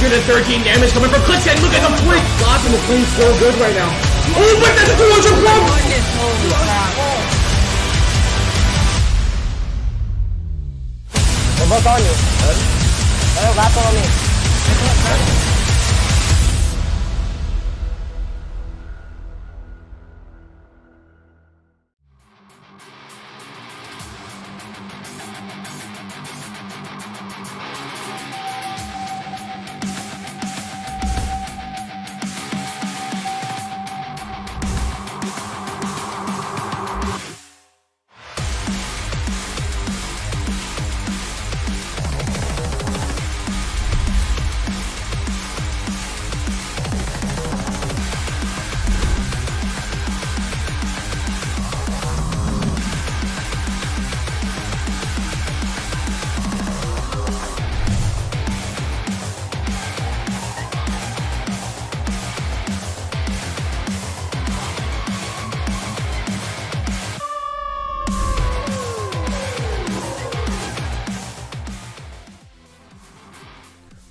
113 damage coming from Clicks, and look at the flick! Lots in the flame so good right now. Oh, but that's a 200 bomb! Holy crap. They're both on you. Oh, last one on me.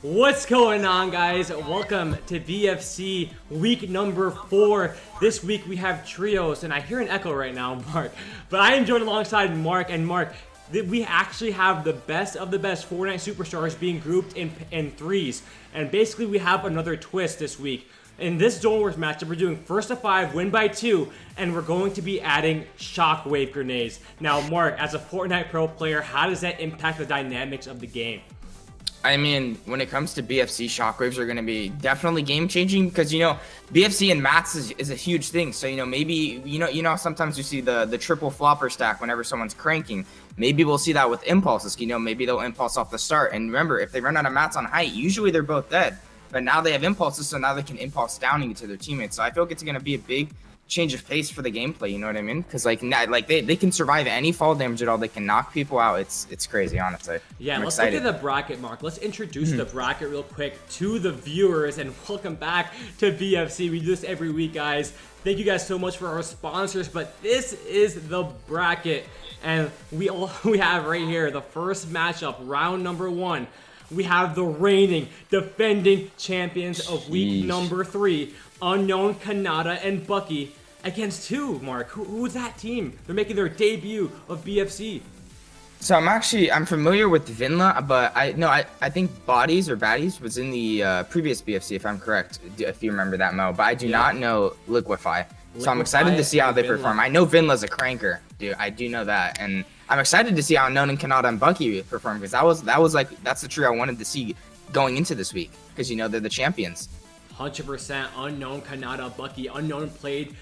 What's going on, guys? Welcome to BFC week number 4. This week we have trios, and I hear an echo right now, Mark. But I am joined alongside Mark, and Mark, we actually have the best of the best Fortnite superstars being grouped in threes. And basically we have another twist this week. In this Zone Wars matchup, we're doing first to 5, win by 2, and we're going to be adding shockwave grenades. Now, Mark, as a Fortnite pro player, how does that impact the dynamics of the game? I mean, when it comes to BFC, shockwaves are going to be definitely game-changing because, you know, BFC and mats is a huge thing. So, you know, maybe, you know, sometimes you see the triple flopper stack whenever someone's cranking. Maybe we'll see that with impulses. You know, maybe they'll impulse off the start. And remember, if they run out of mats on height, usually they're both dead. But now they have impulses, so now they can impulse downing to their teammates. So I feel like it's going to be a big change of pace for the gameplay, you know what I mean? Because like they can survive any fall damage at all. They can knock people out. It's crazy, honestly. Yeah, let's look at the bracket, Mark. Let's introduce the bracket real quick to the viewers, and welcome back to BFC. We do this every week, guys. Thank you guys so much for our sponsors, but this is the bracket, and we have right here the first matchup, round number 1. We have the reigning, defending champions of week number 3, Unknown, Kanata, and Bucky, against who, Mark? Who's that team? They're making their debut of BFC. So I'm familiar with Vinla, but I think Bodies or Baddies was in the previous BFC, if I'm correct, if you remember that, Mo. But I do not know Liquify. So I'm excited to see how they perform. I know Vinla's a cranker, dude. I do know that, and I'm excited to see how Unknown and Kanata and Bucky perform, because that's the trio I wanted to see going into this week, because you know they're the champions. 100% Unknown, Kanata, Bucky. Unknown played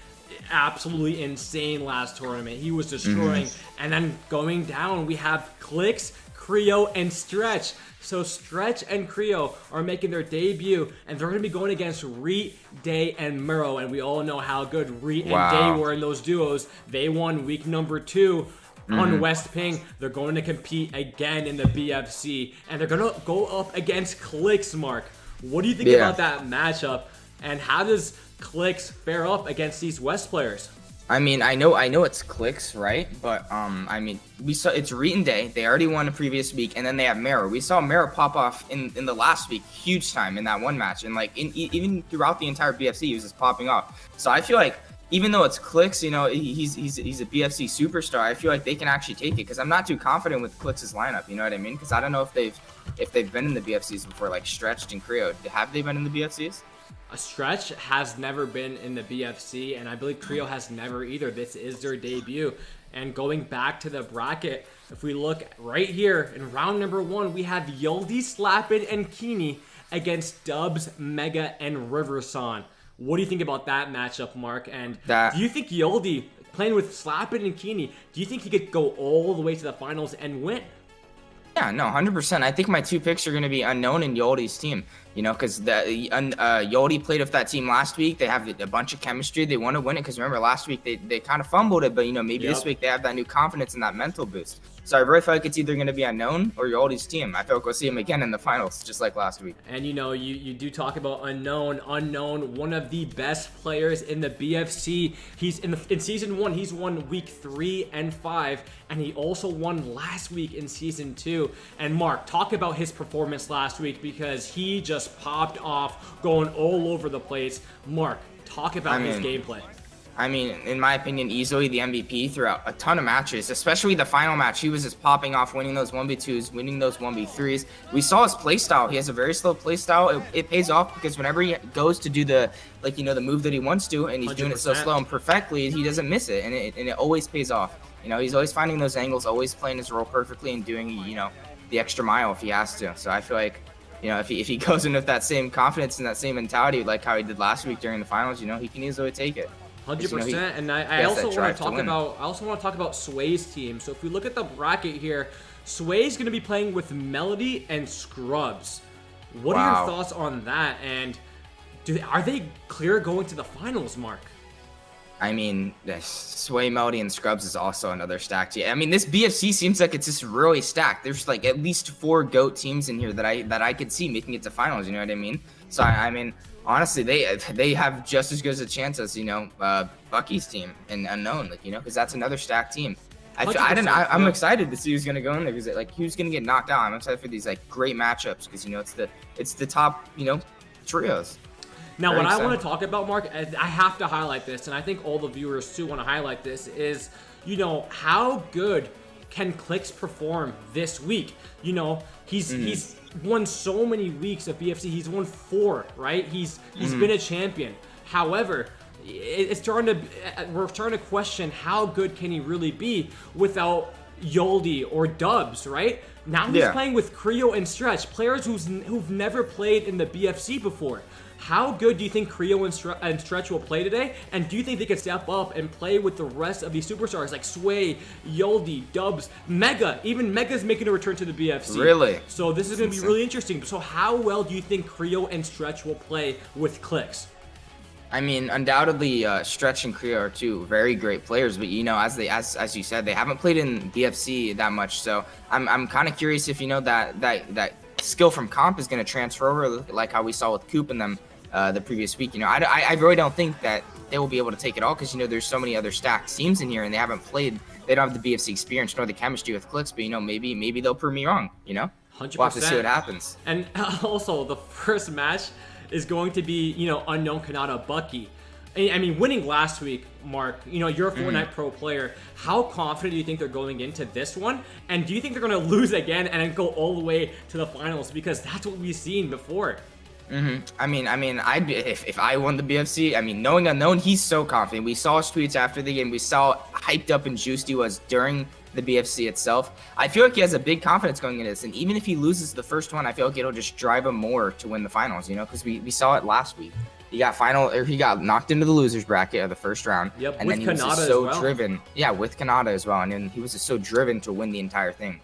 absolutely insane last tournament. He was destroying. And then going down, we have Clicks, Creo, and Stretch. So Stretch and Creo are making their debut, and they're going to be going against Reet, Day, and Muro. And we all know how good Reet and Day were in those duos. They won week number 2. On West Ping. They're going to compete again in the BFC, and they're going to go up against Clicks, Mark. What do you think about that matchup, and how does Clicks fare up against these West players? I mean, I know it's Clicks, right? But I mean, we saw it's Reet and Day. They already won the previous week, and then they have Mero. We saw Mero pop off in the last week, huge time in that one match, and like even throughout the entire BFC, he was just popping off. So I feel like, even though it's Clicks, you know, he's a BFC superstar, I feel like they can actually take it, because I'm not too confident with Clicks' lineup, you know what I mean? Because I don't know if they've been in the BFCs before, like Stretched and Creo. Have they been in the BFCs? A Stretch has never been in the BFC, and I believe Creo has never either. This is their debut. And going back to the bracket, if we look right here in round number 1, we have Yoldi, Slappin, and Keeney against Dubs, Mega, and Riverson. What do you think about that matchup, Mark? And do you think Yoldi, playing with Slappin and Keeney, do you think he could go all the way to the finals and win? Yeah, no, 100%. I think my 2 picks are going to be Unknown and Yoldi's team, you know, because Yoldi played with that team last week. They have a bunch of chemistry. They want to win it, because remember, last week they kind of fumbled it, but, you know, maybe this week they have that new confidence and that mental boost. So I really feel like it's either going to be Unknown or Yoldi's team. I feel like we'll see him again in the finals, just like last week. And, you know, you do talk about Unknown, one of the best players in the BFC. He's in Season 1, he's won Week 3 and 5, and he also won last week in Season 2. And, Mark, talk about his performance last week, because he just just popped off, going all over the place. Mark, talk about his gameplay. I mean, in my opinion, easily the MVP throughout a ton of matches, especially the final match. He was just popping off, winning those 1v2s, winning those 1v3s. We saw his playstyle. He has a very slow playstyle. It pays off because whenever he goes to do the, like, the move that he wants to, and he's 100%. Doing it so slow and perfectly, he doesn't miss it, and it always pays off. He's always finding those angles, always playing his role perfectly, and doing, the extra mile if he has to. So I feel like, if he goes in with that same confidence and that same mentality, like how he did last week during the finals, he can easily take it. 100%, and I also want to talk about Sway's team. So if we look at the bracket here, Sway's going to be playing with Melody and Scrubs. What are your thoughts on that? And are they clear going to the finals, Mark? I mean, Sway, Melody, and Scrubs is also another stacked team. I mean, this BFC seems like it's just really stacked. There's like at least 4 GOAT teams in here that I could see making it to finals. You know what I mean? So I mean. Honestly, they have just as good a chance as Bucky's team and Unknown, because that's another stacked team. I'm excited to see who's gonna go in there because who's gonna get knocked out. I'm excited for these great matchups because it's the top trios. Now, what I want to talk about, Mark, I have to highlight this, and I think all the viewers too want to highlight this, is how good can Clix perform this week? He's won so many weeks of BFC. He's won 4, right? He's been a champion. However, we're starting to question how good can he really be without Yoldi or Dubs, right? Now he's playing with Creo and Stretch, players who've never played in the BFC before. How good do you think Creo and Stretch will play today? And do you think they could step up and play with the rest of these superstars like Sway, Yoldi, Dubs, Mega? Even Mega's making a return to the BFC. Really? So this is going to be really interesting. So how well do you think Creo and Stretch will play with Clix? I mean, undoubtedly, Stretch and Creo are 2 very great players, but as you said, they haven't played in BFC that much. So I'm kind of curious if that skill from comp is going to transfer over, like how we saw with Coop and them the previous week. I really don't think that they will be able to take it all because there's so many other stacked teams in here and they haven't played. They don't have the BFC experience nor the chemistry with Clix, but maybe they'll prove me wrong. 100%. We'll have to see what happens. And also, the first match is going to be Unknown Kanata Bucky. I mean, winning last week, Mark, you're a Fortnite Pro player. How confident do you think they're going into this one? And do you think they're going to lose again and then go all the way to the finals? Because that's what we've seen before. I mean, I'd be if I won the BFC. I mean, knowing Unknown, he's so confident. We saw his tweets after the game. We saw how hyped up and juiced he was during the BFC itself. I feel like he has a big confidence going into this, and even if he loses the first one, I feel like it'll just drive him more to win the finals. Because we saw it last week. He got knocked into the losers bracket of the first round. Yep, and with then he was Kanata just so as well. driven. Yeah, with Kanata as well, and then he was just so driven to win the entire thing.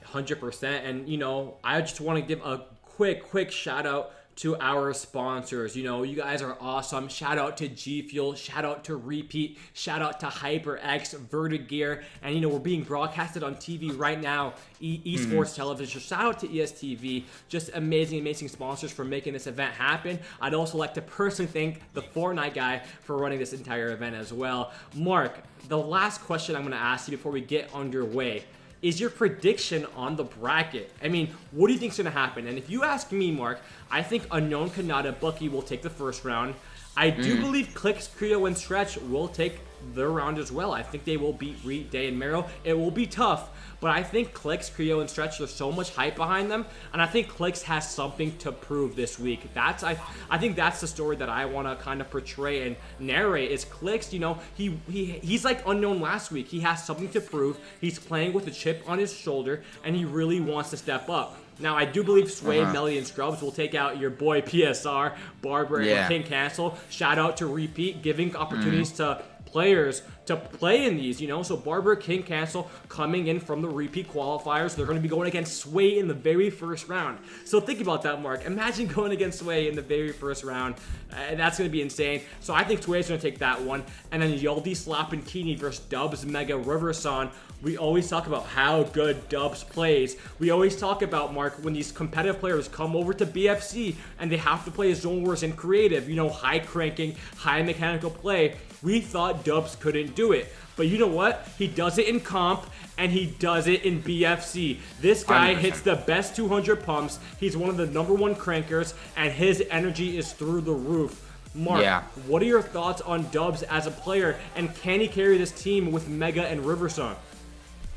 100%. And I just want to give a quick shout out to our sponsors. You guys are awesome. Shout out to Gfuel, shout out to Repeat, shout out to HyperX, Vertigear, and we're being broadcasted on TV right now, esports television. Shout out to ESTV, just amazing sponsors for making this event happen. I'd also like to personally thank the Fortnite guy for running this entire event as well. Mark, the last question I'm going to ask you before we get underway is your prediction on the bracket. I mean, what do you think's gonna happen? And if you ask me, Mark, I think Unknown Kanata Bucky will take the first round. I do believe Clix, Creo, and Stretch will take their round as well. I think they will beat Reed, Day, and Mero. It will be tough, but I think Clix, Creo, and Stretch, there's so much hype behind them, and I think Clix has something to prove this week. I think that's the story that I want to kind of portray and narrate. Is Clix, he's like Unknown last week. He has something to prove. He's playing with a chip on his shoulder, and he really wants to step up. Now, I do believe Sway, Melly, and Scrubs will take out your boy PSR, Barber, and King Cancel. Shout out to Repeat, giving opportunities to players to play in these, So Barber, King Cancel coming in from the Repeat qualifiers. They're going to be going against Sway in the very first round. So think about that, Mark. Imagine going against Sway in the very first round. That's going to be insane. So I think Sway's going to take that one. And then Yoldi, Slap, and Keeney versus Dubs, Mega, Riverson. We always talk about how good Dubs plays. We always talk about, Mark, when these competitive players come over to BFC and they have to play Zone Wars and creative, high cranking, high mechanical play. We thought thought Dubs couldn't do it. But you know what? He does it in comp, and he does it in BFC. This guy 100%. hits the best 200 pumps. He's one of the #1 crankers, and his energy is through the roof. Mark, what are your thoughts on Dubs as a player, and can he carry this team with Mega and Riverson?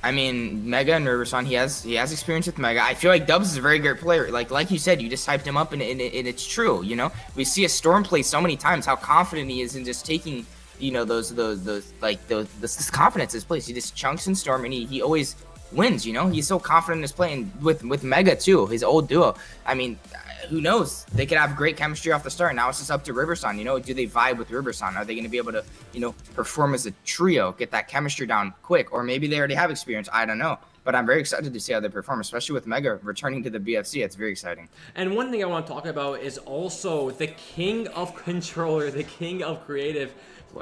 I mean, Mega and Riverson, he has experience with Mega. I feel like Dubs is a very good player. Like you said, you just hyped him up, and it's true. You know, we see a Storm play so many times how confident he is in just taking, you know, those this confidence in his plays. He just chunks in Storm, and he always wins. You know, he's so confident in his play, and with Mega too, his old duo. I mean, who knows? They could have great chemistry off the start. Now it's just up to Riverson. You know, do they vibe with Riverson? Are they going to be able to, you know, perform as a trio, get that chemistry down quick? Or maybe they already have experience. I don't know. But I'm very excited to see how they perform, especially with Mega returning to the BFC. It's very exciting. And one thing I want to talk about is also the king of controller, the king of creative,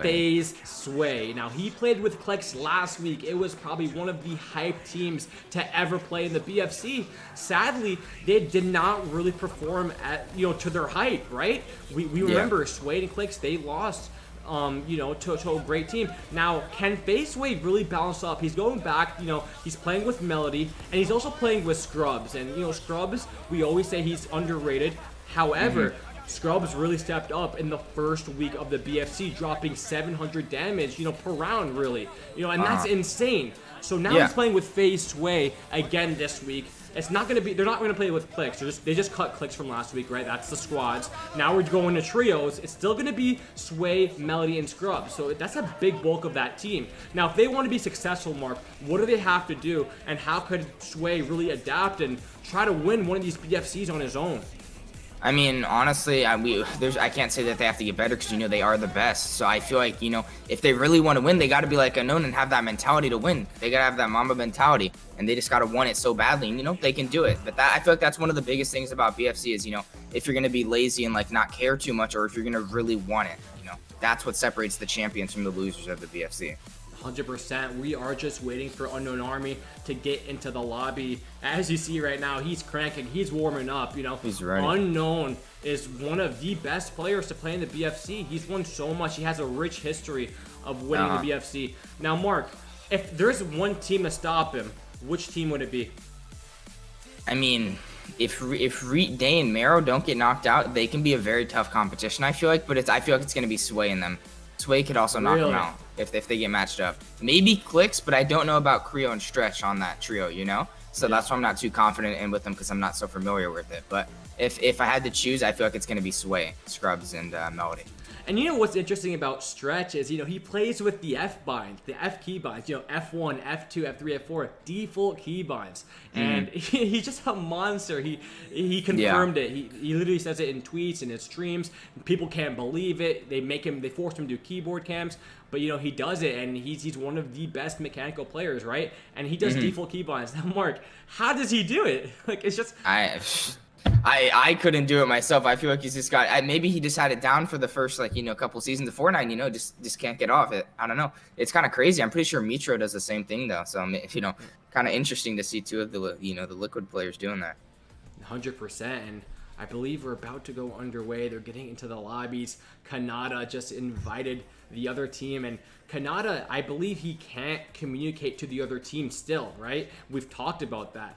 FaZe Sway. Now, he played with Clicks last week. It was probably one of the hype teams to ever play in the BFC. Sadly, they did not really perform at, you know, to their height, right? We remember Sway and Clicks, they lost you know, to a great team. Now, can FaZe Sway really balance up? He's going back, you know, he's playing with Melody, and he's also playing with Scrubs. And, you know, Scrubs, we always say he's underrated. However, Scrubs really stepped up in the first week of the BFC, dropping 700 damage, you know, per round, really. You know, and that's insane. So now he's playing with FaZe Sway again this week. It's not going to be, they're not going to play with Clicks. They just cut Clicks from last week, right? That's the squads. Now we're going to trios. It's still going to be Sway, Melody, and Scrubs. So that's a big bulk of that team. Now, if they want to be successful, Mark, what do they have to do? And how could Sway really adapt and try to win one of these BFCs on his own? I mean, honestly, I can't say that they have to get better because, you know, they are the best. So I feel like, you know, if they really want to win, they got to be like Unknown and have that mentality to win. They got to have that Mamba mentality, and they just got to want it so badly. And, you know, they can do it. But I feel like that's one of the biggest things about BFC is, you know, if you're going to be lazy and, like, not care too much, or if you're going to really want it, you know, that's what separates the champions from the losers of the BFC. 100%. We are just waiting for Unknown Army to get into the lobby. As you see right now, he's cranking, he's warming up, you know. He's ready. Unknown is one of the best players to play in the BFC. He's won so much. He has a rich history of winning the BFC. Now, Mark, if there's one team to stop him, which team would it be? I mean, if Day and Marrow don't get knocked out, they can be a very tough competition, I feel like. But I feel like it's going to be Sway in them. Sway could also knock them out if they get matched up. Maybe Clicks, but I don't know about Creo and Stretch on that trio, you know? So that's why I'm not too confident in with them because I'm not so familiar with it. But if I had to choose, I feel like it's going to be Sway, Scrubs, and Melody. And you know what's interesting about Stretch is, you know, he plays with the F bind, the F keybinds, you know, F1, F2, F3, F4, default keybinds. And he's just a monster. He confirmed it. He literally says it in tweets and in streams. People can't believe it. They force him to do keyboard cams. But, you know, he does it, and he's one of the best mechanical players, right? And he does default keybinds. Now, Mark, how does he do it? Like, it's just... I couldn't do it myself. I feel like he's just got, maybe he just had it down for the first, like, you know, couple seasons of Fortnite, you know, just can't get off it. I don't know. It's kind of crazy. I'm pretty sure Mitro does the same thing though. So, you know, kind of interesting to see two of the, you know, the Liquid players doing that. 100%. And I believe we're about to go underway. They're getting into the lobbies. Kanata just invited the other team, and Kanata, I believe he can't communicate to the other team still, right? We've talked about that.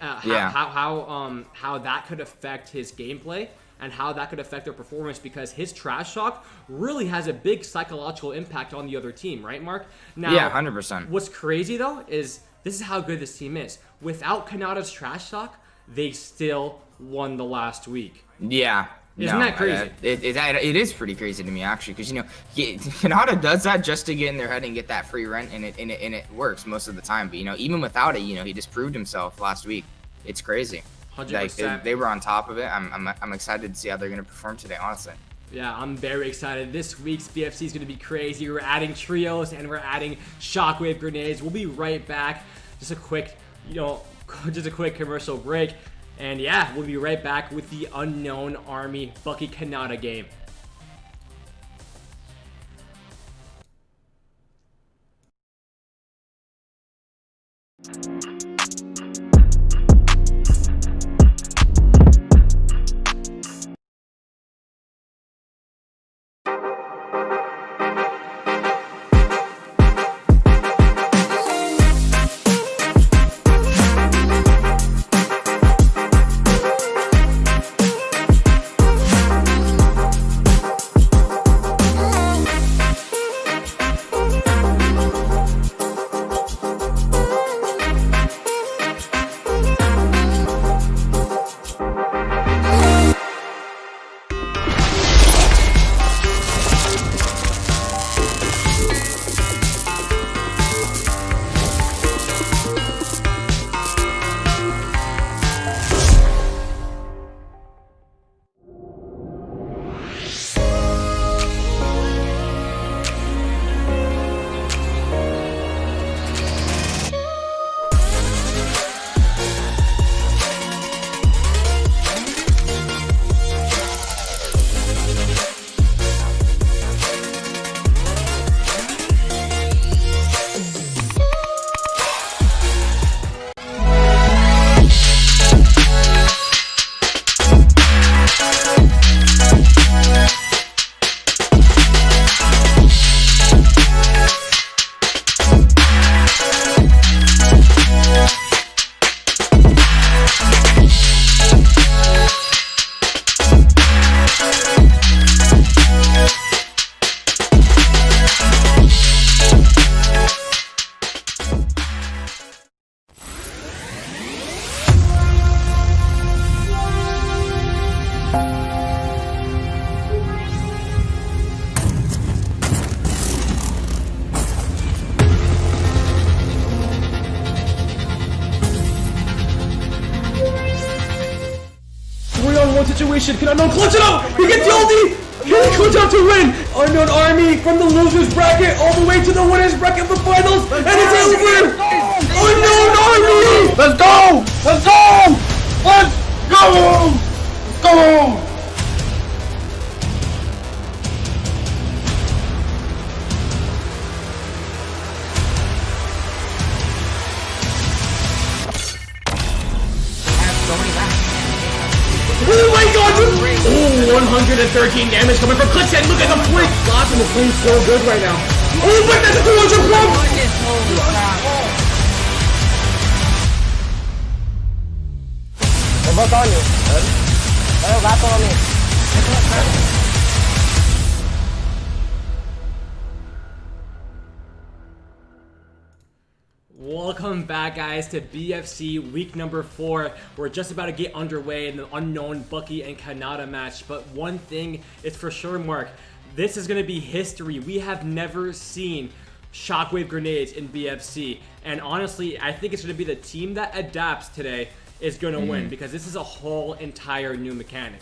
How that could affect his gameplay and how that could affect their performance, because his trash talk really has a big psychological impact on the other team, right, Mark? Now, yeah, 100%. What's crazy though is this is how good this team is. Without Kanata's trash talk, they still won the last week. Yeah. Isn't that crazy? It is pretty crazy to me, actually, because, you know, Kanata does that just to get in their head and get that free rent, and it works most of the time. But, you know, even without it, you know, he just proved himself last week. It's crazy. 100%. Like, they were on top of it. I'm excited to see how they're going to perform today, honestly. Yeah, I'm very excited. This week's BFC is going to be crazy. We're adding trios and we're adding shockwave grenades. We'll be right back. Just a quick commercial break. And yeah, we'll be right back with the Unknown Army Bucky Kanata game. situation. Can Unknown clutch it out? He gets the ulti! Can he clutch out to win? Unknown Army from the losers bracket all the way to the winners bracket of the finals, and it's over! Unknown Army! Let's go! Let's go! Let's go! Let's go! Oh my god! Oh, 113 damage coming from Clix, and look at the flick! Gotham is playing so good right now. Oh, but that's a 200 plump! They're both on you. Oh, last one on me. Welcome back, guys, to BFC week number 4. We're just about to get underway in the Unknown Bucky and Kanata match, but one thing is for sure, Mark, this is going to be history. We have never seen shockwave grenades in BFC, and honestly, I think it's going to be the team that adapts today is going to win, because this is a whole entire new mechanic.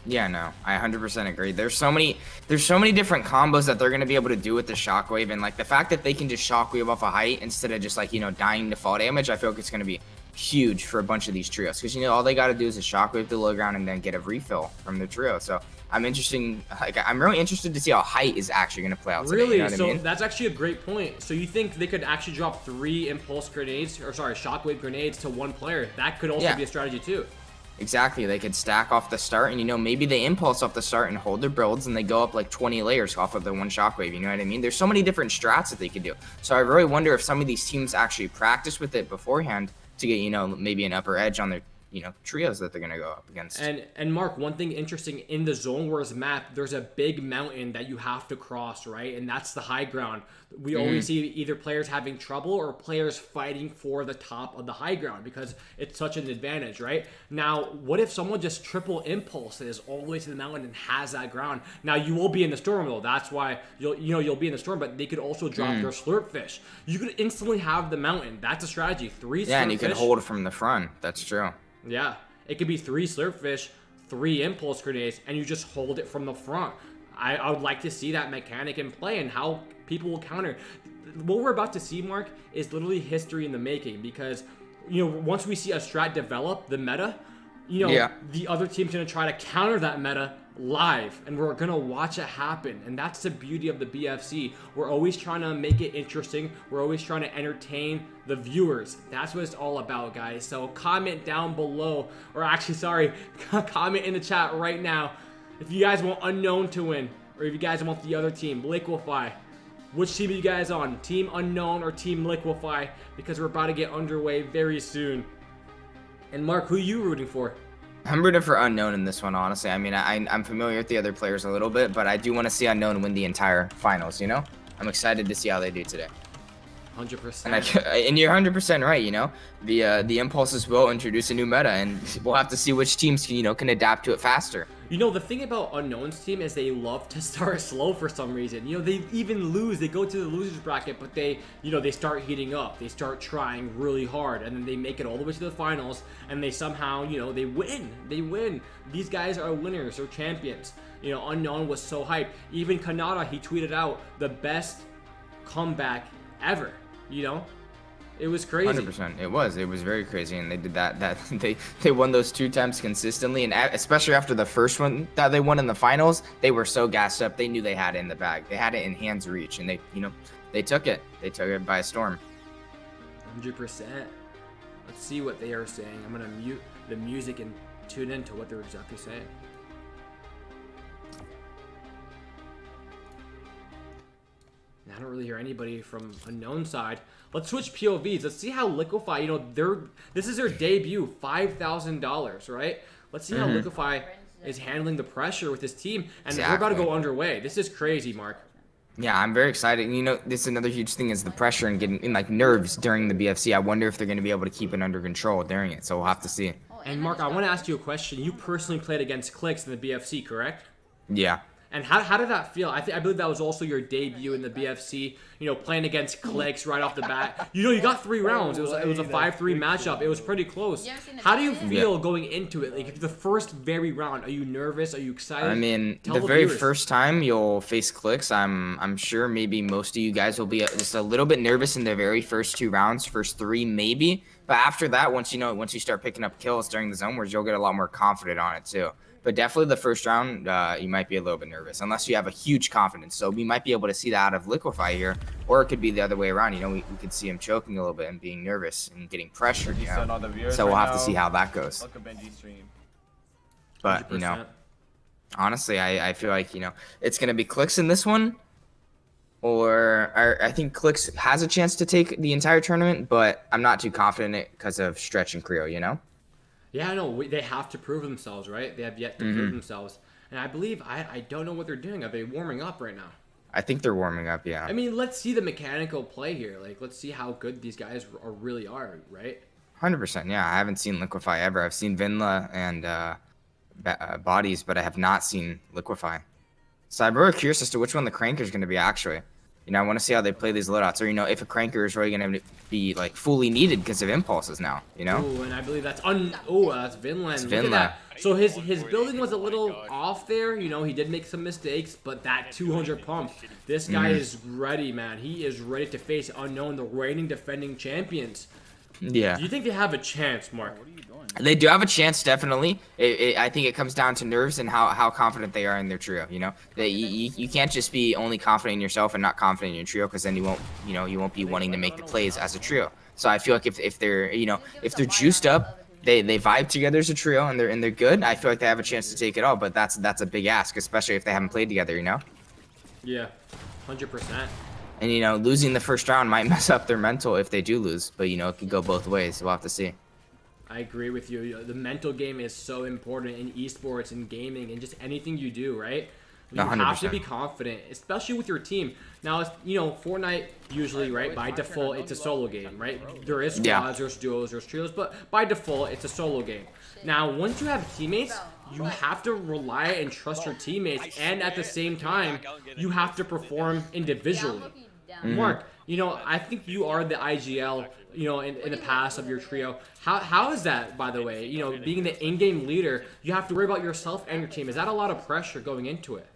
Yeah, no, I 100% agree. There's so many different combos that they're gonna be able to do with the shockwave, and like the fact that they can just shockwave off a height instead of just like, you know, dying to fall damage. I feel like it's gonna be huge for a bunch of these trios, because you know all they gotta do is a shockwave to low ground and then get a refill from the trio. So I'm really interested to see how height is actually gonna play out today, Really? you know what I So mean? that's actually a great point. So you think they could actually drop 3 impulse grenades, or sorry, shockwave grenades to one player? That could also be a strategy too. Exactly, they could stack off the start, and you know, maybe they impulse off the start and hold their builds, and they go up like 20 layers off of the one shockwave, you know what I mean? There's so many different strats that they could do. So I really wonder if some of these teams actually practice with it beforehand to get, you know, maybe an upper edge on their, you know, trios that they're gonna go up against. And Mark, one thing interesting, in the Zone Wars map, there's a big mountain that you have to cross, right? And that's the high ground. We always see either players having trouble or players fighting for the top of the high ground because it's such an advantage, right? Now, what if someone just triple impulses all the way to the mountain and has that ground? Now, you will be in the storm though. That's why you'll be in the storm, but they could also drop their slurp fish. You could instantly have the mountain. That's a strategy. 3 yeah, and you slurp can fish. hold from the front. That's true. Yeah, it could be 3 slurp fish, 3 impulse grenades, and you just hold it from the front. I would like to see that mechanic in play and how people will counter. What we're about to see, Mark, is literally history in the making, because, you know, once we see a strat develop the meta, you know, the other team's going to try to counter that meta live, and we're going to watch it happen. And that's the beauty of the BFC. We're always trying to make it interesting. We're always trying to entertain the viewers. That's what it's all about, guys. So comment down below, or actually, sorry, comment in the chat right now if you guys want Unknown to win, or if you guys want the other team, Liquefy. Which team are you guys on? Team Unknown or Team Liquefy? Because we're about to get underway very soon. And Mark, who are you rooting for? I'm rooting for Unknown in this one, honestly. I mean, I'm familiar with the other players a little bit, but I do want to see Unknown win the entire finals, you know? I'm excited to see how they do today. 100%. And you're 100% right, you know? The impulses will introduce a new meta, and we'll have to see which teams, you know, can adapt to it faster. You know, the thing about Unknown's team is they love to start slow for some reason. You know, they even lose. They go to the losers bracket, but they start heating up. They start trying really hard, and then they make it all the way to the finals, and they somehow, you know, they win. They win. These guys are winners. They're champions. You know, Unknown was so hyped. Even Kanata, he tweeted out the best comeback ever. You know? It was crazy. 100%. It was very crazy, and they did that. They won those 2 times consistently, and especially after the first one that they won in the finals, they were so gassed up. They knew they had it in the bag. They had it in hands reach, and they took it. They took it by storm. 100%. Let's see what they are saying. I'm gonna mute the music and tune into what they're exactly saying. I don't really hear anybody from Unknown side. Let's switch POVs. Let's see how Liquefy, you know, this is their debut, $5,000, right? Let's see how Liquefy is handling the pressure with his team, and we're about to go underway. This is crazy, Mark. Yeah, I'm very excited. You know, this is another huge thing is the pressure and getting in like nerves during the BFC. I wonder if they're going to be able to keep it under control during it. So we'll have to see. And Mark, I want to ask you a question. You personally played against Clix in the BFC, correct? Yeah. And how did that feel? I believe that was also your debut in the BFC. You know, playing against Clicks right off the bat. You know, you got 3 rounds. It was a 5-3 matchup. It was pretty close. How do you feel going into it? Like the first very round, are you nervous? Are you excited? I mean, Tell the very viewers. first time you'll face Clicks, I'm sure maybe most of you guys will be just a little bit nervous in the very first 2 rounds, first 3 maybe. But after that, once you start picking up kills during the zone wars, you'll get a lot more confident on it too. But definitely the first round, you might be a little bit nervous unless you have a huge confidence. So we might be able to see that out of Liquefy here, or it could be the other way around. You know, we could see him choking a little bit and being nervous and getting pressured. You know? So we'll have to see how that goes. But, you know, honestly, I feel like, you know, it's going to be Clicks in this one. Or I think Clicks has a chance to take the entire tournament, but I'm not too confident in it because of Stretch and Creo, you know? Yeah, no, they have to prove themselves, right? They have yet to prove themselves. And I believe, I don't know what they're doing. Are they warming up right now? I think they're warming up, yeah. I mean, let's see the mechanical play here. Like, let's see how good these guys really are, right? 100%, yeah. I haven't seen Liquefy ever. I've seen Vinla and Bodies, but I have not seen Liquefy. So I'm really curious as to which one the Cranker is going to be, actually. You know, I want to see how they play these loadouts, or, you know, if a Cranker is really going to be, like, fully needed because of impulses now, you know? Ooh, and I believe that's that's Vinland. It's Look at Vinland. that. So his building was a little off there. You know, he did make some mistakes, but that 200 pump, this guy is ready, man. He is ready to face Unknown, the reigning defending champions. Yeah. Do you think they have a chance, Mark? They do have a chance, definitely. I think it comes down to nerves and how confident they are in their trio. You know, you can't just be only confident in yourself and not confident in your trio, because then you won't be wanting to make the plays as a trio. So I feel like if they're juiced up, they vibe together as a trio and they're good. I feel like they have a chance to take it all. But that's a big ask, especially if they haven't played together. You know. Yeah, 100%. And, you know, losing the first round might mess up their mental if they do lose. But, you know, it could go both ways. We'll have to see. I agree with you. The mental game is so important in esports and gaming and just anything you do, right? You 100%. have to be confident, especially with your team. Now, you know, Fortnite usually, right, by default, it's a solo game, right? There is squads, there's duos, there's trios, but by default, it's a solo game. Now, once you have teammates, you have to rely and trust your teammates, and at the same time, you have to perform individually. Mark, you know, I think you are the IGL, you know, in the past of your trio. How is that, by the way? You know, being the in-game leader, you have to worry about yourself and your team. Is that a lot of pressure going into it?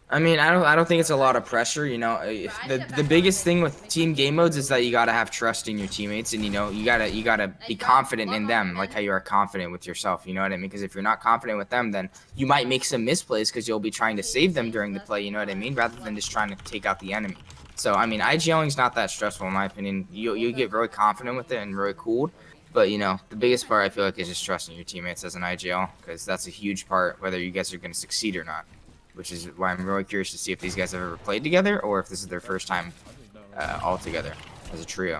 I mean, I don't think it's a lot of pressure. You know, the biggest thing with team game modes is that you gotta have trust in your teammates, and you know, you gotta be confident in them, like how you are confident with yourself. You know what I mean? Because if you're not confident with them, then you might make some misplays because you'll be trying to save them during the play. You know what I mean? Rather than just trying to take out the enemy. So I mean, IGLing is not that stressful in my opinion. You get very confident with it and really cool. But, you know, the biggest part I feel like is just trusting your teammates as an IGL, because that's a huge part whether you guys are going to succeed or not. Which is why I'm really curious to see if these guys have ever played together or if this is their first time all together as a trio.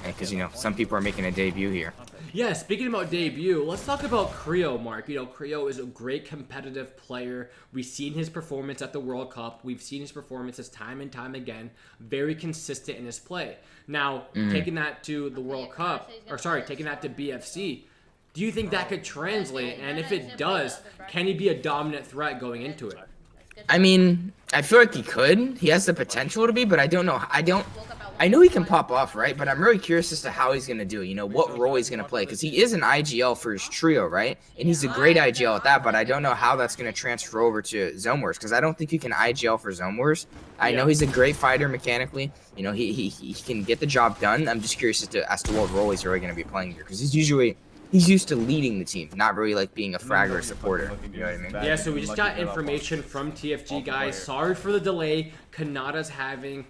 Because, you know, some people are making a debut here. Yeah, speaking about debut, let's talk about Creo, Mark. You know, Creo is a great competitive player. We've seen his performance at the World Cup. We've seen his performances time and time again. Very consistent in his play. Now, taking that to the World Cup, taking that to BFC, do you think that could translate? And if it does, can he be a dominant threat going into it? I mean, I feel like he could. He has the potential to be, but I don't know. I know he can pop off, right? But I'm really curious as to how he's going to do, you know, what role he's going to play. Because he is an IGL for his trio, right? And he's a great IGL at that, but I don't know how that's going to transfer over to Zone Wars. Because I don't think you can IGL for Zone Wars. I know he's a great fighter mechanically. You know, he can get the job done. I'm just curious as to what role he's really going to be playing here. Because he's used to leading the team, not really like being a fragger or supporter. You know what I mean? Yeah, so we just got information from TFG, guys. Sorry for the delay. Kanata's having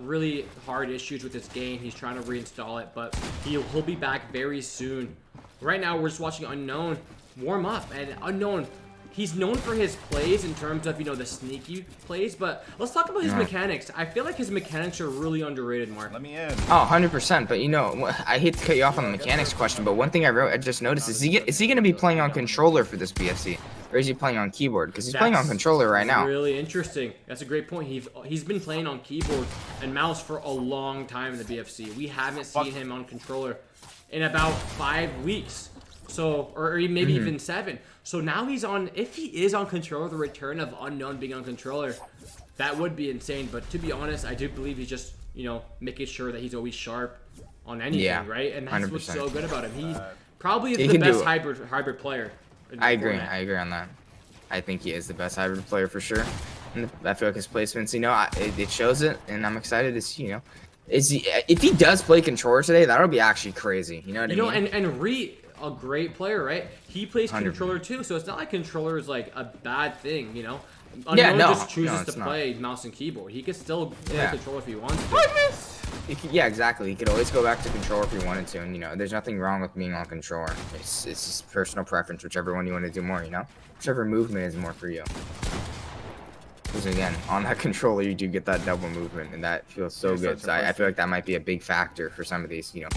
really hard issues with his game. He's trying to reinstall it, but he'll be back very soon. Right now, we're just watching Unknown warm up, and Unknown, he's known for his plays in terms of, you know, the sneaky plays, but let's talk about his mechanics. I feel like his mechanics are really underrated, Mark. Let me in. Oh, 100%. But, you know, I hate to cut you off on the mechanics question, but one thing I just noticed is he going to be playing on controller for this BFC? Or is he playing on keyboard? Because he's playing on controller right now. Really interesting. That's a great point. He's been playing on keyboard and mouse for a long time in the BFC. We haven't seen him on controller in about 5 weeks. So, or maybe even 7. So now he's on, if he is on controller, the return of Unknown being on controller, that would be insane. But to be honest, I do believe he's just, you know, making sure that he's always sharp on anything, right? And that's 100%. what's so good about him. He probably is He the can best do it. hybrid player. in I agree. Fortnite. I agree on that. I think he is the best hybrid player for sure. And I feel like his placements, you know, it shows it, and I'm excited to see, you know, if he does play controller today, that'll be actually crazy. You know what I mean? And Reed, a great player, right? He plays 100%. controller too, so it's not like controller is like a bad thing, you know? Yeah, Unknown no, just chooses it's to not. play mouse and keyboard. He could still play Yeah. controller if he wants to. Yeah, exactly. He could always go back to controller if he wanted to, and you know, there's nothing wrong with being on controller. It's just personal preference, whichever one you want to do more, you know, whichever movement is more for you. Because again, on that controller, you do get that double movement, and that feels so good. So I feel like that might be a big factor for some of these, you know,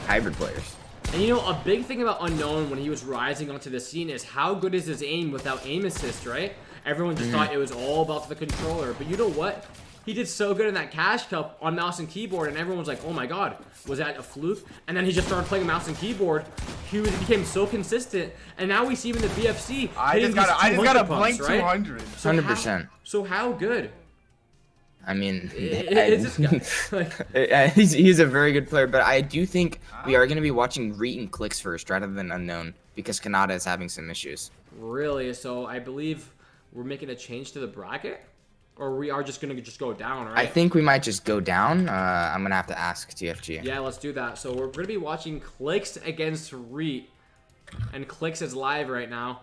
hybrid players. And you know, a big thing about Unknown when he was rising onto the scene is how good is his aim without aim assist, right? Everyone just thought it was all about the controller. But you know what? He did so good in that Cash Cup on mouse and keyboard, and everyone was like, oh my god, was that a fluke? And then he just started playing mouse and keyboard. He became so consistent, and now we see him in the BFC. I just got a blank right? 200. 100%. So how good? I mean, It's this guy. Like, he's a very good player, but I do think we are going to be watching Reet and Clicks first rather than Unknown because Kanata is having some issues. really? So I believe we're making a change to the bracket? Or we are just going to just go down, right? I think we might just go down. I'm going to have to ask TFG. Yeah, let's do that. So we're going to be watching Clicks against Reet. And Clicks is live right now.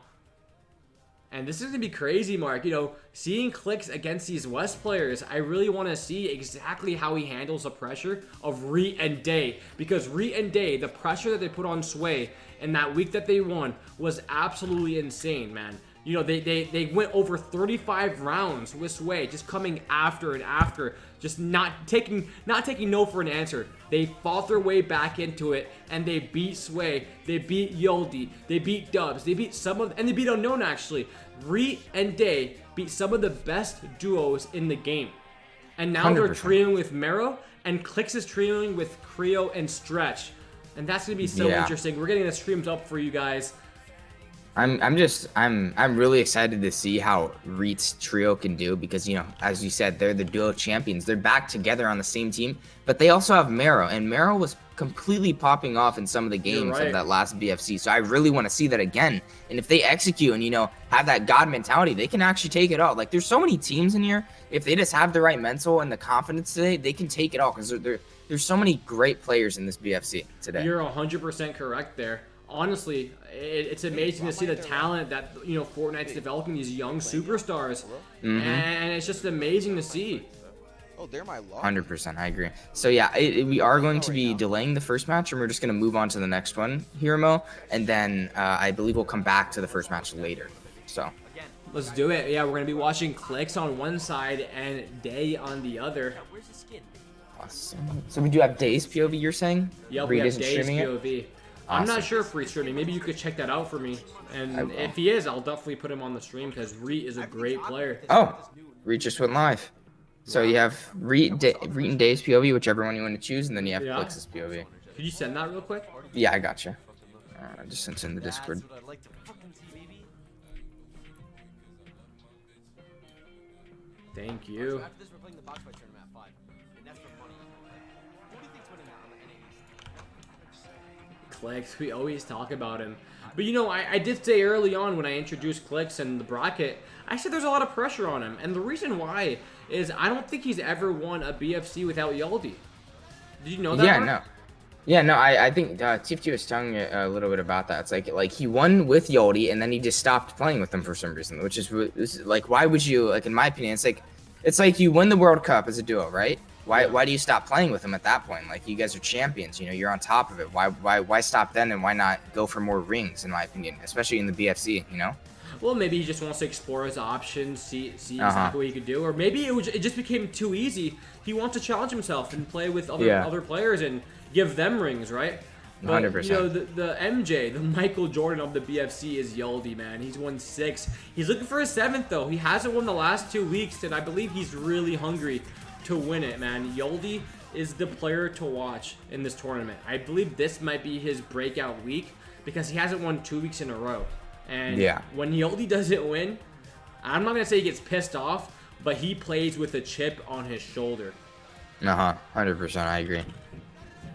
And this is going to be crazy, Mark. You know, seeing Clicks against these West players, I really want to see exactly how he handles the pressure of Reet and Day. Because Reet and Day, the pressure that they put on Sway in that week that they won was absolutely insane, man. You know, they went over 35 rounds with Sway, just coming after and after, just not taking no for an answer. They fought their way back into it, and they beat Sway, they beat Yoldi, they beat Dubs, they beat and they beat Unknown actually. Reet and Day beat some of the best duos in the game. And now they're 100%. trioing with Mero, and Clicks is trioing with Creo and Stretch. And that's gonna be so interesting. We're getting the streams up for you guys. I'm really excited to see how Reet's trio can do because, you know, as you said, they're the duo champions. They're back together on the same team, but they also have Mero, and Mero was completely popping off in some of the games of that last BFC. So I really want to see that again. And if they execute and, you know, have that God mentality, they can actually take it all. Like, there's so many teams in here. If they just have the right mental and the confidence today, they can take it all because there's so many great players in this BFC today. You're 100% correct there. Honestly, it's amazing to see the talent that, you know, Fortnite's developing, these young superstars, and it's just amazing to see. Oh, they're my law. 100%, I agree. So yeah, we are going to be delaying the first match, and we're just going to move on to the next one, Hiramo, and then I believe we'll come back to the first match later. So Let's do it. Yeah, we're going to be watching Clicks on one side and Day on the other. awesome. So we do have Days POV, you're saying? Yep, Reed we have isn't Days streaming it? POV. I'm not Awesome. sure if Reed's streaming. Maybe you could check that out for me. I And will. if he is, I'll definitely put him on the stream because Reed is a great player. Oh, Reed just went live. So you have Reed and Days POV, whichever one you want to choose, and then you have Yeah. Flix's POV. Could you send that real quick? Yeah, I gotcha. I just sent it in the Discord. Thank you. After this, we're playing the box fight tournament at 5, and that's for money. Who do you think's winning that on the NA? Clicks, we always talk about him. But you know, I did say early on when I introduced Clicks and the bracket, I said there's a lot of pressure on him. And the reason why is I don't think he's ever won a BFC without Yaldi. Did you know that? Yeah, Mark? no. Yeah, no, I think TFT was telling me a little bit about that. It's like he won with Yoldi, and then he just stopped playing with them for some reason, which is like, why would you, like, in my opinion, it's like you win the World Cup as a duo, right? Why do you stop playing with them at that point? Like, you guys are champions, you know, you're on top of it. Why stop then, and why not go for more rings, in my opinion, especially in the BFC, you know? Well, maybe he just wants to explore his options, see exactly what he could do, or maybe it just became too easy. He wants to challenge himself and play with other players and give them rings, right? But, 100%. you know, the MJ, the Michael Jordan of the BFC is Yaldi, man. He's won 6. He's looking for a 7th, though. He hasn't won the last 2 weeks, and I believe he's really hungry to win it, man. Yaldi is the player to watch in this tournament. I believe this might be his breakout week because he hasn't won 2 weeks in a row. And Yeah. when Yoldi doesn't win, I'm not gonna say he gets pissed off, but he plays with a chip on his shoulder. 100%. I agree.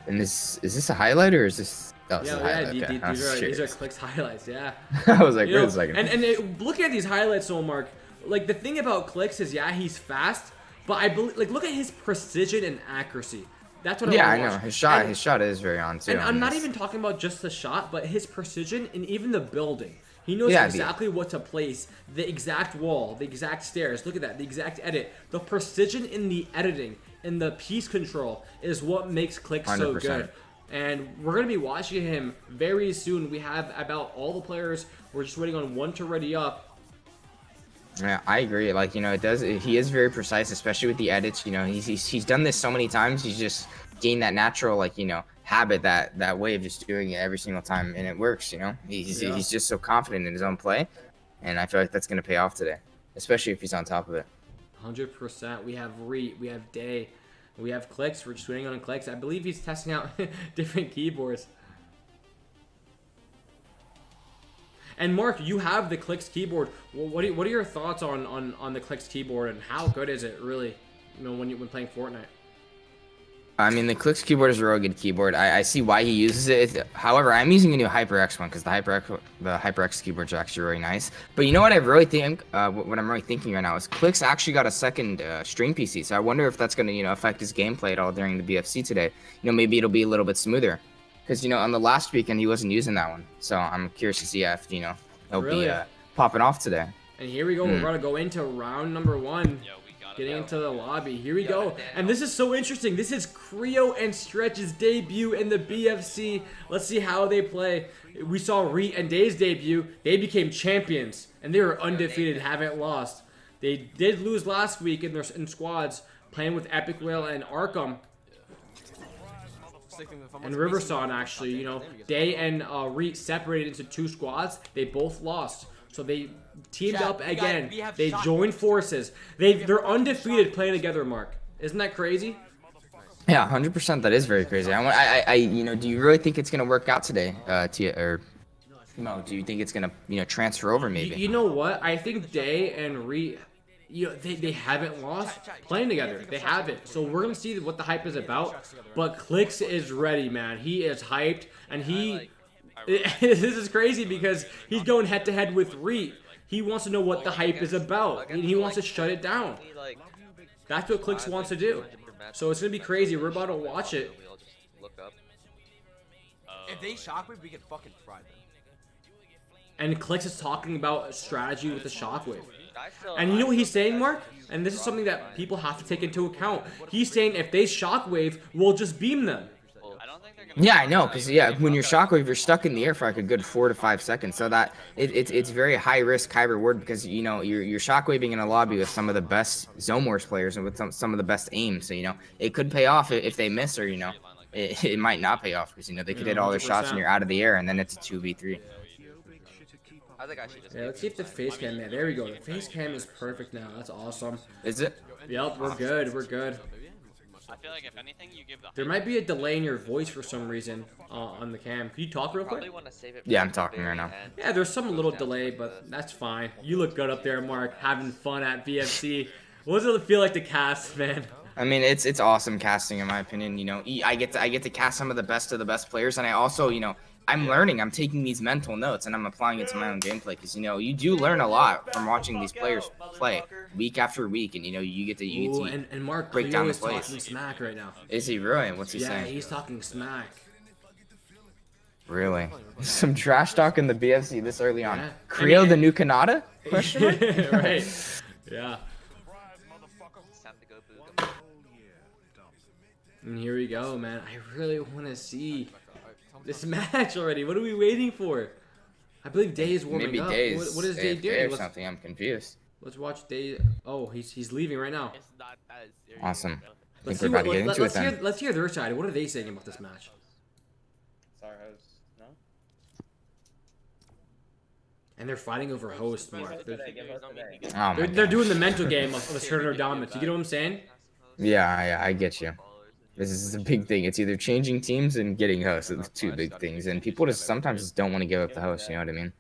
And is this a highlight or is this? Oh, this is a highlight. Okay. I was These are serious. Clicks highlights. Yeah. I was like, You wait know, a second. looking at these highlights, so Mark, like the thing about Clicks is, yeah, he's fast, but I believe, like, look at his precision and accuracy. That's what Yeah, I I want know. to watch. His shot is very on too. And I'm not this. even talking about just the shot, but his precision and even the building. He knows Yeah, exactly what to place, the exact wall, the exact stairs. Look at that, the exact edit. The precision in the editing and the piece control is what makes Click so 100%. good. And we're going to be watching him very soon. We have about all the players. We're just waiting on one to ready up. Yeah, I agree. Like, you know, he is very precise, especially with the edits. You know, he's done this so many times. He's just gained that natural, like, you know, habit, that way of just doing it every single time, and it works. You know, he's just so confident in his own play, and I feel like that's gonna pay off today, especially if he's on top of it. 100%. We have Reet, we have Day, we have Clicks. We're just waiting on Clicks. I believe he's testing out different keyboards. And Mark, you have the Clicks keyboard. Well, what are your thoughts on the Clicks keyboard, and how good is it really? You know, when playing Fortnite. I mean, the Clicks keyboard is a real good keyboard. I see why he uses it. However, I'm using a new HyperX one because the HyperX keyboards are actually really nice. But you know what I really think? What I'm really thinking right now is Clicks actually got a second stream PC. So I wonder if that's going to, you know, affect his gameplay at all during the BFC today. You know, maybe it'll be a little bit smoother. Because, you know, on the last weekend, he wasn't using that one. So I'm curious to see if, you know, he'll Really? be popping off today. And here we go. We're going to go into round number 1. Getting into the lobby. Here we go. And this is so interesting. This is Creo and Stretch's debut in the BFC. Let's see how they play. We saw Reet and Day's debut. They became champions. And they were undefeated, haven't lost. They did lose last week in squads, playing with Epic Whale and Arkham. And Riverson, actually, you know, Day and Reet separated into 2 squads. They both lost. So they teamed up again. They joined forces. They're undefeated playing together, Mark. Isn't that crazy? Yeah, 100%. That is very crazy. You know, do you really think it's gonna work out today, or no? Do you think it's gonna, you know, transfer over maybe? You know what? I think Day and Reet, you know, they haven't lost playing together. They haven't. So we're gonna see what the hype is about. But Clicks is ready, man. He is hyped, and he. This is crazy because he's going head to head with Reet. He wants to know what the hype is about, and he wants to shut it down. That's what Clicks wants to do. So it's gonna be crazy. We're about to watch it. If they shockwave, we can fucking fry them. And Clicks is talking about strategy with the shockwave. And you know what he's saying, Mark? And this is something that people have to take into account. He's saying if they shockwave, we'll just beam them. Yeah, I know, because when you're shockwave, you're stuck in the air for like a good 4 to 5 seconds. So that it's very high risk, high reward, because you know you're shockwaving in a lobby with some of the best Zone Wars players and with some of the best aim. So you know it could pay off if they miss, or you know it might not pay off because you know they could hit all their shots and you're out of the air, and then it's a 2v3. Yeah, let's see if the face cam, man. There we go. The face cam is perfect now. That's awesome. Is it? Yep, we're good. We're good. I feel like if anything, you give the. There might be a delay in your voice for some reason on the cam. Can you talk real quick? Yeah, I'm talking right now. Yeah, there's some little delay, but that's fine. You look good up there, Mark, having fun at BFC. What does it feel like to cast, man? I mean, it's awesome casting in my opinion. You know, I get to cast some of the best players, and I also, you know, I'm learning. I'm taking these mental notes and I'm applying it to my own gameplay because you know you do learn a lot from watching these players play week after week, and you know you get to and Mark break down the is plays. talking smack right now. Is he really? What's he Yeah, saying? he's talking smack. Really? Some trash talk in the BFC this early on. Yeah. Creo the new Kanata? Right. Yeah. And here we go, man. I really want to see this match already. What are we waiting for? I believe Day is warming Maybe up. Days. What is Day AFK doing? or something? I'm confused. Let's watch Day. Oh, he's leaving right now. Awesome. I Let's think see we're about to get into it then. let's hear their side. What are they saying about this match? And they're fighting over host, Mark. Oh my They're God. doing the mental game of asserting their dominance. You get what I'm saying? Yeah, I get you. This is a big thing. It's either changing teams and getting hosts. Are the two big things, and people just sometimes just don't want to give up the host. You know what I mean?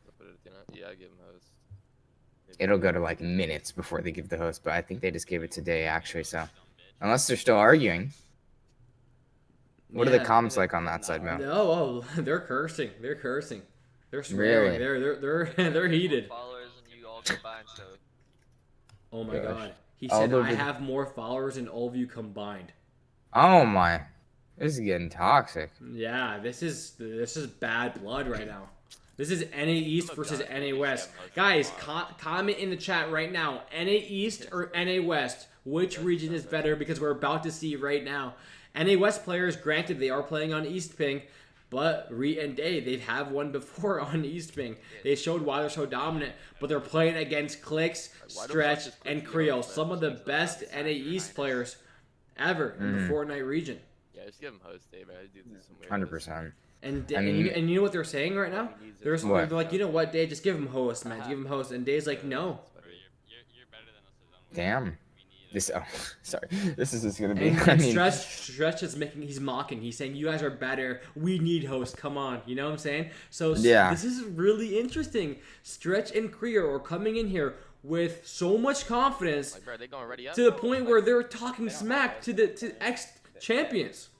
it'll go to like minutes before they give the host, but I think they just gave it today actually. So unless they're still arguing. What are the comments like on that side, Mo? No, oh, they're cursing. They're cursing. They're swearing. Really? They're heated. Followers and you all combined, so Oh my god. He All said over I the- have more followers than all of you combined. Oh my, this is getting toxic. Yeah, this is bad blood right now. This is NA East versus NA West. Guys, comment in the chat right now. NA East or NA West? Which region is better? Because we're about to see right now. NA West players, granted, they are playing on East Ping, but Re and Day, they've have won before on East Ping. They showed why they're so dominant, but they're playing against Clicks, Stretch, and Creo, some of the best NA East players ever in the Fortnite region. Yeah, just give him host, Dave. I do some weird 100%. And, I mean- and you know what they're saying right now? They're What? like, you know what, Dave, just give him host, man. Give him host. And Dave's like, no. you're better than us. Damn. This sorry. This is just gonna be. And, I mean, Stretch is he's mocking. He's saying, you guys are better. We need host. Come on. You know what I'm saying? So Yeah. this is really interesting. Stretch and Creo are coming in here with so much confidence Like, bro, they going ready up? to the point where they're talking smack to ex-champions.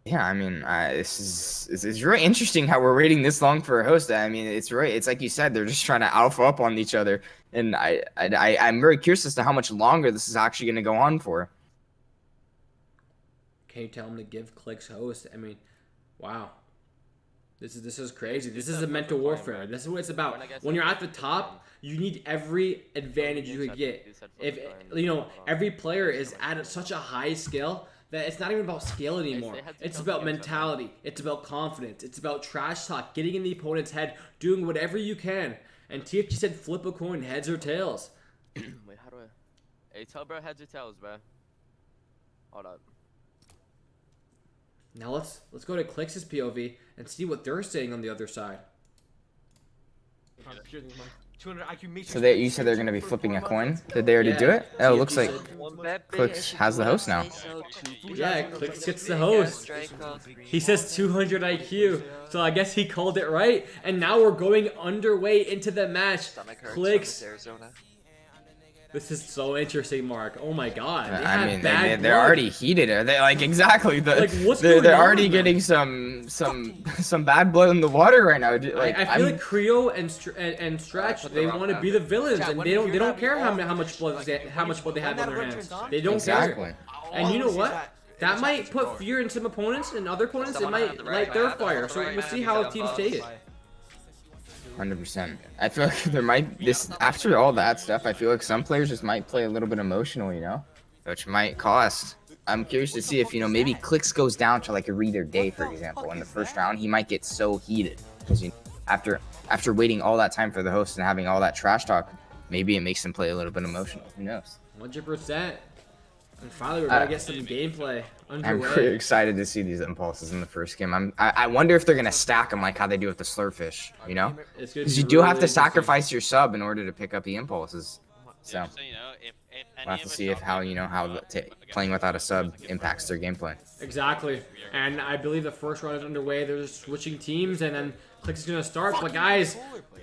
yeah, I mean, it's really interesting how we're waiting this long for a host. I mean, it's like you said, they're just trying to alpha up on each other, and I'm very curious as to how much longer this is actually going to go on for. Can you tell him to give Clicks host? I mean, wow. This is crazy. This is a mental warfare. This is what it's about. When you're at the top, you need every advantage you could get. If you know, every player is at such a high skill that it's not even about skill anymore. It's about mentality. It's about confidence. It's about trash talk, getting in the opponent's head, doing whatever you can. And TFG said flip a coin, heads or tails. Wait, how do I? Hey, tell bro heads or tails, bro. Hold up. Now let's go to Clicks' POV and see what they're saying on the other side. 200 IQ matrix. So you said they're going to be flipping a coin. Did they already do it? Oh, it looks like Clicks has the host now. Yeah, Clicks gets the host. He says 200 IQ, so I guess he called it right. And now we're going underway into the match. Clicks. This is so interesting, Mark. Oh my God. They I have mean, bad they're blood. already heated. They like exactly. Like, what's going they're on, already man? getting some bad blood in the water right now. Like I feel like Creo and Stretch, they want to be the villains, and they don't care how much blood they have on their hands. They don't exactly. care. And you know what? That might put fear in some opponents, and other opponents it might light their fire. So we'll see how teams take it. 100%. I feel like there might after all that stuff. I feel like some players just might play a little bit emotional, you know, which might cost. I'm curious to see if maybe Clicks goes down to like a Reader Day, for example, in the first round. He might get so heated because after waiting all that time for the host and having all that trash talk, maybe it makes him play a little bit emotional. Who knows? 100%. And finally, we're gonna get some gameplay I'm underway. pretty excited to see these impulses in the first game. I wonder if they're gonna stack them like how they do with the slurfish, you know? It's gonna Because be you do really have to interesting. sacrifice your sub in order to pick up the impulses. So So you know, if any we'll have of to us see if how playing without a sub impacts their gameplay. Exactly. And I believe the first round is underway. They're just switching teams, and then Clicks is gonna start. But guys,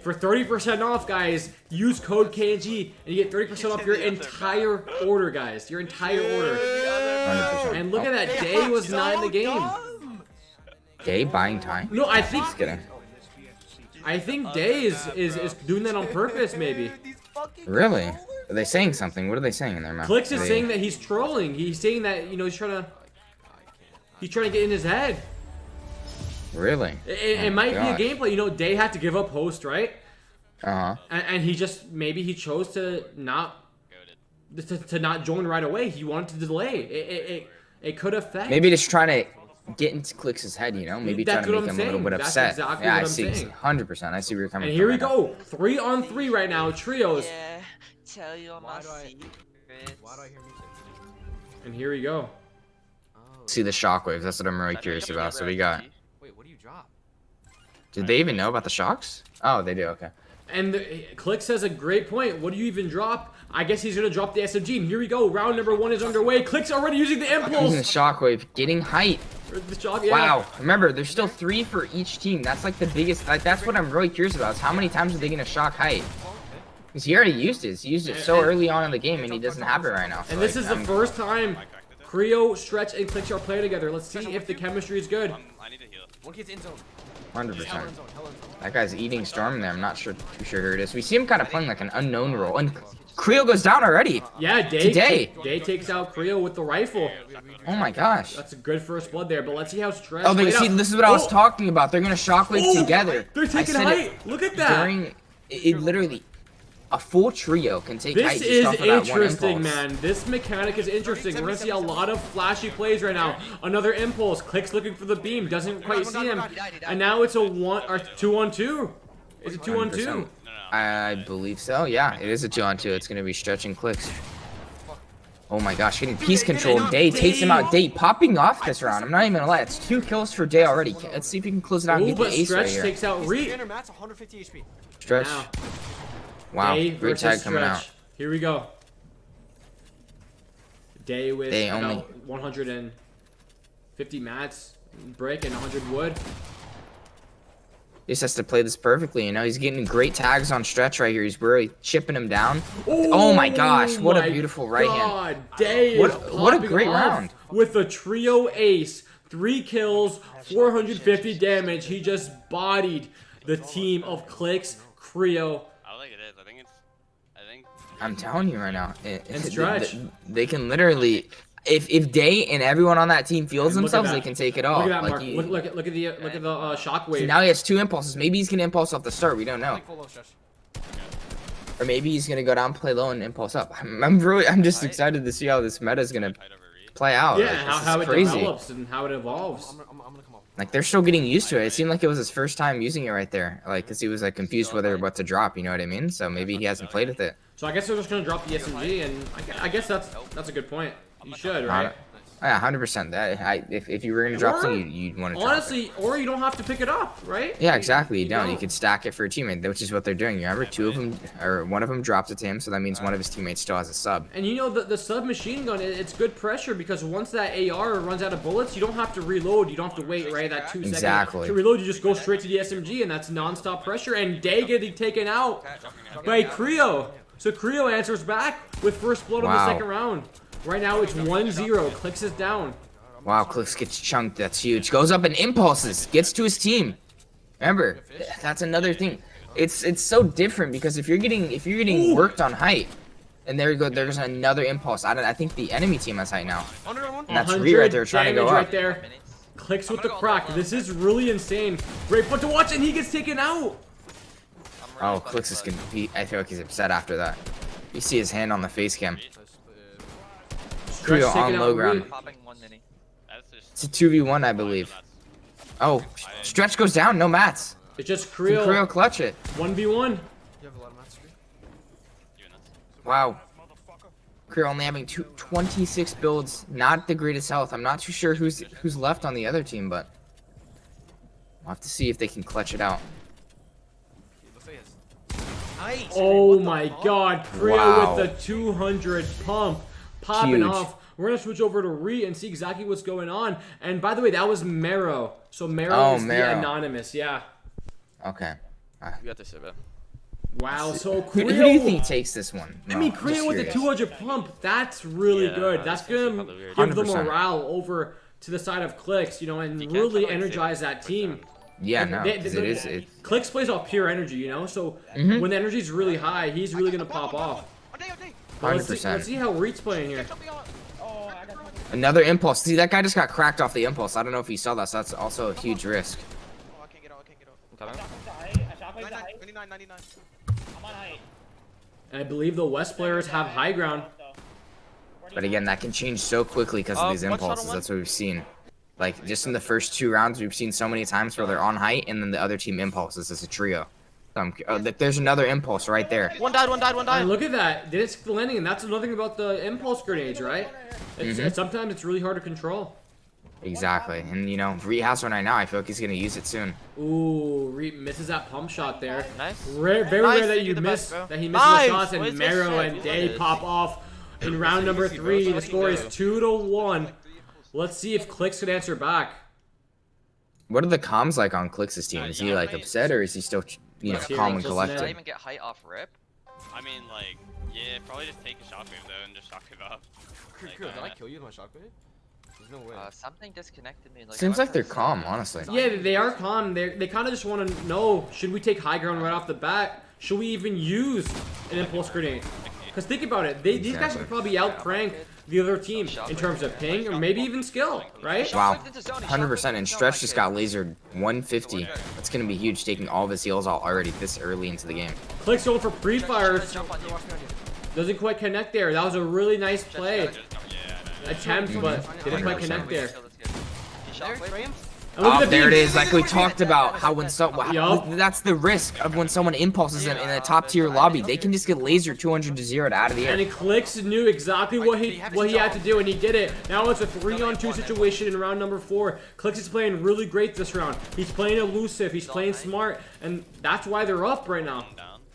for 30% off, guys, use code KNG and you get 30% off your entire order, guys. Your entire order. 100%. And look at that. Day was not in the game. Day buying time? No, I think Just kidding. Day is doing that on purpose, maybe. Really? Are they saying something? What are they saying in their mouth? Clicks is Are they- saying that he's trolling. He's saying that, you know, he's trying to get in his head. Really? It Oh, might gosh. be a gameplay. You know, Day had to give up host, right? Uh-huh. And he just maybe he chose to not join right away. He wanted to delay. It could affect. Maybe just trying to get into Clicks' head, you know? Maybe That's trying to what make I'm him a little saying. bit That's upset. exactly Yeah, what I I'm see. saying. 100%. I see where you're coming And from. here we right now. go. 3-on-3 right now. Trios. Yeah, tell you all my secrets. Why do I hear music? And here we go. See the shockwaves. That's what I'm really curious about. So we got. Wait, what do you drop? Did they even know about the shocks? Oh, they do. Okay. And Click says a great point. What do you even drop? I guess he's gonna drop the SMG. And here we go. Round number 1 is underway. Click's already using the Using the impulse. shockwave, getting height. The shock, yeah. Wow. Remember, there's still 3 for each team. That's like the biggest. Like that's what I'm really curious about. Is how many times are they gonna shock height? Because he already used it. He used it so early on in the game, and he doesn't have it right now. So And this like, is the first time Creo, Stretch, and Clix are playing together. Let's see if the chemistry is good. I need to heal. One kid's in zone. 100%. Hell in zone. Hell in zone. That guy's eating Storm there. I'm not too sure who it is. We see him kind of playing like an unknown role. And Creo goes down already. Yeah, Today. Day takes out Creo with the rifle. Oh my gosh. That's a good first blood there, but let's see how Stretch. Oh, played see, out. this is what I was Oh! talking about. They're gonna shockwave Oh! together. They're I taking said height. it Look at that. During it literally, a full trio can take height This just is off of that one interesting, impulse. man. This mechanic is interesting. We're gonna see a lot of flashy plays right now. Another impulse. Clicks looking for the beam. Doesn't quite see him. And now it's a 2-on-2. Is it 2-on-2? I believe so. Yeah, it is a 2-on-2. It's gonna be stretching Clicks. Oh my gosh, getting piece control. Day takes him out. Day popping off this round. I'm not even gonna lie. It's 2 kills for Day already. Let's see if we can close it out and Ooh, get the but ace right Stretch here. takes out Reed. 300 mats, 150 HP. Stretch. Now, Wow, Day great versus tag coming Stretch. out. Here we go. Day with Day only. about 150 mats, brick, and 100 wood. He just has to play this perfectly, you know. He's getting great tags on Stretch right here. He's really chipping him down. Oh my gosh, what a beautiful right hand. Day What is a popping great off round. with a trio ace. 3 kills, 450 damage. He just bodied the team of Clicks, Creo. I don't think it is. I think. I'm telling you right now. And Stretch. They can literally, if Day and everyone on that team feels And look at themselves, that. they can take it all. Look at that, Like Mark. Look at the shockwave. see, now he has 2 impulses. Maybe he's gonna impulse off the start. We don't know. Full low stretch. Or maybe he's gonna go down, play low, and impulse up. I'm just excited to see how this meta is gonna play out. Yeah, Like, this how is it crazy. develops and how it evolves. I'm gonna come up. Like they're still getting used to it. It seemed like it was his first time using it right there. Like, cause he was like confused whether what to drop. You know what I mean? So maybe he hasn't played with it. So I guess they're just gonna drop the SMG, and I guess that's a good point. You should, right? Yeah, 100%. That if you were gonna drop something, you'd want to drop it. Honestly, or you don't have to pick it up, right? Yeah, exactly. You don't. You could stack it for a teammate, which is what they're doing. You remember, 2 of them, or 1 of them dropped it to him, so that means one of his teammates still has a sub. And you know the submachine gun, it's good pressure because once that AR runs out of bullets, you don't have to reload. You don't have to wait, right? That 2 seconds Exactly. to reload. You just go straight to the SMG, and that's non-stop pressure. And Day getting taken out by Creo. So Creo answers back with first blood on the Wow. second round. Right now it's 1-0. Clicks is down. Wow, Clicks gets chunked. That's huge. Goes up in impulses. Gets to his team. Remember, that's another thing. It's so different because if you're getting worked on height, and there you go. There's another impulse. I think the enemy team has height now. And that's Ree right there trying to go up. Right there. Clicks with the crack. This is really insane. Great point to watch, and he gets taken out. Oh, Clicks is gonna be. I feel like he's upset after that. You see his hand on the face cam. Stretch Creo taking on out low Reed. ground. Popping 1 mini. That's just. It's a 2v1, I believe. Oh, Stretch goes down. No mats. It's just Can Creo Creo. clutch it. 1v1. You have a lot of mats. Wow. Creo only having 26 builds. Not the greatest health. I'm not too sure who's left on the other team, but we'll have to see if they can clutch it out. Nice. Oh my god, Creo Wow. with the 200 pump. Popping Huge. off. We're gonna switch over to Ree and see exactly what's going on. And by the way, that was Mero. So Mero Oh, is Mero. the anonymous, yeah. Okay. You got this, Shiba. Wow, so Who Creo. do you think takes this one? I mean, No, I'm just Creo with the curious. 200 pump, that's really Yeah, good. That's gonna probably weird. give the 100%. morale over to the side of Clicks, you know, and can't really tell, like, energize that team. Yeah, And no, they- 'cause they- it is. Clicks plays off pure energy, you know, so Mm-hmm. when the energy's really high, he's really gonna pop off. But let's 100%. see how Reed's playing here. Another impulse. See, that guy just got cracked off the impulse. I don't know if he saw that, so that's also a huge risk. Oh, I can't get out. Coming? 99, 99. And I believe the West players have high ground. But again, that can change so quickly because of these one shot on impulses. one? That's what we've seen. Like, just in the first 2 rounds, we've seen so many times where they're on height, and then the other team impulses as a trio. So there's another impulse right there. One died, one died, one died. And look at that. Did it stick the landing? And that's another thing about the impulse grenades, right? Mm-hmm. Sometimes it's really hard to control. Exactly. And, you know, Ree has one right now. I feel like he's going to use it soon. Ooh, Reed misses that pump shot there. Nice. Very Nice, rare that you you do the miss best, bro. that he misses Nice. the shots, What and is this Mero shit? and What Day is- pop off in round number 3. The score is 2-1. Let's see if Clicks could answer back. What are the comms like on Clicks' team? Is he, like, upset, or is he still, you know, Let's hear calm it. and Just Did I collected? even get height off rip? I mean, like, yeah, probably just take a shockwave though and just shockwave up. Did I kill you with my shockwave? There's no way. Something disconnected me. Like, Seems like they're calm, honestly. Yeah, they are calm. They kind of just want to know, should we take high ground right off the bat? Should we even use an impulse grenade? Because think about it, these guys could probably out-crank the other team in terms of ping or maybe even skill, right? Wow, 100%. And Stretch just got lasered 150. That's gonna be huge, taking all of his heals out already this early into the game. Clicks going for pre-fires. Doesn't quite connect there. That was a really nice play. Attempt, but didn't quite connect there. And look at the there it beam. is, like we talked about, how when that's the risk of when someone impulses in a top tier lobby. They can just get lasered 200 to 0 out of the air. And Clicks knew exactly what he had to do, and he did it. Now it's a 3-on-2 situation in round number 4. Clicks is playing really great this round. He's playing elusive, he's playing smart, and that's why they're up right now.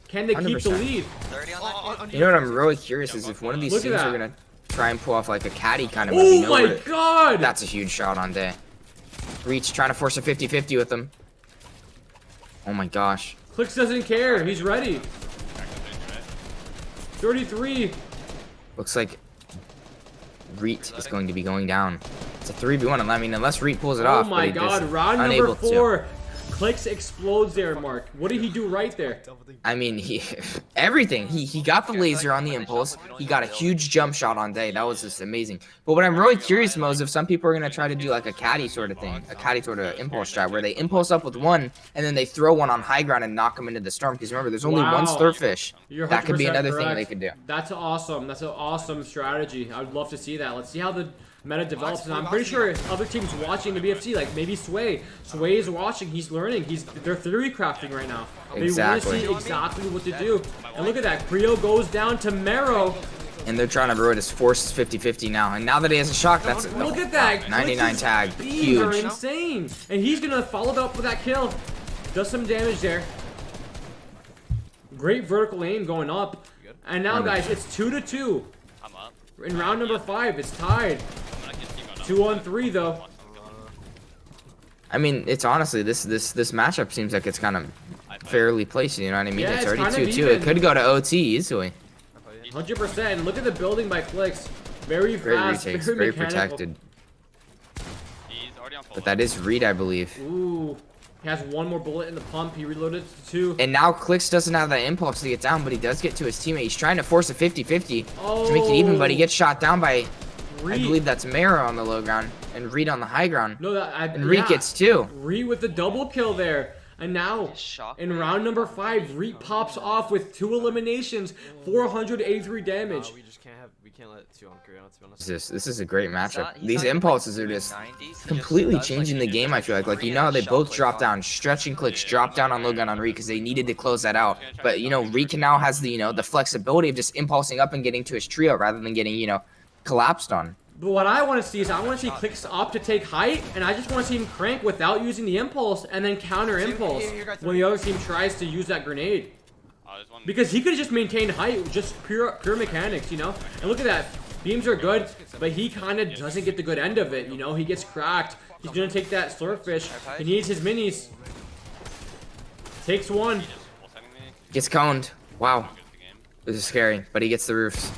Can they keep the 100%. lead? You know what I'm really curious is if one of these Look at teams are that. gonna try and pull off like a caddy kind of move. You Oh know my where- god! That's a huge shot on day. Reach trying to force a 50-50 with them. Oh my gosh. Clicks doesn't care, he's ready. 33. Looks like Reet is going to be going down. It's a 3v1. I mean, unless Reet pulls it off. Oh but my he god, just round number unable 4. Clicks explodes there, Mark. What did he do right there? I mean, everything. He got the laser on the impulse. He got a huge jump shot on day. That was just amazing. But what I'm really curious, Mo, is if some people are gonna try to do like a caddy sort of thing, a caddy sort of impulse strat, where they impulse up with one and then they throw one on high ground and knock them into the storm. Because remember, there's only one Wow. slurpfish. You're That could be 100% another thing correct. they could do. That's awesome. That's an awesome strategy. I would love to see that. Let's see how the meta develops. And I'm pretty sure other teams watching the BFC, like maybe Sway. Sway is watching. He's learning. They're theory crafting right now. They Exactly. want to see exactly what to do. And look at that. Creo goes down to Marrow. And they're trying to ruin his force 50-50 now. And now that he has a shock, that's Look at that. 99 Clicks' tag. beams are Huge. insane. And he's going to follow it up with that kill. Does some damage there. Great vertical aim going up. And now, guys, it's 2-2. I'm up. In round number 5, it's tied. I'm gonna just keep going up. 2-on-3 though. I mean, it's honestly this matchup seems like it's kind of fairly placed. You know what I mean? Yeah, it's it's already kind of 2-2. even. It could go to OT easily. 100%. Look at the building by Clicks. Very Great fast, retakes, very very mechanical. protected. He's already on full But that is Reed, I believe. Ooh. He has one more bullet in the pump. He reloaded to 2. And now Clicks doesn't have that impulse to get down, but he does get to his teammate. He's trying to force a 50-50 to make it even, but he gets shot down by, I Reed. believe that's Mara on the low ground and Reed on the high ground. No, And Reed gets 2. Reed with the double kill there. And now, in round number 5, Reed pops off with 2 eliminations, 483 damage. We can't let 2 on Korea, to be honest. This is a great matchup. He's These not even impulses are like just 90s, he just completely does, like, changing the game, I feel like. Like, you know how they both drop down, Stretch and Clicks drop down on low gun on Reed because they needed to close that out. But, you know, Reed now has the, you know, the flexibility of just impulsing up and getting to his trio rather than getting, you know, collapsed on. But what I want to see is I want to see Clicks up to take height, and I just want to see him crank without using the impulse and then counter impulse when the other team tries to use that grenade. there's one. Because he could have just maintained height, just pure mechanics, you know? And look at that. Beams are good, but he kind of doesn't get the good end of it, you know? He gets cracked. He's going to take that slurpfish. He needs his minis. Takes one. Full setting me. Gets coned. Wow. Good the game. This is scary, but he gets the roofs.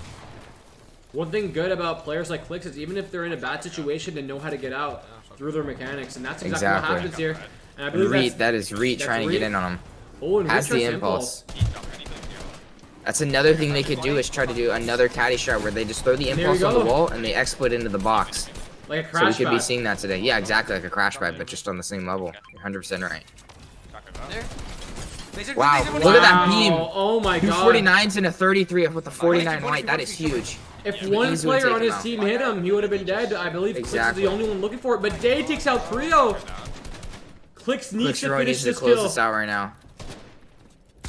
One thing good about players like Clicks is even if they're in a bad situation, they know how to get out through their mechanics. And that's exactly what Exactly. happens here. And I And believe Reed, that's... that is Reed that's trying to Reed. get in on him. Oh, and Has the Richard's impulse. He's dropping anything here. That's another thing they could do is try to do another caddy shot where they just throw the There impulse you on the go. wall and they exploit into the box. Like a So we crash could be pad. seeing that today. Yeah, exactly like a crash pad, but just on the same level. You're 100% right. Wow, look at that beam. Oh my Two god. 49s and a 33 with a 49 light. That is huge. If He one easily player take on him his out. team hit him, he would have been dead. I believe Clicks is Exactly. the only one looking for it. But Day takes out Creo. Clicks needs Clicks to really finish needs to this close kill. this out right now.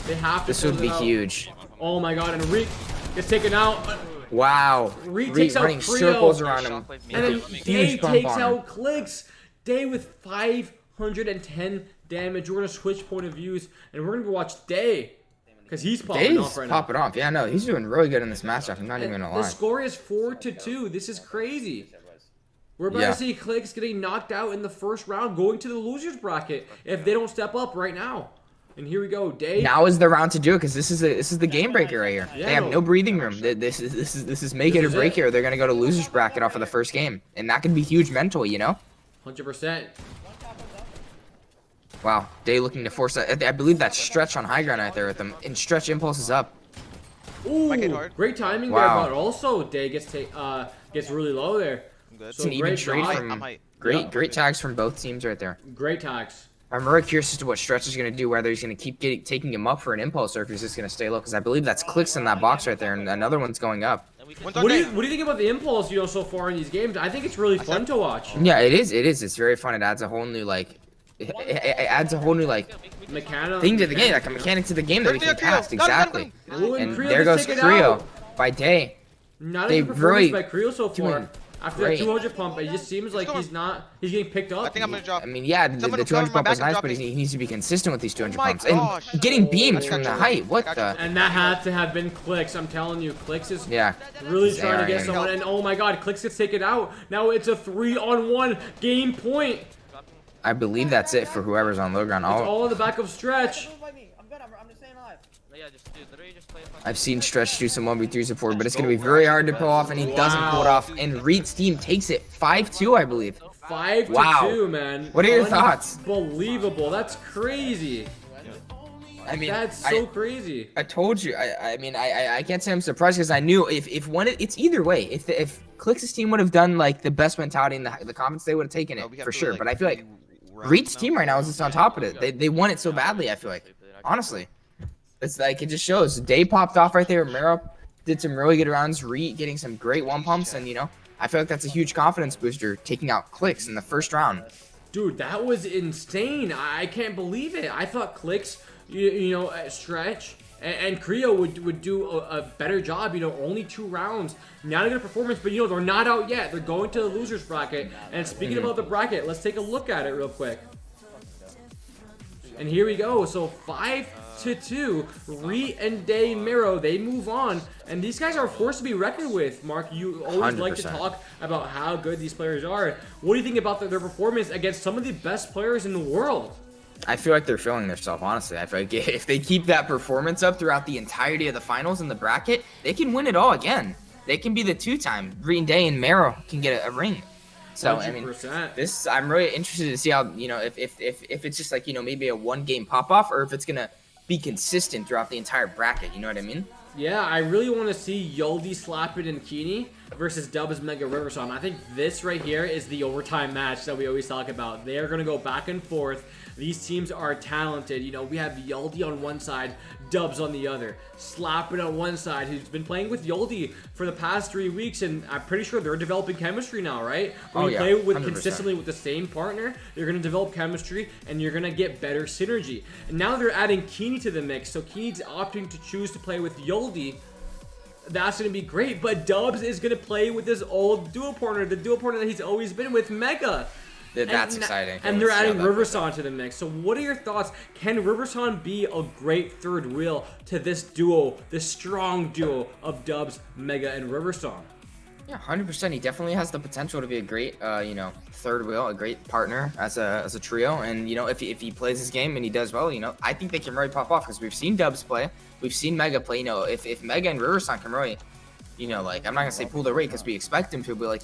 They have to This close would be it out. huge. Oh my god, and Reek gets taken out. Wow. Reed Reed takes out running Creo. circles around him. And then Huge Day bump takes on him. out Clicks. Day with 510 damage. We're going to switch point of views, and we're going to go watch Day. Because he's popping Dave's off right now. popping off. Yeah, no, he's doing really good in this matchup. I'm not even gonna The lie. score is 4-2. This is crazy. We're about Yeah. to see Clicks getting knocked out in the first round, going to the losers bracket if they don't step up right now. And here we go, Day. Now is the round to do it because this is the game breaker right here. Yeah, They have no. no breathing room. This is make it or is break it. here. They're gonna go to losers bracket off of the first game, and that could be huge mental, you know. 100%. Wow, Day looking to force that. I believe that stretch on high ground right there with them, and stretch impulse is up. Ooh, Might get hard. great timing Wow. there, but also Day gets really low there. I'm good. So It's an even great trade shot. from I'm height. great tags from both teams right there. Great tags. I'm very curious as to what Stretch is going to do, whether he's going to keep taking him up for an impulse or if he's just going to stay low, because I believe that's clicks in that box right there, and another one's going up. One's on What do Day. you think about the impulse, so far in these games? I think it's really fun to watch. Yeah, it is. It's very fun. It adds a whole new, like, it adds a whole new, like, Mechanic. thing to the game, like a mechanic to the game that we can cast, exactly. Ooh, And Creo there goes just take it Creo out. by Day. Not They a good performance really by Creo so far. doing After great. that 200 pump, it just seems like he's getting picked up. I think I'm gonna drop. I mean, yeah, the Someone 200 cover my pump is back, I'm nice, but he dropping. needs to be consistent with these 200 Oh my pumps. gosh. And getting beamed I from the got you. height, what I the? got And that had to have been Clicks. I'm telling you, Clicks is Yeah. really He's trying to get airing. someone. And oh my God, Clicks gets taken out. Now it's a 3-on-1 game point. I believe that's it for whoever's on low ground. It's all in the back of Stretch. I'm good. I'm just staying alive. Yeah, just dude, literally just play a I've seen Stretch do some 1v3s before, but it's going to be very hard to pull off, and he doesn't pull it off. And Reed's team takes it 5-2, I believe. 5-2, Wow. man. What are your thoughts? Unbelievable. That's crazy. I mean, That's so crazy. I told you. I mean, I can't say I'm surprised because I knew if one, it's either way. If Clix's team would have done like the best mentality in the comments, they would have taken it for sure. But I feel like Reed's team right now is just on top of it. They want it so badly. I feel like, honestly, it's like it just shows. Day popped off right there. Mero did some really good rounds. Reed getting some great one pumps, and I feel like that's a huge confidence booster, taking out Clicks in the first round. Dude, that was insane. I can't believe it. I thought Clicks, Stretch, and Creo would do a better job. Only 2 rounds. Not a good performance, but they're not out yet. They're going to the losers bracket. And speaking about the bracket, let's take a look at it real quick. And here we go. So 5-2. Reed and Day Miro, they move on. And these guys are a force to be reckoned with. Mark, you always like to 100%. talk about how good these players are. What do you think about their performance against some of the best players in the world? I feel like they're feeling themselves, honestly. I feel like if they keep that performance up throughout the entirety of the finals in the bracket, they can win it all again. They can be the 2-time. Green Day and Mero can get a ring. So, I mean, 100%. I'm really interested to see how, if it's just like, maybe a 1-game pop-off or if it's going to be consistent throughout the entire bracket. You know what I mean? Yeah, I really want to see Yoldi, Slapit, and Keeney versus Dubs, Mega, Riversong. I think this right here is the overtime match that we always talk about. They are going to go back and forth. These teams are talented. We have Yoldi on one side, Dubs on the other. Slapit on one side, who's been playing with Yoldi for the past 3 weeks, and I'm pretty sure they're developing chemistry now, right? When you play with 100%. consistently with the same partner, you're going to develop chemistry, and you're going to get better synergy. And now they're adding Keeney to the mix, so Keeney's opting to choose to play with Yoldi. That's going to be great, but Dubs is going to play with his old duo partner, the duo partner that he's always been with, Mega. That's exciting. And they're adding Riverson to the mix. So what are your thoughts? Can Riverson be a great third wheel to this duo, this strong duo of Dubs, Mega, and Riverson? Yeah, 100%. He definitely has the potential to be a great, third wheel, a great partner as a trio. And if he plays his game and he does well, I think they can really pop off because we've seen Dubs play, we've seen Mega play. If Mega and Riverson can really, I'm not gonna say pull their weight because we expect them to, but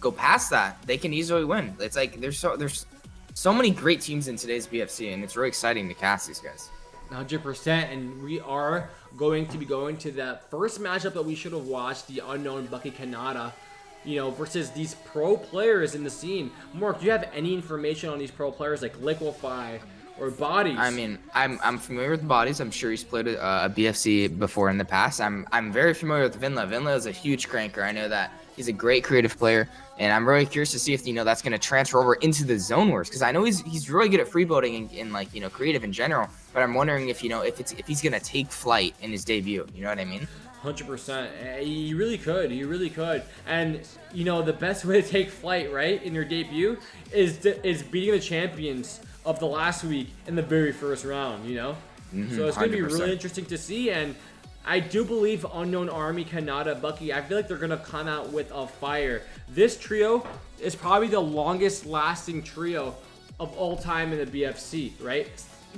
go past that, they can easily win. It's like there's so many great teams in today's BFC, and it's really exciting to cast these guys. 100%, and we are going to be going to that first matchup that we should have watched, the unknown Bucky Kanata, versus these pro players in the scene. Mark, do you have any information on these pro players like Liquefy or Bodies? I mean, I'm familiar with Bodies. I'm sure he's played a BFC before in the past. I'm very familiar with Vinla. Vinla is a huge cranker. I know that he's a great creative player, and I'm really curious to see if that's going to transfer over into the Zone Wars because I know he's really good at freeboating and creative in general. But I'm wondering if if he's going to take flight in his debut. You know what I mean? 100%. He really could. He really could. And the best way to take flight, right, in your debut is beating the champions of the last week in the very first round. So it's going to be 100%. really interesting to see. And I do believe Unknown Army, Kanata, Bucky, I feel like they're going to come out with a fire. This trio is probably the longest lasting trio of all time in the BFC, right?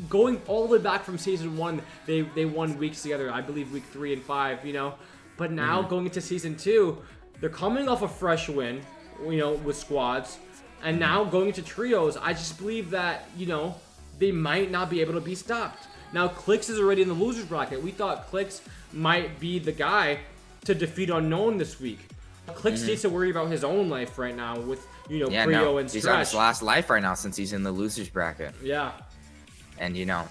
going all the way back from season 1, they won weeks together. I believe week 3 and 5, you know. But now going into season 2, they're coming off a fresh win, you know, with squads, and now going into trios. I just believe that, you know, they might not be able to be stopped. Now Clix is already in the losers bracket. We thought Clix might be the guy to defeat Unknown this week. Clix needs to worry about his own life right now with, you know, Creo and Stretch. He's on his last life right now since he's in the losers bracket. Yeah. And, you know,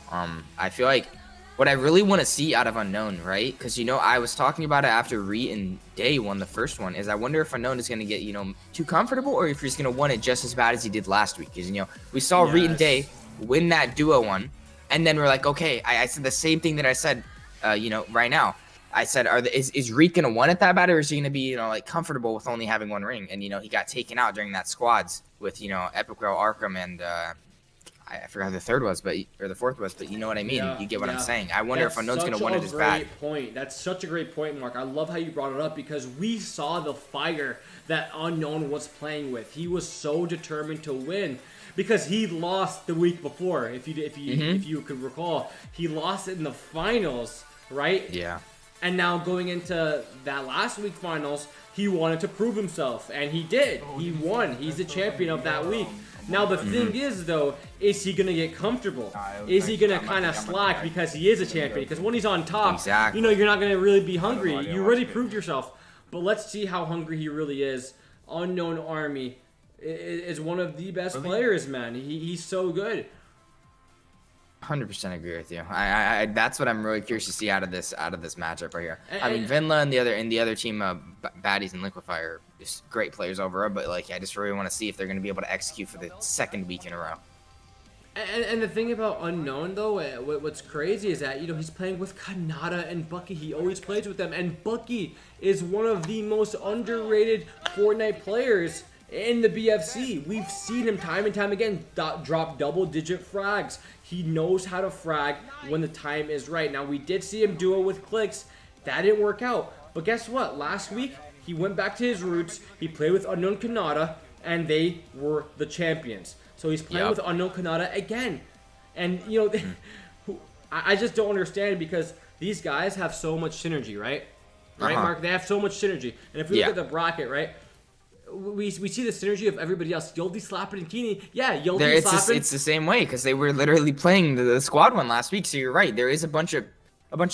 I feel like what I really want to see out of Unknown, right? Because, you know, I was talking about it after Reet and Day won the first one, is I wonder if Unknown is going to get, you know, too comfortable or if he's going to want it just as bad as he did last week. Because, you know, we saw Reet and Day win that duo one, and then we're like, okay, I said the same thing that I said, you know, right now. I said, is Reet going to want it that bad, or is he going to be, you know, like comfortable with only having one ring? And, you know, he got taken out during that squads with, you know, Epicwell, Arkham, and I forgot who the third was, or the fourth was, but you know what I mean? Yeah, you get what I'm saying. I wonder if Unknown's going to want it as bad. That's such a great point. That's such a great point, Mark. I love how you brought it up because we saw the fire that Unknown was playing with. He was so determined to win because he lost the week before. If you could recall, he lost it in the finals, right? Yeah. And now going into that last week finals, he wanted to prove himself, and he did. He won. He's the champion of that week. Now the thing is, though, is he gonna get comfortable? Is he gonna kind of slack because he is a champion? Because when he's on top, you know, you're not gonna really be hungry. You already proved yourself. But let's see how hungry he really is. Unknown Army is one of the best players, man. He's so good. 100% agree with you. I that's what I'm really curious to see out of this matchup right here. I mean, Vinla and the other team, Baddies and Liquify are just great players overall, but like I just really want to see if they're going to be able to execute for the second week in a row. And the thing about Unknown though, what's crazy is that, you know, he's playing with Kanata and Bucky. He always plays with them, and Bucky is one of the most underrated Fortnite players in the BFC. We've seen him time and time again drop double-digit frags. He knows how to frag when the time is right. Now, we did see him duo with Clix. That didn't work out. But guess what? Last week, he went back to his roots. He played with Unknown Kanata, and they were the champions. So he's playing with Unknown Kanata again. And, you know, I just don't understand because these guys have so much synergy, right? Right, Mark? They have so much synergy. And if we look at the bracket, right? We see the synergy of everybody else. Yoldi slapping and Keeney. Yeah, Yoldi slapping. It's the same way because they were literally playing the squad one last week. So you're right. There is a bunch of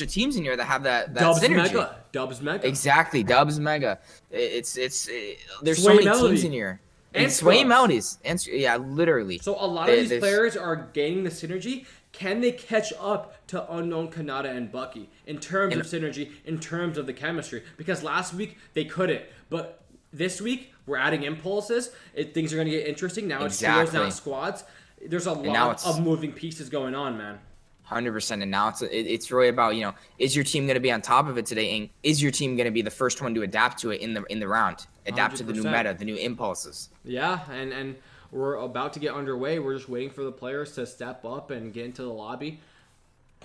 teams in here that have that synergy. Dubs Mega. Exactly. Dubs Mega. There's Sway so many Melody. teams in here. And Sway Scrubs. Melodies. And yeah, literally. So a lot of these players are gaining the synergy. Can they catch up to Unknown Kanata and Bucky in terms of synergy, in terms of the chemistry? Because last week they couldn't, but this week, we're adding impulses. Things are going to get interesting. Now it's trios, now it's squads. There's a lot of moving pieces going on, man. 100%. And now it's really about, you know, is your team going to be on top of it today? And is your team going to be the first one to adapt to it in the round? Adapt 100%. To the new meta, the new impulses. Yeah, and we're about to get underway. We're just waiting for the players to step up and get into the lobby.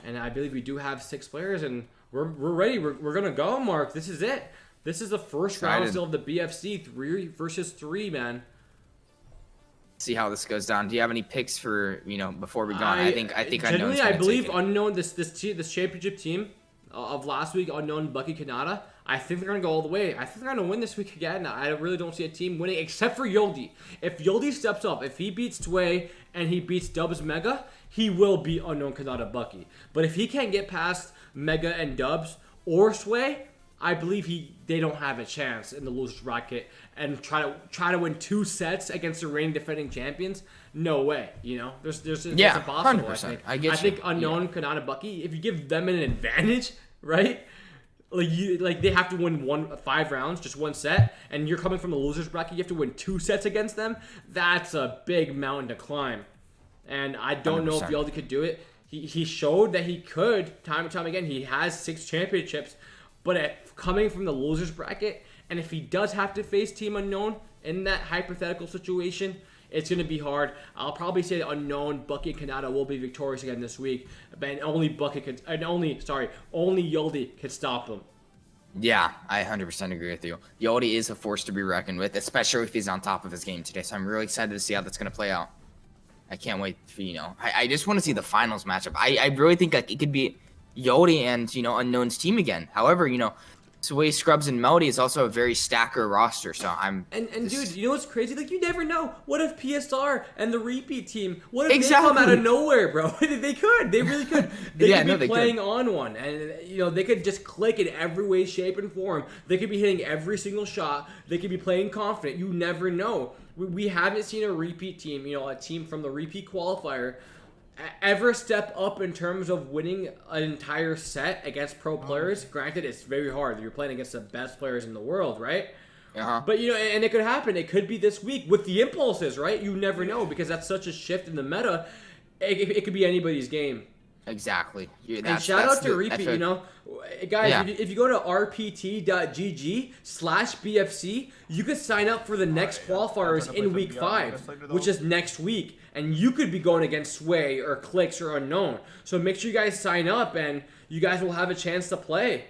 And I believe we do have 6 players, and we're ready. We're going to go, Mark. This is it. This is the first round still of the BFC 3 versus 3, man. See how this goes down. Do you have any picks for, you know, before we go on? I think generally I believe Unknown this championship team of last week, Unknown Bucky Kanata. I think they're gonna go all the way. I think they're gonna win this week again. I really don't see a team winning except for Yoldi. If Yoldi steps up, if he beats Sway and he beats Dubs Mega, he will beat Unknown Kanata Bucky. But if he can't get past Mega and Dubs or Sway, I believe they don't have a chance in the losers bracket and try to win 2 sets against the reigning defending champions. No way, you know. There's it's impossible. 100%. I think Unknown Kanata Bucky, if you give them an advantage, right? Like they have to win 5 rounds, just 1 set, and you're coming from the losers bracket. You have to win 2 sets against them. That's a big mountain to climb, and I don't 100%. Know if Yaldi could do it. He showed that he could time and time again. He has 6 championships. But coming from the losers bracket, and if he does have to face Team Unknown in that hypothetical situation, it's going to be hard. I'll probably say that Unknown, Bucky, and Kanata will be victorious again this week. And only Yoldi can stop them. Yeah, I 100% agree with you. Yoldi is a force to be reckoned with, especially if he's on top of his game today. So I'm really excited to see how that's going to play out. I can't wait for, I just want to see the finals matchup. I really think like it could be Yodi and, Unknown's team again. However, Sway, Scrubs, and Melody is also a very stacker roster, so I'm... And dude, you know what's crazy? Like, you never know. What if PSR and the repeat team, what if they come out of nowhere, bro? They could. They really could. They could be playing on one. And, they could just click in every way, shape, and form. They could be hitting every single shot. They could be playing confident. You never know. We haven't seen a repeat team, a team from the repeat qualifier ever step up in terms of winning an entire set against pro players. Granted, it's very hard. You're playing against the best players in the world, right? But, and it could happen. It could be this week with the impulses, right? You never know because that's such a shift in the meta. It could be anybody's game. Exactly. And shout out to Repeat, guys, if you go to rpt.gg/BFC, you could sign up for the next qualifiers in week 5, which is next week. And you could be going against Sway or Clicks or Unknown. So make sure you guys sign up and you guys will have a chance to play.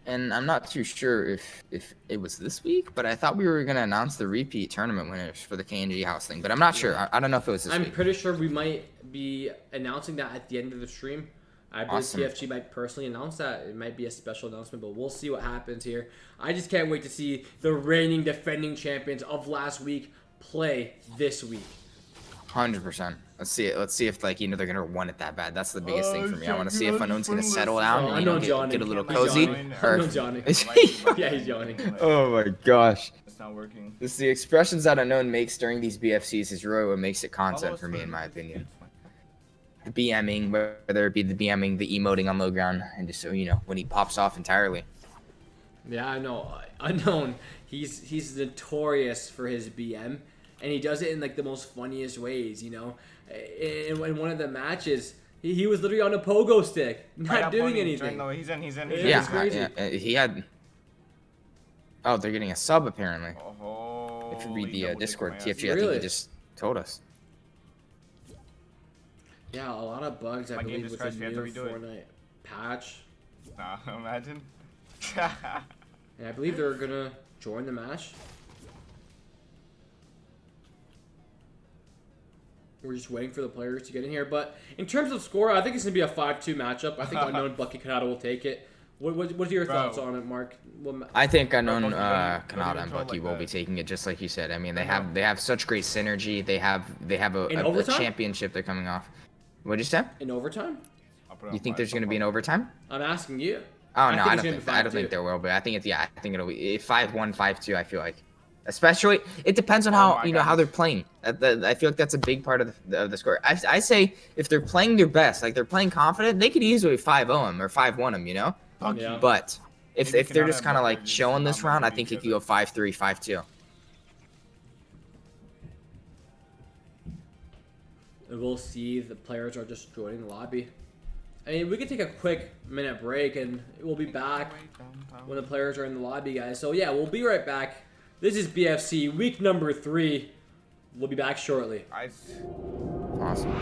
And I'm not too sure if it was this week, but I thought we were going to announce the repeat tournament winners for the KNG house thing. But I'm not sure. I don't know if it was this week. I'm pretty sure we might be announcing that at the end of the stream. I believe TFG might personally announce that. It might be a special announcement, but we'll see what happens here. I just can't wait to see the reigning defending champions of last week play this week. 100%. Let's see it. Let's see if they're gonna want it that bad. That's the biggest thing for me. I want to see if Unknown's gonna settle down and get a little cozy. Unknown's yawning. Yeah, he's yawning. Oh my gosh. It's not working. This the expressions that Unknown makes during these BFCs is really what makes it content for me, in my opinion. The BMing, whether it be the BMing, the emoting on low ground, and just so when he pops off entirely. Yeah, I know. Unknown. He's notorious for his BM. And he does it in the most funniest ways, In one of the matches, he was literally on a pogo stick, not doing anything. No, he's in. Yeah, he had. Oh, they're getting a sub apparently. Oh, if you read the Discord, TFG, I think he just told us. Yeah, a lot of bugs. I believe with the new Fortnite patch. Nah, imagine. And I believe they're gonna join the match. We're just waiting for the players to get in here. But in terms of score, I think it's going to be a 5-2 matchup. I think Unknown Bucky Kanata will take it. What are your thoughts on it, Mark? I think Unknown Kanata and Bucky will be taking it just like you said. I mean, they have such great synergy. They have a championship they're coming off. What'd you say? In overtime? You think there's going to be an overtime? I'm asking you. Oh, no, I don't think there will be. I think it'll be 5-1, 5-2, I feel like. Especially, it depends on how how they're playing. I feel like that's a big part of the score. I say if they're playing their best, like they're playing confident, they could easily 5-0 them or 5-1 them, Yeah. But if they're just kind of like chilling this round, I think it could go 5-3, 5-2. We'll see. The players are just joining the lobby. I mean, we could take a quick minute break and we'll be back when the players are in the lobby, guys. So yeah, we'll be right back. This is BFC week number 3. We'll be back shortly. Awesome.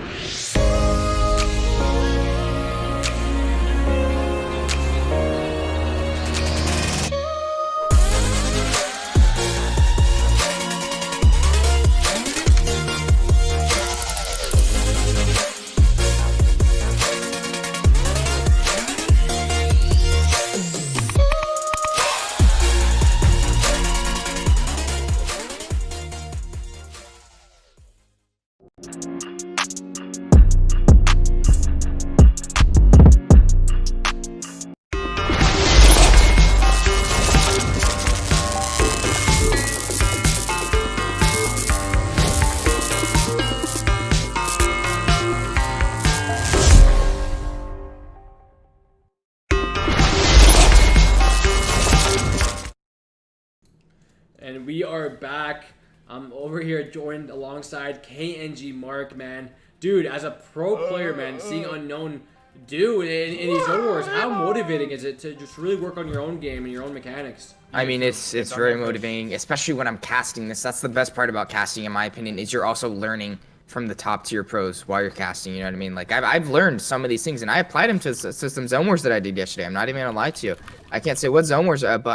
And we are back. I'm over here joined alongside KNG Mark, man. Dude, as a pro player, man, seeing Unknown do in these zone wars, how motivating is it to just really work on your own game and your own mechanics? I mean, it's very motivating, especially when I'm casting this. That's the best part about casting, in my opinion, is you're also learning from the top tier pros while you're casting, you know what I mean? Like, I've learned some of these things, and I applied them to some zone wars that I did yesterday. I'm not even gonna lie to you. I can't say what zone wars, but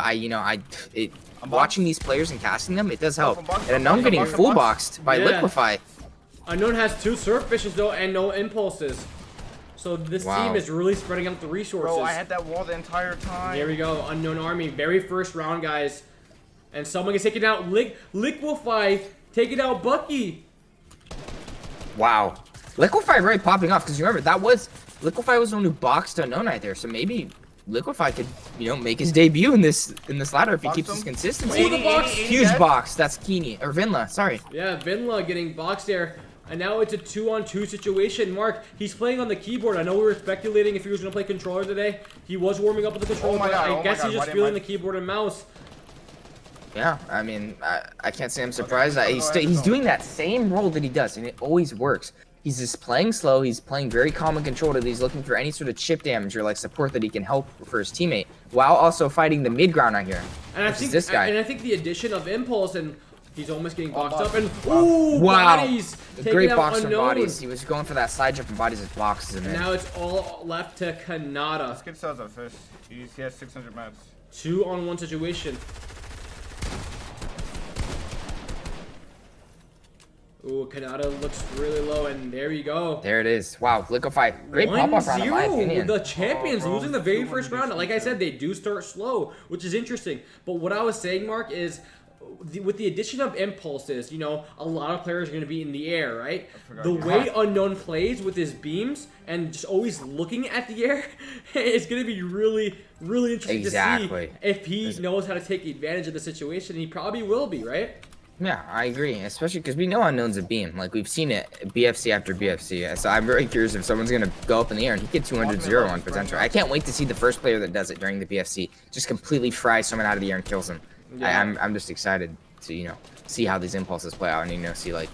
watching these players and casting them, it does help. And I'm getting full boxed by Liquify. Unknown has 2 surf fishes though and no impulses. So this team is really spreading out the resources. Bro, I had that wall the entire time. Here we go, Unknown Army, very first round, guys. And someone gets taken out. Liquefy taking out Bucky. Wow. Liquefy really popping off because you remember Liquefy was the one who boxed Unknown right there. So maybe Liquefy could, make his debut in this ladder if he keeps his consistency. Oh, the box. Huge box. That's Keeney or Vinla. Sorry. Yeah, Vinla getting boxed there. And now it's a 2-on-2 situation. Mark, he's playing on the keyboard. I know we were speculating if he was going to play controller today. He was warming up with the controller, but I guess he's just feeling the keyboard and mouse. Yeah, I mean, I can't say I'm surprised. He's doing that same role that he does, and it always works. He's just playing slow. He's playing very calm and controlled. He's looking for any sort of chip damage or like support that he can help for his teammate, while also fighting the mid ground out here. And I think this guy. And I think the addition of Impulse, and he's almost getting boxed up. And wow, bodies, great box from bodies. He was going for that side jump and bodies with boxes in there. Now it's all left to Kanata. This kid sells a fish. He has 600 mats. 2-on-1 situation. Ooh, Kanata looks really low, and there you go. There it is. Wow, Liquefy. Great pop-off round, in my opinion. The champions losing the very first round. Like I said, they do start slow, which is interesting. But what I was saying, Mark, is with the addition of impulses, a lot of players are going to be in the air, right? The way Unknown plays with his beams and just always looking at the air is going to be really, really interesting to see if he knows how to take advantage of the situation. He probably will be, right? Yeah, I agree, especially because we know Unknown's a beam. Like, we've seen it BFC after BFC. So I'm very curious if someone's going to go up in the air and he get 200-0 on potential. I can't wait to see the first player that does it during the BFC just completely fry someone out of the air and kills him. Yeah. I'm just excited to, see how these impulses play out and, see, like,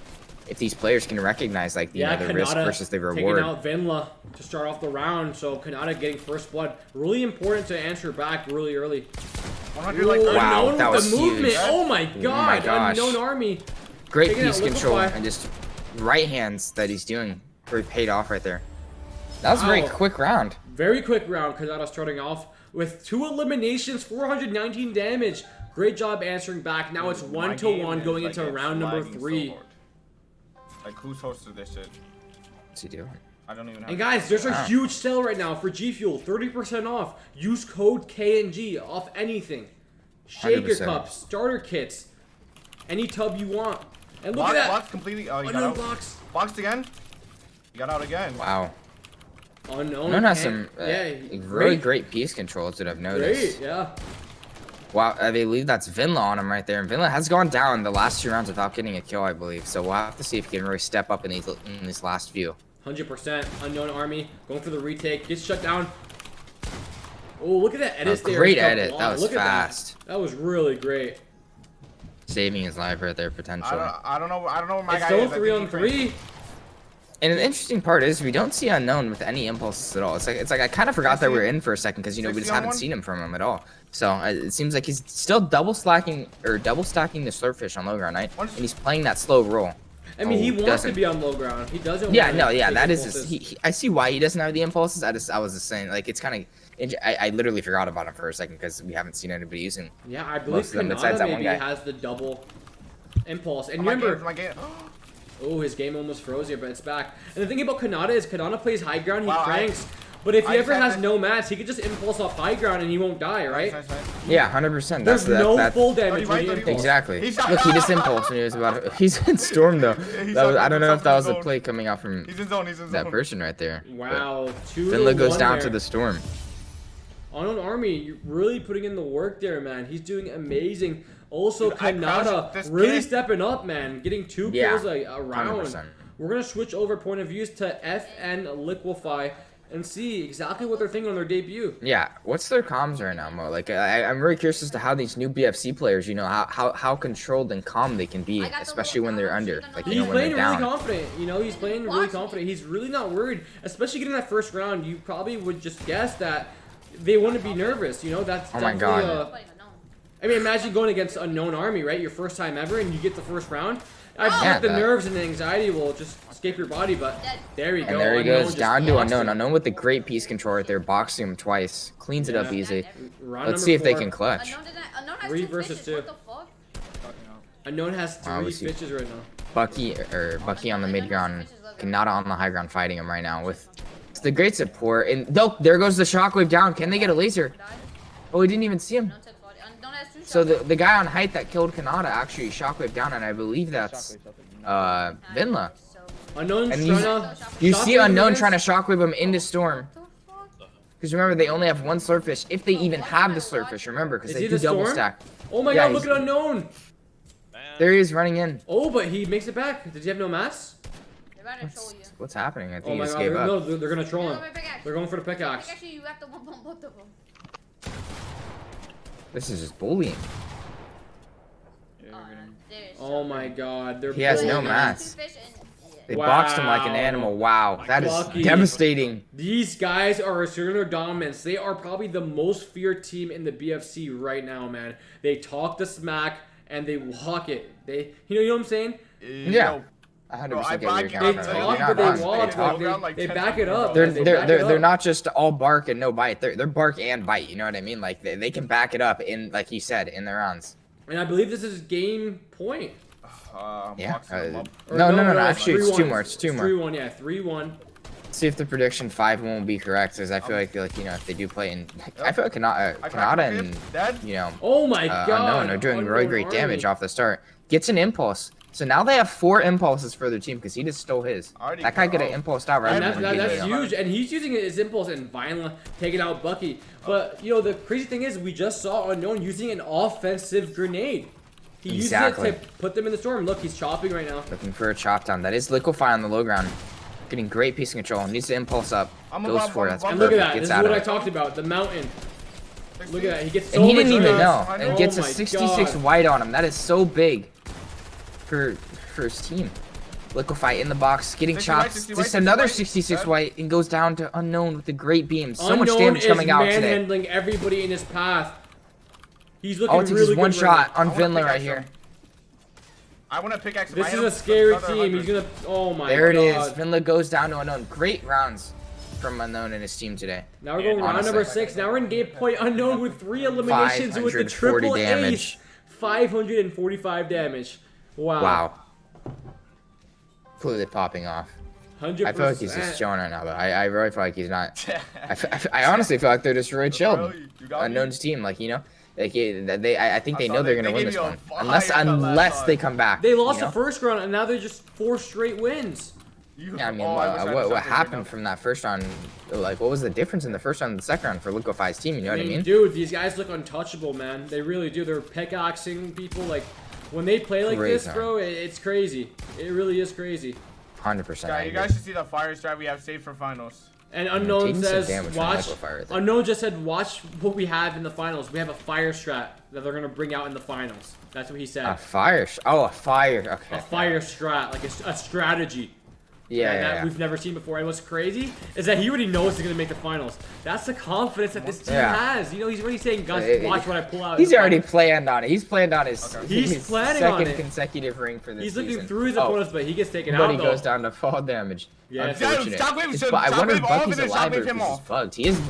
if these players can recognize, like, the risk versus the reward. Taking out Vinla to start off the round, so Kanata getting first blood. Really important to answer back really early. Wow, that was movement. huge. Oh my god, oh my gosh. Unknown Army. Great piece control and just right hands that he's doing. Very paid off right there. That was a very quick round. Very quick round. Kanata starting off with 2 eliminations, 419 damage. Great job answering back. Now it's 1-1 going into round number 3. Like, who's hosted this shit? What's he doing? I don't even know. And guys, there's a huge sale right now for Gfuel. 30% off. Use code KNG off anything. Shaker 100%. cups, starter kits, any tub you want. And look at that. Box completely. Oh, you got out. Box. Boxed again. You got out again. Wow. Unknown has some really great piece controls that I've noticed. Great, yeah. Wow, I believe that's Vinla on him right there. And Vinla has gone down the last 2 rounds without getting a kill, I believe. So we'll have to see if he can really step up in these last few. 100%. Unknown Army going for the retake. Gets shut down. Oh, look at that edit there. Great edit. That was fast. That was really great. Saving his life right there, potentially. I don't know where my guy is. It's still 3-on-3. And the interesting part is we don't see Unknown with any impulses at all. It's like I kind of forgot that we were in for a second because we just haven't seen him from him at all. So it seems like he's still double stacking the slurpfish on low ground, right? And he's playing that slow roll. I mean, he wants to be on low ground. He doesn't. Yeah, no, yeah, that is just, I see why he doesn't have the impulses. I was just saying, like, it's kind of. I literally forgot about him for a second because we haven't seen anybody using. Yeah, I believe Kanata maybe has the double impulse. And remember, oh, his game almost froze here, but it's back. And the thing about Kanata is Kanata plays high ground. He cranks. But if he ever has no mats, he could just impulse off high ground and he won't die, right? Yeah, 100%. There's no full damage when he impulse. Exactly. Look, he just impulsed when he was about. He's in storm though. I don't know if that was a play coming out from that person right there. Wow, 2-1 Vinla goes down there. to the storm. Unknown Army, you're really putting in the work there, man. He's doing amazing. Also, Kanata really stepping up, man. Getting 2 kills a round. 100%. We're going to switch over point of views to FN Liquefy and see exactly what they're thinking on their debut. Yeah, what's their comms right now, Mo? Like, I'm very curious as to how these new BFC players, how controlled and calm they can be, especially when they're under. Like, he's when playing they're down. really confident. He's playing really confident. He's really not worried, especially getting that first round. You probably would just guess that they wouldn't be nervous. That's oh my god. I mean, imagine going against Unknown Army, right? Your first time ever, and you get the first round. I think the nerves and the anxiety will just escape your body, but there you go. And there he goes, down to Unknown. Unknown with the great piece control right there, boxing him twice. Cleans it up easy. Let's see if they can clutch. 3 versus 2. Unknown has 3 fishes right now. Bucky on the mid ground, Kanata on the high ground fighting him right now with the great support. And there goes the shockwave down. Can they get a laser? Oh, he didn't even see him. So the guy on height that killed Kanata actually shockwave down, and I believe that's Vinla. Unknown's And trying to you see shockwave Unknown this. trying to shockwave him into Storm. Because remember, they only have one Slurpfish, if they even have the Slurpfish, remember, because Is they he do the double Storm? stack. Oh my Yeah, god, look he's- at Unknown. There he is running in. Oh, but he makes it back. Did he have no mats? What's happening? I Oh think he my just god, gave up. no, they're gonna troll him. They're going for the pickaxe. Actually, you have to one bomb both of them. This is just bullying. Oh my god, they're He has no bullying him. mats. They boxed him like an animal. Wow, that is Bucky. devastating. These guys are asserting their dominance. They are probably the most feared team in the BFC right now, man. They talk the smack and they walk it. You know what I'm saying? Yeah. 100% get where you're They coming from. talk, You're but they not walk. wrong. Like, they back it up. They're man. They back it they're up. not just all bark and no bite. They're bark and bite. You know what I mean? Like they can back it up in, like he said, in their rounds. And I believe this is game point. Yeah. Or No. Actually, it's 3-1. two more. It's two more. 3-1, yeah, 3-1. See if the prediction 5 won't be correct, because I feel like you know, if they do play in, I feel like Kanata and you know Oh my god. Unknown are doing really Unknown great Army. damage off the start. Gets an impulse. So now they have 4 impulses for their team because he just stole his. That guy could have impulsed out right And from that's, the that, beginning. that's huge, and he's using his impulse and violently taking out Bucky. But you know the crazy thing is, we just saw Unknown using an offensive grenade. He Exactly. uses it to put them in the storm. Look, he's chopping right now. Looking for a chop down. That is Liquefy on the low ground. Getting great piece of control. Needs to impulse up. Goes for it. That's And look at perfect. that. Gets This is out what of I it. talked about. The mountain. Look at that. He gets so And he much didn't even damage. know. And Oh gets a my 66 God. white on him. That is so big for his team. Liquefy in the box, getting 60 white, chops. 60 Just white, another 60 white. 66 white and goes down to Unknown with the great beams. So much Unknown damage coming is out today. manhandling everybody in his path. He's looking All it takes really is one good right shot now. on I wanna Vinla right pickaxe here. him. I want to pickaxe him. This I is hit a him scary another team. 100. He's gonna. Oh my There it god. is. Vinla goes down to Unknown. Great rounds from Unknown and his team today. Now we're going round honestly. number 6. Now we're in game point Unknown with 3 eliminations with the 540 triple damage. ace. 545 damage. Wow. Wow. Completely popping off. 100%. I feel like he's just chilling right now, though. I really feel like he's not. I honestly feel like they're just really chilled. You got me? Unknown's team, like, you know, like I think they saw know they're they gonna win gave this you a one, fire unless that last they time. come back. They lost you know? the first round and now they're just 4 straight wins. Yeah, I mean, Oh, wish I had what something right happened now. from that first round? Like, what was the difference in the first round and the second round for Liquefy's team? You know what I mean? Dude, these guys look untouchable, man. They really do. They're pickaxing people. Like, when they play like Great this, time. bro, it's crazy. It really is crazy. 100%. Guy, you guys should see the fire strat we have saved for finals. And Unknown taking some says, damage from watch. Liquefy right there. Unknown just said, watch what we have in the finals. We have a fire strat that they're gonna bring out in the finals. That's what he said. A fire. A fire. Okay. A fire strat, like a strategy. Yeah, that yeah. we've never seen before. And what's crazy is that he already knows he's gonna make the finals. That's the confidence that this team Yeah. has. You know, he's already saying, guys, watch what I pull out. He's in the already finals." planned on it. He's planned on his, He's his planning second on it. consecutive ring for this He's looking season. through his Oh, opponents, but he gets taken but out. he though. goes down to fall damage. Yeah, Unfortunate. Shockwave It's should- I wonder if shockwave all Bucky's of it, alive or shockwave if him he's off. bugged. He is.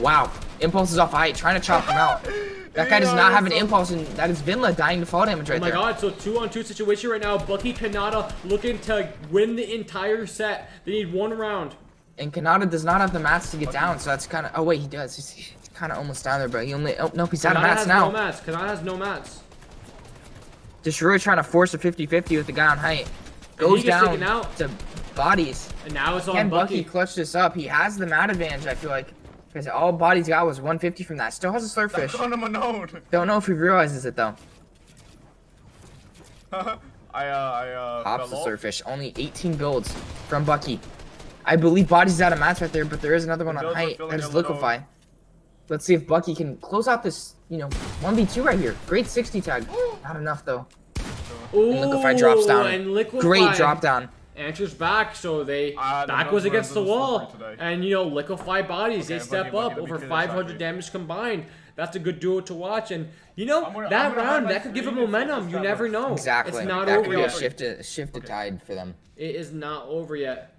Wow. Impulses off height, trying to chop him out. That guy does not have an impulse, and that is Vinla dying to fall damage right Oh my there. god, so 2-on-2 situation right now. Bucky Kanata looking to win the entire set. They need 1 round. And Kanata does not have the mats to get down, so that's kind of. Oh wait, he does. He's kind of almost down there, but he only. Oh nope, he's out of Kanata mats has now. no mats. Kanata has no mats. Destroyer trying to force a 50-50 with the guy on height. And Goes he gets down taken out. to bodies. And now it's on Can Bucky. Bucky clutch this up? He has the mat advantage, I feel like. Because all bodies got was 150 from that. Still has a slurpfish. Don't know if he realizes it though. Pops the slurpfish. Only 18 builds from Bucky. I believe bodies out of mats right there, but there is another one on height. That is Liquefy. Let's see if Bucky can close out this, you know, 1v2 right here. Great 60 tag. Not enough though. Ooh, And Liquefy drops down. And Liquefy Great drop down. answers back, so they the back numbers was were against the a little wall. slippery today. And you know, Liquefy bodies, they Okay, step Bucky, up let me over finish 500 that, damage combined. That's a good duo to watch. And you know, I'm gonna that have round, my that could give them screen and momentum. focus You that never much. know. Exactly. It's not that over could be yet. a shift of tide for them. It is not over yet.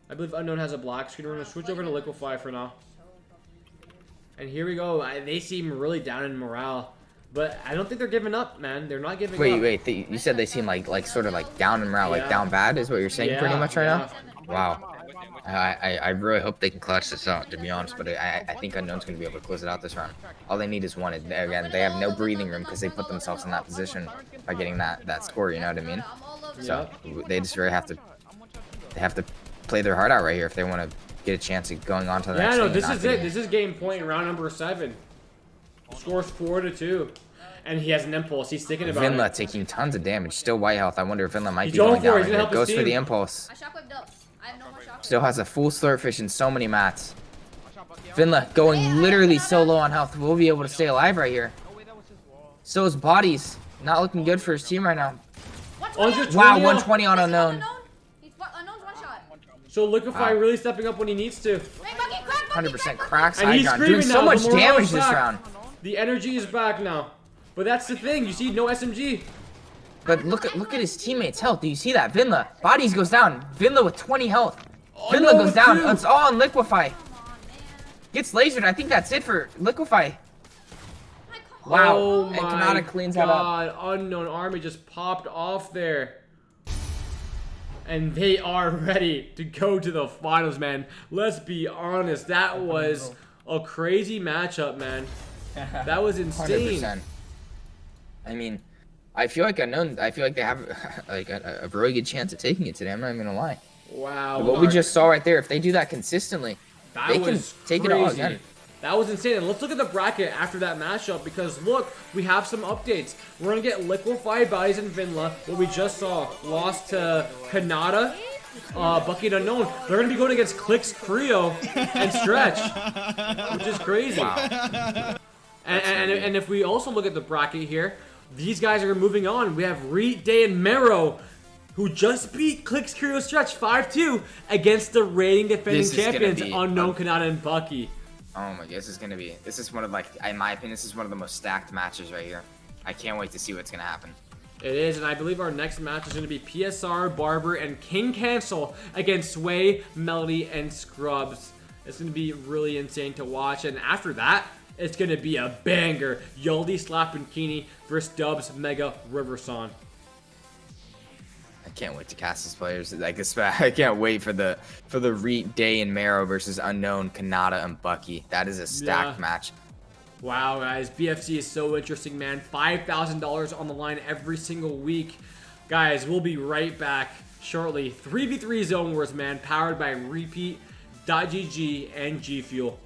I believe Unknown has a black screen. We're going to switch over to Liquefy for now. And here we go. They seem really down in morale. But I don't think they're giving up, man. They're not giving up. Wait. You said they seem like sort of like down and around, like Yeah. down bad is what you're saying pretty Yeah, much right yeah. now? Wow. I really hope they can clutch this out, to be honest, but I think Unknown's going to be able to close it out this round. All they need is one. And again, they have no breathing room because they put themselves in that position by getting that score, you know what I mean? So they just really have to play their heart out right here if they want to get a chance of going on to the next Yeah, no, thing this and not is it. getting- This is game point in round number 7. Scores 4-2. And he has an impulse. He's thinking about Vinla it. taking tons of damage, still white health. I wonder if Vinla might He's be going going for it. down. He's gonna Here. help his Goes for team. the impulse. I shockwaved up. I have no more shockwave. Still has a full slurp fish and so many mats. Vinla going literally so low on health. We'll be able to stay alive right here. So his body's not looking good for his team right now. 120 Wow, now. 120 on Unknown. Unknown's one shot. So Liquefy Wow. really stepping up when he needs to. Wait, Bucky, crack, Bucky, 100% crack, cracks And he's Hydron. screaming Doing now. so The much morale damage is this back. round. The energy is back now. But that's the thing. You see, no SMG. But look at his teammates' health. Do you see that? Vinla, bodies goes down. Vinla with 20 health. Vinla no, goes down. dude. It's all on Liquefy. Gets lasered. I think that's it for Liquefy. Wow. Oh And my Kanata cleans that up. God. Unknown Army just popped off there. And they are ready to go to the finals, man. Let's be honest. That was a crazy matchup, man. That was insane. 100%. I mean, I feel like Unknown. I feel like they have like a really good chance of taking it today. I'm not even gonna lie. Wow. What we just saw right there, if they do that consistently, That they can was take it all crazy. again. That was insane. And let's look at the bracket after that matchup because look, we have some updates. We're gonna get Liquefied Bodies and Vinla, what we just saw, lost to Kanata, Bucky and Unknown. They're gonna be going against Clicks, Creo, and Stretch, which is crazy. And if we also look at the bracket here, these guys are moving on. We have Reed, Day, and Mero, who just beat Clicks, Creo, Stretch 5-2 against the reigning defending This is gonna champions, be Unknown, Kanata, and Bucky. Oh my god, this is one of like, in my opinion, this is one of the most stacked matches right here. I can't wait to see what's gonna happen. It is, and I believe our next match is going to be PSR, Barber, and King Cancel against Sway, Melody, and Scrubs. It's going to be really insane to watch, and after that, it's going to be a banger. Yaldi, Slap, and Keeney versus Dubs, Mega, Riverson. I can't wait to cast these players. Like this, I can't wait for the Reet, Day, and Marrow versus Unknown, Kanata, and Bucky. That is a stacked match. Wow, guys, BFC is so interesting, man. $5,000 on the line every single week. Guys, we'll be right back shortly. 3v3 Zone Wars, man, powered by Repeat.gg and Gfuel.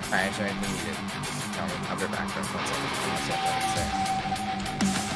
Alright, actually, I think we did. Tell me, I'll be back for 1 second. I'll see what I say.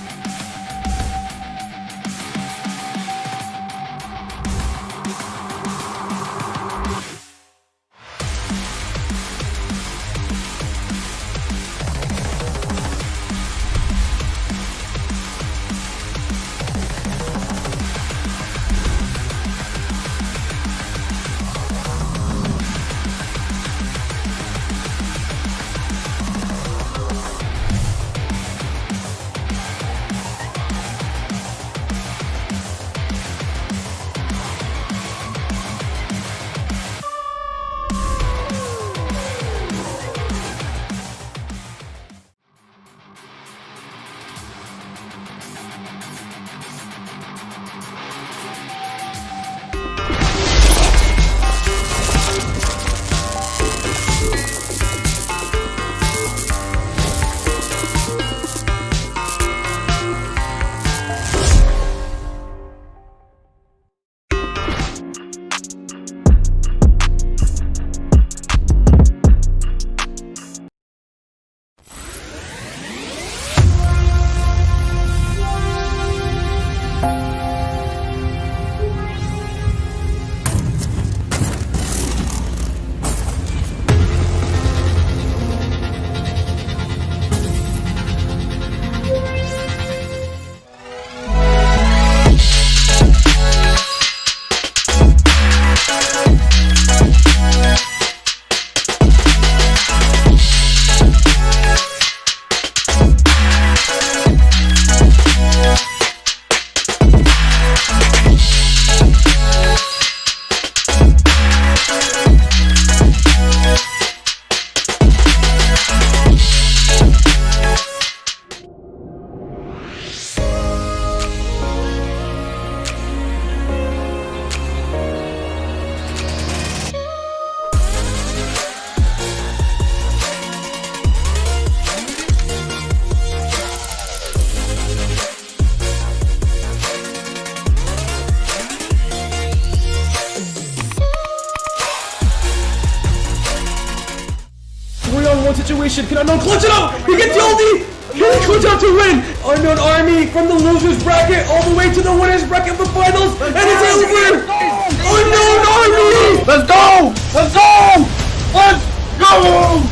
situation. Can Unknown clutch it up? He gets the ulti! He clutch out to win! Unknown Army from the losers bracket all the way to the winners bracket of the finals, and it's over! Unknown Army! Let's go! Let's go! Let's go!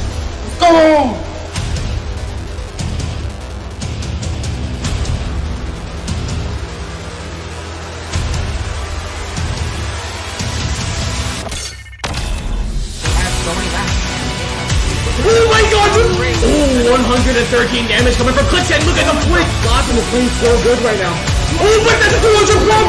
Let's go! Oh my god! Oh, 113 damage coming from Clicksend. Look at the flick! Gotham is playing so good right now. Oh, but that's a 200 pump!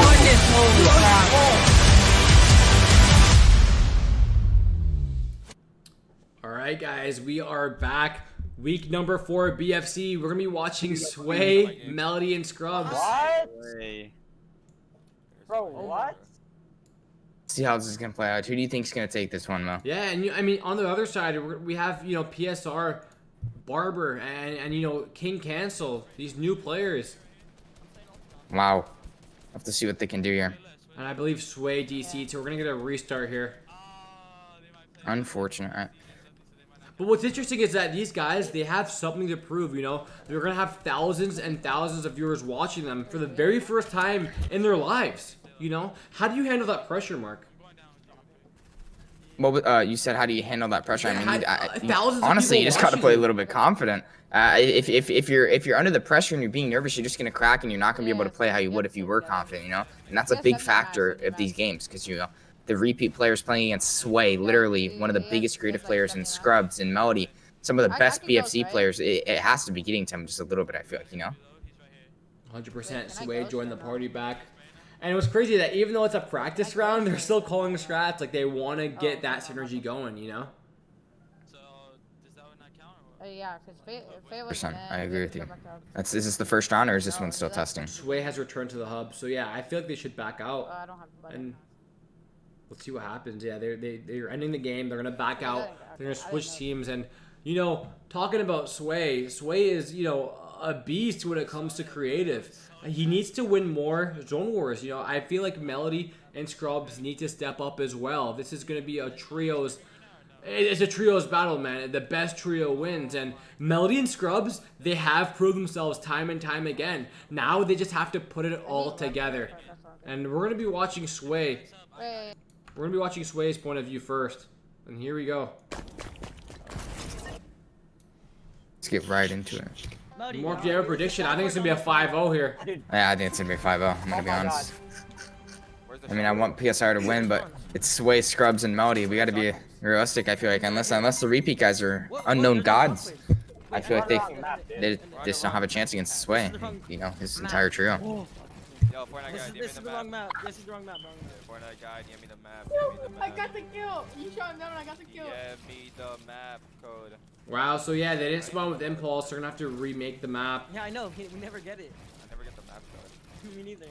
Alright guys, we are back. Week number 4 BFC. We're gonna be watching Sway, Melody, and Scrubs. What? Bro, what? See how this is gonna play out. Who do you think's gonna take this one, Mo? Yeah, and I mean, on the other side, we have, you know, PSR, Barber, and you know, King Cancel. These new players. Wow. Have to see what they can do here. And I believe Sway DC too. We're gonna get a restart here. Unfortunate. Right? But what's interesting is that these guys, they have something to prove, you know? They're gonna have thousands and thousands of viewers watching them for the very first time in their lives, you know? How do you handle that pressure, Mark? Well, you said how do you handle that pressure? Yeah, I mean, thousands of honestly, you people just gotta watching play a you. little bit confident. If you're under the pressure and you're being nervous, you're just gonna crack and you're not gonna be able to play how you would if you were confident, you know? And that's a big factor of these games because you know the repeat players playing against Sway, literally one of the biggest creative players in Scrubs and Melody, some of the best BFC players. It has to be getting to them just a little bit. I feel like, you know. 100% Sway joined the party back. And it was crazy that even though it's a practice round, they're still calling strats. Like, they want to get that synergy going, you know? Yeah, because Faye was. Percent. I agree with you. Is this the first round or is this one still testing? Sway has returned to the hub. So, yeah, I feel like they should back out. I don't have the button. And let's see what happens. Yeah, they're ending the game. They're going to back out. They're going to switch teams. And, you know, talking about Sway is, you know, a beast when it comes to creative. He needs to win more Zone Wars. You know, I feel like Melody and Scrubs need to step up as well. This is going to be a trios. It's a trios battle, man. The best trio wins. And Melody and Scrubs, they have proved themselves time and time again. Now they just have to put it all together. And we're going to be watching Sway. We're going to be watching Sway's point of view first. And here we go. Let's get right into it. Mark, do you have a prediction? I think it's going to be a 5-0 here. Yeah, I think it's gonna be 5-0. I'm gonna be honest. I mean, I want PSR to win, but it's Sway, Scrubs, and Melody. We gotta be realistic. I feel like unless the repeat guys are unknown gods, I feel like they just don't have a chance against Sway. You know, his entire trio. Yo, Fortnite guy, This is the wrong map. This is the wrong map, bro. Fortnite guy, give me the map. Give me the map. I got the kill. You shot him down and I got the kill. Give me the map code. Wow, so yeah, they didn't spawn with Impulse. They're going to have to remake the map. Yeah, I know. We never get it. I never get the map code. Me neither.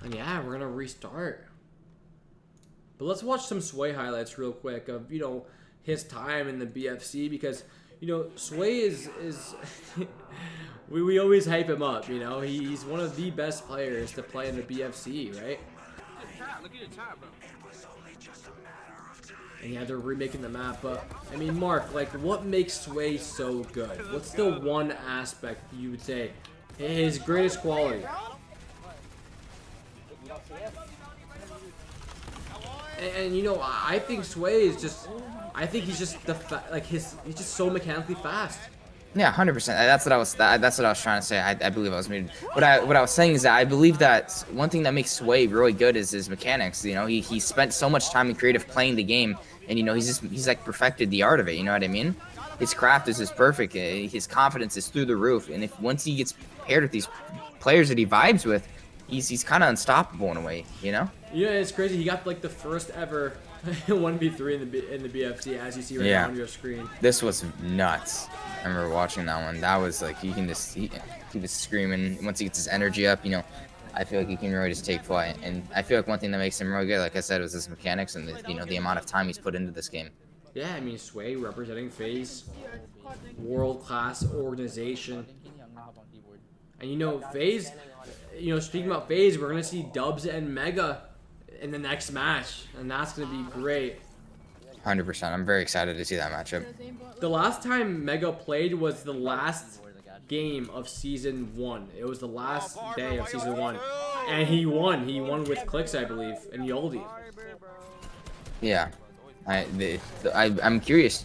And yeah, we're going to restart. But let's watch some Sway highlights real quick of, you know, his time in the BFC because, you know, Sway is we always hype him up, you know. He's one of the best players to play in the BFC, right? Look at your chat, bro. And yeah, they're remaking the map, but I mean, Mark, like, what makes Sway so good? What's the one aspect you would say his greatest quality? And you know, I think Sway is just, I think he's just he's just so mechanically fast. Yeah, 100%. That's what I was trying to say. I believe I was muted. What I was saying is that I believe that one thing that makes Sway really good is his mechanics. You know, he spent so much time in creative playing the game, and you know he's like perfected the art of it. You know what I mean? His craft is just perfect. His confidence is through the roof, and if once he gets paired with these players that he vibes with, he's kind of unstoppable in a way. You know? Yeah, it's crazy. He got like the first ever 1v3 in the BFC, as you see right now on your screen. This was nuts. I remember watching that one. That was like, you can just he was screaming. Once he gets his energy up, you know, I feel like he can really just take flight. And I feel like one thing that makes him really good, like I said, was his mechanics and the amount of time he's put into this game. Yeah, I mean, Sway representing FaZe, world-class organization. And you know, FaZe, you know, speaking about FaZe, we're gonna see Dubs and Mega in the next match, and that's gonna be great. 100%. I'm very excited to see that matchup. The last time Mega played was the last game of season 1. It was the last day of season 1, and he won. He won with clicks, I believe, and Yoldi. Yeah, I'm curious.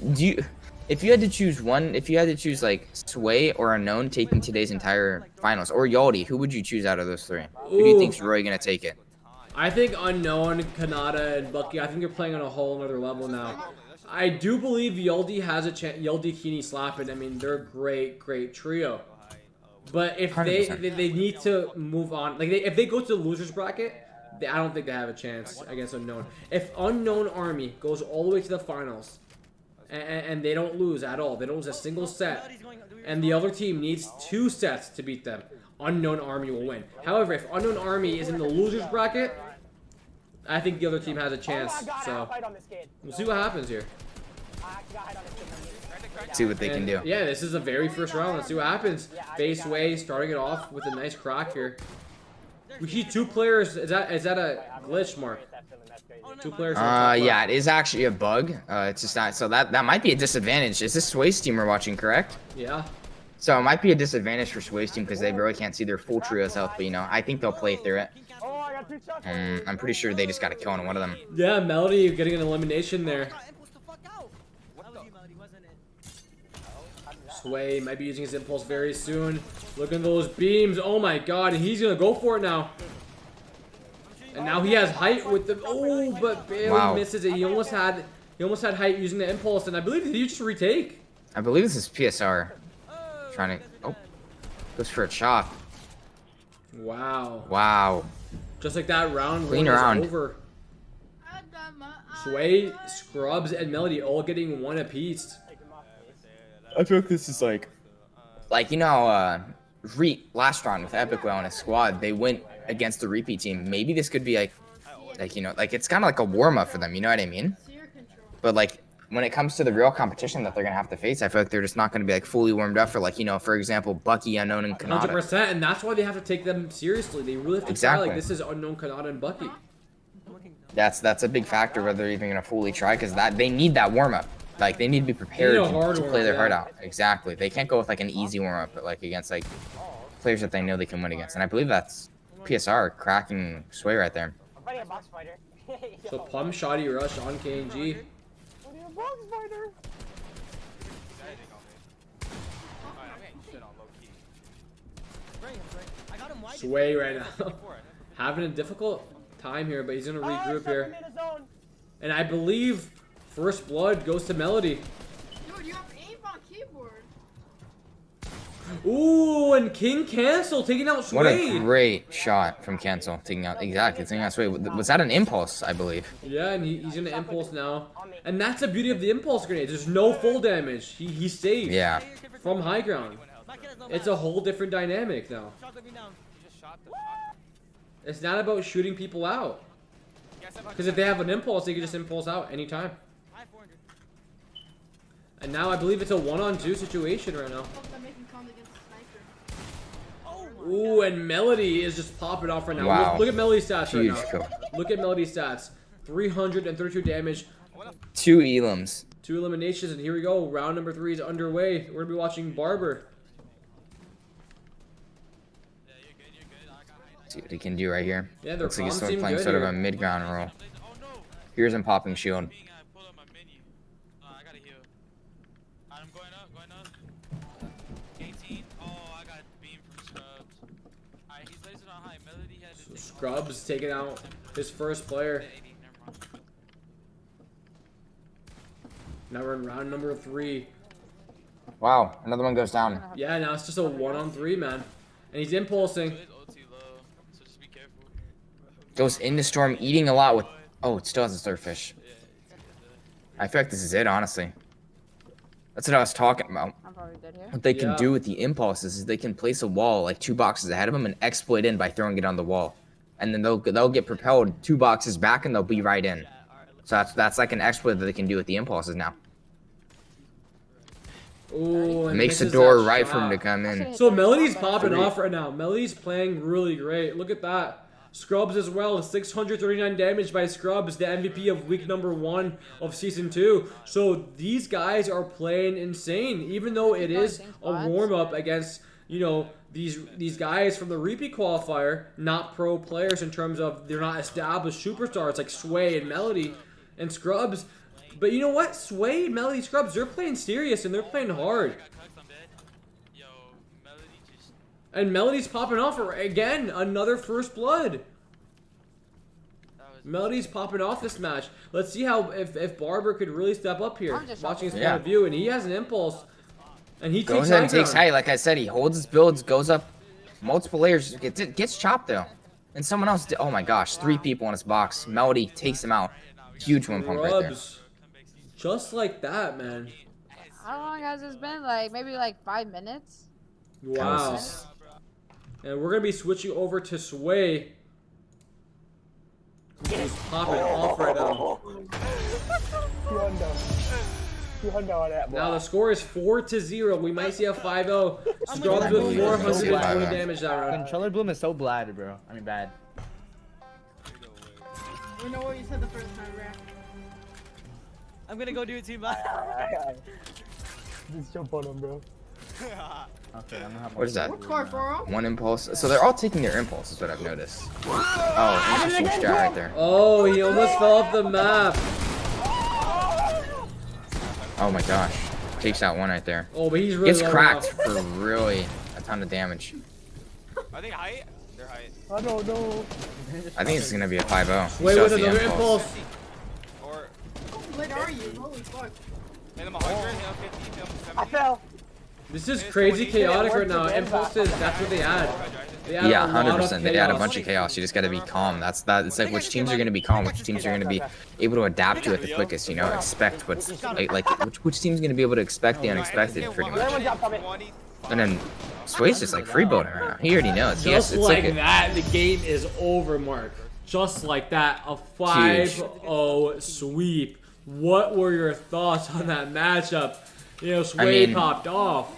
If you had to choose one, if you had to choose like Sway or Unknown taking today's entire finals, or Yaldi, who would you choose out of those three? Who do you think's Roy gonna take it? I think Unknown, Kanata, and Bucky, I think they're playing on a whole other level now. I do believe Yoldi has a chance. Yoldi, Keeney, Slappin', I mean, they're a great trio. But if they need to move on, like if they go to the losers bracket, I don't think they have a chance against Unknown. If Unknown Army goes all the way to the finals, and they don't lose at all, they don't lose a single set, and the other team needs 2 sets to beat them, Unknown Army will win. However, if Unknown Army is in the losers bracket, I think the other team has a chance. So we'll see what happens here. See what they can do. Yeah, this is the very first round. Let's see what happens. Face Way starting it off with a nice crack here. We see 2 players. Is that a glitch, Mark? 2 players. Yeah, it is actually a bug. It's just not. So that might be a disadvantage. Is this Sway's team we're watching, correct? Yeah. So it might be a disadvantage for Sway's team because they really can't see their full trio's health. But I think they'll play through it. I'm pretty sure they just got to kill on one of them. Yeah, Melody getting an elimination there. Sway might be using his impulse very soon. Look at those beams. Oh my god, and he's gonna go for it now. And now he has height with the but barely misses it. He almost had height using the impulse, and I believe he just retake. I believe this is PSR. Trying to goes for a chop. Wow. Just like that, round Clean 1 round. is over. Sway, Scrubs, and Melody all getting 1 apiece. I feel like this is like Reet last round with Epic Well and his squad, they went against the repeat team. Maybe this could be like it's kind of like a warm up for them. You know what I mean? But like when it comes to the real competition that they're gonna have to face, I feel like they're just not gonna be like fully warmed up for for example, Bucky, Unknown, and Kanata. 100%, and that's why they have to take them seriously. They really have to try like this is Unknown, Kanata, and Bucky. That's a big factor whether they're even gonna fully try because they need that warm up. Like they need to be prepared to play their heart out. Exactly. They can't go with like an easy warm up, but like against like players that they know they can win against. And I believe that's PSR cracking Sway right there. So Plum Shoddy Rush on KNG. Sway right now. Having a difficult time here, but he's gonna regroup here. And I believe first blood goes to Melody. Dude, you have aim on keyboard. Ooh, and King Cancel taking out Sway. What a great shot from Cancel taking out Sway. Was that an impulse, I believe? Yeah, and he's gonna impulse now. And that's the beauty of the impulse grenade. There's no full damage. He's safe. Yeah. From high ground. It's a whole different dynamic now. It's not about shooting people out. Because if they have an impulse, they can just impulse out anytime. And now I believe it's a 1-on-2 situation right now. Ooh, and Melody is just popping off right now. Wow. Look at Melody's stats right now. Kill. Look at Melody's stats. 332 damage. 2 elims. 2 eliminations, and here we go. Round number 3 is underway. We're going to be watching Barber. See what he can do right here. Yeah, looks like he's still playing sort of a mid-ground role. Here's him popping shield. So Scrubs taking out his first player. Now we're in round number 3. Wow, another one goes down. Yeah, now it's just a 1-on-3, man. And he's impulsing. Goes into Storm, eating a lot with... Oh, it still has a Surffish. I feel like this is it, honestly. That's what I was talking about. What they can do with the impulses is they can place a wall like 2 boxes ahead of them and exploit in by throwing it on the wall. And then they'll get propelled 2 boxes back and they'll be right in. So that's like an exploit that they can do with the impulses now. Ooh, and makes the door right for him to come in. So Melody's popping off right now. Melody's playing really great. Look at that. Scrubs as well, 639 damage by Scrubs, the MVP of week number 1 of season 2. So these guys are playing insane, even though it is a warm-up against, you know, these guys from the repeat qualifier, not pro players in terms of they're not established superstars like Sway and Melody and Scrubs. But you know what? Sway, Melody, Scrubs, they're playing serious and they're playing hard. And Melody's popping off again, another first blood. Melody's popping off this match. Let's see how if Barber could really step up here. Watching his point of view, and he has an impulse. And he goes ahead and takes height. Like I said, he holds his builds, goes up multiple layers, gets chopped though. And someone else oh my gosh, 3 people in his box. Melody takes him out. Huge one pump right there. Just like that, man. How long has this been? Like maybe like 5 minutes? Wow. And we're gonna be switching over to Sway. He's popping off right now. Now the score is 4-0. We might see a 5-0. Scrubs with 420 damage that round. Controller bloom is so bad, bro. I mean, bad. We know what you said the first time, bro. I'm gonna go do it too, bye. Just jump on him, bro. Okay, I'm gonna have what is that? Car, One impulse. So they're all taking their impulse, is what I've noticed. Oh, interesting strat right there. Oh, he almost fell off the map. Oh my gosh. Takes out one right there. Oh, but he's really gets cracked for really a ton of damage. Are they height? They're height. I don't know. I think it's gonna be a 5-0. Wait, with another impulse. Or What are you? Holy fuck. hit him 100, hit him 50, hit him 70. I fell. This is crazy chaotic right now. Impulses, that's what they add. Yeah, 100%. They add a bunch of chaos. You just gotta be calm. It's like which teams are gonna be calm, which teams are gonna be able to adapt to it the quickest. You know, expect what's which team's gonna be able to expect the unexpected, pretty much. And then Sway's just like freeboating right now. He already knows. Just like that, the game is over, Mark. Just like that, a 5-0 sweep. What were your thoughts on that matchup? You know, Sway popped off.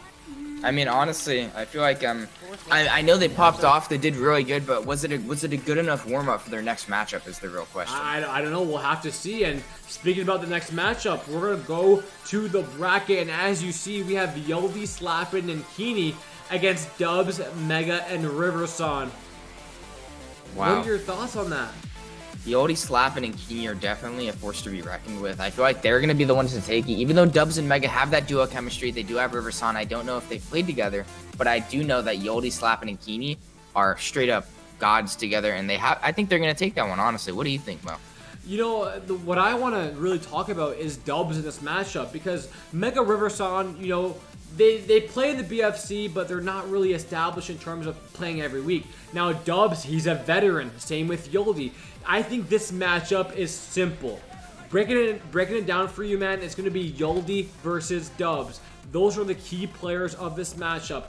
I mean, honestly, I feel like I know they popped off. They did really good, but was it a good enough warm up for their next matchup? Is the real question. I don't know. We'll have to see. And speaking about the next matchup, we're gonna go to the bracket, and as you see, we have Yoldi, Slappin, and Keeney against Dubs, Mega, and Riverson. Wow. What are your thoughts on that? Yoldi, Slappin, and Keeney are definitely a force to be reckoned with. I feel like they're going to be the ones to take it. Even though Dubs and Mega have that duo chemistry, they do have Riverson. I don't know if they've played together, but I do know that Yoldi, Slappin, and Keeney are straight up gods together, and I think they're going to take that one, honestly. What do you think, Mo? You know, what I want to really talk about is Dubs in this matchup, because Mega Riverson, you know, they play in the BFC, but they're not really established in terms of playing every week. Now, Dubs, he's a veteran. Same with Yoldi. I think this matchup is simple. Breaking it down for you, man, it's going to be Yoldi versus Dubs. Those are the key players of this matchup.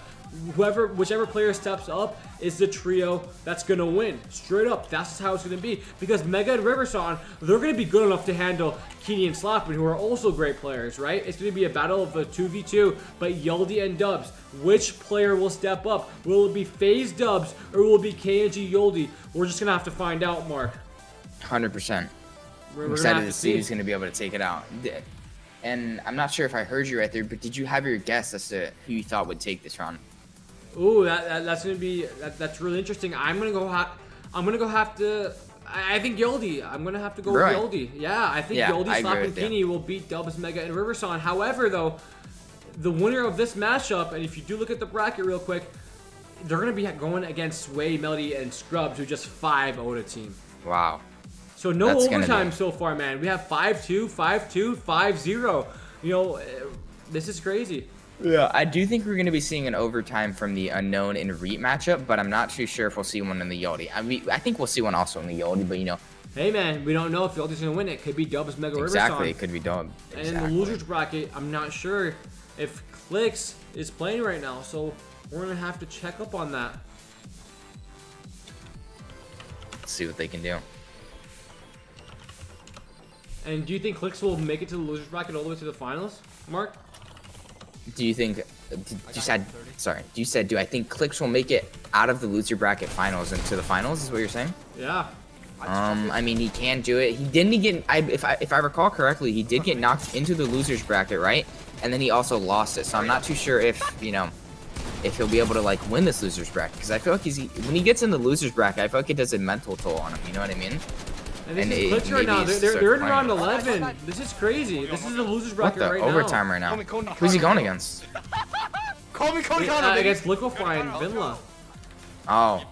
Whichever player steps up is the trio that's going to win. Straight up, that's how it's going to be. Because Mega and Riverson, they're going to be good enough to handle Keeney and Slappin, who are also great players, right? It's going to be a battle of a 2v2, but Yoldi and Dubs. Which player will step up? Will it be FaZe Dubs or will it be KNG Yoldi? We're just going to have to find out, Mark. 100%. I'm excited to see who's going to be able to take it out. And I'm not sure if I heard you right there, but did you have your guess as to who you thought would take this round? Ooh, that's gonna be that's really interesting. I'm gonna go have to. I think Yoldi. I'm gonna have to go with Yoldi. Yeah, I think Yoldi, Slappin, Keeney will beat Dubs, Mega, and Riverson. However, though, the winner of this matchup, and if you do look at the bracket real quick, they're gonna be going against Sway, Melody, and Scrubs, who just 5-0'd a team. Wow. So no overtime so far, man. We have 5-2, 5-2, 5-0. You know, this is crazy. Yeah, I do think we're going to be seeing an overtime from the unknown in Reet matchup, but I'm not too sure if we'll see one in the Yoldi. I think we'll see one also in the Yoldi, but you know. Hey man, we don't know if Yoldi's going to win it. Could be Dubs, Mega, Riverson. Exactly, it could be Dubs. And in the losers bracket, I'm not sure if Clicks is playing right now, so we're going to have to check up on that. Let's see what they can do. And do you think Clicks will make it to the losers bracket all the way to the finals, Mark? Do you think You said, sorry, you said, do I think Clicks will make it out of the loser bracket finals into the finals? Is what you're saying? Yeah. I mean, he can do it. He didn't get. If I recall correctly, he did get knocked into the losers bracket, right? And then he also lost it. So I'm not too sure if if he'll be able to like win this losers bracket, because I feel like when he gets in the losers bracket, I feel like it does a mental toll on him. You know what I mean? And this is Clicks right now. They're in round 11. This is crazy. This is the losers What bracket the right overtime now. right now? Who's he going against? Against Liquefy and Vinla. Oh.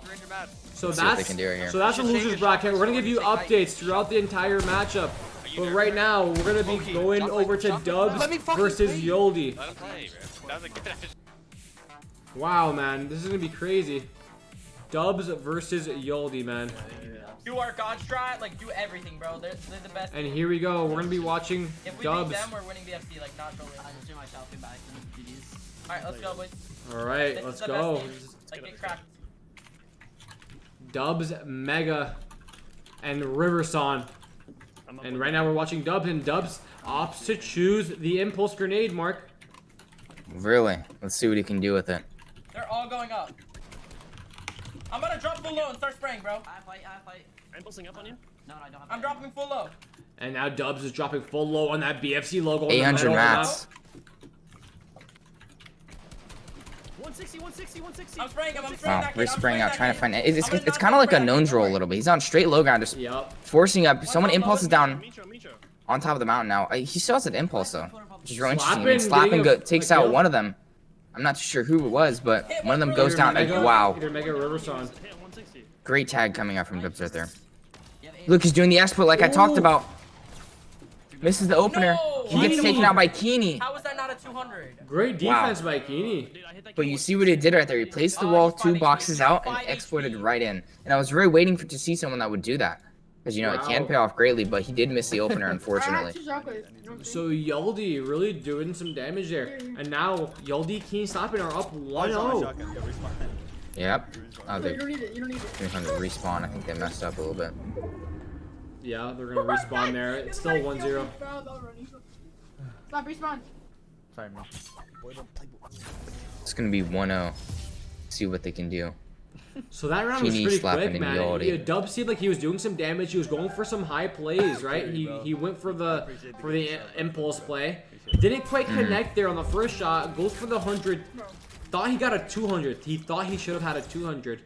So see what they can do right here. So that's the losers bracket. We're gonna give you updates throughout the entire matchup. But right now, we're gonna be going over to Dubs versus Yoldi. Let him play, bro. That was a good Wow, man, this is gonna be crazy. Dubs versus Yoldi, man. Do our god strat, like do everything, bro. They're the best. And here we go. We're gonna be watching If we Dubs. beat them, we're winning BFC, like not trolling. I just do my selfie back and GG's. Alright, let's go, boys. All right, This let's is the go. best game. Like get cracked. Dubs, Mega, and Riverson. And right now we're watching Dubs, and Dubs opts to choose the impulse grenade, Mark. Really? Let's see what he can do with it. They're all going up. I'm gonna drop full low and start spraying, bro. I fight. I'm pulsing up on you. No, I don't have. I'm dropping full low. And now Dubs is dropping full low on that BFC logo. in the 800 middle of the map. mats. 160. I'm spraying him. I'm spraying Wow, that kid. we're I'm spraying out, that trying to kid. find it. I'm It's gonna knock kind of like a him nose back, roll a don't little bit. He's on straight low ground, just Yep. forcing up. Someone impulses down Mitro. on top of the mountain now. He still has an impulse though, which is real interesting. Slapping, Slapping getting takes a out kill. one of them. I'm not sure who it was, but one of them goes Either down. Mega, Wow, Either Mega or Riverson. Hit 160. great tag coming out from Dubs right there. Look, he's doing the exploit like I talked Ooh. about. Misses the opener. No! He gets taken out by Keeney. How is that not a 200? Great defense by Keeney. Dude, I hit that But kid you with see what he did right there. He placed the wall, he's 2 5 boxes HP. out, and 5 exploited HP. right in. And I was really waiting to see someone that would do that. Because, you know, it can Wow. pay off greatly, but he did miss the opener, unfortunately. So Yoldi really doing some damage there. And now Yoldi, Keen, Stopping are up 1-0. Yep. Oh, they 300 respawn. I think they messed up a little bit. Yeah, they're gonna respawn there. It's still 1-0. Stop, respawn. Sorry, man. It's going to be 1-0. See what they can do. So that round was Keeney pretty slapping quick, in man. Yoldi. Yeah, Dub seemed like he was doing some damage. He was going for some high plays, right? He went for the impulse play. Didn't quite connect there on the first shot. Goes for the 100. Thought he got a 200. He thought he should have had a 200.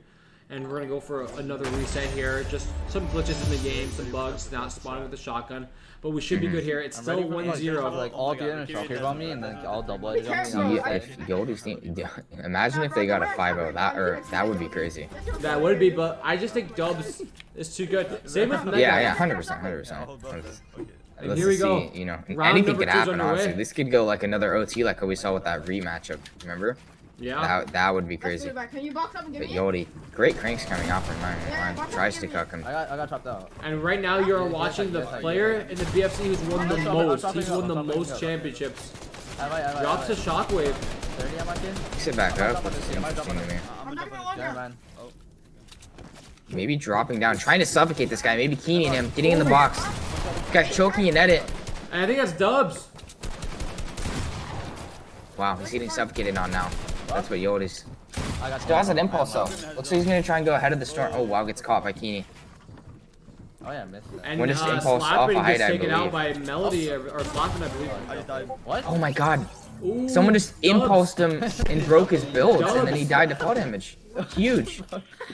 And we're gonna go for another reset here. Just some glitches in the game, some bugs, not spawning with the shotgun. But we should be good here. It's still 1-0. Like all the other shock on me and then all double edged on me. Yeah, if Yoldi's team, imagine if they got a 5-0. That would be crazy. That would be, but I just think Dubs is too good. Same with Mega. Yeah, 100%. Let's here we see, go. you know, Round anything number could 2's happen, underway. honestly. This could go like another OT like we saw with that rematch, remember? Yeah. That would be crazy. Can you box up and give But me? Yoldi, great cranks coming out from mine. Tries to cuck him. I got chopped out. And right now you're watching the player in the BFC who's won the most. He's won the most championships. Drops a shockwave. 30 on my kid. Sit back up. That's interesting to me. I'm gonna jump on the man. Oh. Maybe dropping down, trying to suffocate this guy. Maybe keening him, getting in the box. This guy choking and edit. And I think that's Dubs. Wow, he's getting suffocated on now. That's what Yodi's. I got Still has an impulse though. Looks like he's gonna try and go ahead of the storm. Oh wow, gets caught by Keeney. Oh yeah, I missed that. And When is the impulse off Slapping a height, gets I taken out by believe. Melody or Slapping, I believe. I just died. What? Oh my god. Ooh, Someone just Dubs. impulsed him and broke his builds, and then he Dubs. died to fall damage. Huge.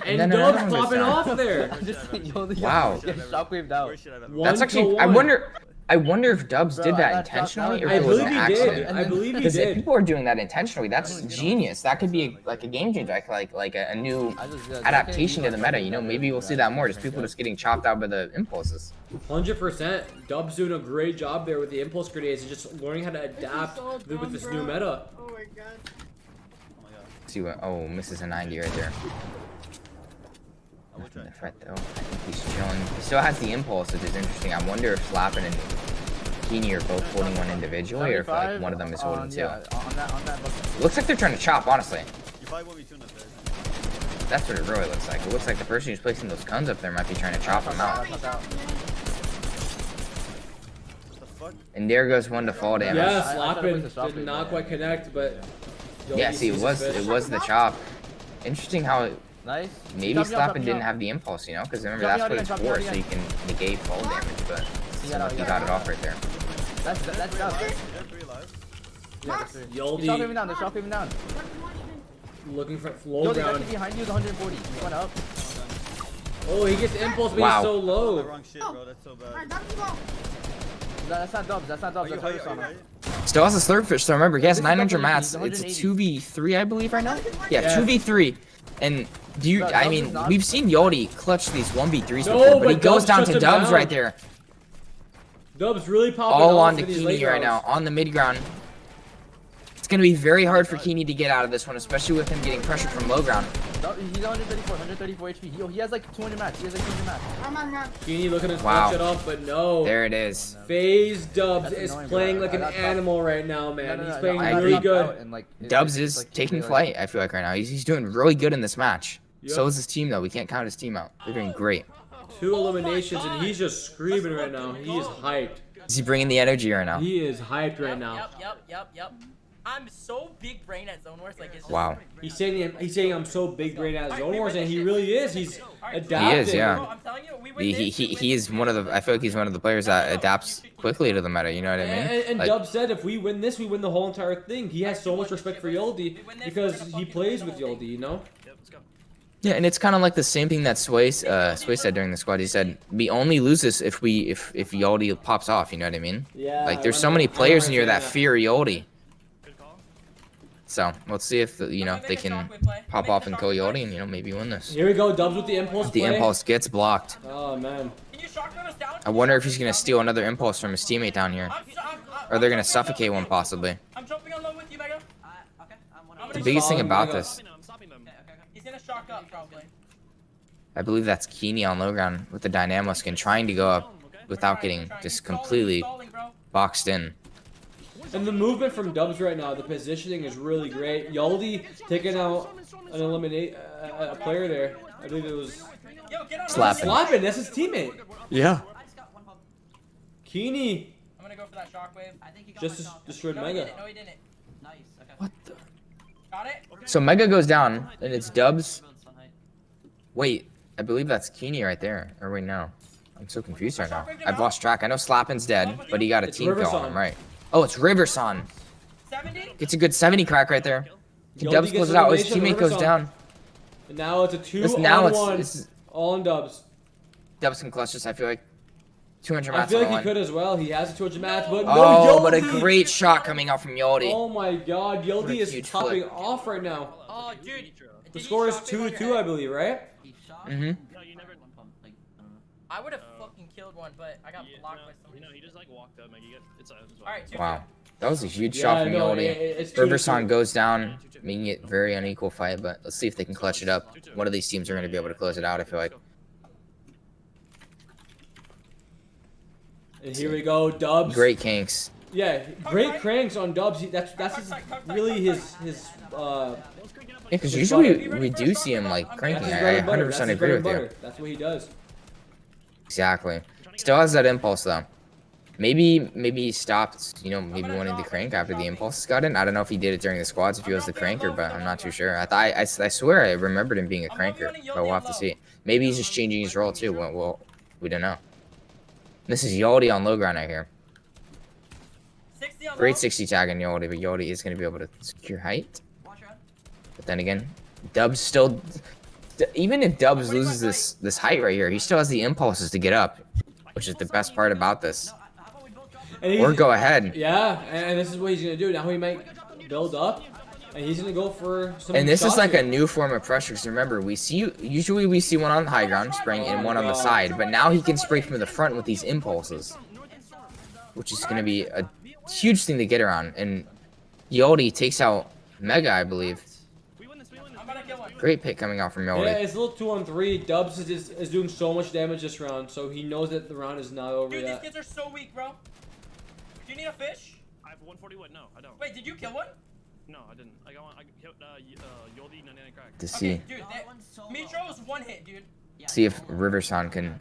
And then another Dubs one goes popping down. off there. Wow. Shockwaved out. That's actually. I wonder if Dubs Bro, did I that got dropped intentionally or out. if I it was believe an he accident. did. I believe he Because if did. people are doing that intentionally, that's genius. That could be like a game changer, like a new adaptation to the meta. You know, maybe we'll see that more. Just people just getting chopped out by the impulses. 100%. Dubs doing a great job there with the impulse grenades and just learning how to adapt with this new meta. Oh my god. See what? Oh, misses a 90 right there. Nothing to threat though. I think he's chilling. He still has the impulse, which is interesting. I wonder if Slappin and Keeney are both holding one individually, or if like one of them is holding two. Yeah, on that bucket. Looks like they're trying to chop, honestly. That's what it really looks like. It looks like the person who's placing those guns up there might be trying to chop them out. And there goes one to fall damage. Yeah, I tried to Slapping put the shockwave did not there. quite connect, but Yeah, see, it was the chop. Interesting how it, Nice. maybe Slappin didn't have the impulse, you know, because remember that's what it's for, so you can negate fall damage. But he got it off right there. That's up. Yoldi Shot him down. They're shot him down. looking for low Yo, that ground. kid behind you is 140. He went up. Oh, he gets impulse, but Wow. he's so low. Wrong shit, bro. That's so bad. That's not dubs. That's Riverside. Still has his third fish, so remember, he has 900 mats. It's a 2v3, I believe, right now? Yeah, 2v3. And do you, I mean, we've seen Yodi clutch these 1v3s No, before, but he but goes Dubs down shuts to him Dubs down. right there. Dubs really popping All off on to in these Keeney late right now, rounds. on the mid ground. It's going to be very hard for Keeney to get out of this one, especially with him getting pressured from low ground. He's 134 HP. Yo, he has like 200 match. He has like 200 match. Keeney looking to Wow. switch it off, but no. There it is. FaZe Dubs That's is annoying, playing bro. like an That's animal right now, man. He's playing I really agree. good. Dubs is taking flight, I feel like, right now. He's doing really good in this match. Yep. So is his team, though. We can't count his team out. They're doing great. 2 eliminations, and he's just screaming right now. He is hyped. Is he bringing the energy right now? He is hyped right now. Yep. I'm so big brain at Zone Wars, like it's just Wow. He's saying I'm so big brain at Zone Wars, and he really is. He's adapting. He is, yeah. Bro, I'm telling you, we win He is one of the, I feel like he's one of the players that adapts quickly to the meta, you know what I mean? And Like, Dubs said if we win this, we win the whole entire thing. He has so much respect for Yoldi because he plays with Yoldi, you know? Yep, let's go. yeah, and it's kind of like the same thing that Sway said during the squad. He said, we only lose this if Yoldi pops off, you know what I mean? Yeah. Like, there's so many players in here that Yeah. fear Yoldi. Good call. So, let's see if, they can pop off and kill Yoldi and, maybe win this. Here we go, Dubs with the impulse The play. impulse gets blocked. Oh, man. Can you shotgun us down? I wonder if he's going to steal another impulse from his teammate down here. Or they're going to suffocate one, possibly. I'm jumping on low with you, Mega. Okay, I'm The biggest thing about Mega. this, I'm stopping them. He's gonna shock up, probably. I believe that's Keeney on low ground with the Dynamo skin trying to go up without getting just completely boxed in. And the movement from Dubs right now, the positioning is really great. Yoldi taking out an a player there. I believe it was Yo, get on. Slapping. Slappin', that's his teammate. Yeah. Keeney I'm gonna go for that shockwave. I think he got just destroyed No, he Mega. didn't. No, he didn't. Nice. Okay. What the? Got it? So Mega goes down, and it's Dubs. Wait, I believe that's Keeney right there. Or wait, no. I'm so confused right now. I've lost track. I know Slappin's dead, but he got a It's team kill on Riverson. him, right? Oh, it's Riverson. 70? Gets a good 70 crack right there. Yoldi Dubs gets closes out. His elimination, teammate goes Riverson. down. And now it's a 2 Now on it's 1. this is- All on Dubs. Dubs can clutch this, I feel like. 200 I mats feel on like he one. could as well. He has a 200 match, but no, Oh, Yoldi! but a great shot coming out from Yoldi. Oh my god, What Yoldi a is huge popping flip. off right now. Oh, dude. The score is 2-2, I believe, right? Mm-hmm. No, you never. I would have fucking killed one, but I got blocked by somebody. He just like walked up. Like, it's Alright, 2-2. Wow. That was a huge shot from no, Yoldi. it's 2-2. Riverson goes down, making it very unequal fight, but let's see if they can clutch it up. One of these teams are going to be able to close it out, I feel like. And here we go, Dubs. Great kinks. Yeah, great cranks on Dubs. That's really his Yeah, because usually we do see him like cranking. That's his I bread and butter. 100% That's his agree bread and with you. butter. That's what he does. Exactly. Still has that impulse though. Maybe he stopped, maybe wanting to crank after the impulse got in. I don't know if he did it during the squads, if he was the cranker, but I'm not too sure. I swear I remembered him being a cranker, but we'll have to see. Maybe he's just changing his role too. Well, we don't know. This is Yoldi on low ground right here. 60 on Great low. 60 tag on Yoldi, but Yoldi is going to be able to secure height. But then again, Dubs still, even if Dubs loses this height right here, he still has the impulses to get up, which is the best part about this. And Or go ahead. Yeah, and this is what he's gonna do. Now he might build up, and he's gonna go for some. And this is shots like a here. new form of pressure. Because remember, usually we see one on the high ground spraying and one on the side, but now he can spray from the front with these impulses, which is going to be a huge thing to get around. And Yoldi takes out Mega, I believe. I'm gonna kill one. Great pick coming out from Yeah, Yoldi. it's a little 2-on-3. Dubs is doing so much damage this round, so he knows that the round is not over Dude, these yet. kids are so weak, bro. Do you need a fish? I have 141. No, I don't. Wait, did you kill one? No, I didn't. I got one. I killed Yoldi 99 crack. To see, Dude, Mitro was one hit, dude. see if Riverson can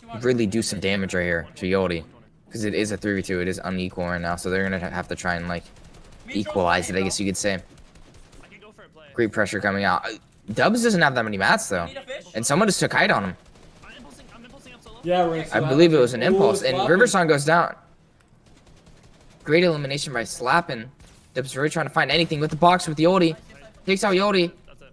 200. really do some damage right here to Yoldi. Because it is a 3v2. It is unequal right now, so they're going to have to try and like Mitro's equalize one it, I hit, guess you could say. bro. Great pressure coming out. Dubs doesn't have that many mats though, Need a fish? and someone just took height on him. I'm impulsing up solo. Yeah, we're gonna I believe it was an impulse, and Riverson goes down. Great elimination by slapping. Dubs really trying to find anything with the box with the ulti. Takes out Yodi. That's it.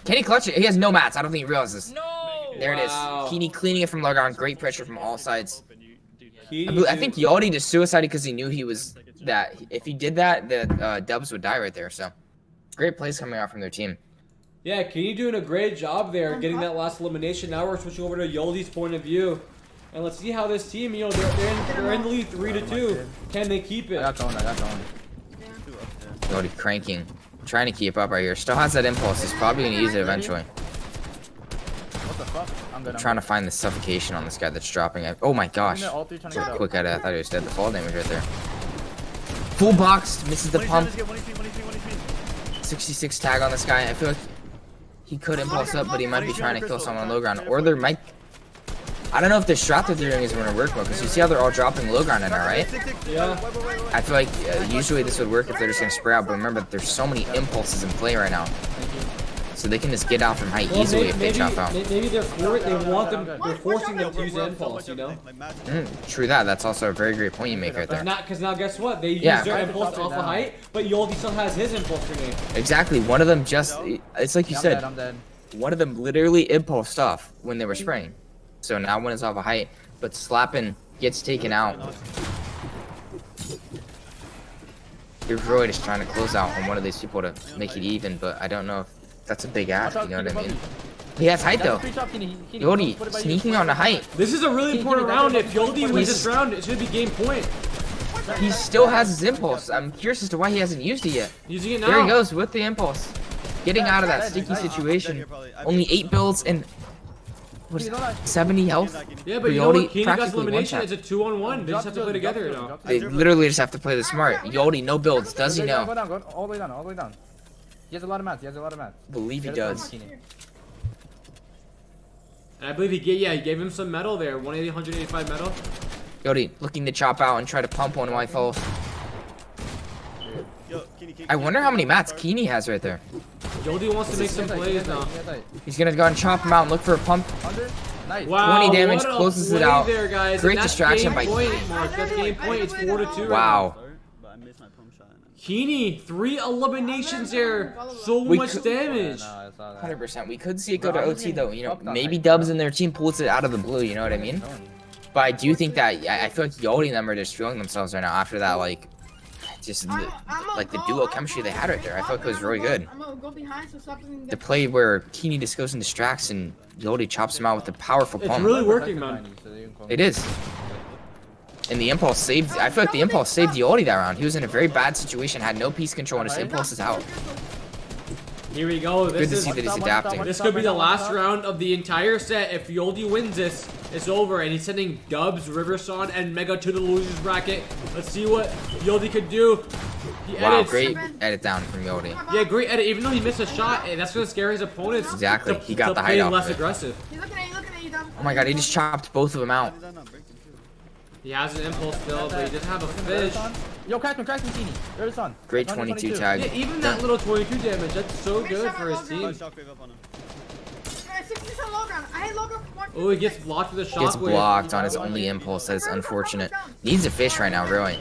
Can he clutch it? He has no mats. I don't think he realizes. No! There it is. Wow. Keeney cleaning it from low ground. Great pressure from all sides. Open, you, dude. Keeny, I think Yodi just suicided because he knew he was that. If he did that, the Dubs would die right there. So, great plays coming out from their team. Yeah, Keeny doing a great job there, getting that last elimination. Now we're switching over to Yoldi's point of view. And let's see how this team, you know, they're in the lead 3-2. Can they keep it? I got going. Yodi cranking. Trying to keep up right here. Still has that impulse. He's probably going to use it eventually. What the fuck? I'm good. Trying to find the suffocation on this guy that's dropping it. Oh my gosh. All three trying to So get out. quick at it. I thought he was dead. The fall damage right there. Full boxed. Misses the pump. 66 tag on this guy. I feel like he could impulse up, but he might be trying to kill someone on low ground. Or there might... I don't know if the strat that they're doing is going to work well, because you see how they're all dropping low ground in there, right? Yeah. I feel like usually this would work if they're just going to spray out, but remember, there's so many impulses in play right now. So they can just get out from height easily if they chop out. Maybe they're forcing them to use impulse, you know? True that. That's also a very great point you make right there. Because now guess what? They use Yeah. their impulse off the height, but Yoldi still has his impulse grenade. Exactly. One of them just... It's like you I'm said. dead, I'm dead. One of them literally impulsed off when they were spraying. So now one is off a height, but slapping gets taken out. Your droid is trying to close out on one of these people to make it even, but I don't know if that's a big ask, you know what I mean? He has height though. Yodi sneaking on the height. This is a really important round. If Yoldi wins this round, it should be game point. He still has his impulse. I'm curious as to why he hasn't used it yet. Using it now. There he goes with the impulse. Getting out of that sticky situation. Only 8 builds and what is it, 70 health? Yeah, but you know Yodi what? Keeny got practically elimination. one-tap. It's a 2-on-1. They just have to play together now. They literally just have to play this smart. Yodi, no builds. Does he know? Go down, go all the way down, all the way down. He has a lot of mats. Believe he does. And I believe he gave him some metal there. 180, 185 metal. Yodi looking to chop out and try to pump one white falls. I wonder how many mats Keeny has right there. Yoldi wants to make some plays now. He's gonna go and chop him out and look for a pump. Nice. Wow, 20 damage, what a closes it play out. There, guys. Great And that's distraction game by point, Mark. That's game point. It's 4-2. Wow. Keeny, 3 eliminations there. So We much could- damage. 100%. We could see it go to OT though. You know, maybe Dubs and their team pulls it out of the blue. You know what I mean? But I do think that I feel like Yodi and them are just feeling themselves right now after that, like, just the duo chemistry they had right there. I felt like it was really good. The play where Keeny just goes and distracts and Yodi chops him out with a powerful It's pump. really working, man. It is. And the impulse saved. I feel like the impulse saved Yodi that round. He was in a very bad situation, had no piece control, and his impulse is out. Here we go. Good to see that he's adapting. This could be the last round of the entire set. If Yoldi wins this, it's over. And he's sending Dubs, Riverson, and Mega to the losers bracket. Let's see what Yoldi could do. He Wow, edits. great edit down from Yodi. Yeah, great edit. Even though he missed a shot, that's going to scare his opponents. Exactly. To, He got to the play height off less of it. aggressive. Oh my god, he just chopped both of them out. He has an impulse still, but he doesn't have a fish. Yo, crack me, Keeny. There's son. Great 22 tag. Yeah, even that little 22 damage, that's so good for his team. Oh, he gets blocked with a shockwave. Gets blocked on his only impulse. That is unfortunate. Needs a fish right now, really.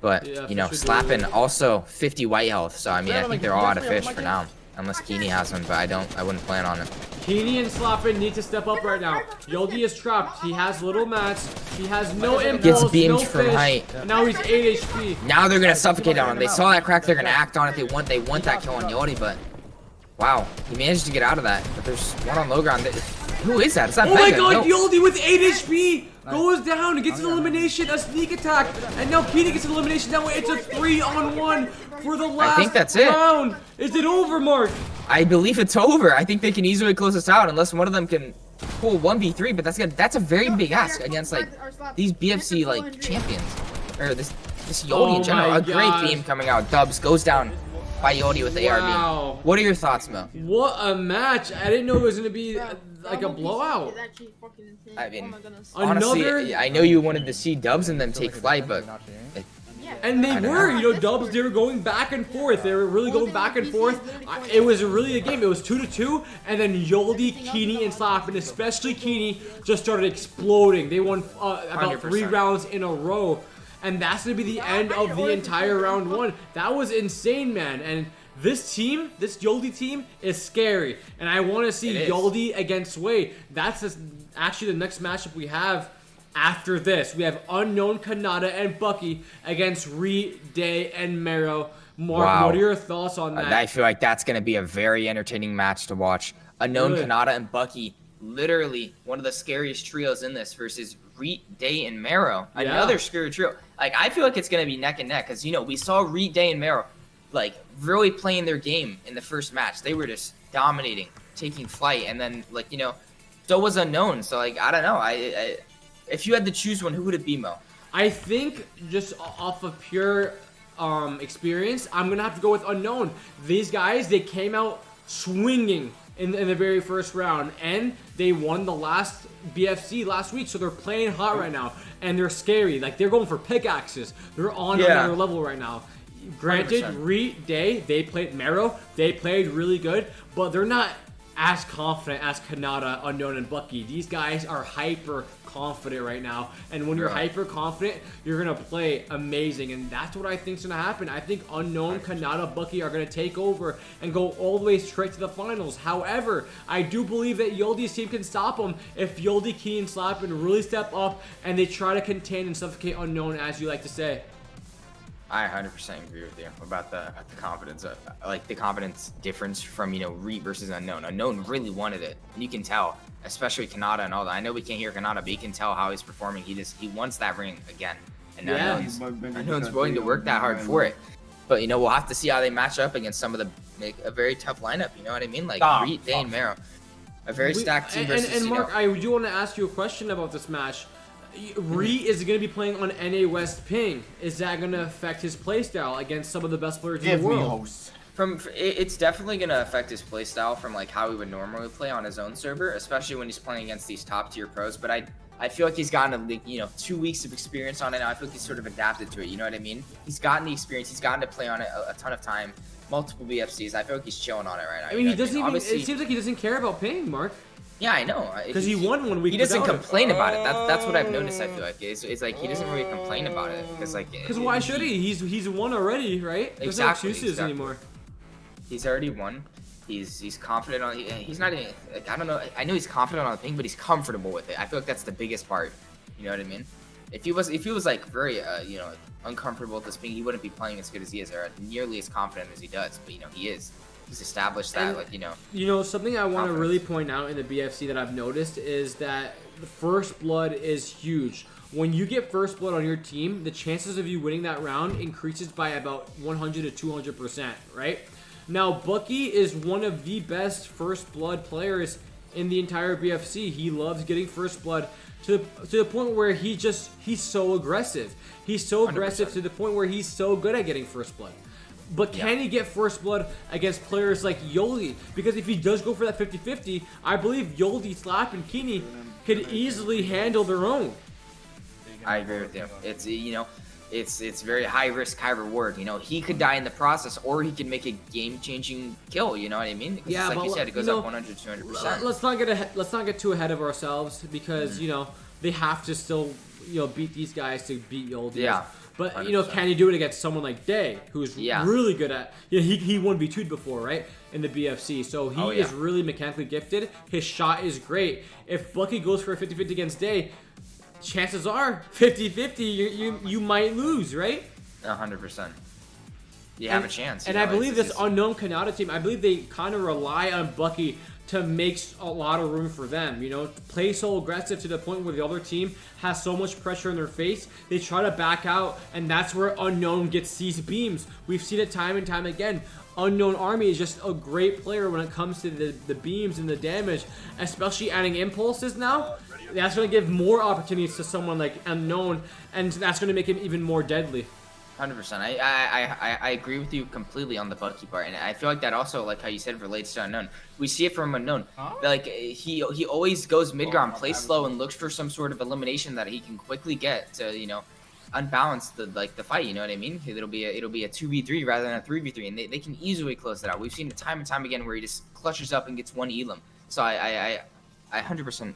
But, Yeah, you know, fish would be slapping really- also 50 white health. So, I mean, I think they're all out of fish for now. Unless Keeny has one, but I wouldn't plan on it. Keeny and Slappin need to step up right now. Yoldi is trapped. He has little mats. He has no impulse, Gets beamed no from fish. height. And now he's 8 HP. Now they're gonna suffocate on him. They saw that crack. They're gonna act on it. They want that kill on Yodi, but wow, he managed to get out of that. But there's one on low ground. Who is that? It's not Oh my Vega. god, No. Yoldi with 8 HP goes down and gets an elimination, a sneak attack. And now Keeny gets an elimination. That way it's a 3-on-1 for the last think that's it. round. Is it over, Mark? I believe it's over. I think they can easily close this out unless one of them can pull 1v3. But that's a very big ask against like these BFC like champions or this Yodi Oh in general. my A great gosh. theme coming out. Dubs goes down by Yodi with the ARB. Wow. What are your thoughts, Mo? What a match. I didn't know it was going to be like a blowout. I mean, Another... honestly, I know you wanted to see Dubs and them take flight, but And And they were, you know, Dubs, they were going back and forth. They were really going back and forth. It was really a game. It was 2-2, and then Yoldi, Keeney, and Slap, and especially Keeney, just started exploding. They won about 3 100%. rounds in a row, and that's going to be the end of the entire round 1. That was insane, man. And this team, this Yoldi team, is scary, and I want to see Yoldi against Sway. That's actually the next matchup we have after this. We have Unknown, Kanata, and Bucky against Ree, Day, and Mero. Mark, Wow. what are your thoughts on that? I feel like that's going to be a very entertaining match to watch. Unknown, Really? Kanata, and Bucky, literally one of the scariest trios in this versus Reet, Day, and Mero. Yeah. Another scary trio. Like, I feel like it's going to be neck and neck because, you know, we saw Reet, Day, and Mero, like, really playing their game in the first match. They were just dominating, taking flight, and then, like, you know, so was Unknown. So, like, I don't know. I if you had to choose one, who would it be, Mo? I think just off of pure experience, I'm going to have to go with Unknown. These guys, they came out swinging in the very first round, and they won the last BFC last week, so they're playing hot right now, and they're scary. Like, they're going for pickaxes. They're on another level right now. Granted, 100%. Reed, Day, they played Mero, they played really good, but they're not as confident as Kanata, Unknown, and Bucky. These guys are hyper confident right now, and when you're Right. hyper confident, you're gonna play amazing, and that's what I think's gonna happen. I think Unknown, Kanata, Bucky are gonna take over and go all the way straight to the finals. However, I do believe that Yoldi's team can stop them if Yoldi, Key, and Slappin really step up and they try to contain and suffocate Unknown, as you like to say. I 100% agree with you about the confidence, like the confidence difference from, you know, Reet versus Unknown. Unknown really wanted it, and you can tell, especially Kanata and all that. I know we can't hear Kanata, but you can tell how he's performing. He wants that ring again, and Yeah. Unknown's willing to work that hard for it. But, you know, we'll have to see how they match up against some of the a very tough lineup. You know what I mean? Like Reet, Day, and Mero, a very stacked team versus. And Mark, you know, I do want to ask you a question about this match. Ree is going to be playing on NA West Ping. Is that going to affect his playstyle against some of the best players in Give the me world? host. It's definitely gonna affect his playstyle from like how he would normally play on his own server, especially when he's playing against these top tier pros. But I feel like he's gotten 2 weeks of experience on it now. I feel like he's sort of adapted to it. You know what I mean? He's gotten the experience. He's gotten to play on it a ton of time, multiple BFCs. I feel like he's chilling on it right now. I you mean, know he what doesn't even. Obviously, It seems like he doesn't care about Ping, Mark. yeah, I know. Because he won 1 week. He doesn't without it. complain about it. That's what I've noticed. I feel like it's like he doesn't really complain about it because like. Because why should he? He's won already, right? There's Exactly, no excuses exactly. anymore. He's already won. He's confident on. He's not even. Like, I don't know. I know he's confident on the thing, but he's comfortable with it. I feel like that's the biggest part. You know what I mean? If he was like very uncomfortable with this thing, he wouldn't be playing as good as he is, or nearly as confident as he does. But you know he is. He's established that. And, You know, something I want to really point out in the BFC that I've noticed is that the first blood is huge. When you get first blood on your team, the chances of you winning that round increases by about 100 to 200%, right? Now, Bucky is one of the best first blood players in the entire BFC. He loves getting first blood to the point where he's so aggressive. He's so aggressive 100%. to the point where he's so good at getting first blood. But can he get first blood against players like Yoldi? Because if he does go for that 50-50, I believe Yoldi, Slap, and Keeney could easily handle their own. I agree with you. It's very high risk, high reward. You know, he could die in the process, or he could make a game-changing kill. You know what I mean? Because Yeah, like but you said, it goes you know, up 100, 200%. Let's not get too ahead of ourselves because you know they have to still beat these guys to beat Yoldi. Yeah. But 100%. can you do it against someone like Day, who's Yeah. really good at? He won B2'd before, right? In the BFC, so he is really mechanically gifted. His shot is great. If Bucky goes for a 50-50 against Day, chances are 50-50 you might lose, right? 100%. You have a chance. And I believe this Unknown Kanata team, I believe they kind of rely on Bucky to make a lot of room for them. Play so aggressive to the point where the other team has so much pressure in their face, they try to back out, and that's where Unknown gets these beams. We've seen it time and time again. Unknown Army is just a great player when it comes to the beams and the damage, especially adding impulses now. That's going to give more opportunities to someone like Unknown, and that's going to make him even more deadly. 100%. I agree with you completely on the Bucky part, and I feel like that also, like how you said, relates to Unknown. We see it from Unknown. Like he always goes mid ground, plays slow, and looks for some sort of elimination that he can quickly get to unbalance the fight. You know what I mean? It'll be a 2v3 rather than a 3v3, and they can easily close it out. We've seen it time and time again where he just clutches up and gets one elim. So I 100%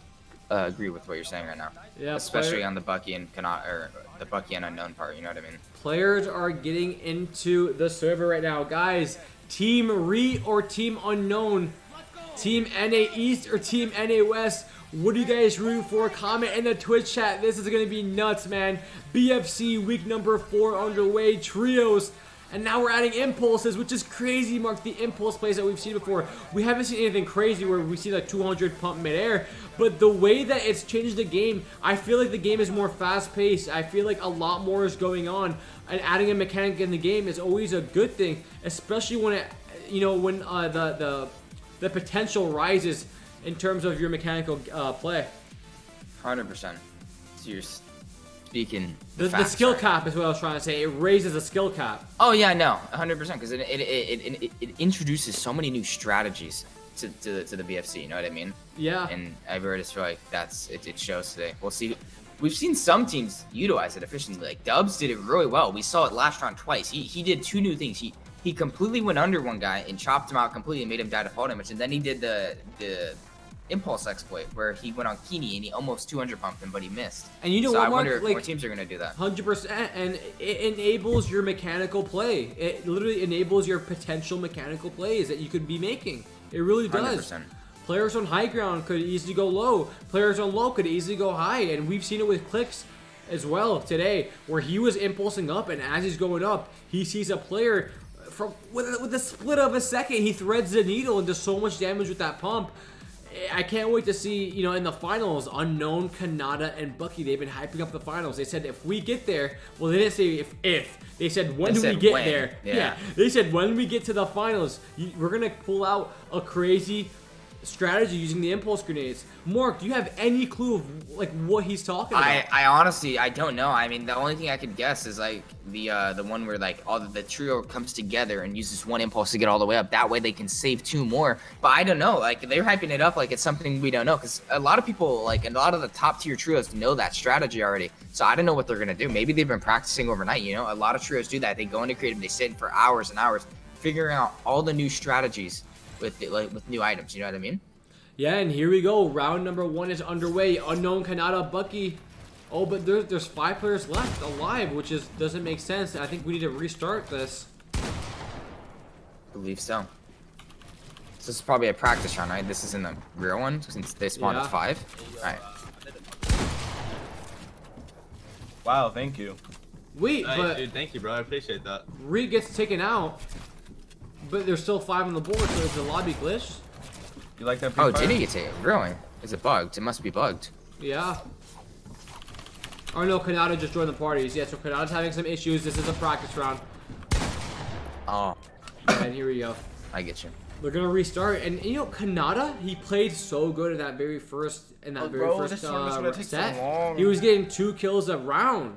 agree with what you're saying right now. Yeah, especially on the Bucky and the Bucky and unknown part. You know what I mean? Players are getting into the server right now, guys. Team Re or Team Unknown? Team NA East or Team NA West? What do you guys root for? Comment in the Twitch chat. This is going to be nuts, man. BFC week number 4 underway. Trios. And now we're adding impulses, which is crazy, Mark. The impulse plays that we've seen before. We haven't seen anything crazy where we see like 200 pump midair. But the way that it's changed the game, I feel like the game is more fast-paced. I feel like a lot more is going on. And adding a mechanic in the game is always a good thing, especially when it, when the potential rises in terms of your mechanical play. 100%. So you're speaking the skill cap is what I was trying to say. It raises the skill cap. Oh yeah, no, 100%, because it introduces so many new strategies to the BFC. You know what I mean? Yeah. And I really just feel like it shows today. We'll see. We've seen some teams utilize it efficiently. Like Dubs did it really well. We saw it last round twice. He did 2 new things. He completely went under one guy and chopped him out completely and made him die to fall damage. And then he did the impulse exploit where he went on Keeney and he almost 200 pumped him, but he missed. And you know so what, I Mark? wonder if like, more teams are gonna do that. 100%, and it enables your mechanical play. It literally enables your potential mechanical plays that you could be making. It really does. 100%. Players on high ground could easily go low. Players on low could easily go high, and we've seen it with Clicks as well today, where he was impulsing up, and as he's going up, he sees a player with a split of a second. He threads the needle and does so much damage with that pump. I can't wait to see, in the finals, Unknown, Kanata, and Bucky. They've been hyping up the finals. They said if we get there, well, they didn't say if. They said when do we get there? Yeah. They said when we get to the finals, we're going to pull out a crazy strategy using the impulse grenades. Mark, do you have any clue of like what he's talking about? I honestly, I don't know. I mean, the only thing I could guess is like the one where like all the trio comes together and uses one impulse to get all the way up. That way they can save 2 more. But I don't know. Like they're hyping it up like it's something we don't know, because a lot of people, like a lot of the top tier trios, know that strategy already. So I don't know what they're gonna do. Maybe they've been practicing overnight. A lot of trios do that. They go into creative, they sit for hours and hours figuring out all the new strategies with new items. You know what I mean? Yeah, and here we go. Round number 1 is underway. Unknown, Kanata, Bucky. Oh, but there's 5 players left alive, which doesn't make sense. I think we need to restart this. Believe so. So this is probably a practice round, right? This isn't the real one since they spawned at 5. All right. Wow, thank you. Wait, Nice, but dude, thank you, bro. I appreciate that. Reed gets taken out, but there's still 5 on the board, so is the lobby glitched? You like that? Oh, did he get taken? Really? Is it bugged? It must be bugged. Yeah. Oh no, Kanata just joined the parties. Yeah, so Kanata's having some issues. This is a practice round. Oh. And here we go. I get you. They're gonna restart, and Kanata, he played so good in that very first set. He was getting 2 kills a round.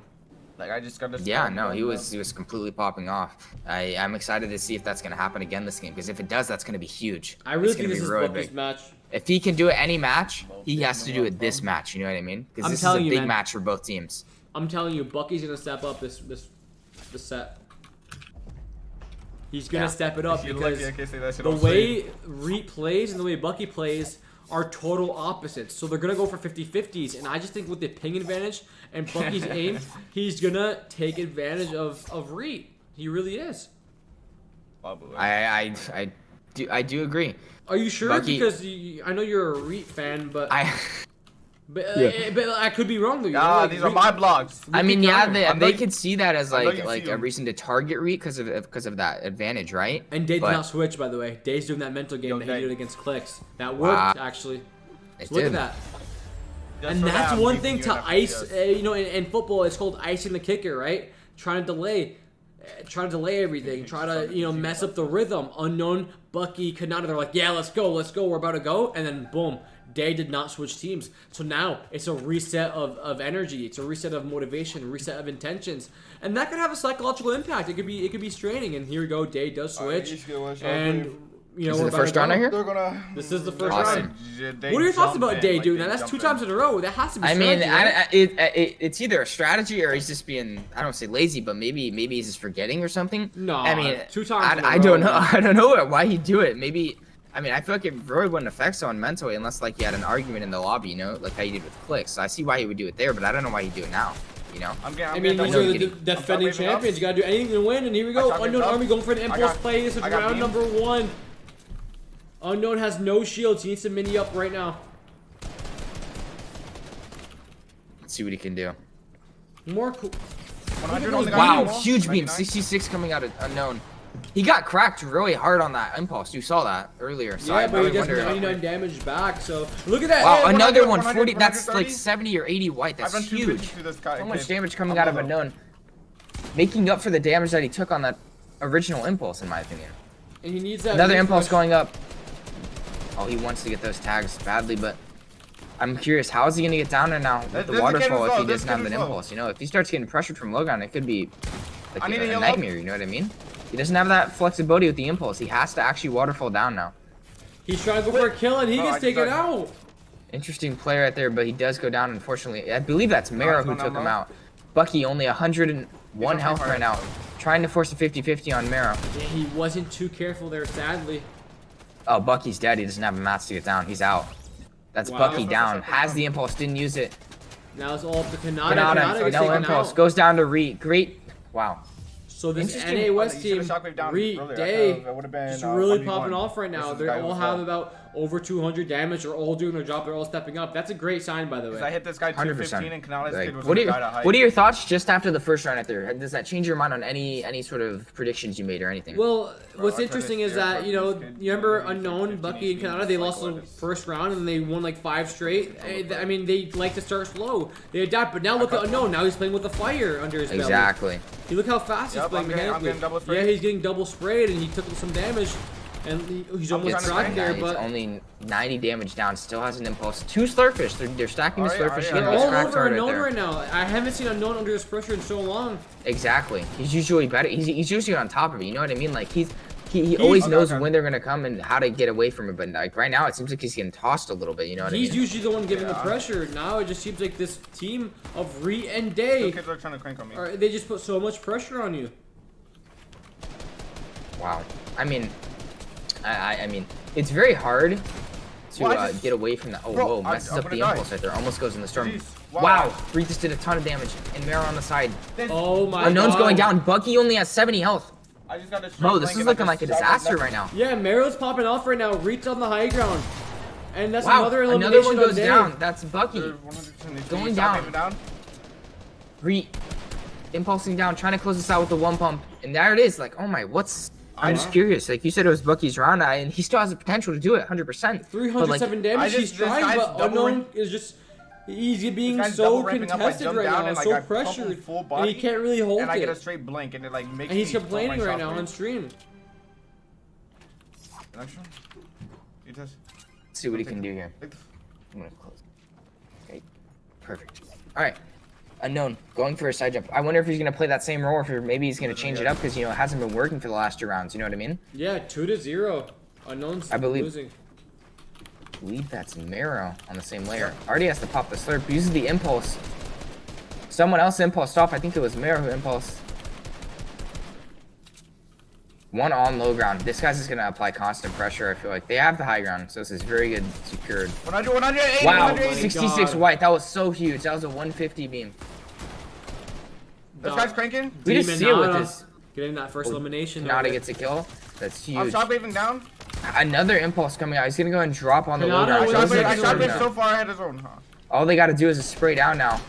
Like I just got this. Yeah, no, he was completely popping off. I'm excited to see if that's gonna happen again this game, because if it does, that's gonna be huge. I really think this is really Bucky's big match. If he can do it any match, he has to do it this match. You know what I mean? Because this is a big match for both teams. I'm telling you, Bucky's gonna step up this set. He's gonna step it up because the way Reet plays and the way Bucky plays are total opposites. So they're gonna go for 50-50s, and I just think with the ping advantage and Bucky's aim, he's gonna take advantage of Reet. He really is. I do agree. Are you sure? Bucky, because I know you're a Reet fan, but but I could be wrong though. Nah, these are my blogs. I mean, yeah, they could see that as like a reason to target Reet because of that advantage, right? And Day did not switch, by the way. Day's doing that mental game that he did against Clicks. That worked actually. So look at that. And that's one thing to ice. In football, it's called icing the kicker, right? Trying to delay everything, try to mess up the rhythm. Unknown, Bucky, Kanata, they're like, yeah, let's go, we're about to go, and then boom, Day did not switch teams. So now it's a reset of energy, it's a reset of motivation, reset of intentions, and that could have a psychological impact. It could be straining. And here we go, Day does switch, and you know, Is it we're the about first to round go. right here? They're gonna. This is the first Awesome. round. What are your thoughts about Day doing that? That's 2 times in a row. That has to be. I mean, strategy, right? it's either a strategy or he's just being, I don't say lazy, but maybe he's just forgetting or something. No, I mean, 2 times. in a I row, don't know. man. I don't know why he'd do it. Maybe, I mean, I feel like it really wouldn't affect someone mentally unless like you had an argument in the lobby, you know, like how you did with Clicks. So I see why he would do it there, but I don't know why he'd do it now. You know. I mean, these are the defending champions. You gotta do anything to win, and here we go. Unknown Army going for an impulse play. This is round number 1. Unknown has no shields. He needs to mini up right now. Let's see what he can do. More cool. 100 on the Wow, guy. huge beam, 99. 66 coming out of Unknown. He got cracked really hard on that impulse. You saw that earlier. So Yeah, I but he really does wonder. 99 damage back. So look at that. Wow, Hey, another 100, 140. That's 130. like 70 or 80 white. That's I've done huge. 250 to this guy. So much kid. damage coming out of Unknown. Making up for the damage that he took on that original impulse, in my opinion. And he needs that. Another refresh. impulse going up. Oh, he wants to get those tags badly, but I'm curious, how is he gonna get down there now with This the kid waterfall was if he low, this doesn't kid have was an low. impulse? You know, if he starts getting pressured from low ground, it could be like I need a a heal up. nightmare. You know what I mean? He doesn't have that flexibility with the impulse. He has to actually waterfall down now. He's trying to go for a kill, and he Oh, I gets just taken got- out. Interesting play right there, but he does go down, unfortunately. I believe that's Mero he's who going took down him low. out. Bucky only 101 health fire. right now. Trying to force a 50-50 on Mero. Yeah, he wasn't too careful there, sadly. Oh, Bucky's dead. He doesn't have a mats to get down. He's out. That's Wow. Bucky down. Has the impulse, didn't use it. Now it's all up to Kanata. Kanata, Kanata gets no taken impulse. out. Goes down to Reed. Great. Wow. So this Interesting. NA West You team, should've shockwave down Reed, earlier. Day, That would've been, just really 1v1 popping off right now. versus They the guy all who have was about over 200 damage. They're all doing their job. They're all stepping up. That's a great sign, by the Because I way. hit this guy 100%. 215 and Canales Like, kid was what the are guy to hide. what are your thoughts just after the first round out there? Does that change your mind on any sort of predictions you made or anything? Well, what's I tried interesting to is scare that, you know, this kid. you remember He's Unknown, 15, Bucky, and 18, Kanata, they like lost the what is- first round and they won like 5 straight. I mean, they like to start slow. They adapt, but now look at Unknown. Now he's playing with the fire under his belly. Exactly. You look how fast he's Yep, playing I'm getting mechanically. double sprayed. Yeah, he's getting double sprayed and he took some damage. And he's almost trying to cracked spray. there, It's but only 90 damage down. Still has an impulse. 2 slurfish. They're stacking the Alright, slurfish. alright, He they're gets all cracked over hard right Unknown there. right now. I haven't seen Unknown under this pressure in so long. Exactly. He's usually better. He's usually on top of it. You know what I mean? Like he always knows okay. when they're gonna come and how to get away from it. But like right now, it seems like he's getting tossed a little bit. You know what I He's mean? usually the one giving the Yeah. pressure. Now it just seems like this team of Re and Two Day, kids are trying to crank on me. they just put so much pressure on you. Wow. I mean, I mean, it's very hard to Well, I just- get away from that. Oh, Bro, whoa! I'm Messes up gonna the die. impulse right there. Almost goes in the storm. Jeez. Wow. Wow. Reed just did a ton of damage. And Mero on the side. Oh my Unknown's god. going down. Bucky only has 70 health. I just got this. Bro, this is looking like a disaster right now. Yeah, Meryl's popping off right now. Reed's on the high ground. And that's Wow, another another elimination one goes on Day. down. That's Bucky. Going down. Reed impulsing down, trying to close this out with the one pump. And there it is. Like, oh my, I'm just curious. Like you said, it was Bucky's round, and he still has the potential to do it 100%. 307 damage. He's this trying, guy's but double Unknown is just. He's being guy's so double ramping up, I contested jump right down now, and, like, so I pump him pressured, full and body, he can't really hold and I get a it. straight blink, and it like makes And he's me complaining throw my right now shockwave. on stream. Next one. You just Let's see what he can do here. take the- I'm gonna close. Okay, perfect. All right, Unknown going for a side jump. I wonder if he's gonna play that same role, or if maybe he's gonna change it up because you know it hasn't been working for the last 2 rounds. You know what I mean? Yeah, 2-0. Unknown's I believe- losing. I believe that's Mero on the same layer. Already has to pop the slurp. Uses the impulse. Someone else impulsed off. I think it was Mero who impulsed. One on low ground. This guy's just gonna apply constant pressure. I feel like they have the high ground, so this is very good secured. 180, Wow, 180. 66 God. white. That was so huge. That was a 150 beam. This guy's cranking. We just see it with Demonada this. getting that first elimination. Kanata over. gets a kill. That's I'm huge. shockwaving down. Another impulse coming out. He's gonna go and drop on the low Kanata ground. with It looks a like I it's shot coming shockwaved down. so far ahead of zone. All they gotta do is a spray down now.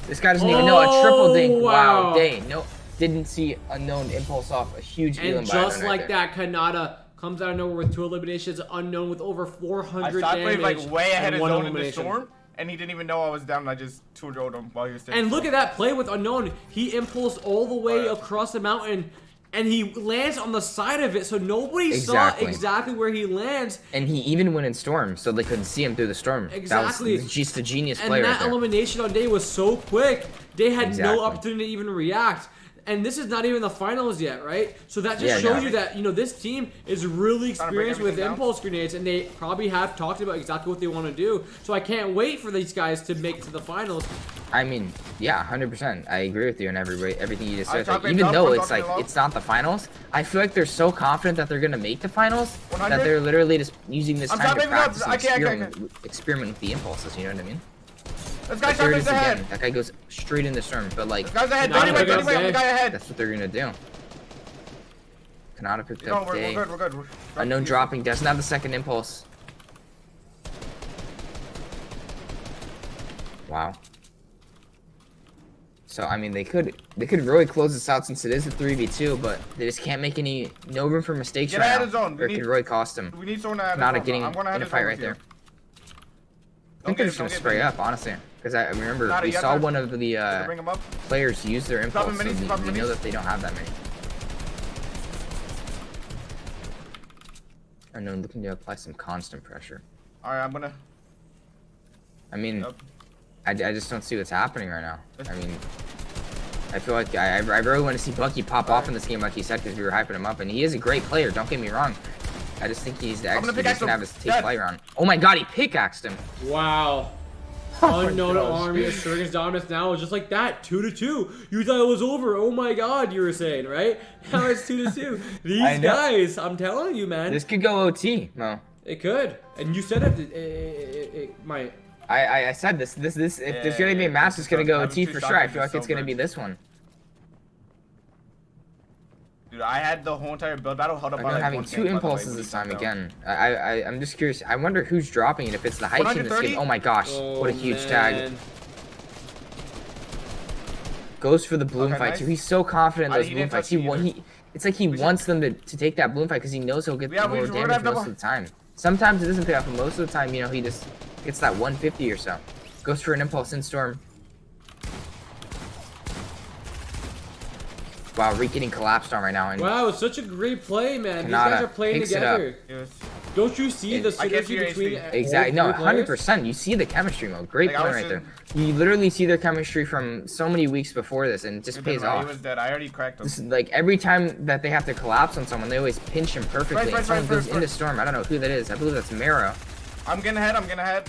This guy doesn't even know a triple dink. Oh, Wow, wow. day. No, didn't see Unknown impulse off. A huge healing And by just Unknown like right there. that, Kanata comes out of nowhere with 2 eliminations. Unknown with over I 400 shockwaved damage. like way ahead and of 1 zone in the elimination. storm, and he didn't even know I was down. And I just 2-0'd him while he was standing. And look at that play with Unknown. He impulsed all the way Right. across the mountain, and he lands on the side of it, so nobody Exactly. saw exactly where he lands. And he even went in storm, so they couldn't see him through the storm. Exactly. That was just a genius And play right that there. elimination on Day was so quick. They had Exactly. no opportunity to even react. and this is not even the finals yet, right? So that just Yeah, shows you that, you know, this team is really Trying to bring experienced with everything down. impulse grenades, and they probably have talked about exactly what they want to do. So I can't wait for these guys to make it to the finals. I mean, yeah, 100%. I agree with you on everything you just I said. drop Like, it even down, though I'm it's like dropping it low. it's not the finals, I feel like they're so confident that they're gonna make the finals 100? that they're literally just using this I'm time to dropping it up. practice and I can't. experiment with the impulses. You know what I mean? This guy Like, there it shot is his ahead. again. That guy goes straight in the storm, but like This guy's ahead. Nah, 30 we're way, good, 30 way. okay. The guy ahead. that's what they're gonna do. Kanata picked No, up we're Day. good. We're good. Unknown dropping, doesn't have the second impulse. Wow. So I mean, they could really close this out since it is a 3v2, but they just can't make no room for mistakes Get right out now. of the zone. Or it could really cost them. We need someone to have Kanata getting I'm gonna in have a fight right there. I think they're just gonna spray up, honestly, because I remember Kanata, we you got saw that? one of the Bring him up. players use their impulse, so minis, we know minis. that they don't have that many. Unknown looking to apply some constant pressure. All right, I'm gonna. I mean, Yep. I just don't see what's happening right now. I mean, I feel like I really want to see Bucky pop off in this game, like he said, because we were hyping him up, and he is a great player. Don't get me wrong. I just think he's the I'm gonna extra. He's pickaxe gonna him. have his take Dead. play round. Oh my God, he pickaxed him. Wow. Oh Unknown my gosh. army asserting dominance now is just like that, 2-2. You thought it was over. Oh my God, you were saying, right? Now it's 2-2. I These know. guys, I'm telling you, man, This could go OT, Mo. it could. And you said it might. I said this. If there's gonna be a match, it's gonna go OT for sure. I feel like it's gonna be this one. Dude, I had the whole entire build battle held up I'm by like having one two tank, by the way, impulses when this he time jumped down. again. I'm just curious. I wonder who's dropping it. If it's the high team that's 130? getting. Oh my gosh! Oh, What a huge man. tag. Goes for the bloom Okay, fight nice. too. He's so confident in those He bloom didn't fights. touch me either. It's like he wants them to take that bloom fight because he knows he'll get Yeah, more we're gonna damage have most double- of the time. Sometimes it doesn't pay off, but most of the time, you know, he just gets that 150 or so. Goes for an impulse in storm. Wow, Reek getting collapsed on right now. And Wow, it's such a great play, man. These Kanata guys are playing picks it up. together. Yes. Don't you see the I can't see synergy your between HP. Exactly. No, all three players? 100%. You see the chemistry mode. Great Like, I point was right there. You literally see their chemistry from so many weeks before this, and it just It pays didn't matter, off. He was dead. I already cracked him. This is like every time that they have to collapse on someone, they always pinch him perfectly. Right, and someone goes right. into storm. I don't know who that is. I believe that's Mero. I'm getting ahead.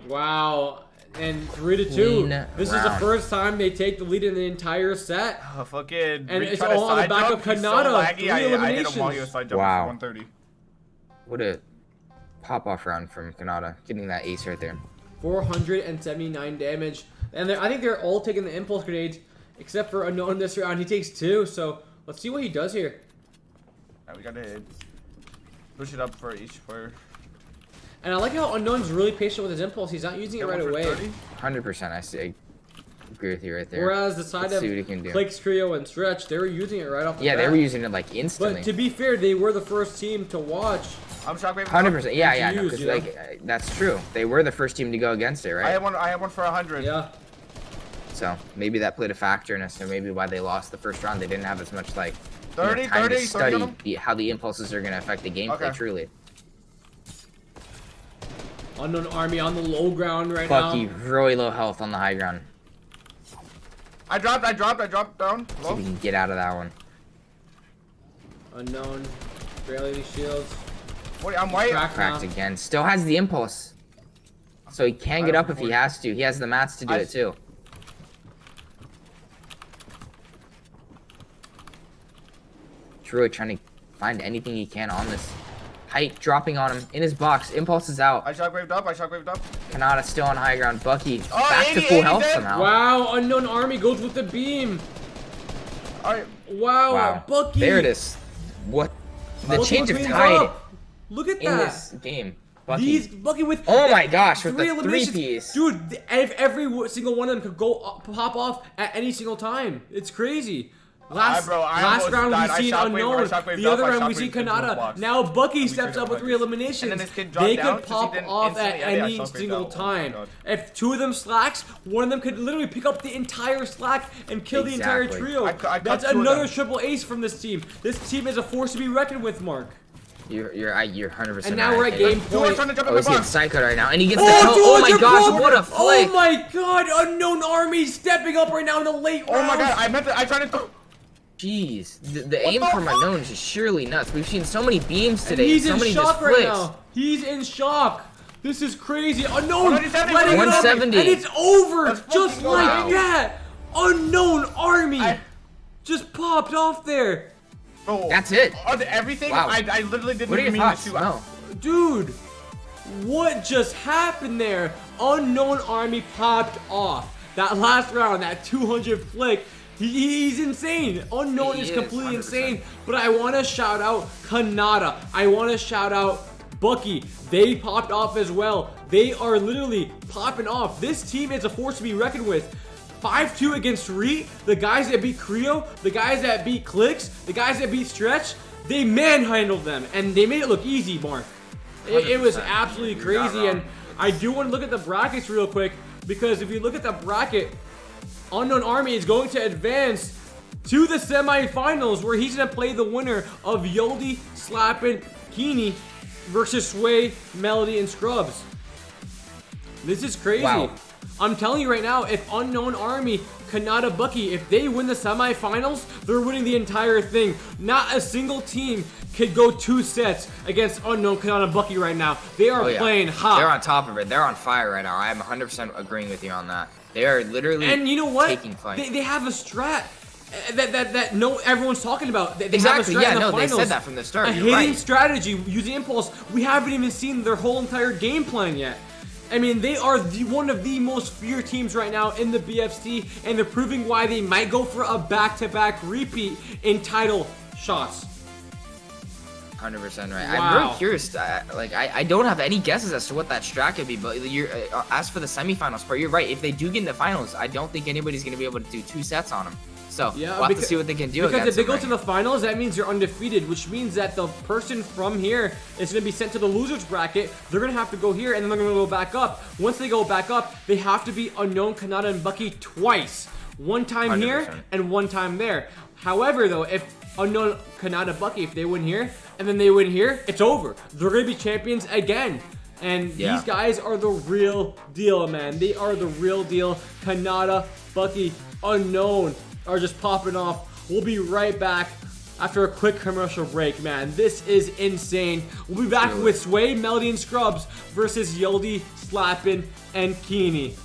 Wow. And 3-2. Clean This is the round. first time they take the lead in the entire set. Oh, fucking. And Rick it's tried to all on the side back jump. of He's so Kanata. laggy. Three I hit him while he eliminations. was side jumping Wow. for 130. What a pop-off round from Kanata, getting that ace right there. 479 damage. And I think they're all taking the impulse grenades, except for Unknown this round. He takes 2, so let's see what he does here. Alright, we gotta hit. Push it up for each player. And I like how Unknown's really patient with his impulse. He's not using it Get right one for away. 30. 100%. I agree with you right there. Whereas the side Let's of see what he can do. Clicks, Creo, and Stretch, they were using it right off the Yeah, bat. they were using it like instantly. But to be fair, they were the first team to watch. I'm shockwave. 100%. Yeah, no, use, because you know? like that's true. They were the first team to go against it, right? I had one for 100. Yeah. So maybe that played a factor in it. So maybe why they lost the first round, they didn't have as much like 30, time 30, to 30 study on them? how the impulses are going to affect the gameplay. Okay. Truly, Unknown Army on the low ground right Bucky now. really low health on the high ground. I dropped down. See Low. if we can get out of that one. Unknown, barely any shields. Wait, I'm white. Crack Cracked now. again. Still has the impulse, so he can get up if he has to. He has the mats to do it too. He's really trying to find anything he can on this. Height dropping on him in his box. Impulse is out. I shockwaved up. Kanata still on high ground. Bucky Oh, back 80, to full 80 health dead. somehow. Wow, Unknown Army goes with the beam. Alright. Wow, Wow. Bucky. There it is. What? The Bucky change of cleans tide up. Look at in that. this game. Bucky. These Bucky with Oh my gosh, with the eliminations. three-piece. Dude, if every single one of them could go pop off at any single time. It's crazy. Last I last almost round died. I we seen shockwaved- Unknown. I shockwaved The up, other I round we shockwaved see into the Kanata. box. Now Bucky we steps couldn't up with like 3 this. eliminations. And then this kid dropped They down could 'cause he pop didn't off at instantly edit. I any shockwaved single out. Oh my time. God. If 2 of them slacks, one of them could literally pick up the entire slack and kill the entire Exactly. trio. I cut That's 2 of another them. triple ace from this team. This team is a force to be reckoned with, Mark. You're 100%. And now we're at right. game Two are point. trying to jump in Oh, the he's getting box. psychoed right now, and he gets the kill. Oh my 200 gosh, pro- what a flick! Oh my god, Unknown Army stepping up right now in the late Oh my rounds. god, I tried to. Jeez, the aim from unknown is just surely nuts. We've seen so many beams today. And he's so in many shock just right flicks. now. He's in shock. This is crazy. Unknown, 170, letting it up, 170. and it's over Let's just fucking go. like Wow. that. Unknown Army just popped off there. Bro, That's it. Everything. Wow. I literally didn't What are your even mean thoughts? to. No. Dude, what just happened there? Unknown Army popped off. That last round, that 200 flick, he's insane. Unknown He is is, completely 100%. insane. But I want to shout out Kanata. I want to shout out Bucky. They popped off as well. They are literally popping off. This team is a force to be reckoned with. 5-2 against Reed, the guys that beat Creo, the guys that beat Clicks, the guys that beat Stretch, they manhandled them, and they made it look easy, Mark. It was 100%. absolutely You're not crazy, and wrong. I do want to look at the brackets real quick, because if you look at the bracket, Unknown Army is going to advance to the semifinals, where he's going to play the winner of Yoldi, Slappin, Keeney versus Sway, Melody, and Scrubs. This is crazy. Wow. I'm telling you right now, if Unknown Army, Kanata, Bucky, if they win the semifinals, they're winning the entire thing. Not a single team could go 2 sets against Unknown, Kanata, Bucky right now. They are Oh, yeah. playing hot. They're on top of it. They're on fire right now. I'm 100% agreeing with you on that. They are literally And you know what? taking flight. They have a strat that no everyone's talking about. They Exactly, have a strat yeah, in the no, they finals. said that from the start, A you're hidden right. strategy using impulse. We haven't even seen their whole entire game plan yet. I mean, they are one of the most feared teams right now in the BFC, and they're proving why they might go for a back-to-back repeat in title shots. 100% right. Wow. I'm really curious. I don't have any guesses as to what that strat could be. But as for the semifinals part, you're right. If they do get in the finals, I don't think anybody's going to be able to do 2 sets on them. So Yeah, we'll have to see what they can do. Because if against they them, go to right? the finals, that means you're undefeated, which means that the person from here is going to be sent to the losers bracket. They're going to have to go here, and then they're going to go back up. Once they go back up, they have to beat Unknown, Kanata, and Bucky twice. One time here 100%. and one time there. However, though, if Unknown, Kanata, Bucky, if they win here and then they win here, it's over. They're going to be champions again. And Yeah. these guys are the real deal, man. They are the real deal. Kanata, Bucky, Unknown are just popping off. We'll be right back after a quick commercial break, man. This is insane. We'll be back with Sway, Melody, and Scrubs versus Yoldi, Slappin, and Keeney.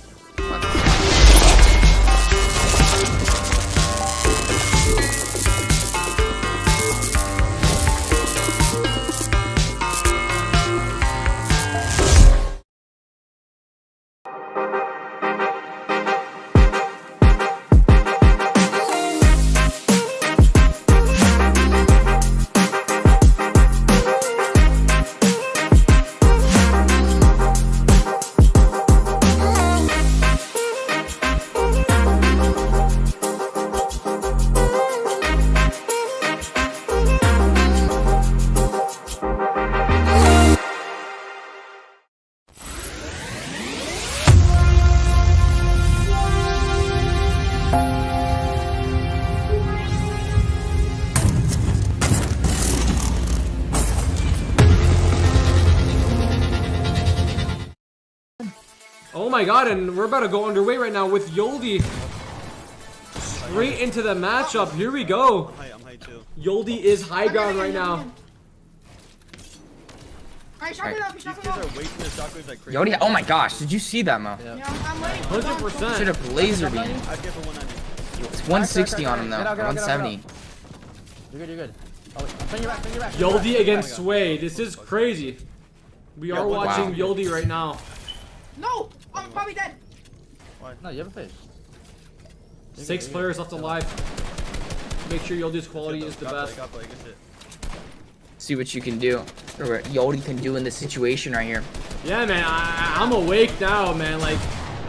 Oh my god, and we're about to go underway right now with Yoldi. Straight into the matchup. Here we go. I'm high too. Yoldi is high ground right now. Alright, shotgun up, shotgun Kids up. are wasting their shockwaves like crazy. Yodi, oh my gosh, did you see that, Mo? Yeah, I'm waiting. 100%. Should have lasered him. I'd get for 190. It's 160 on him though. Get out, get out, get out, 170. You're good, you're good. Oh, wait. Turn your back, turn your back. Yoldi against Sway. This is crazy. We are wow. watching Yoldi right now. No! I'm probably dead. No, you have a fish. 6 players left alive. Make sure Yoldi's quality is the best. Got play, good shit. See what you can do, or what Yodi can do in this situation right here. Yeah, man, I'm awake now, man. Like,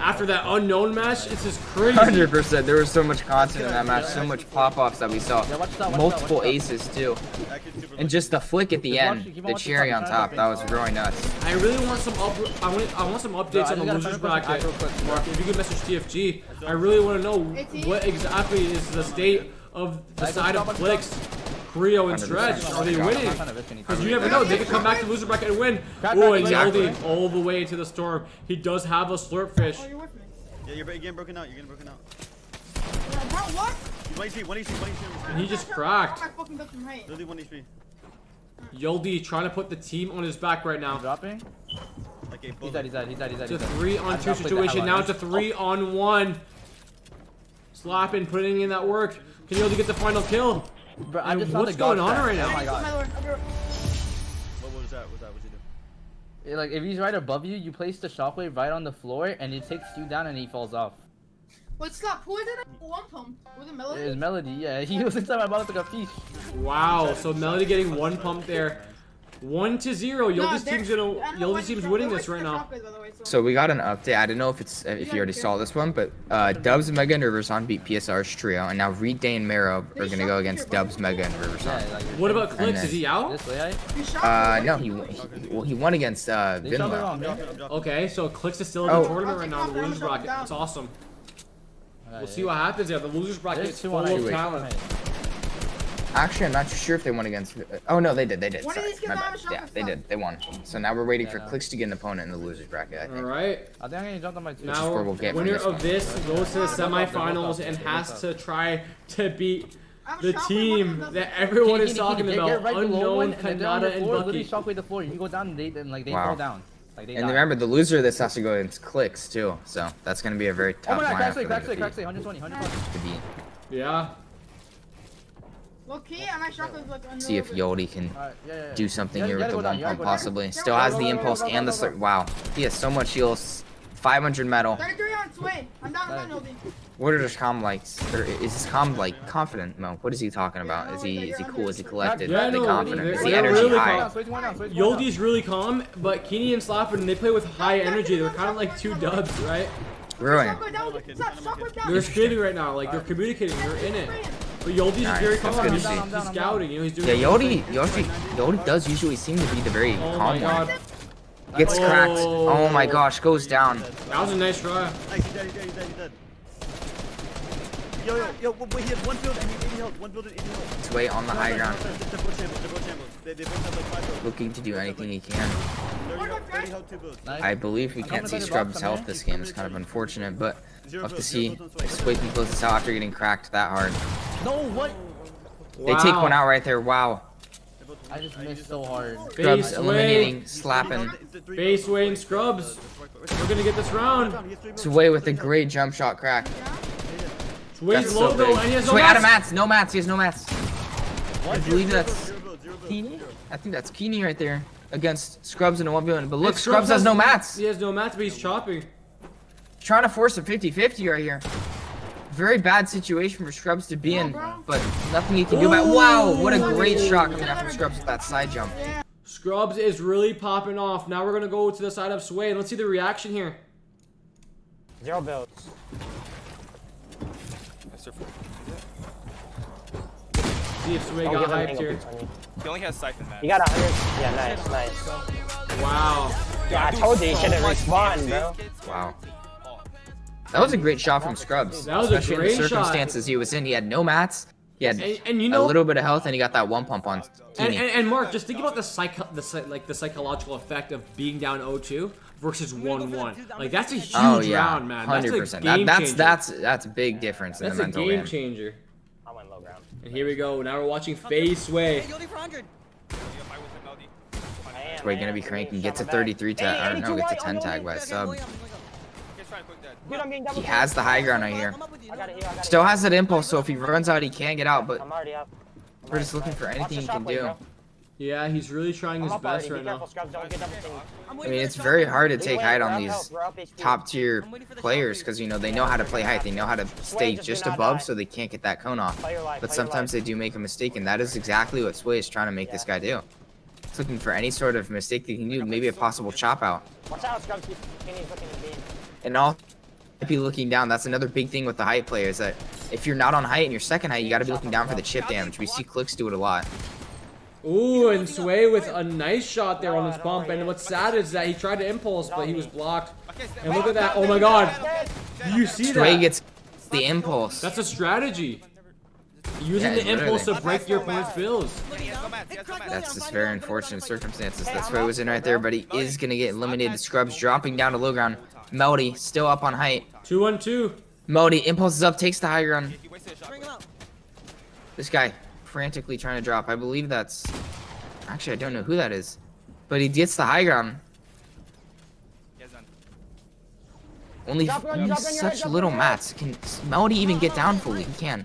after that unknown match, it's just crazy. 100%. There was so much content in that match, so much pop-offs that we saw. Yeah, watch that, watch Multiple that, watch aces too. Actually, super And just the flick at the Keep end, watching, keep the watching cherry top, on top, top, top. that was really nuts. I really want some I want some updates I on the gotta losers find a bracket. real quick. Mark, if you could message TFG, I really want to know what exactly is the state of the side of Clicks, Creo, and 100%. Stretch. Are they Oh my winning? Because Because you never know, they could come back to loser bracket and win. Back, Oh, and exactly. Yoldi all the way into the storm. He does have a slurp fish. Oh, you're with me. Yeah, you're getting broken out. You're getting broken out. Bro, what? 1 HP, 1 HP, 1 HP. And he just cracked. I fucking got some height. Literally 1 HP. Yoldi trying to put the team on his back right now. Dropping. Okay, He's dead. He's dead. He's dead. He's dead. It's a he's dead. 3-on-2 situation. Now it's a 3-on-1. Slapping, putting in that work. Can Yoldi get the final kill? Bro, I And just saw what's the going on gunshot. right now? Oh my god. What was that? What'd you do? Like if he's right above you, you place the shockwave right on the floor, and it takes you down, and he falls off. Wait, stop. Who is it? One pump. Was it Melody? It was Melody. Yeah, he was inside my mouth like a fish. Wow, so Melody getting 1 pump there. 1-0. Yoldi's team's winning this right now. So we got an update. I don't know if it's if you already saw this one, but Dubs, Mega, and Riverson beat PSR's trio, and now Reed, Day, and Marrow are gonna go against Dubs, Mega, and Riverson. Yeah, like, What about Clicks? then- Is he out? this way, right? No, he won against They shot me Vinla. wrong, man. Okay, so Clicks is still in the Oh. tournament right now in the losers bracket. That's awesome. We'll see what happens there. The losers bracket There's is two full on of eight. talent. Actually, I'm not sure if they won against. Oh no, they did. They did. One of Sorry, these kids my have bad. a shot Yeah, for they stuff. did. They won. So now we're waiting for Yeah. Clicks to get an opponent in the losers bracket. I think. All right. I think I'm gonna jump on my two. Now, where we'll get from winner this one. of this goes to the semifinals and has to try to beat the team that everyone is talking Get about. right below Unknown, one, and then down Kanata, the and floor, Bucky. literally shockwave the floor. You go down, and they Wow. fall down. Like they And die. remember, the loser of this has to go against Clicks too. So that's gonna be a very Oh tough my god, lineup crack for them crack to crack 120, 120. beat. Yeah. Low key, I might shock with like under. See if Yodi can Alright, yeah. do something You here with gotta the go down, one you gotta pump go down. possibly. Still has the impulse and the wow. He has so much heals. 500 metal. 33 on Sway. I'm down, Melody. What are his calm likes? Or is his calm like confident, Mo? What is he talking about? Is he cool? Is he collected? Yeah, Is he no, confident? Is they're the energy really high? calm. Yoldi's really calm, but Keeney and Slappin, they play with high energy. They're kind of like 2 dubs, right? Ruin. Shockwave down. Stop, shockwave down. They're screaming right now, like they're communicating, they're in it. But Yoldi's Nice, very that's calm. good to He's, see. he's scouting, you know, he's doing. Yeah, Yodi does usually seem to be the very Oh my calm god, one. Gets cracked. Oh. Oh my gosh, goes down. that was a nice try. Nice, he's dead, he's dead, he's dead, he's dead. Yo, wait, he has 1 build and 80 health. 1 build and 80 health. It's way on the high ground, They're both shambles, they're both shambles. They both have like 5 builds. looking to do anything he can. 30 health, 2 builds. I believe we can't see Scrub's health this game. It's kind of unfortunate, but we'll have to see if Sway can close this out after getting cracked that hard. No, what? They take one out right there. Wow. I just missed so hard. Scrubs Base eliminating, slapping. Base Way and Scrubs. We're gonna get this round. Sway with a great jump shot crack. Sway's That's low so though, big. and he has no Sway out of mats. mats. No mats. He has no mats. I believe that's Keeney. I think that's Keeney right there against Scrubs in a 1v1. But look, And Scrubs has no mats. He has no mats, but he's chopping. Trying to force a 50-50 right here. Very bad situation for Scrubs to be in, but nothing he can do about. Wow, what a great shot coming out from Scrubs with that side jump. Scrubs is really popping off. Now we're gonna go to the side of Sway. Let's see the reaction here. 0 builds. See if Sway got hyped here. He only has siphon mats. You got 100. Yeah, nice. Wow. Yeah, I told you shouldn't respawn, bro. Wow. That was a great shot from Scrubs. That was a Especially great in the shot. circumstances he was in. He had no mats. He had And you a know, little bit of health, and he got that 1 pump on Keeney. and Mark, just think about the psychological effect of being down 0-2 versus 1-1. Like that's a huge Oh yeah, round, man. That's a 100%. game changer. That's a big difference in That's the a mental game game. changer. I went low ground. And here we go. Now we're watching FaZe Sway. Sway gonna be cranking. Gets a 33 tag. I don't know. Gets a 10 tag by a sub. Dude, I'm getting double He has the high ground right here. I got it here. Still has that impulse, so if he runs out, he can get out. But I'm already up. we're just looking for anything he can do. Yeah, he's really trying his best right now. I mean, it's very hard to take height on these top tier players because, you know, they know how to play height. They know how to stay just above so they can't get that cone off. But sometimes they do make a mistake, and that is exactly what Sway is trying to make this guy do. He's looking for any sort of mistake that he can do, maybe a possible chop out. Watch out, Scrubs. Kenny's looking at me. And all be looking down. That's another big thing with the height player is that if you're not on height and you're second height, you got to be looking down for the chip damage. We see Clicks do it a lot. Ooh, and Sway with a nice shot there on his bump. And what's sad is that he tried to impulse, but he was blocked. And look at that. Oh my god. Do you see Sway that? gets the impulse. That's a strategy. Using Yeah, the impulse to literally. break your opponent's builds. That's just very unfortunate circumstances. That's why he was in right there, but he is going to get eliminated. Scrubs dropping down to low ground. Melody still up on height. 2-1-2. Melody impulses up, takes the high ground. This guy frantically trying to drop. I believe that's... Actually, I don't know who that is. But he gets the high ground. Yes, done. Only such little mats. Can Melody even get down fully? He can.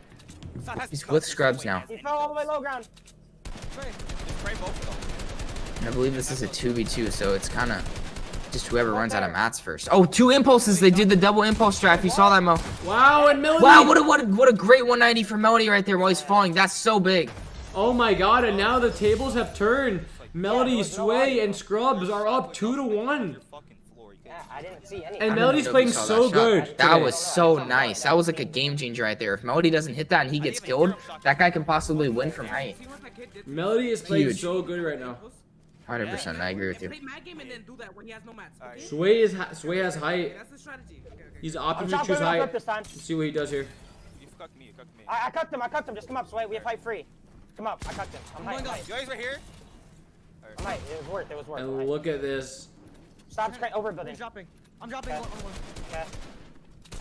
He's with scrubs now. He fell all the way low ground. Just spray both of them. And I believe this is a 2v2, so it's kind of just whoever runs out of mats first. Oh, 2 impulses. They did the double impulse strat. You saw that, Mo. Wow, and Melody. Wow, what a great 190 for Melody right there while he's falling. That's so big. Oh my god, and now the tables have turned. Melody, Sway, and Scrubs are up 2-1. Yeah, I didn't see any. And Melody's playing so good. That today. was so nice. That was like a game changer right there. If Melody doesn't hit that and he gets killed, that guy can possibly win from height. Melody is playing Huge. so good right now. 100%, I agree with you. Sway has height. He's opting to choose height. This time. Let's see what he does here. You cucked me, you cucked me. I cucked him. Just come up, Sway. We have height free. Come up. I cucked him. I'm height. You guys right here? I'm height. It was worth. I'm And height. look at this. Stop screen overbuilding. I'm dropping. Okay. Okay.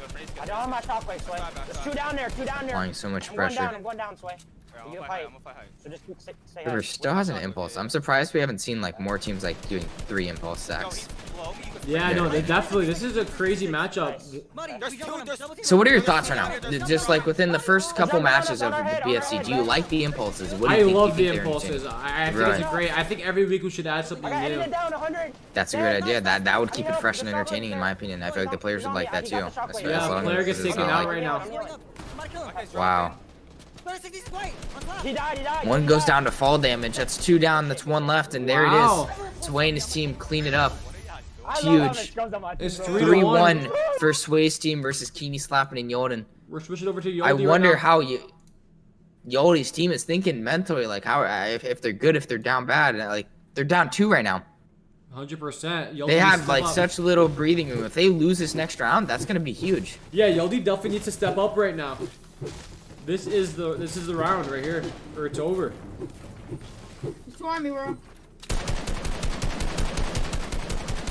Go, Freeze, I don't have my shockwave, Sway. There's 2 down there. Applying so much I'm going pressure. down. I'm going down, Sway. I'm You gonna have fight high, height. I'm gonna fight high. So just stay River height. still has an impulse. I'm surprised we haven't seen like more teams like doing 3 impulse Yo, stacks. he's below me, you can Yeah, spray no, him. they definitely. This is a crazy matchup. So what are your thoughts right now? Just like within the first couple matches of the BFC, do you like the impulses? What do I you think? love You the think they're impulses. entertaining? I think it's a great. I think every week we should add something I got new. edited down 100. That's a great idea. That would keep it fresh and entertaining in my opinion. I feel like the players would like that too. Yeah, player gets taken out right now. Wow. He died. One goes down to fall damage. That's 2 down. That's 1 left, and there Wow. it is. Sway and his team clean it up. I love how Huge. it goes on my team, It's bro. 3-1. 3-1 for Sway's team versus Keeney slapping and Yoden. We're switching over to Yoldi I right wonder now. how Yoli's team is thinking mentally, like how if they're good, if they're down bad, and like they're down 2 right now. 100%. They have like such little breathing room. If they lose this next round, that's gonna be huge. Yeah, Yoldi definitely needs to step up right now. This is the round right here, or it's over. Two on me, bro.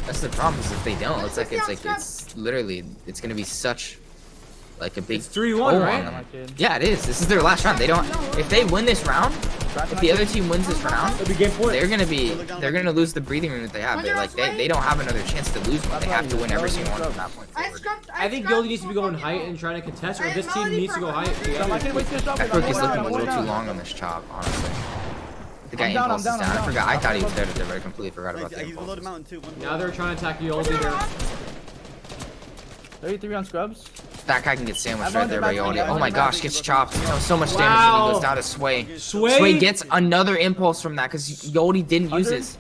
That's the problem. Is if they don't, it's literally it's gonna be such like a big. It's 3-1, toll on right? them. Yeah, it is. This is their last round. They don't. If they win this round, if the other team wins this round, It'll be game point. they're gonna lose the breathing room that they have. They don't have another chance to lose one. They have to win every single one from that point forward. I think Yoldi needs to be going height and trying to contest, or this team needs to go height together. I feel like he's looking a little too long on this chop, honestly. The guy impulses down. I forgot. I thought he was dead there, but I completely forgot about the impulse. Now they're trying to attack Yoldi here. 33 on scrubs. That guy can get sandwiched right there by Yoldi. Oh my gosh, gets chopped. So much damage Wow. and he goes down to Sway. Sway? Sway gets another impulse from that because Yoldi didn't use his.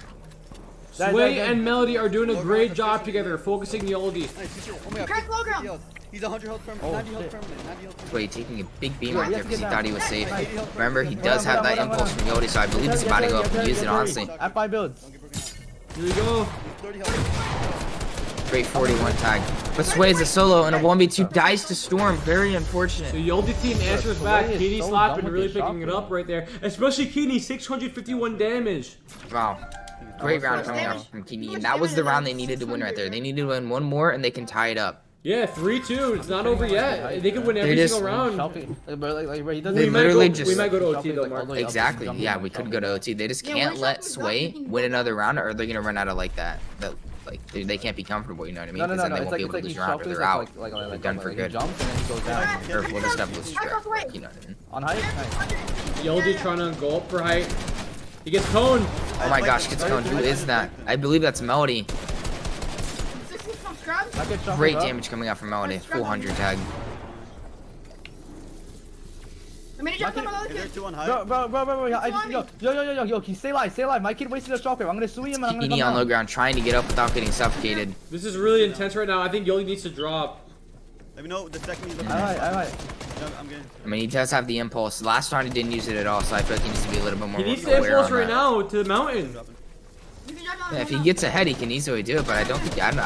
Sway and Melody are doing a great job together, focusing Yoldi. Crack low ground. He's 100 health permanent. 90 health permanent. 90 health Sway taking a big beam right there because he thought he was safe. Remember, he does have that impulse from Yoldi, so I believe he's about to go up and use it, honestly. At 5 builds. Here we go. 30 health. Great 41 tag. But Sway's a solo and a 1v2 dies to Storm. Very unfortunate. The Yoldi team answers back. Sway is Keeney so slapping, dumb with really his picking it up right there. Especially Keeney, 651 damage. Wow. Great round coming out from Keeney. And that was the round they needed to win right there. They needed to win one more and they can tie it up. Yeah, 3-2. It's not over yet. They can win every They're just- single round. He They doesn't. literally just- We might go to OT though, Mark. Exactly. Yeah, we could go to OT. They just can't let Sway win another round or they're going to run out of like that. Like they can't be comfortable, you know what I mean? No. Because then they It's won't like be able to he lose your round or shuffles they're out. like They're done for he good. jumps and then he goes down. Or we'll just have lose track. You know what I mean? On height. Nice. Yoldi trying to go up for height. He gets coned. Oh my gosh, gets going. Who is that? I believe that's Melody. 60 from scrubs. I get shuffled Great up. damage coming out from Melody. 400 tag. I made a jump on my Is there kid. 2 on high? Bro, yo, stay alive. My kid wasted a shockwave. I'm gonna sue him and I'm gonna Keeney come on low down. ground trying to get up without getting suffocated. This is really intense right now. I think Yoldi needs to drop. Let me know the second he's up. Alright. I'm getting. I mean, he does have the impulse. Last round he didn't use it at all, so I feel like he needs to be a little bit more He needs to aware impulse on right that. now to the mountain. You can jump on Yeah, if he gets ahead, he can easily do it, but I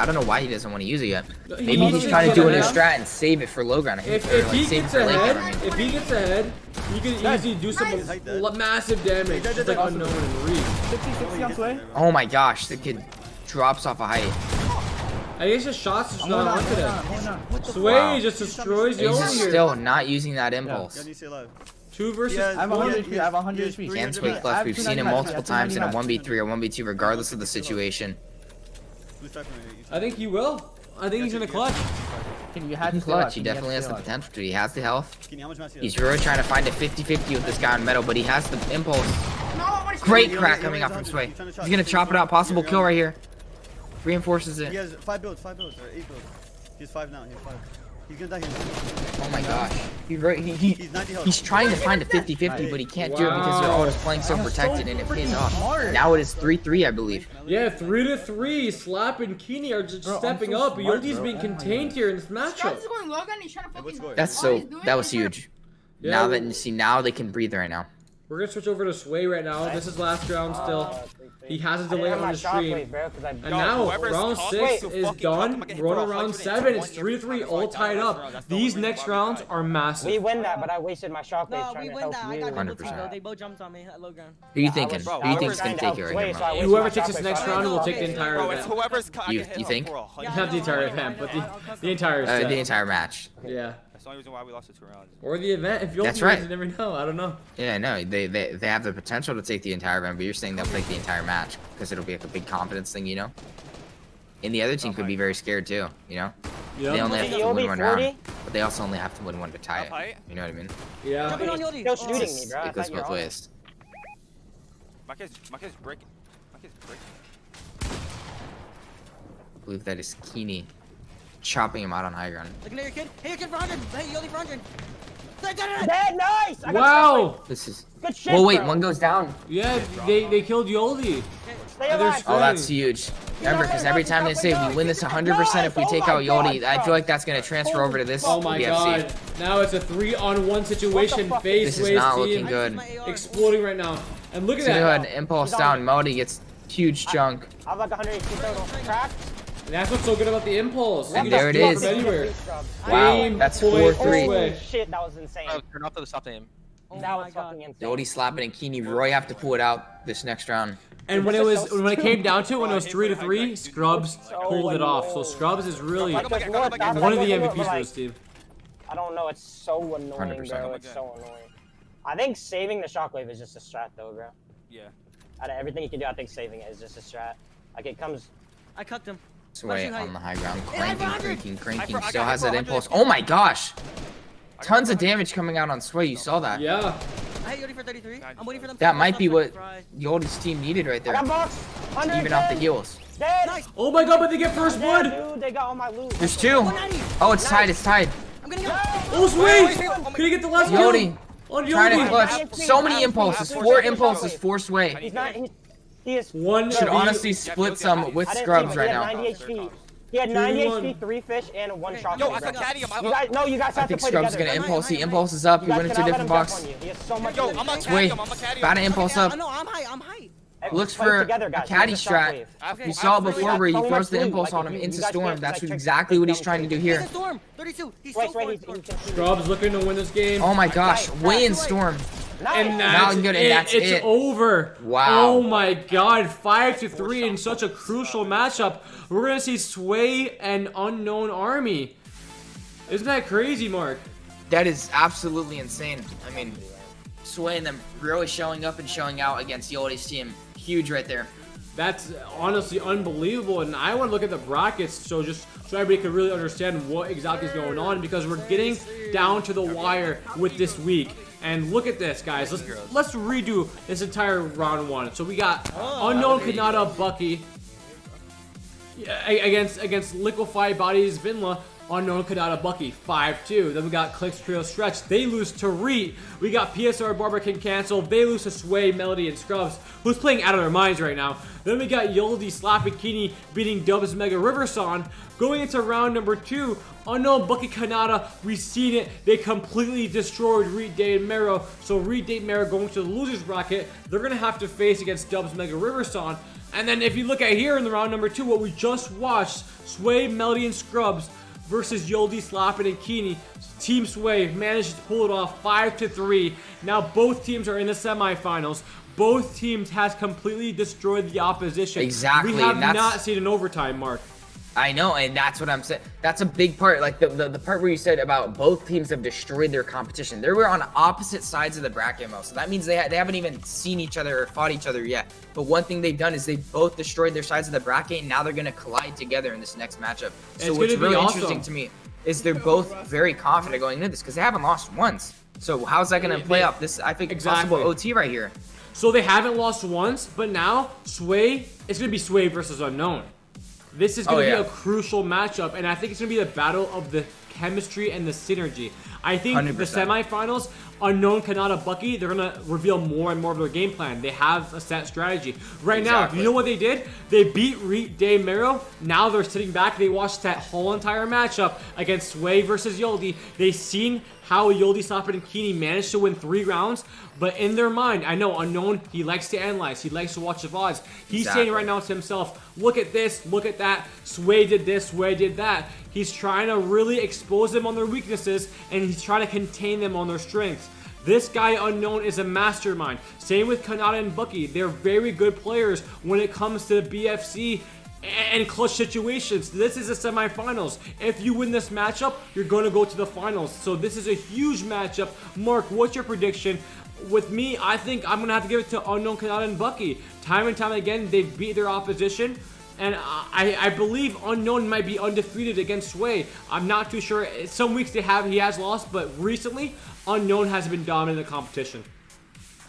don't know why he doesn't want to use it yet. He Maybe needs he's to trying to get do a new ahead. strat and save it for low ground. If or, like, he save it gets for late game, I ahead, mean. if he gets ahead, he can easily do some massive damage. Just like unknown and read. 60 on Sway. Oh my gosh, the kid drops off a height. I guess his shots just I'm not going onto down. them. What the Sway Wow. just destroys He's Yoldi here. still not using that impulse. Got to stay alive. 2 versus I have 1. 100 HP. I have 100 HP. Can Sway clutch. We've seen him multiple times in a 1v3 or 1v2, regardless of the situation. I think he will. I think he's gonna clutch. He can clutch. He definitely has the potential to. He has the health. He's really trying to find a 50-50 with this guy on metal, but he has the impulse. Great crack coming out from Sway. He's gonna chop it out. Possible kill right here. Reinforces it. He has 5 builds, or 8 builds. He's 5 now. He's 5. He's gonna die here. Oh my gosh. He's trying to find a 50-50, but he can't do it because they're always playing so protected, and it pays off. Now it is 3-3, I believe. Yeah, 3-3. Slap and Keeney are just stepping up. Yodi's being contained here in this matchup. That was huge. Yeah, Now that you see, now they can breathe right now. We're gonna switch over to Sway right now. This is last round still. He has a delay on the stream. And now round 6 is done. We're on round 7. It's 3-3, all tied up. These next rounds are massive. We win that, but I wasted my shockwave trying to help you. 100%. They both jumped on me at low ground. Who you thinking? Who you think's gonna take it right here, bro? Whoever takes this next round will take the entire Bro, it's event. whoever's You think? Not the entire event, but the entire set. The entire match. Yeah. That's the only reason why we lost the 2 rounds. Or the event. If you That's right. You never know. I don't know. Yeah, no, they have the potential to take the entire event, but you're saying they'll take the entire match because it'll be like a big confidence thing, you know? And the other team could be very scared too, you know? Yeah. They only have to win 1 round, but they also only have to win 1 to tie it. You know what I mean? Yeah. Jumping on Yodi. Still shooting me, bro. It goes both ways. My kid's breaking. My kid's breaking. I believe that is Keeney chopping him out on high ground. Looking at your kid. Hey, your kid for 100. Hey, Yodi for 100. Dead, nice! I got Wow. This is. good shit, Well, wait, bro. one goes down. Yeah, they killed Yoldi. Stay alive. Oh, that's huge. Remember, because every time they say we win this 100% if we take out Yodi, I feel like that's going to transfer over to this Oh my BFC. god. Now it's a 3-on-1 situation. This is not looking team good. exploding right now. And look at So go ahead that. and impulse down. Modi gets huge chunk. I have like 100 HP total. Crack. And that's what's so good about the impulse. You And can there just it do is. from anywhere. Wow, Aim, that's point, 4-3. away. Shit, that was insane. Oh, turn off the stop aim. That was fucking insane. Yodi slapping and Keeney. Roy have to pull it out this next round. And when it came down to it, when it was 3-3, Scrubs pulled it off. So Scrubs is really one of the MVPs for this team. I don't know, it's so annoying, 100%. bro. It's so annoying. I think saving the shockwave is just a strat, though, bro. Yeah. Out of everything you can do, I think saving it is just a strat. Like, it comes... I cucked him. Sway on the high ground, Hey, cranking. I Still got has hit that for impulse. 100. Oh my gosh! Tons of damage coming out on Sway. You saw that. Yeah. I hit Yodi for 33. I'm waiting for them. That might be what Yodi's team needed right I there. got box! 100 Even off the heels. Dead! Nice. Oh my god, but they get first Dead, blood. dude, they got all my loot. There's 2. 190. Oh, it's tied. It's tied. I'm gonna go. Oh, sweet! Can you get the last kill? Yodi On trying to Yodi. clutch. So many impulses. 4 impulses for Sway. He's not... He is... One Should V- honestly split some with I didn't Scrubs see him, right but now. He had 90 HP. He had 90 2-1. HP, 3 fish, and 1 shot. Yo, I got caddy him. You guys, no, you guys I have to think play Scrubs is together. gonna impulse. He impulses up. He You went guys into a cannot different let him box. jump on you. He has so much Yo, loot. I'm gonna Wait. caddy him. I'm gonna caddy him. Gotta impulse up. No, I'm high. Looks Play for together, a guys. caddy Use the strat. shockwave. You saw it before where he So throws much the loot, impulse like, on him if into you guys Storm. can't, That's like, exactly what he's dumb trying to do shit. here. He's a storm. 32. He's Wait, so wait, forward. Scrubs looking to win this game. Oh my gosh, way in Storm. And Now that's, good, and that's it's it. over. Wow. Oh my god, 5-3 in such a crucial matchup. We're gonna see Sway and Unknown Army. Isn't that crazy, Mark? That is absolutely insane. I mean, Sway and them really showing up and showing out against Yodi's team. Huge right there. That's honestly unbelievable, and I want to look at the brackets so everybody can really understand what exactly is going on, because we're getting down to the wire with this week. And look at this, guys. Let's redo this entire round 1. So we got Unknown Kanata Bucky against Liquefied Bodies Vinla. Unknown Kanata Bucky 5-2. Then we got Clicks Trio Stretch. They lose to Reet. We got PSR Barber Can Cancel. They lose to Sway, Melody, and Scrubs, who's playing out of their minds right now. Then we got Yoldi, Slap, and Keeney beating Dubs Mega Riverson. Going into round number 2, Unknown Bucky Kanata, we've seen it. They completely destroyed Reet, Day, and Mero. So Reet, Day, and Mero going to the losers bracket. They're going to have to face against Dubs Mega Riverson. And then if you look at here in the round number 2, what we just watched, Sway, Melody, and Scrubs versus Yoldi, Slappin, and Keeney. Team Sway managed to pull it off 5-3. Now both teams are in the semifinals. Both teams has completely destroyed the opposition. Exactly, We have and that's- not seen an overtime, Mark. I know, and that's what I'm saying. That's a big part. Like the part where you said about both teams have destroyed their competition. They were on opposite sides of the bracket, Mo. So that means they haven't even seen each other or fought each other yet. But one thing they've done is they both destroyed their sides of the bracket, and now they're gonna collide together in this next matchup. So what's really interesting to me is they're both very confident going into this because they haven't lost once. So how's that gonna play out? This I think possible OT right here. So they haven't lost once, but now Sway, it's gonna be Sway versus Unknown. This is going to be a crucial matchup, and I think it's going to be the battle of the chemistry and the synergy. I think 100%. the semifinals, Unknown, Kanata, Bucky, they're going to reveal more and more of their game plan. They have a set strategy. Right now, you know what they did? They beat Reet Day Mero. Now they're sitting back. They watched that whole entire matchup against Sway versus Yoldi. They've seen how Yoldi, Soppert, and Keeney managed to win 3 rounds, but in their mind, I know Unknown, he likes to analyze, he likes to watch the VODs. He's saying right now to himself, look at this, look at that, Sway did this, Sway did that. He's trying to really expose them on their weaknesses, and he's trying to contain them on their strengths. This guy, Unknown, is a mastermind. Same with Kanata and Bucky. They're very good players when it comes to BFC and clutch situations. This is the semifinals. If you win this matchup, you're going to go to the finals. So this is a huge matchup. Mark, what's your prediction? With me, I think I'm going to have to give it to Unknown, Kanata, and Bucky. Time and time again, they've beat their opposition. And I believe Unknown might be undefeated against Sway. I'm not too sure. Some weeks he has lost, but recently, Unknown has been dominant in the competition.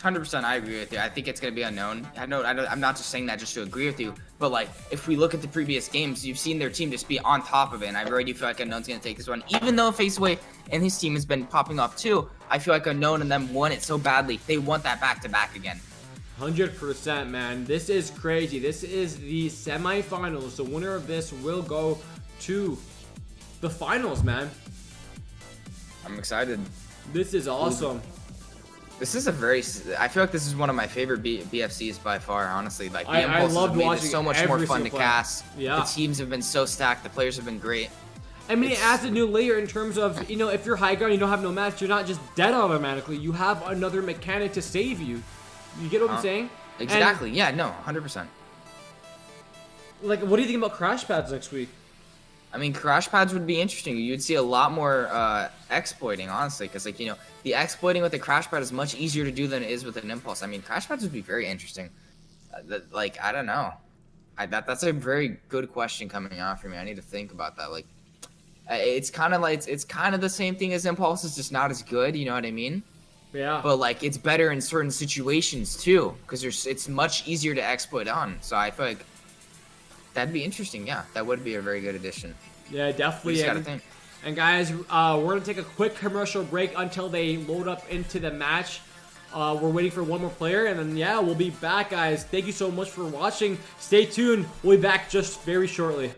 100%, I agree with you. I think it's going to be Unknown. I'm not just saying that just to agree with you, but like if we look at the previous games, you've seen their team just be on top of it, and I already feel like Unknown's going to take this one. Even though Faceway and his team has been popping off too, I feel like Unknown and them won it so badly. They want that back-to-back again. 100%, man. This is crazy. This is the semifinals. The winner of this will go to the finals, man. I'm excited. This is awesome. This is I feel like this is one of my favorite BFCs by far, honestly. Like, the I loved watching it so much more fun to cast. Yeah. The teams have been so stacked. The players have been great. I mean, it adds a new layer in terms of, you know, if you're high ground, you don't have no match, you're not just dead automatically. You have another mechanic to save you. You get what I'm saying? Exactly. Yeah, no, 100%. Like, what do you think about crash pads next week? I mean, crash pads would be interesting. You'd see a lot more exploiting, honestly, because, like, you know, the exploiting with the crash pad is much easier to do than it is with an impulse. I mean, crash pads would be very interesting. Like, I don't know. That's a very good question coming out for me. I need to think about that. Like, it's kind of like it's kind of the same thing as impulse. It's just not as good. You know what I mean? Yeah. But like, it's better in certain situations too, because it's much easier to exploit on. So I feel like that'd be interesting. Yeah, that would be a very good addition. Yeah, definitely. We just gotta think. And guys, we're gonna take a quick commercial break until they load up into the match. We're waiting for one more player, and then yeah, we'll be back, guys. Thank you so much for watching. Stay tuned. We'll be back just very shortly.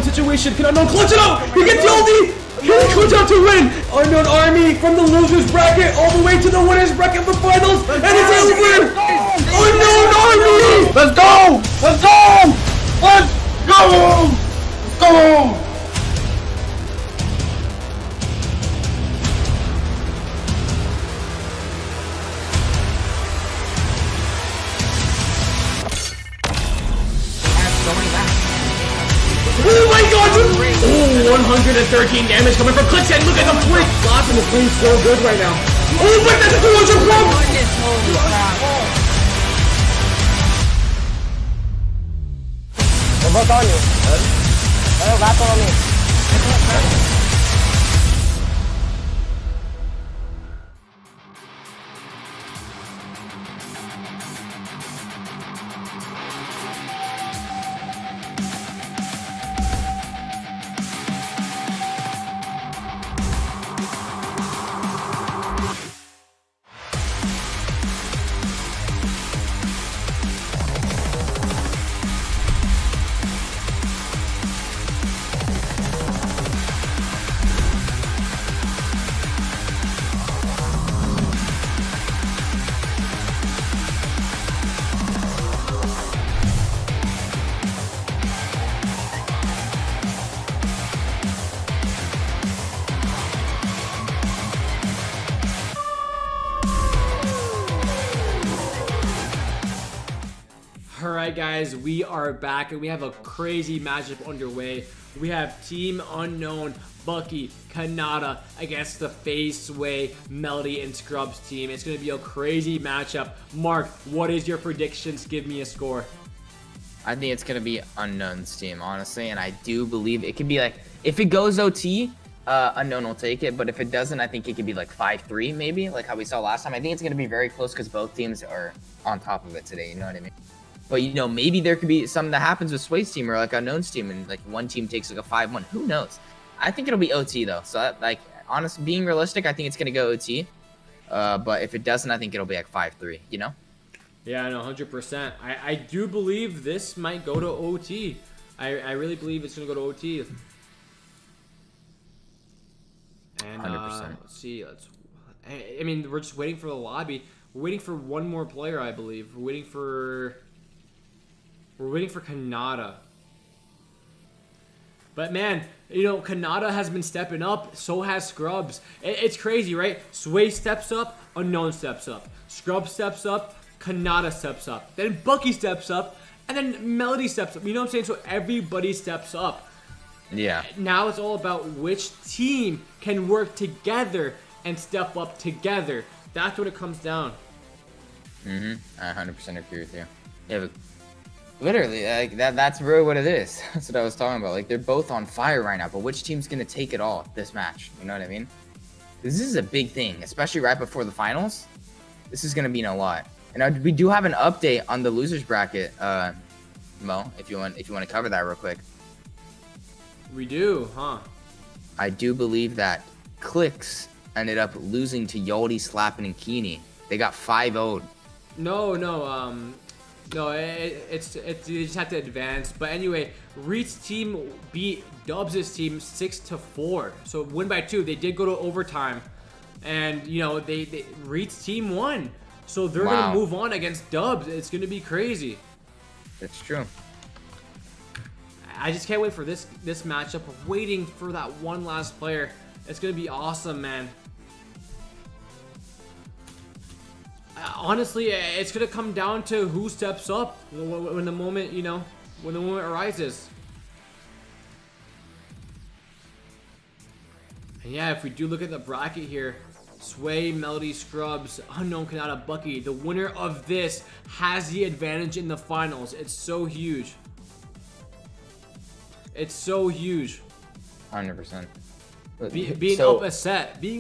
Situation. Can Unknown clutch it out? He gets Yoldi! Can he clutch out to win? Unknown Army from the losers bracket all the way to the winners bracket for finals, and it's over! Unknown Army! Let's go! Let's go! Let's go! Let's go! 113 damage coming from Clicks, and look at the flick! Blossom is playing so good right now. Oh, but that's a 200 club! They're both on you. They're last one on me. Alright guys, we are back and we have a crazy matchup underway. We have Team Unknown, Bucky, Kanata against the FaZe, Sway, Melody, and Scrubs team. It's going to be a crazy matchup. Mark, what is your predictions? Give me a score. I think it's going to be Unknown's team, honestly, and I do believe it could be like, if it goes OT, Unknown will take it, but if it doesn't, I think it could be like 5-3 maybe, like how we saw last time. I think it's going to be very close because both teams are on top of it today, you know what I mean? But, you know, maybe there could be something that happens with Sway's team or like Unknown's team and like one team takes like a 5-1. Who knows? I think it'll be OT though. So, that, like, honest, being realistic, I think it's going to go OT. But if it doesn't, I think it'll be like 5-3, you know? Yeah, no, 100%. I do believe this might go to OT. I really believe it's going to go to OT. And 100%. Let's see. I mean, we're just waiting for the lobby. We're waiting for one more player, I believe. We're waiting for Kanata. But man, you know, Kanata has been stepping up. So has Scrubs. It's crazy, right? Sway steps up. Unknown steps up. Scrubs steps up. Kanata steps up. Then Bucky steps up. And then Melody steps up. You know what I'm saying? So everybody steps up. Yeah. Now it's all about which team can work together and step up together. That's what it comes down. I 100% agree with you. Yeah, but literally, like that's really what it is. That's what I was talking about. Like, they're both on fire right now, but which team's going to take it all this match? You know what I mean? This is a big thing, especially right before the finals. This is going to mean a lot. And we do have an update on the losers bracket, Mo, if you want to cover that real quick. We do, huh? I do believe that Clicks ended up losing to Yoldi, Slappin, and Keeney. They got 5-0'd. No, it's you just have to advance. But anyway, Reed's team beat Dubs' team 6-4. So win by 2. They did go to overtime, and you know they Reed's team won. So they're gonna move on against Dubs. It's gonna be crazy. That's true. I just can't wait for this matchup. I'm waiting for that one last player. It's gonna be awesome, man. Honestly, it's gonna come down to who steps up when the moment, you know, when the moment arises. And yeah, if we do look at the bracket here, Sway, Melody, Scrubs, Unknown, Kanata, Bucky, the winner of this has the advantage in the finals. It's so huge. It's so huge. 100%. Being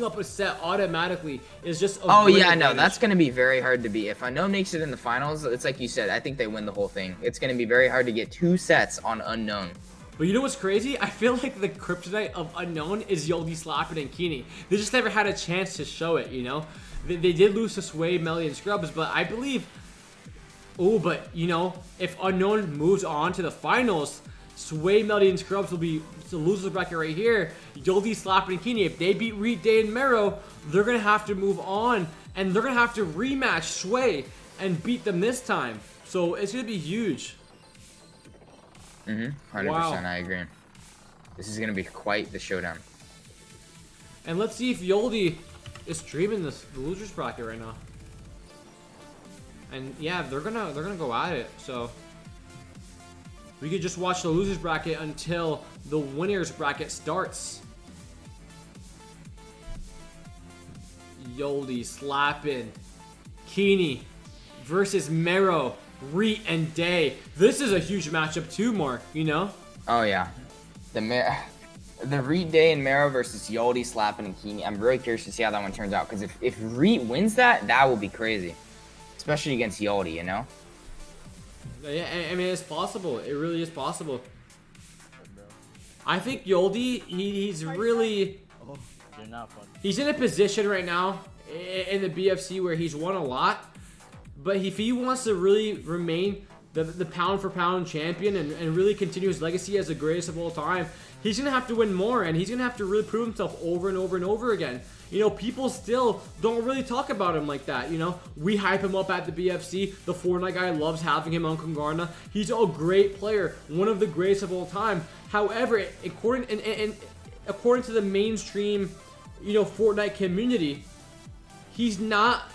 up a set automatically is just a oh great yeah, advantage. no, that's gonna be very hard to beat. If Unknown makes it in the finals, it's like you said, I think they win the whole thing. It's gonna be very hard to get 2 sets on Unknown. But you know what's crazy? I feel like the kryptonite of Unknown is Yoldi, Slappin, and Keeney. They just never had a chance to show it, you know? They did lose to Sway, Melody, and Scrubs, but I believe... Oh, but, you know, if Unknown moves on to the finals, Sway, Melody, and Scrubs will be the loser bracket right here. Yoldi, Slappin, and Keeney. If they beat Reed, Day, and Mero, they're going to have to move on, and they're going to have to rematch Sway and beat them this time. So it's going to be huge. 100%, Wow. I agree. This is gonna be quite the showdown. And let's see if Yoldi is streaming the losers bracket right now. And yeah, they're gonna go at it. So we could just watch the losers bracket until the winners bracket starts. Yoldi slapping. Keeney versus Mero, Reet, and Day. This is a huge matchup too, Mark, you know? Oh yeah, the Reet, Day, and Mero versus Yoldi, Slappin, and Keeney. I'm really curious to see how that one turns out, because if Reet wins that will be crazy, especially against Yoldi, you know? Yeah, I mean, it's possible. It really is possible. I think Yoldi, he's really... You're not fun. He's in a position right now in the BFC where he's won a lot, but if he wants to really remain the pound for pound champion and really continue his legacy as the greatest of all time, he's gonna have to win more, and he's gonna have to really prove himself over and over and over again. You know, people still don't really talk about him like that. You know, we hype him up at the BFC. The Fortnite guy loves having him on Kongarna. He's a great player, one of the greatest of all time. However, according to the mainstream, you know, Fortnite community, he hasn't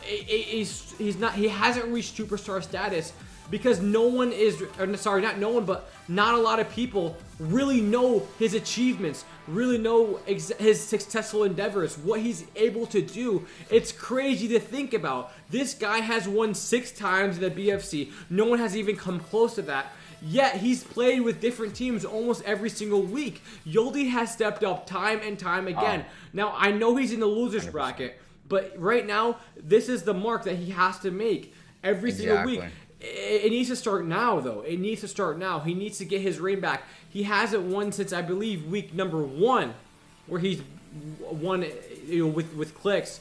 reached superstar status because no one is, or sorry, not no one, but not a lot of people really know his achievements, really know his successful endeavors, what he's able to do. It's crazy to think about. This guy has won 6 times in the BFC. No one has even come close to that. Yet he's played with different teams almost every single week. Yoldi has stepped up time and time again. Now, I know he's in the losers bracket, but right now, this is the mark that he has to make every single week. It needs to start now, though. It needs to start now. He needs to get his reign back. He hasn't won since, I believe, week number 1, where he's won, you know, with clicks.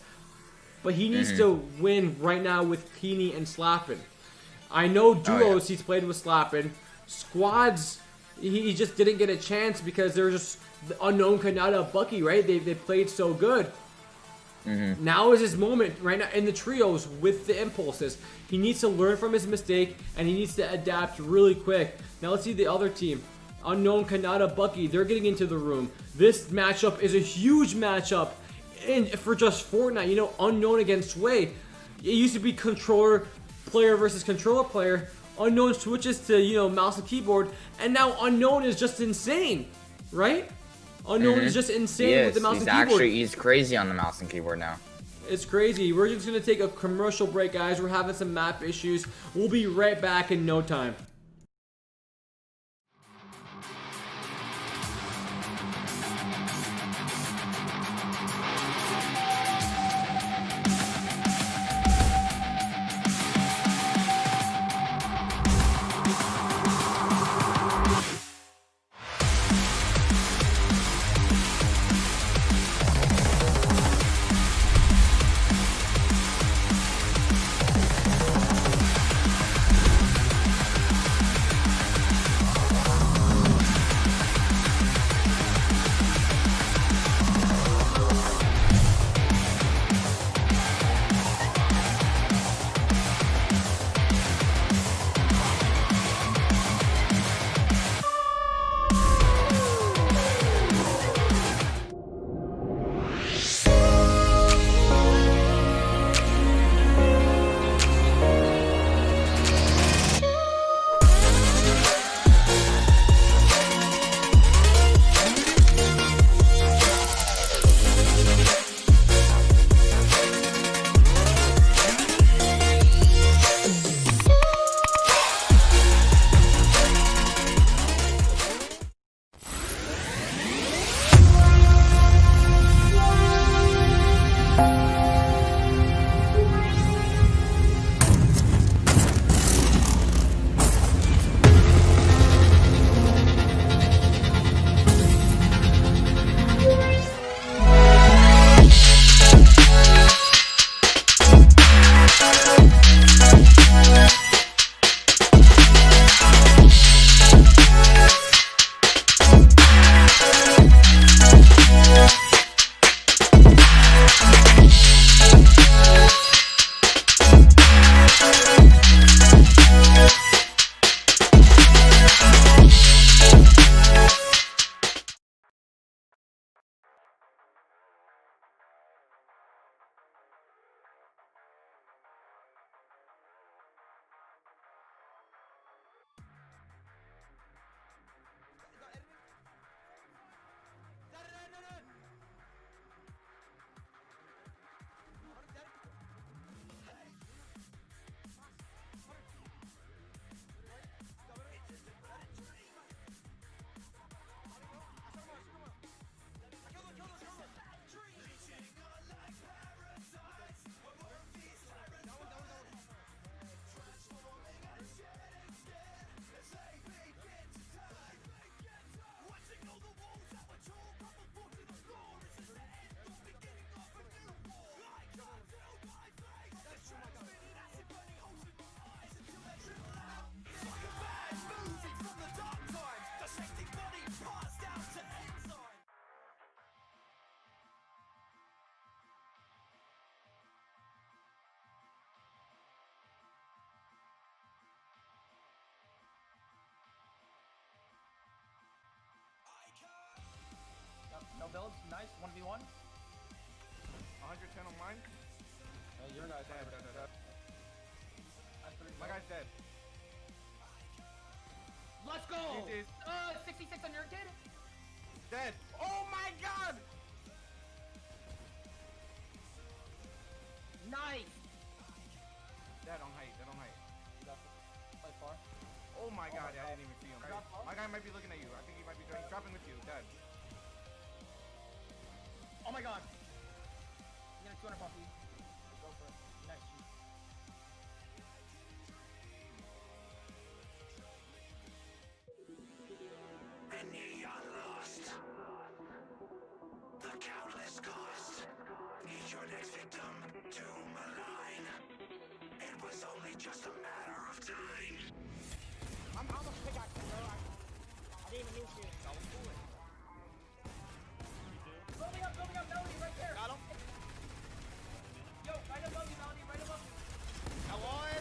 But he needs to win right now with Keeney and Slappin. I know duos he's played with Slappin. Squads, he just didn't get a chance because they're just the unknown Kanata Bucky, right? They played so good. Now is his moment right now in the trios with the impulses. He needs to learn from his mistake and he needs to adapt really quick. Now let's see the other team. Unknown Kanata Bucky, they're getting into the room. This matchup is a huge matchup for just Fortnite. You know, Unknown against Sway. It used to be controller player versus controller player. Unknown switches to, you know, mouse and keyboard, and now Unknown is just insane, right? Unknown is just insane with the mouse and keyboard. He's crazy on the mouse and keyboard now. It's crazy. We're just gonna take a commercial break, guys. We're having some map issues. We'll be right back in no time. I'll build. Nice. 1v1. 110 on mine. Your guy's Dead. My guy's dead. Let's go! GG's. 66 on your kid? Dead. Oh my god! Nice! Dead on height. Dead on height. Play far. Oh my god, I didn't even see him. My guy might be looking at you. I think he might be dropping with you. Dead. Oh my god! I'm gonna 200 buffy. Go for it. Nice. The countless cost. Each your next victim to malign. It was only just a matter of time. I'm a pickaxe, bro. I didn't even need you. Building up, Melody, right there. Got him. Yo, right above you, Melody, right above you. I won.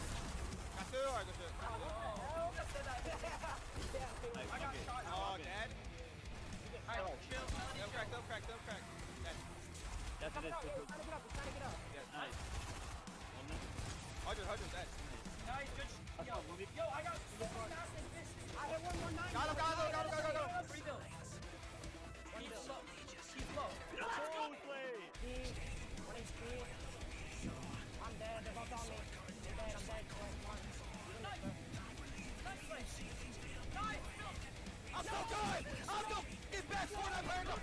Got two. I got two. Oh, that said that. I got shot. Oh, dead. Alright, chill, Melody. Don't crack. Dead. That's it. Trying to get up. Nice. 100 dead. Nice, good. Yo, I got so many massive fish. I hit 119. Got him. Go. Rebuild. He's low. Let's go, Slay! What HP? I'm dead. They're both on me. I'm dead. Nice. I'm so good. I'm the best one I've heard of.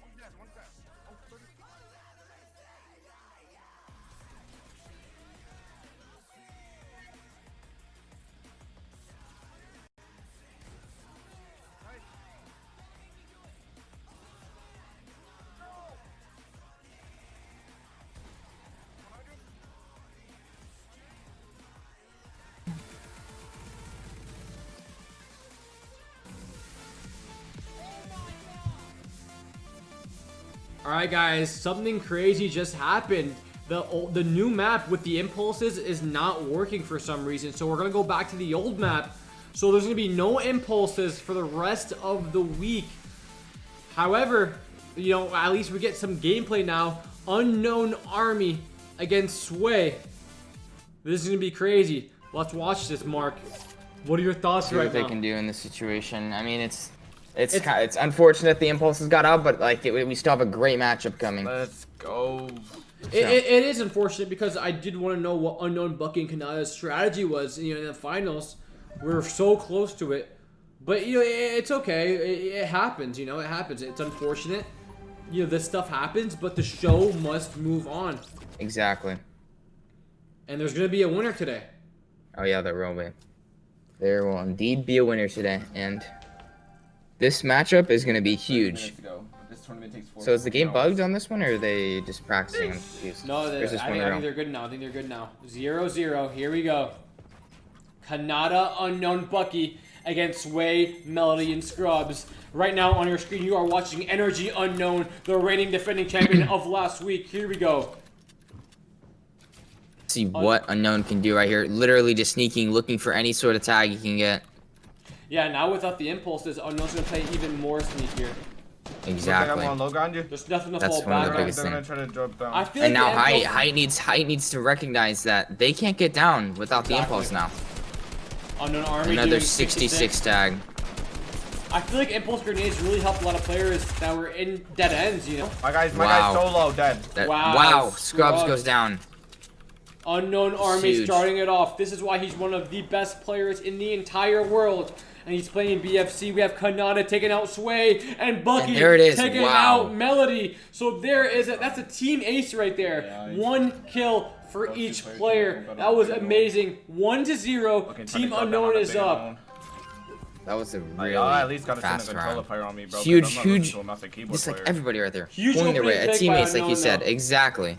One dead. Oh, 30. Nice. All right, guys, something crazy just happened. The new map with the impulses is not working for some reason, so we're gonna go back to the old map. So there's gonna be no impulses for the rest of the week. However, you know, at least we get some gameplay now. Unknown Army against Sway. This is gonna be crazy. Let's watch this, Mark. What are your thoughts See right what they now? can do in this situation. I mean, it's unfortunate the impulses got out, but like we still have a great matchup coming. Let's go. It is unfortunate because I did want to know what Unknown Bucky and Kanada's strategy was. You know, in the finals, we were so close to it, but you know, it's okay. It happens. You know, it happens. It's unfortunate. You know, this stuff happens, but the show must move on. Exactly. And there's gonna be a winner today. Oh yeah, there will be. There will indeed be a winner today, and this matchup is going to be huge. So is the game bugged on this one, or are they just practicing? I'm confused. No, I think they're good now. I think they're good now. 0-0. Here we go. Kanada Unknown Bucky against Sway, Melody, and Scrubs. Right now on your screen, you are watching Energy Unknown, the reigning defending champion of last week. Here we go. See what Unknown can do right here. Literally just sneaking, looking for any sort of tag he can get. Yeah, now without the impulses, Unknown's going to play even more sneakier. Exactly. I'm low ground you. There's nothing to That's fall one of back the on. biggest They're gonna try to drop down. I feel And like now the impulse- Height needs to recognize that they can't get down without the impulse now. Unknown Army Another doing 66 tag. I feel like impulse grenades really helped a lot of players that were in dead ends, you know? My guy's Wow. solo dead. Wow, Scrubs goes down. Unknown Army Huge. starting it off. This is why he's one of the best players in the entire world. And he's playing BFC. We have Kanada taking out Sway and Bucky And there it is. taking Wow. out Melody. So there is that's a team ace right there. 1 kill for each player. That was amazing. 1-0. Team Unknown is up. That was a really I at least got to send a fast controller round. player on me, bro. Huge, 'cause I'm not listening huge. to a mouse and keyboard Just like player. everybody right there. Huge Pulling their opening weight. pick Teammates, by like you Unknown, said. though. Exactly.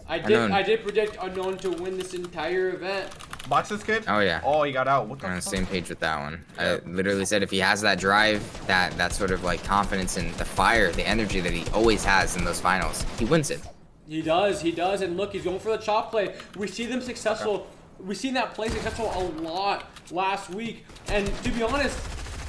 I did predict Unknown to win this entire event. Box this kid? Oh, yeah. Oh, he got out. What the I'm on the fuck? same page with that one. I literally said if he has that drive, that sort of like confidence and the fire, the energy that he always has in those finals, he wins it. He does, and look, he's going for the chop play. We see them successful. We've seen that play successful a lot last week. And to be honest,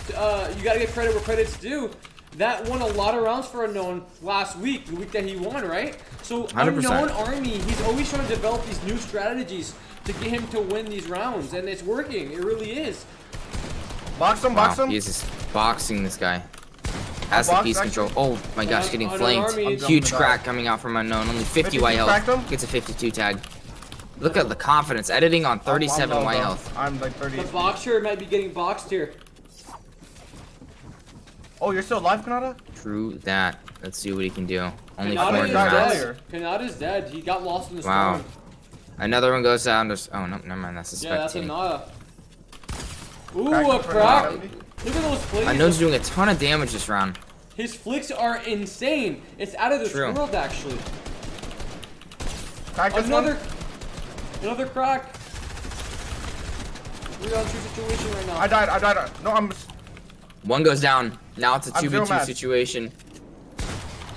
you gotta give credit where credit's due. That won a lot of rounds for Unknown last week, the week that he won, right? So 100%. Unknown Army, he's always trying to develop these new strategies to get him to win these rounds, and it's working. It really is. Box him, Wow, box him. he's just boxing this guy. Has the box, piece control. Oh my gosh, getting Unknown flanked. Army. I'm Huge jumping crack back. coming out from Unknown. Only 50 52 white cracked him? health. Gets a 52 tag. Look at the confidence. Editing on 37 I'm white low, health. though. I'm like 30. The boxer might be getting boxed here. Oh, you're still alive, Kanata? True that. Let's see what he can do. Only Kanata 4 is died rounds. earlier. dead. Kanata's dead. He got lost in the Wow. storm. Another one goes down. Just, oh, no, never mind. That's a Yeah, that's a spectating. Nada. Ooh, Cracked a him for crack. 70. Look at those plays. Unknown's doing a ton of damage this round. His flicks are insane. It's out of this True. world, actually. Crack this Another crack. We're on 2 situation right now. one. I died. No, I'm. One goes down. Now it's a I'm zero 2v2 match. situation.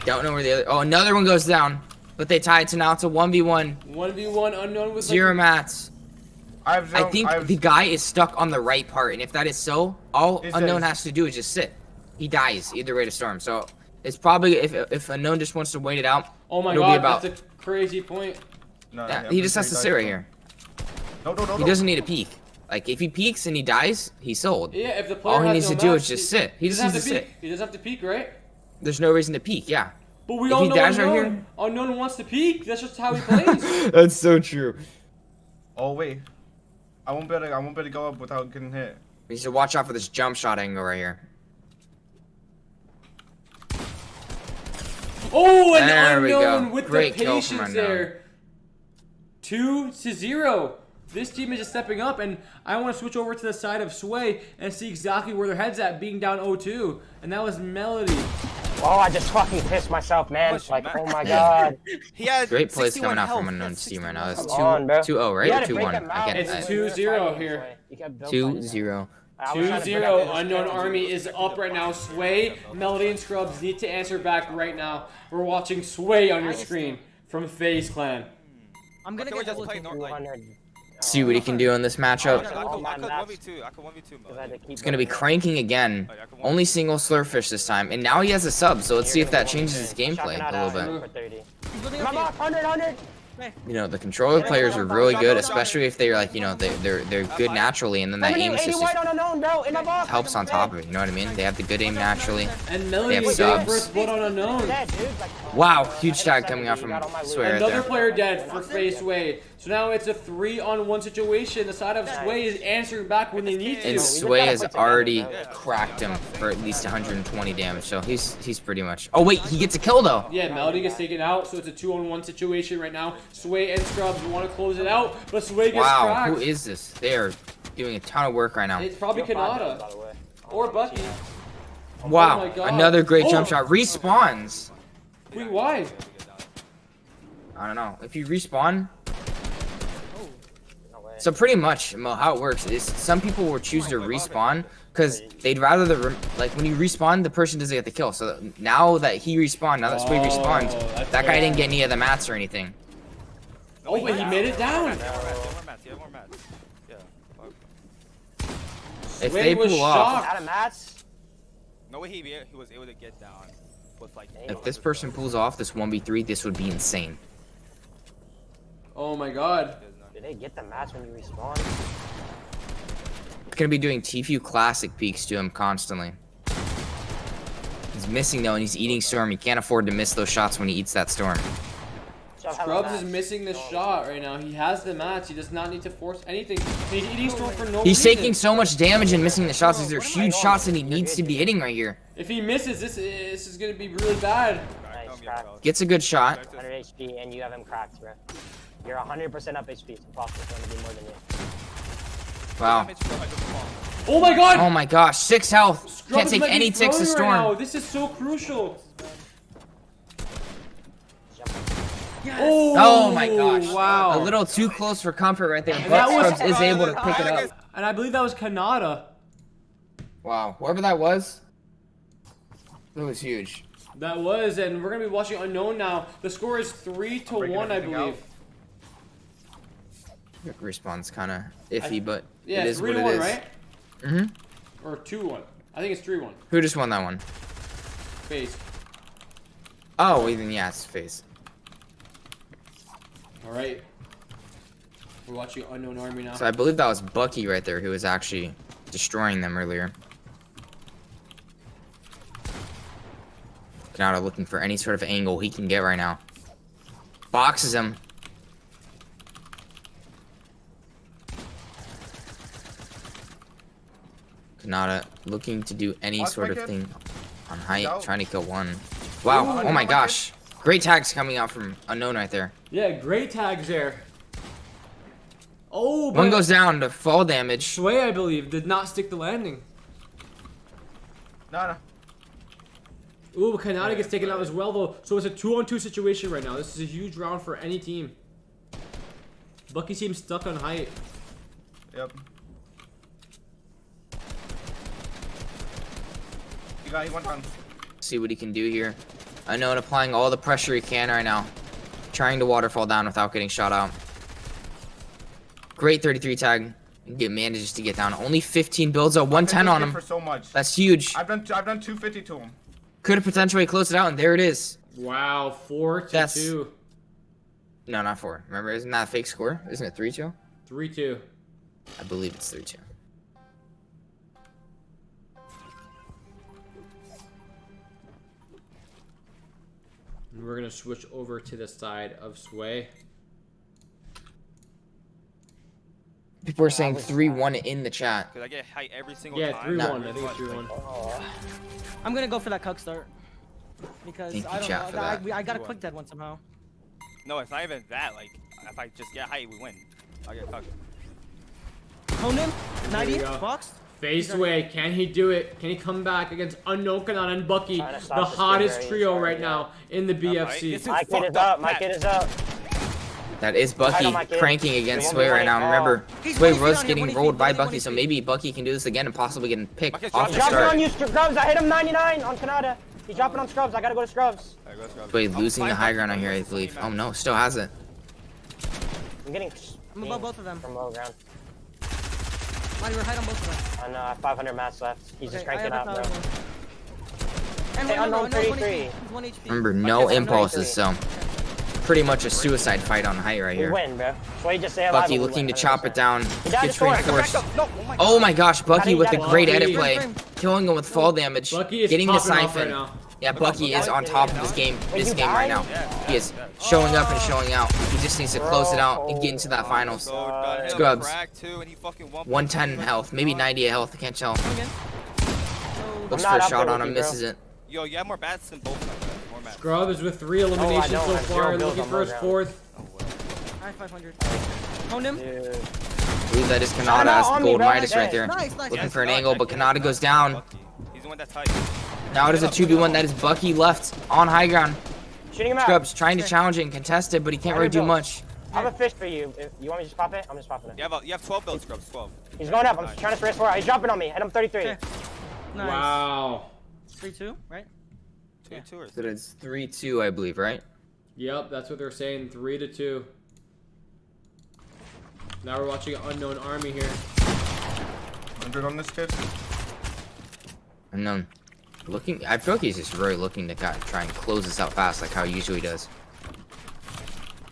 Don't know where the other. Oh, another one goes down. But they tie it to now it's a 1v1. 1v1 Unknown with Zero like, mats. I think the guy is stuck on the right part, and if that is so, all It Unknown says- has to do is just sit. He dies either way to storm. So it's probably if Unknown just wants to wait it out. Oh my it'll be god, about, that's a crazy point. No, yeah, he just has to sit right here. No. He doesn't need a peek. Like if he peeks and he dies, he's sold. Yeah, if the player All he has needs no to do match, is just sit. He just doesn't needs have to to sit. peek. He doesn't have to peek, right? There's no reason to peek. Yeah. But we If all he know dies right Unknown. here- Unknown wants to peek. That's just how he plays. That's so true. Oh wait, I won't be able to go up without getting hit. We should watch out for this jump shot angle right here. Oh, and There we Unknown go. with Great the kill from patience Unknown. there. 2-0. This team is just stepping up, and I want to switch over to the side of Sway and see exactly where their head's at, being down 0-2. And that was Melody. Oh, I just fucking pissed myself, man. Like, oh my god. He had Great plays 61 coming out health. from He had Unknown's team right 61 now. That's Come on, bro. 2-0, right? You Or had to break 2-1? him out. I get It's that. 2-0 here. 2-0. 2-0. Unknown Army is up right now. Sway, Melody, and Scrubs need to answer back right now. We're watching Sway on your screen from FaZe Clan. I'm gonna get just play normal. See what he can do in this matchup. I could 1v2. I could 1v2. He's going to be cranking again. Only single slurfish this time. And now he has a sub, so let's see if that changes his gameplay a little bit. Come on, 100. You know, the controller players are really good, especially if they're like, you know, they're good naturally, and then that aim assist just helps on top of it, you know what I mean? They have the good aim naturally. And Melody have is getting subs. first blood on Unknown. Wow, huge tag coming out from Sway right Another there. player dead for FaZe Sway. So now it's a 3-on-1 situation. The side of Sway is answering back when they need And to. Sway has already cracked him for at least 120 damage, so he's pretty much... Oh wait, he gets a kill though! Yeah, Melody gets taken out, so it's a 2-on-1 situation right now. Sway and Scrubs want to close it out, but Sway gets Wow, cracked. who is this? They are doing a ton of work right now. It's probably Kanata. Or Bucky. Wow, Oh my God. another great Oh. jump shot. Respawns. Wait, why? I don't know. If you respawn... So pretty much, Mo, how it works is some people will choose to respawn because they'd rather like when you respawn, the person doesn't get the kill. So now that he respawned, now that Sway respawned, that's that guy fair. didn't get any of the mats or anything. Oh, but he made it down. More mats. Yeah. If Sway they was pull off, shocked. Out of mats. No way he was able to get down with like. if this person pulls off this 1v3, this would be insane. Oh my god. Did they get the mats when you respawn? Gonna be doing Tfue classic peeks to him constantly. He's missing though, and he's eating storm. He can't afford to miss those shots when he eats that storm. Scrubs is missing the shot right now. He has the match. He does not need to force anything. He's eating storm for no He's reason. taking so much damage and missing the shots. These are huge shots that he needs to be hitting right here. If he misses, this is going to be really bad. cracked. Gets a good shot. 100 HP, and you have him cracked, bro. You're 100% up HP. It's impossible for him to be more than you. Wow. Oh my god! Oh my gosh, 6 health. Scrubs Can't take might be any ticks to throwing right now. Storm. This is so crucial. Oh my gosh. Wow. A little too close for comfort right there. And But that was- Scrubs is able to pick it up. And I believe that was Kanata. Wow. Whoever that was, that was huge. That was, and we're gonna be watching Unknown now. The score is 3-1, I believe. Quick respawn's kind of iffy, but Yeah, it is what 3-1, it is. right? Mm-hmm. Or 2-1. I think it's 3-1. Who just won that one? Face. Oh, well, then yeah, it's Face. All right. We're watching Unknown Army now. So I believe that was Bucky right there who was actually destroying them earlier. Kanata looking for any sort of angle he can get right now. Boxes him. Kanata looking to do any sort of thing on height, trying to kill one. Wow, oh my gosh. Great tags coming out from Unknown right there. Yeah, great tags there. Oh, but One goes down to fall damage. Sway, I believe, did not stick the landing. No. Ooh, Kanata gets taken out as well, though. So it's a 2-on-2 situation right now. This is a huge round for any team. Bucky seems stuck on height. Yep. He got one down. See what he can do here. Unknown applying all the pressure he can right now. Trying to waterfall down without getting shot out. Great 33 tag. Manages to get down. Only 15 builds up. 110 on him. For so much. That's huge. I've done 250 to him. Could have potentially closed it out, and there it is. Wow, 4-2. No, not 4. Remember, isn't that a fake score? Isn't it 3-2? 3-2. I believe it's 3-2. And we're gonna switch over to the side of Sway. People are saying 3-1 in the chat. Could I get height every single Yeah, time? 3-1. I think it's 3-1. I'm gonna go for that cuck start. Because Thank you, I don't chat, know. for that. I got a quick dead one somehow. No, it's not even that. Like, if I just get height, we win. I'll get fucked. Honed him. 90. go. Box. Face Sway, can he do it? Can he come back against Unknown Kanata and Bucky, Trying to the stop this hottest big trio range, right yeah. now in the BFC? My kid is up. My kid is up. That is Bucky on my kid. cranking against We Sway won't right be now. winning. Remember, He's Sway 20 feet was on you, getting 20 rolled feet, by 20 Bucky, so feet. maybe Bucky can do this again and possibly get picked Bucky's off the dropping Dropping on start. you, Scrubs. I hit him 99 on Kanata. He's dropping on Scrubs. I gotta go to Scrubs. Sway losing the high ground on here, I believe. Oh no, still has it. I'm getting I'm above both of them. from low ground. Why you were high on both of them? I know. I have 500 mats left. He's just cranking up, bro. And Hey, remember, Unknown 33. He's 1 HP. Remember, no kid's impulses, so pretty much a suicide fight on height right We here. win, bro. Sway just stay alive. Bucky and we looking win, to chop it 100%. down. He died Gets to Storm. reinforced. No, Oh my gosh, Bucky with a Bucky. great edit Bucky. play. Killing him with fall damage. Bucky is Getting the popping off right siphon. now. Yeah, Bucky is on top of this game you right now. died? He is showing up and showing out. He just needs to close it out and get into that finals. Scrubs. 110 health, maybe 90 health, I can't tell. Looks I'm for a not up shot there on with him, you, bro. misses it. Yo, you have more bats than both of them. More bats. Scrubs with 3 eliminations don't. so I have far, 0 looking builds for on his low 4th. I have 500. Honed him. Dude. I believe that is Shout Kanata out as on the me, gold bro. Midas right there. Nice, nice. Looking nice. for an angle, but Kanata goes down. He's the one that's height. Now it is a 2v1. That is Bucky left on high ground. Shooting him out. Scrubs trying to challenge it and contest it, but he can't really do much. I have a fish for you. If you want me to just pop it? I'm just popping it. You have 12 builds, Scrubs. 12. He's going up. I'm trying to race for it. He's dropping on me. Hit him 33. Okay. Nice. Wow. 3-2, right? 2-2 or So it's 3-2, I believe, right? Yep, that's what they're saying. 3-2. Now we're watching Unknown Army here. 100 on this kid. Unknown. Looking, I feel like he's just really looking to kind of try and close this out fast, like how he usually does.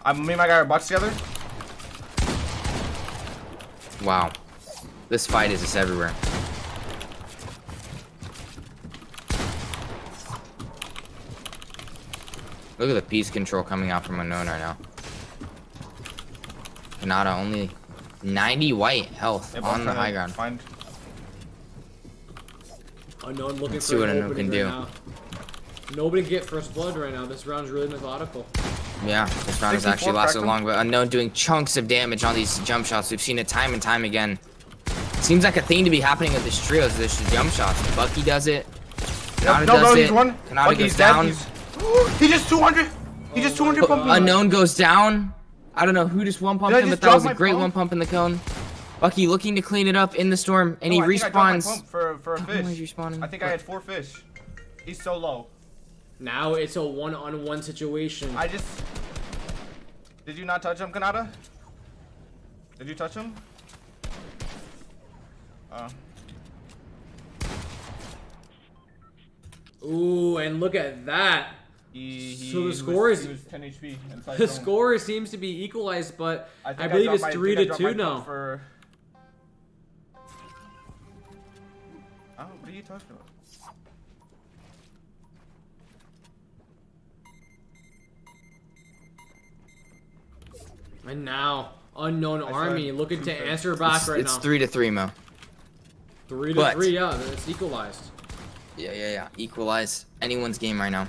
Me and my guy are bots together. Wow. This fight is just everywhere. Look at the piece control coming out from Unknown right now. Kanata only 90 white health Yeah, on the high ground. Find. Unknown looking Let's for see what an Unknown opening can right do. now. Nobody can get first blood right now. This round's really methodical. Yeah, this round has actually lasted long, but Unknown doing chunks of damage on these jump shots. We've seen it time and time again. Seems like a thing to be happening with this trio is this jump shots. Bucky does it. Kanata does it. Kanata goes down. He just 200. He just 200 pumped me. Unknown goes down. I don't know who just one pumped him, but that was a great one pump in the cone. Bucky looking to clean it up in the storm, and he respawns. For a fish. Why is he respawning? I think I had 4 fish. He's so low. Now it's a one-on-one situation. Did you not touch him, Kanata? Did you touch him? Ooh, and look at that. So the score is 10 HP. The score seems to be equalized, but I believe it's 3-2 now. Oh, what are you talking about? And now, Unknown Army looking to answer back right now. It's 3-3, Mo. 3-3, yeah, it's equalized. Yeah. Equalize anyone's game right now.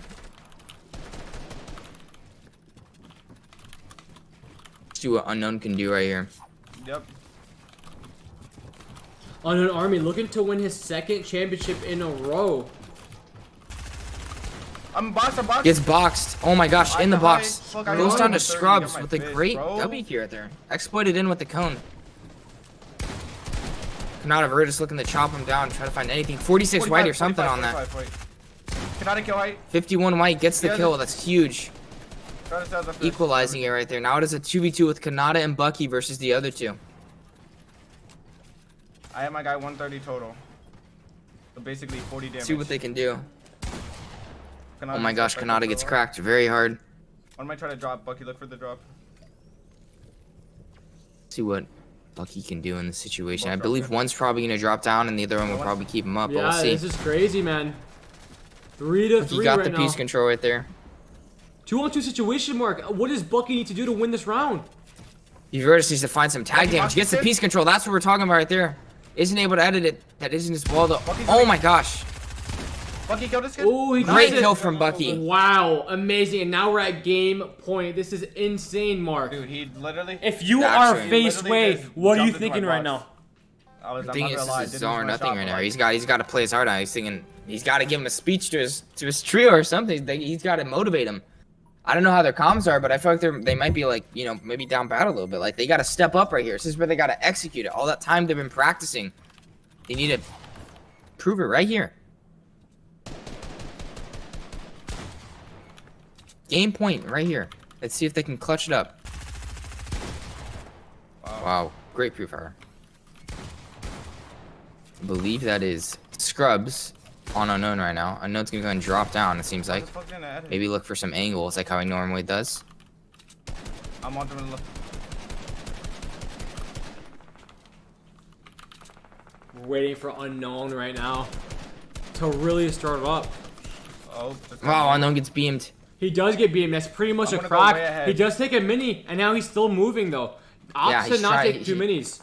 Let's see what Unknown can do right here. Yep. Unknown Army looking to win his 2nd championship in a row. I'm boxed. Gets boxed. Oh my gosh, in the box. Goes down to Scrubs with a great W here right there. Exploited in with the cone. Kanata Virtus looking to chop him down, try to find anything. 46 white or something on that. Kanata kill white. 51 white gets the kill. That's huge. Equalizing it right there. Now it is a 2v2 with Kanata and Bucky versus the other two. I have my guy 130 total. So basically 40 damage. See what they can do. Kanata, oh my gosh, Kanata gets cracked very hard. When am I trying to drop? Bucky, look for the drop. See what Bucky can do in this situation. I believe one's probably going to drop down and the other one will probably keep him up. Yeah, but we'll see. This is crazy, man. 3-3 He got right the now. piece control right there. 2-on-2 situation, Mark. What does Bucky need to do to win this round? He Virtus needs to find some tag damage. Gets the piece control. That's what we're talking about right there. Isn't able to edit it. That isn't his wall though. Oh my gosh. Bucky killed this kid. Oh, he great does it. kill from Bucky. Wow, amazing. And now we're at game point. This is insane, Mark. Dude, he literally. If you are face way, what are you thinking right now? I think this is all or nothing right now. He's got to play his heart out. He's thinking he's got to give him a speech to his trio or something. He's got to motivate him. I don't know how their comms are, but I feel like they might be like, you know, maybe down bad a little bit. Like they got to step up right here. This is where they got to execute it. All that time they've been practicing, they need to prove it right here. Game point right here. Let's see if they can clutch it up. Wow, great proof error. I believe that is Scrubs on Unknown right now. Unknown's gonna go and drop down, it seems like. Maybe look for some angles like how he normally does. I'm on to look. We're waiting for Unknown right now to really start up. Oh, wow, Unknown gets beamed. He does get beamed. That's pretty much a crack. He does take a mini, and now he's still moving though. Ops did not take 2 minis.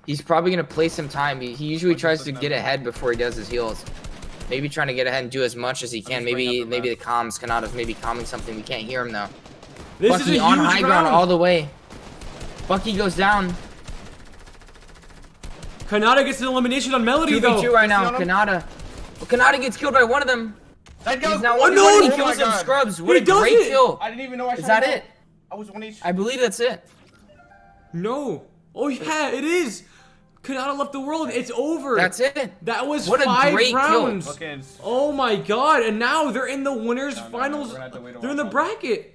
He's probably gonna play some time. He usually tries to get ahead before he does his heals. Maybe trying to get ahead and do as much as he can. Maybe the comms, Kanata's maybe calming something. We can't hear him though. Bucky on high ground all the way. Bucky goes down. Kanata gets an elimination on Melody though. 2v2 right now, Kanata. Well, Kanata gets killed by one of them. He's now one no! He kills some Scrubs. What a great kill. I didn't even know I Is that it? I was 1 HP. I believe that's it. No. Oh yeah, it is. Kanata left the world. It's over. That's it. That was what 5 a great rounds. Kill. Oh my god! And now they're in the winners finals. They're in the bracket.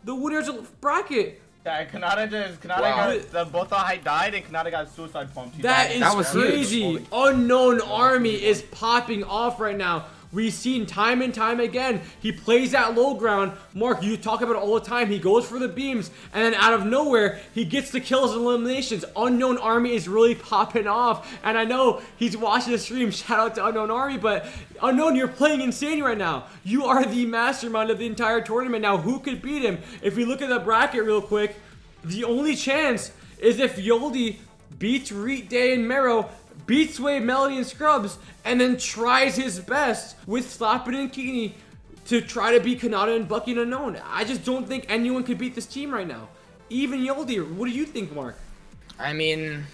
The winners bracket. Yeah, Kanata both height died and Kanata got suicide pumped. That is crazy. Unknown Army is popping off right now. We've seen time and time again. He plays that low ground. Mark, you talk about it all the time. He goes for the beams, and then out of nowhere, he gets the kills and eliminations. Unknown Army is really popping off, and I know he's watching the stream. Shout out to Unknown Army, but Unknown, you're playing insane right now. You are the mastermind of the entire tournament. Now, who could beat him? If we look at the bracket real quick, the only chance is if Yoldi beats Reet Day and Mero, beats Wave, Melody, and Scrubs, and then tries his best with Slappin' and Keeney to try to beat Kanata and Bucky and Unknown. I just don't think anyone could beat this team right now. Even Yoldi. What do you think, Mark? I mean,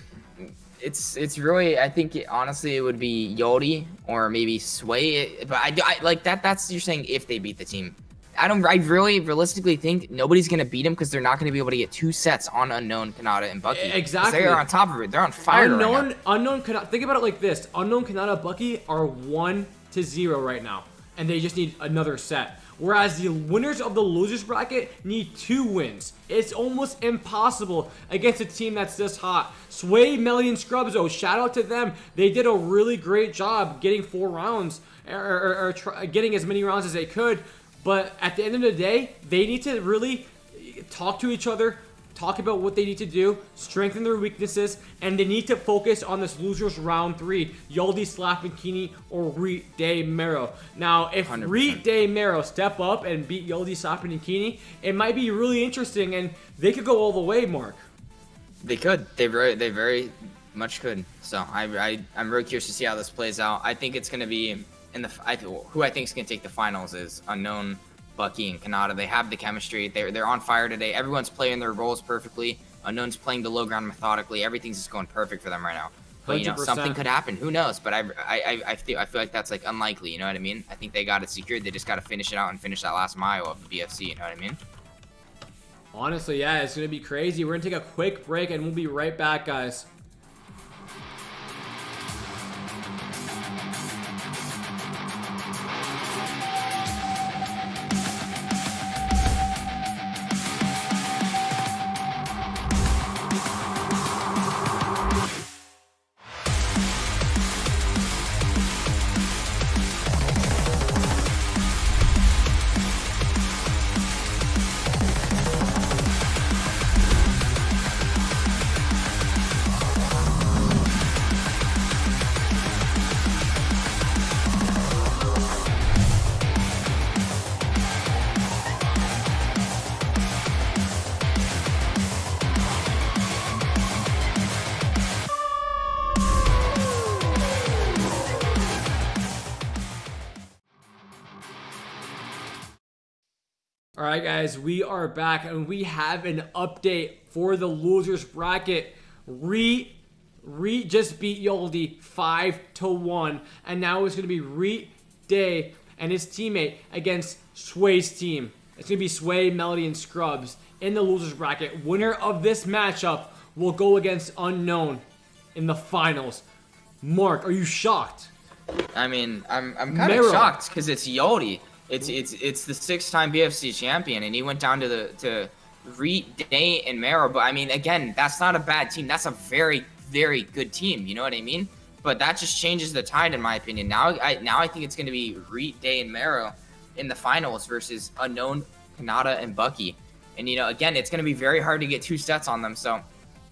it's really, I think honestly it would be Yodi or maybe Sway, but I like that. That's you're saying if they beat the team. I really realistically think nobody's gonna beat him because they're not gonna be able to get 2 sets on Unknown, Kanata, and Bucky. Exactly. They are on top of it. They're on fire right now. Unknown Kanata. Think about it like this: Unknown Kanata, Bucky are 1-0 right now, and they just need another set. Whereas the winners of the losers bracket need 2 wins. It's almost impossible against a team that's this hot. Sway, Melly, and Scrubs, though, shout out to them. They did a really great job getting 4 rounds, or getting as many rounds as they could. But at the end of the day, they need to really talk to each other, talk about what they need to do, strengthen their weaknesses, and they need to focus on this losers round 3, Yoldi, Slap, and Kini, or Reet, Day, Mero. Now, if 100%. Reet, Day, Mero step up and beat Yoldi, Slap, and Kini, it might be really interesting, and they could go all the way, Mark. They could. They very much could. So I'm really curious to see how this plays out. I think it's gonna be who I think is gonna take the finals is Unknown, Bucky, and Kanata. They have the chemistry. They're on fire today. Everyone's playing their roles perfectly. Unknown's playing the low ground methodically. Everything's just going perfect for them right now. But 100%. Something could happen. Who knows? But I feel like that's like unlikely. You know what I mean? I think they got it secured. They just got to finish it out and finish that last mile of the BFC. You know what I mean? Honestly, yeah, it's gonna be crazy. We're gonna take a quick break, and we'll be right back, guys. Alright guys, we are back and we have an update for the losers bracket. Reet just beat Yoldi 5-1, and now it's going to be Reet, Day, and his teammate against Sway's team. It's going to be Sway, Melody, and Scrubs in the losers bracket. Winner of this matchup will go against Unknown in the finals. Mark, are you shocked? I mean, I'm kind of shocked because it's Yodi. It's the 6-time BFC champion, and he went down to Reet, Day, and Mero. But I mean, again, that's not a bad team. That's a very, very good team. You know what I mean? But that just changes the tide, in my opinion. Now I think it's going to be Reet, Day, and Mero in the finals versus Unknown, Kanata, and Bucky. And again, it's going to be very hard to get 2 sets on them. So,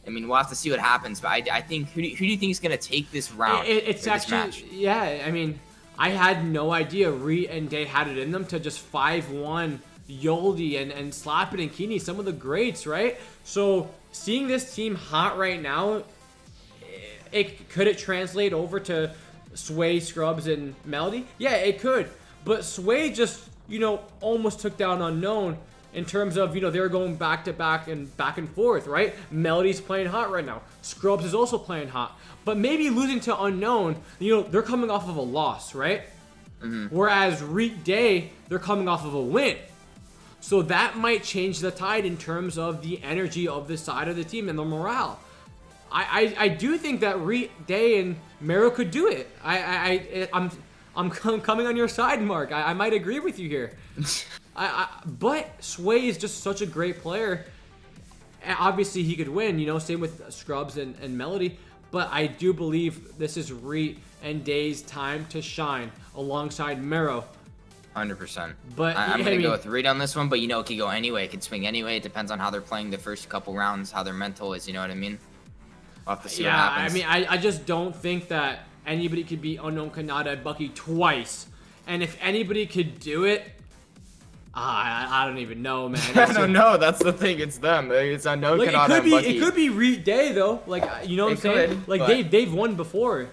I mean, we'll have to see what happens. But I think who do you think is going to take this round? It's actually, this match? Yeah. I mean, I had no idea Reet and Day had it in them to just 5-1 Yoldi and Slap It and Kini, some of the greats, right? So seeing this team hot right now, could it translate over to Sway, Scrubs, and Melody? Yeah, it could. But Sway just, almost took down Unknown in terms of, they're going back to back and forth, right? Melody's playing hot right now. Scrubs is also playing hot. But maybe losing to Unknown, they're coming off of a loss, right? Mm-hmm. Whereas Reet, Day, they're coming off of a win. So that might change the tide in terms of the energy of the side of the team and the morale. I do think that Reet, Day, and Mero could do it. I'm coming on your side, Mark. I might agree with you here. But Sway is just such a great player. Obviously, he could win, same with Scrubs and Melody. But I do believe this is Reet and Day's time to shine alongside Mero. 100%. But I'm going to go with Reet on this one, but it could go anyway. It could swing anyway. It depends on how they're playing the first couple rounds, how their mental is, you know what I mean? We'll have to see what happens. I mean, I just don't think that anybody could beat Unknown, Kanata, and Bucky twice. And if anybody could do it, I don't even know, man. I don't know. That's the thing. It's them. It's Unknown, Kanata, and Bucky. It could be Reet, Day, though. You know what I'm saying? They've won before.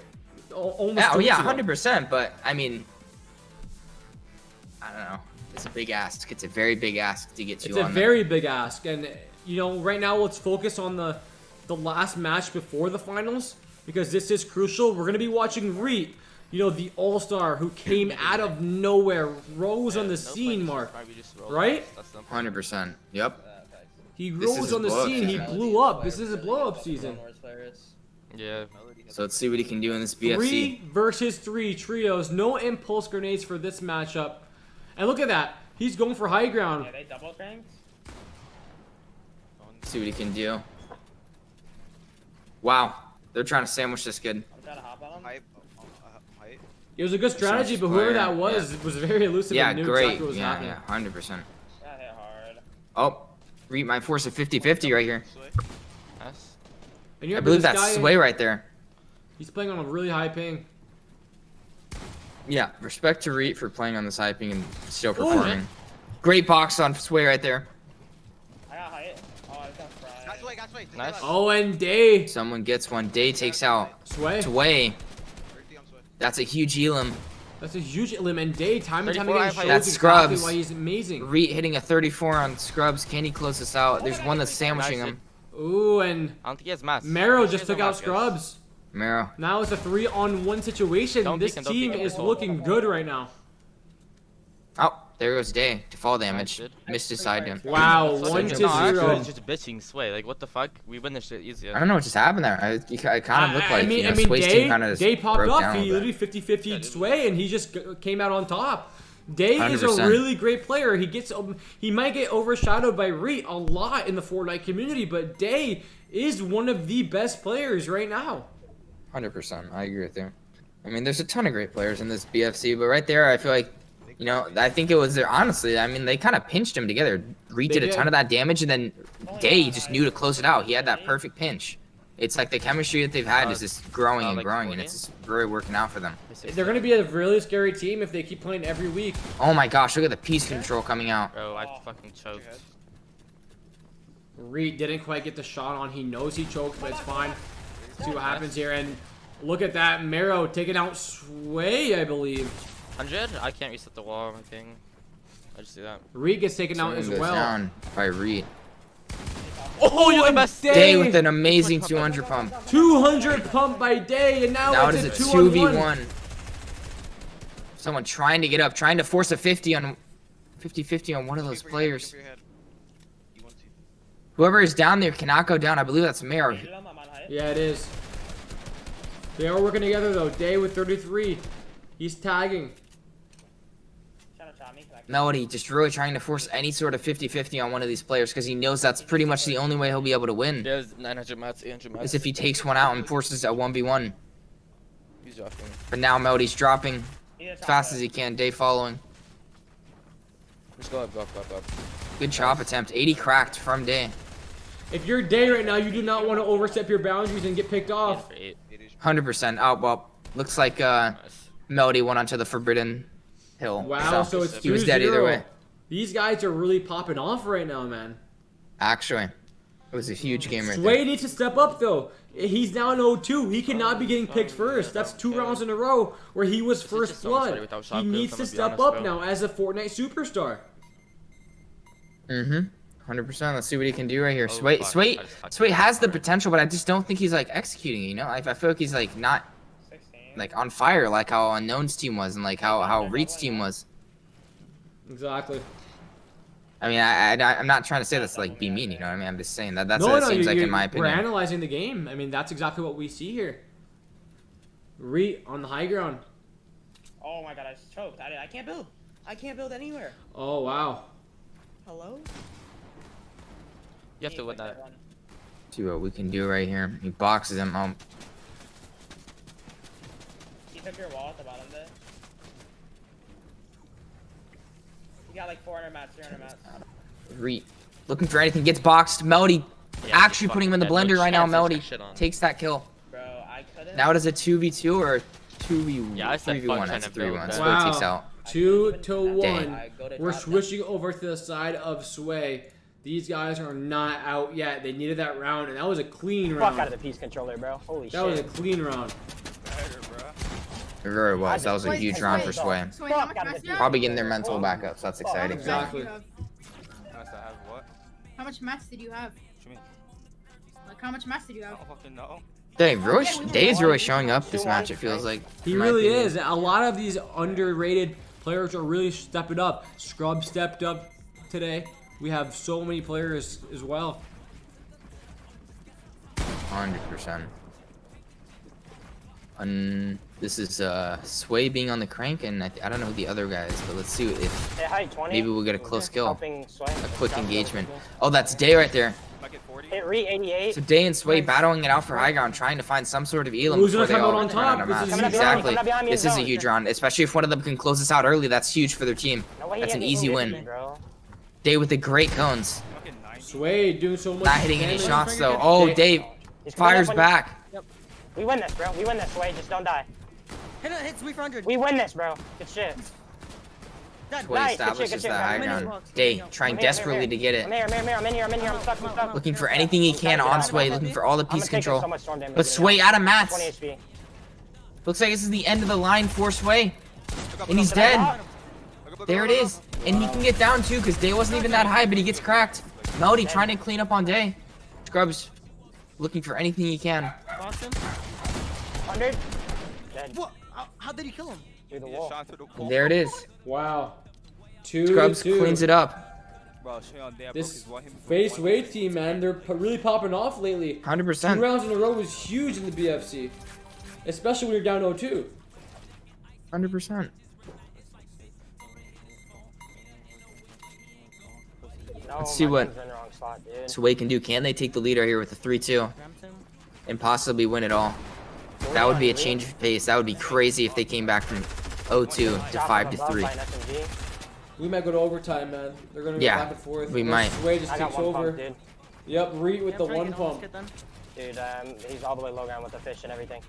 Almost. Yeah, 100%. But I mean, I don't know. It's a big ask. It's a very big ask to get to. It's a very big ask, and you know, right now let's focus on the last match before the finals because this is crucial. We're gonna be watching Reet, you know, the all-star who came out of nowhere, rose on the scene, Mark, right? 100%. Yep. He This is rose his on the blow-up scene. He season. blew up. This is a blow-up season. Yeah. So let's see what he can do in this BFC. 3 versus 3 trios. No impulse grenades for this matchup. And look at that. He's going for high ground. Yeah, they double ranked. See what he can do. Wow. They're trying to sandwich this kid. I'm trying to hop on him. Height. It was a good strategy, but whoever that was very elusive Yeah, and knew great. exactly what was happening. Yeah, 100%. That hit hard. Oh, Reet might force a 50-50 right here. Nice. And you I remember believe this that's guy, Sway right there. he's playing on a really high ping. Yeah, respect to Reet for playing on this high ping and still performing. Great box on Sway right there. I got height. Oh, I got fried. Got Sway. Nice. Oh, and Day. Someone gets one. Day takes out Sway. Sway. That's a huge elim. That's a huge element. And Day, time and time 34, again, shows That's exactly Scrubs. why he's amazing. Reet hitting a 34 on Scrubs. Can he close this out? There's one that's sandwiching him. Ooh, and I don't think he has mats. Marrow just took out Scrubs. Marrow. Now it's a 3-on-1 situation. Don't This peek him, don't team peek him. is looking good right now. Oh, there goes Day to fall damage. Nice, Missed his side jump. Wow, So 1 it's to not actually, 0. It's just bitching Sway. Like, what the fuck? We win this shit easier. I don't know what just happened there. It kind of looked like you know, Sway's Day, team kind of Day popped broke off. down a He little literally bit. 50-50 Sway, and he just came out on top. Day is a 100%. really great player. He might get overshadowed by Reet a lot in the Fortnite community, but Day is one of the best players right now. 100%. I agree with you. I mean, there's a ton of great players in this BFC, but right there, I feel like, you know, I think it was there. Honestly, I mean, they kind of pinched him together. Reet They did a ton did. of that damage, and then Day just knew to close it out. He had that perfect pinch. It's like the chemistry that they've had is just growing and like growing, 40? and it's just really working out for them. They're going to be a really scary team if they keep playing every week. Oh my gosh, look at the piece control coming out. Bro, I fucking choked. Reet didn't quite get the shot on. He knows he choked, but it's fine. See what happens here. And look at that. Marrow taking out Sway, I believe. 100? I can't reset the wall or anything. I just do that. Reet gets taken out as Someone goes well. down by Reet. Oh, you're the and best. Day with an amazing 200 pump. 200 pump by Day, and now Now it it's is a a 2-on-1. 2v1. Someone trying to get up, trying to force a 50-50 on one of those players. Whoever is down there cannot go down. I believe that's Mare. I'm on height. Yeah, it is. They are working together though. Day with 33. He's tagging. Trying to chop me. Melody just really trying to force any sort of 50-50 on one of these players because he knows that's pretty much the only way he'll be able to win. There's 900 mats, 800 mats. Is if he takes one out and forces a 1v1. He's dropping. But now Melody's dropping as fast as he can. Day following. Just go up, go up, go up, go up. Good chop attempt. 80 cracked from Day. If you're Day right now, you do not want to overstep your boundaries and get picked off. For 8. 100%. Oh, well, looks like Nice. Melody went onto the Forbidden Hill. Wow, so it's 2-0. he was dead either way. These guys are really popping off right now, man. Actually, it was a huge game right Sway there. needs to step up though. He's now in 0-2. He cannot be getting picked first. That's 2 rounds in a row where he was is first just so much better blood. without He shot needs groups, to I'm gonna step be up honest, now as a Fortnite superstar. 100%. Let's see what he can do right here. Oh, Sway, fuck. Sway, I just fucking Sway has the fired. potential, but I just don't think he's like executing. You know, I feel like he's like not 16. like on fire like how Unknown's team was and like how Reet's team was. Exactly. I mean, I'm not trying to say that's like be mean. You know what I mean? I'm just saying that's No, what it no, seems like you're- in my we're opinion. analyzing the game. I mean, that's exactly what we see here. Reet on the high ground. Oh my god, I just choked. I can't build. I can't build anywhere. Oh wow. Hello? You have to win that. See what we can do right here. He boxes him. He took your wall at the bottom there. You got like 400 mats, 300 mats. Reet looking for anything, gets boxed. Melody Yeah, actually he's putting him in the fucking dead. blender No right now. chance I Melody got shit on. takes that kill. Bro, I couldn't. Now it is a 2v2 or a 2v1? Yeah, I said 3v1. fuck That's a trying to 3v1. build So that. it takes out. 2-1. Dang. We're switching over to the side of Sway. These guys are not out yet. They needed that round, and that was a clean round. Fuck out of the piece controller, bro. Holy That was a shit. clean round. It really was. That was a huge round for Sway. Fuck out of the team. Probably getting their mental back up, so that's exciting. Exactly. Unless I have what? How much mats did you have? What you mean? Like, how much mats did you I have? don't fucking know. Day is really showing up this match, it feels like. He in my really opinion. is. A lot of these underrated players are really stepping up. Scrub stepped up today. We have so many players as well. 100%. This is Sway being on the crank, and I don't know who the other guy is, but let's see if Hey, height 20. maybe we'll get a close kill, Helping Sway. a quick engagement. Oh, that's Day right there. If I get 40, Hit Re 88. So Day and Sway battling it out for high ground, trying to find some sort of elim Who's before gonna they come out all on run out of top? This mats. is huge. Exactly. Coming up behind me in This is a zone. huge round, especially if one of them can close this out early. That's huge for their team. No way he That's hit an me. easy He hit win. me, bro. Day with the great cones. fucking 90. Sway doing so much. Not hitting any damage. shots though. Oh, Dave He's coming fires up on- back. We win this, bro. We win this, Sway. Just don't die. Hit Sway for 100. We win this, bro. Good shit. Sway Nice, good shit, establishes good shit, the high bro. ground. Day trying I'm here, desperately to get I'm it. here, I'm in here. I'm stuck, I'm stuck. Looking for anything he can on Sway, looking for all the I'm gonna piece take so control. much storm damage But right Sway now. out of 20 mats. HP. Looks like this is the end of the line for Sway. And he's dead. There it is. And he can get down too, because Day wasn't even that high, but he gets cracked. Melody trying to clean up on Day. Scrubs looking for anything he can. Boston. 100. Dead. What? How did he kill him? Through the He wall. shot to the wall. There it is. Wow. 2 Scrubs to 2. cleans it up. Bro, Sean, they have This broke his one- face one- weight team, man, they're really popping off lately. 100%. 2 rounds in a row was huge in the BFC, especially when you're down 0-2. 100%. No, Let's see my what gun's in the wrong spot, dude. Sway can do. Can they take the lead right here with a 3-2 Brampton. and possibly win it all? That would be a change of pace. That would be crazy if they came back from 0-2 to Drop 5-3. by an SMG. We might go to overtime, man. They're gonna go Yeah, back and forth. we Or might. Sway just I got takes one over. pump, dude. Yep, Reed with Yeah, the I'm trying to one get almost pump. get done. Dude, he's all the way low ground with the fish and everything.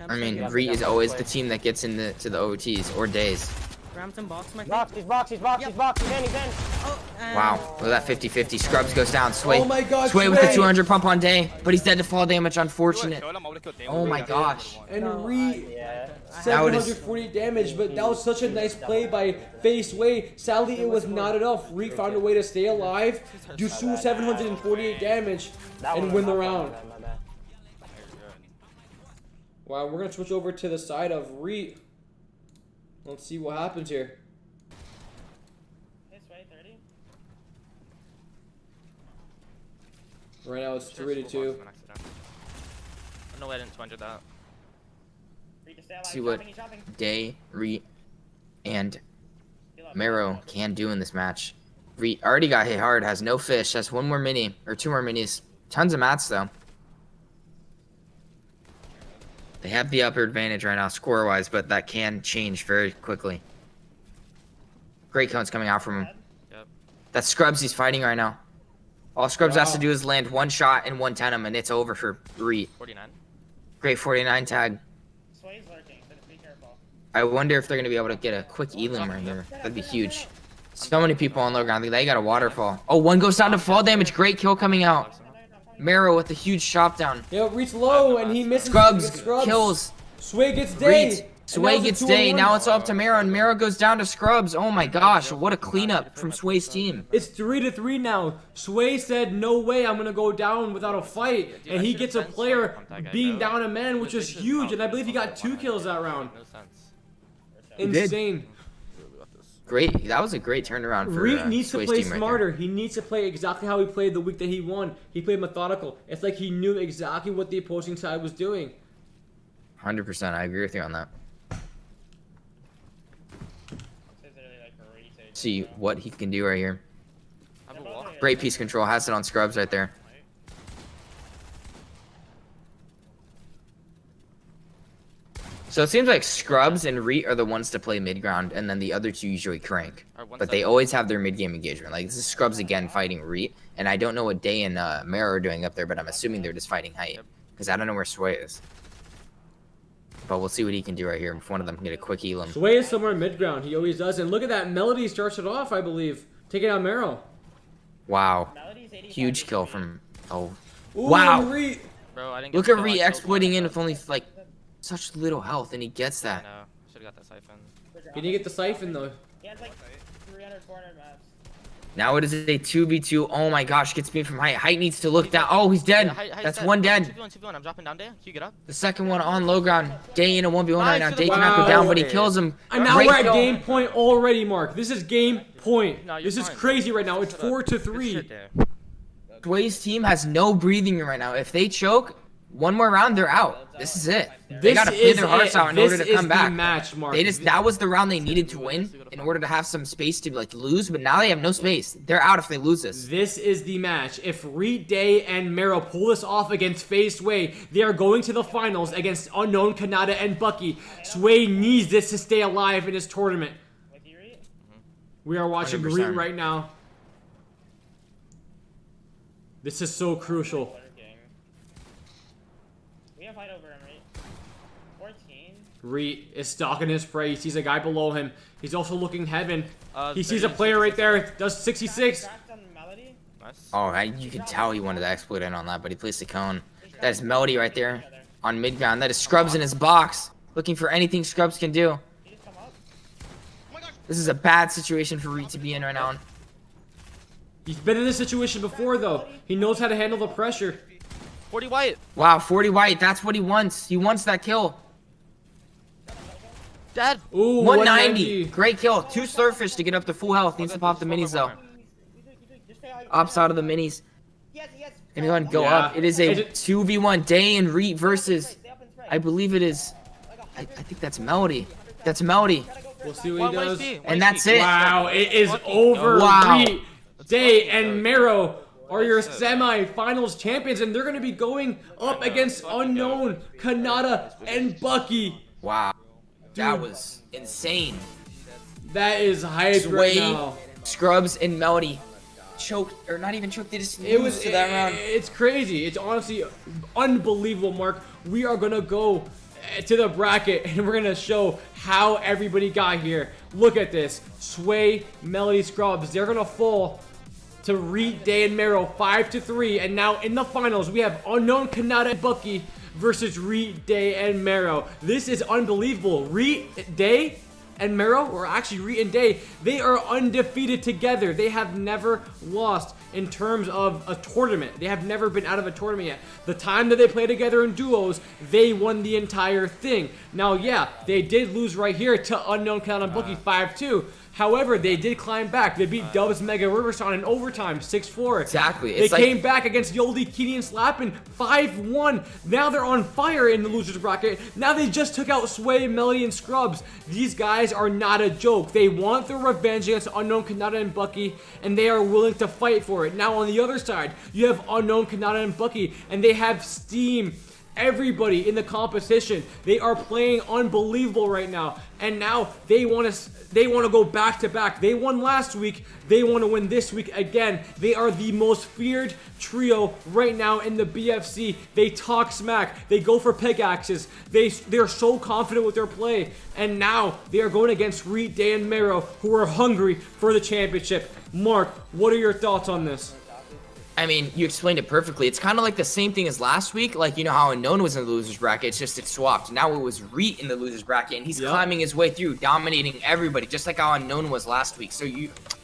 I mean, Reed is always the team that gets into the OTs or days. Brampton box my Box, he's box, he's box, he's box, he's in, he's in. Oh, and Wow, look at that 50-50. Scrubs goes down. Sway. Oh my God, Sway with the Sway. 200 pump on Day, but he's dead to fall damage. You Unfortunate. would've killed him, I would've killed Damon. Oh my Yeah. gosh. And Reed, Yeah. That would've- 740 damage, but that was such a nice play by Face Way. Sadly, it was not enough. Reed found a way to stay alive, do 748 damage, That and one win the was round. my bad. Wow, we're gonna switch over to the side of Reed. Let's see what happens here. Hey, Sway, 30. Right now it's 3-2. No way I didn't 200 that. Reed to stay alive. See what He's dropping. Day, Reed, and Heal up. Marrow can do in this match. Reed already got hit hard, has no fish, has one more mini, or 2 more minis. Tons of mats though. They have the upper advantage right now score-wise, but that can change very quickly. Great cones coming out from him. Yep. That's Scrubs he's fighting right now. All Scrubs has to Wow. do is land one shot and 110 him, and it's over for Reed. 49. Great 49 tag. Sway's lurking, so just be careful. I wonder if they're going to be able to get a quick elim right here. That'd be huge. So many people on low ground. They got a waterfall. Oh, one goes down to fall damage. Great kill coming out. Marrow with a huge chop down. Yeah, Reed's low and he misses. Scrubs Scrubs. kills Sway gets Day. Reed. Sway gets Day. Now it's all up to Marrow, and Marrow goes down to Scrubs. Oh my gosh, what a cleanup from Sway's team. It's 3-3 now. Sway said, "No way, I'm gonna go down without a fight," and he gets a player being down a man, which is huge. And I believe he got 2 kills that round. No sense. did. Insane. Great. That was a great turnaround for Reed needs to Sway's play team right smarter. He needs to play exactly how he played the week that he won. He played methodical. It's like he knew exactly what the opposing side was doing. 100%. I agree with you on that. Sway's literally like a retake. See what he can do right here. I have a wall. Great piece control. Has it on Scrubs right there. So it seems like Scrubs and Reet are the ones to play mid ground, and then the other 2 usually crank. But they always have their mid game engagement. Like this is Scrubs again fighting Reet, and I don't know what Day and Marrow are doing up there, but I'm assuming they're just fighting height because I don't know where Sway is. But we'll see what he can do right here. If one of them can get a quick elim. Sway is somewhere mid ground. He always does. And look at that. Melody starts it off, I believe. Taking out Marrow. Wow, Melody's 85 huge kill HP. from. Oh, Ooh, Wow. and Reed. Bro, I didn't get look the at kill. I Reet killed exploiting one. in with only like such little health, and he gets I that. know. got that siphon. He didn't get the siphon though. He has like 300, 400 maps. Now it is a 2v2. Oh my gosh, gets me from height. Height needs to look down. Oh, he's dead. That's one dead. 2v1. I'm dropping down there. Can you get up? The second one on low ground. Day in a 1v1 right now. Nice. Day cannot go down, but he kills him. And now Great we're at kill. game point already, Mark. This is game point. No, you're This is fine. crazy right now. It's Shut up. 4-3. Good shit there. Sway's team has no breathing room right now. If they choke, one more round, they're out. This is it. They gotta play their hearts out in order to come back. Match, Mark. That was the round they needed to win in order to have some space to like lose, but now they have no space. They're out if they lose this. This is the match. If Reed Day and Mero pull this off against FaZe Sway, they are going to the finals against Unknown, Kanata, and Bucky. Sway needs this to stay alive in this tournament. We are watching 100%. Reed right now. This is so crucial. We have fight over him, right? 14. Reed is stalking his prey. He sees a guy below him. He's also looking heaven. He sees a 30, player right there. Does 66. Cracked on Melody. Nice. Oh, you can tell he wanted to exploit in on that, but he placed a cone. That is Melody right there on mid ground. That is Scrubs in his box, looking for anything Scrubs can do. He just come up. This is a bad situation for Reed to be in right now. He's been in this situation before, though. He knows how to handle the pressure. 40 white. Wow, 40 white. That's what he wants. He wants that kill. Dead. Ooh, 190. Great kill. 2 slurfish to get up to full health. Needs to pop the minis though. Ops out of the minis. Yes, yes. Anyone go Yeah. up. It is a 2v1 Day and Reed versus, I believe it is, I think that's Melody. That's Melody. We'll see what he does. And that's it. Wow, it is over. Wow. Reed Day and Mero are your semi-finals champions, and they're going to be going up against Unknown, Kanata, and Bucky. Wow. That was insane. That is hype right Sway, now. Scrubs, and Melody choked, or not even choked, they just lose to that round. It's crazy. It's honestly unbelievable, Mark. We are going to go to the bracket, and we're going to show how everybody got here. Look at this. Sway, Melody, Scrubs. They're going to fall to Reed, Day, and Mero 5-3. And now in the finals, we have Unknown, Kanata, and Bucky versus Reed, Day, and Mero. This is unbelievable. Reed, Day, and Mero, or actually Reed and Day, they are undefeated together. They have never lost in terms of a tournament. They have never been out of a tournament yet. The time that they play together in duos, they won the entire thing. Now, yeah, they did lose right here to Unknown, Kanata, and Bucky 5-2. However, they did climb back. They beat Dubs, Mega, Riverson in overtime, 6-4. Exactly. They It's like- came back against Yoldi, Keeney, and Slappin, 5-1. Now they're on fire in the losers bracket. Now they just took out Sway, Melody, and Scrubs. These guys are not a joke. They want their revenge against Unknown, Kanata, and Bucky, and they are willing to fight for it. Now on the other side, you have Unknown, Kanata, and Bucky, and they have steam. Everybody in the competition, they are playing unbelievable right now, and now they want to go back to back. They won last week, they want to win this week again. They are the most feared trio right now in the BFC. They talk smack, they go for pickaxes, they're so confident with their play, and now they are going against Reed, Day, and Mero, who are hungry for the championship. Mark, what are your thoughts on this? I mean, you explained it perfectly. It's kind of like the same thing as last week. Like, you know how Unknown was in the losers bracket. It's just it swapped. Now it was Reed in the losers bracket, and he's climbing his way through, dominating everybody, just like how Unknown was last week. So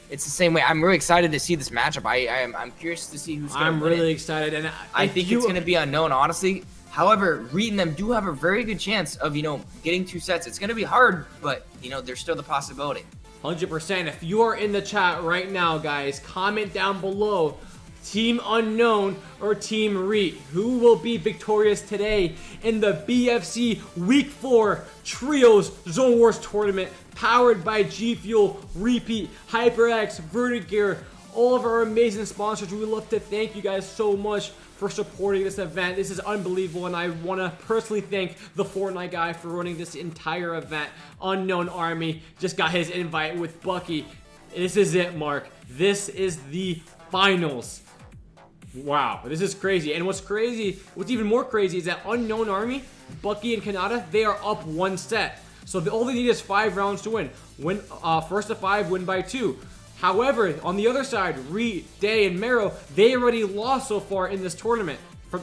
it's the same way. I'm really excited to see this matchup. I'm curious to see who's going to win. I'm really excited, and I think it's going to be Unknown, honestly. However, Reed and them do have a very good chance of, getting 2 sets. It's going to be hard, but, there's still the possibility. 100%. If you are in the chat right now, guys, comment down below. Team Unknown or Team Reed? Who will be victorious today in the BFC Week 4 Trios Zone Wars Tournament powered by Gfuel, Repeat, HyperX, Vertigear, all of our amazing sponsors. We would love to thank you guys so much for supporting this event. This is unbelievable, and I want to personally thank the Fortnite guy for running this entire event. Unknown Army just got his invite with Bucky. This is it, Mark. This is the finals. Wow, this is crazy. And what's even more crazy is that Unknown Army, Bucky and Kanata, they are up 1 set. So all they need is 5 rounds to win. First to 5, win by 2. However, on the other side, Reed, Day, and Mero, they already lost so far in this tournament.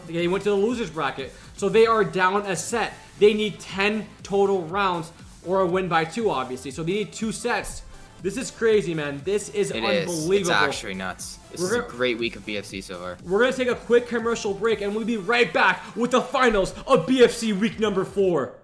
They went to the losers bracket. So they are down a set. They need 10 total rounds or a win by 2, obviously. So they need 2 sets. This is crazy, man. This is unbelievable. It's actually nuts. This is a great week of BFC so far. We're going to take a quick commercial break, and we'll be right back with the finals of BFC week number 4.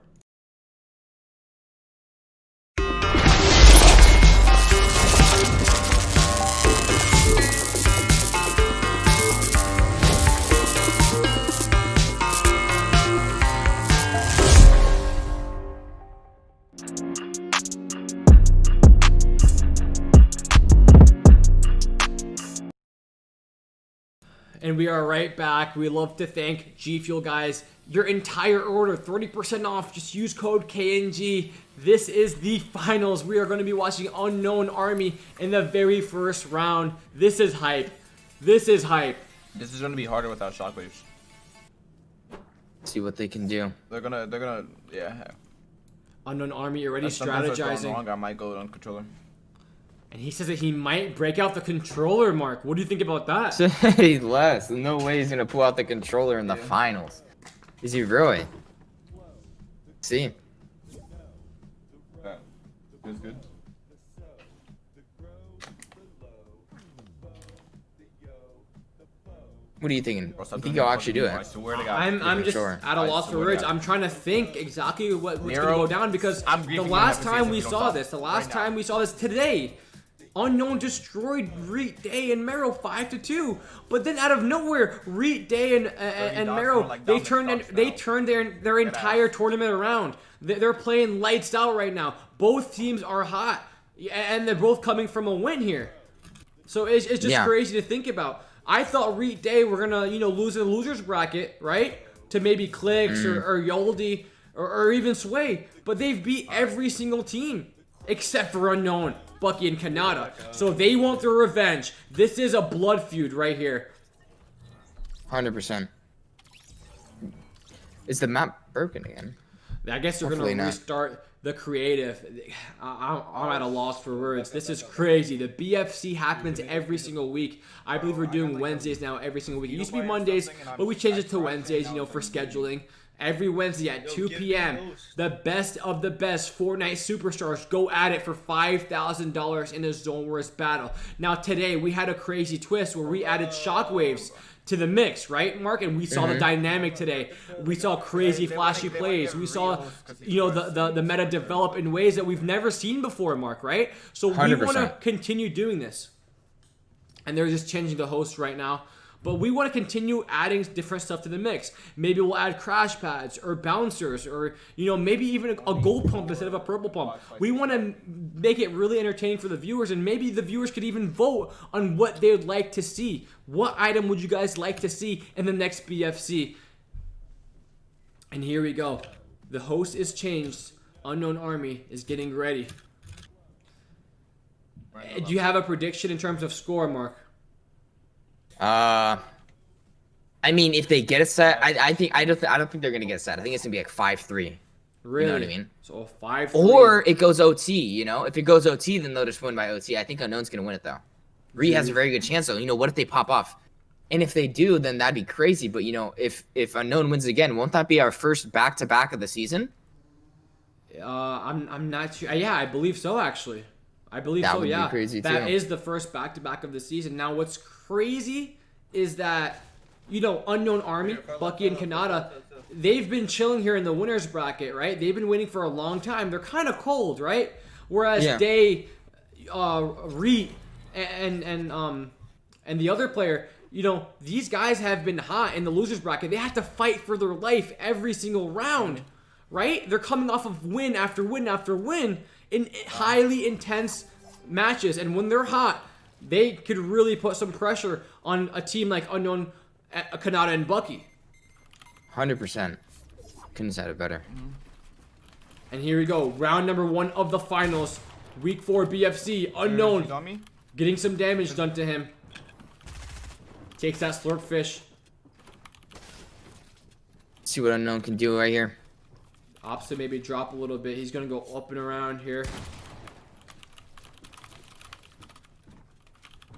And we are right back. We love to thank Gfuel, guys. Your entire order, 30% off. Just use code KNG. This is the finals. We are going to be watching Unknown Army in the very first round. This is hype. This is hype. This is gonna be harder without shockwaves. See what they can do. They're gonna, yeah. Unknown Army already Sometimes they're going strategizing. wrong, I might go on controller. And he says that he might break out the controller, Mark. What do you think about that? Say less. No way he's gonna pull out the controller in the finals. Is he really? See. Feels good. What are you thinking? You think he'll actually do it? I'm just at a loss for words. I'm trying to think exactly what's going to go down, because the last time we saw this, today, Unknown destroyed Reet Day and Mero 5-2. But then out of nowhere, Reet Day and Mero, they turned their entire tournament around. They're playing lights out right now. Both teams are hot, and they're both coming from a win here. So it's just crazy to think about. I thought Reet Day were gonna, lose in the losers bracket, right? To maybe Clicks or Yoldi or even Sway. But they've beat every single team except for Unknown, Bucky, and Kanata. So they want their revenge. This is a blood feud right here. 100%. Is the map broken again? I guess they're going to restart the creative. I'm at a loss for words. This is crazy. The BFC happens every single week. I believe we're doing Wednesdays now every single week. It used to be Mondays, but we changed it to Wednesdays, for scheduling. Every Wednesday at 2 p.m., the best of the best Fortnite superstars go at it for $5,000 in a Zone Wars battle. Now today, we had a crazy twist where we added shockwaves to the mix, right, Mark? And we saw the dynamic today. We saw crazy flashy plays. We saw, the meta develop in ways that we've never seen before, Mark, right? So we 100%. want to continue doing this. And they're just changing the host right now. But we want to continue adding different stuff to the mix. Maybe we'll add crash pads or bouncers, or maybe even a gold pump instead of a purple pump. We want to make it really entertaining for the viewers, and maybe the viewers could even vote on what they would like to see. What item would you guys like to see in the next BFC? And here we go. The host is changed. Unknown Army is getting ready. Do you have a prediction in terms of score, Mark? I mean, if they get a set, I don't think they're gonna get a set. I think it's gonna be like 5-3. Really? You know what I mean? So 5-3. Or it goes OT. If it goes OT, then they'll just win by OT. I think Unknown's gonna win it though. Ree has a very good chance though. What if they pop off? And if they do, then that'd be crazy. But if Unknown wins again, won't that be our first back-to-back of the season? I'm not sure. Yeah, I believe so actually. I believe that so. Would Yeah, be crazy that too. is the first back-to-back of the season. Now, what's crazy is that Unknown Army, Bucky and Kanata, they've been chilling here in the winners bracket, right? They've been waiting for a long time. They're kind of cold, right? Whereas Day, Reet, and the other player, these guys have been hot in the losers bracket. They have to fight for their life every single round, right? They're coming off of win after win after win in highly intense matches, and when they're hot, they could really put some pressure on a team like Unknown, Kanata, and Bucky. 100%. Couldn't have said it better. And here we go, round number 1 of the finals, week 4 BFC. Unknown getting some damage done to him. Takes that slurp fish. See what Unknown can do right here. Opposite maybe drop a little bit. He's gonna go up and around here.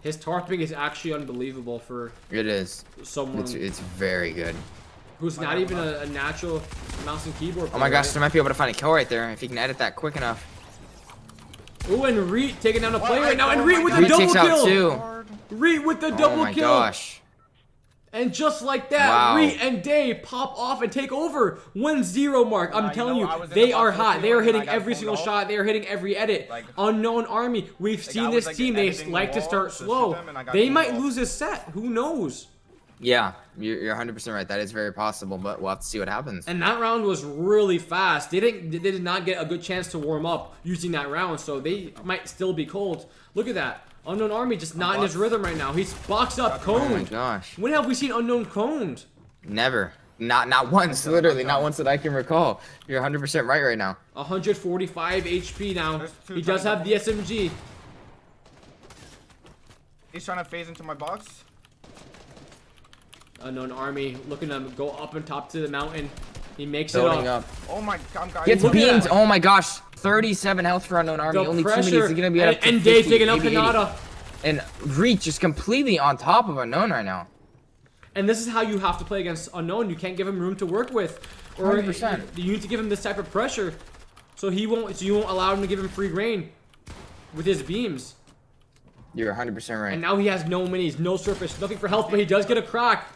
His tarping is actually unbelievable for It is. someone. It's very good. who's not even a natural mouse and keyboard Oh my player, gosh, right? they might be able to find a kill right there if he can edit that quick enough. Ooh, and Reet taking down a player right now, and Reet with a Reed double takes out kill. two. Reet with the Oh double my kill. gosh. And just like that, Wow. Reet and Day pop off and take over. 1-0 mark. I'm telling I you, was in they the are box hot. with They you are and I hitting got every pulled single off. shot. They are hitting every edit. Like- Unknown Army. We've seen I this was, like, team. They editing the like to wall start to shoot slow. them, and I got They pulled might off. lose this set. Who knows? Yeah, you're 100% right. That is very possible, but we'll have to see what happens. And that round was really fast. They did not get a good chance to warm up using that round, so they might still be cold. Look at that. Unknown Army just not in his rhythm right now. He's boxed up, Oh my coned. gosh. When have we seen Unknown coned? Never. Not once, literally, not once that I can recall. You're 100% right now. 145 HP now. There's two He does trying have to the SMG. He's trying to phase into my box. Unknown Army looking to go up and top to the mountain. He makes Building it up. up. Oh my god, guys. Gets Look at beamed. that. Oh my gosh. 37 health for Unknown Army. The Only 2 minutes. pressure. He's going to be up to And 50, Dave taking up maybe 80. Kanata. And Reach is completely on top of Unknown right now. And this is how you have to play against Unknown. You can't give him room to work with. Or 100%. you need to give him this type of pressure. So you won't allow him to give him free reign with his beams. You're 100% right. And now he has no minis, no surface, nothing for health, but he does get a crack.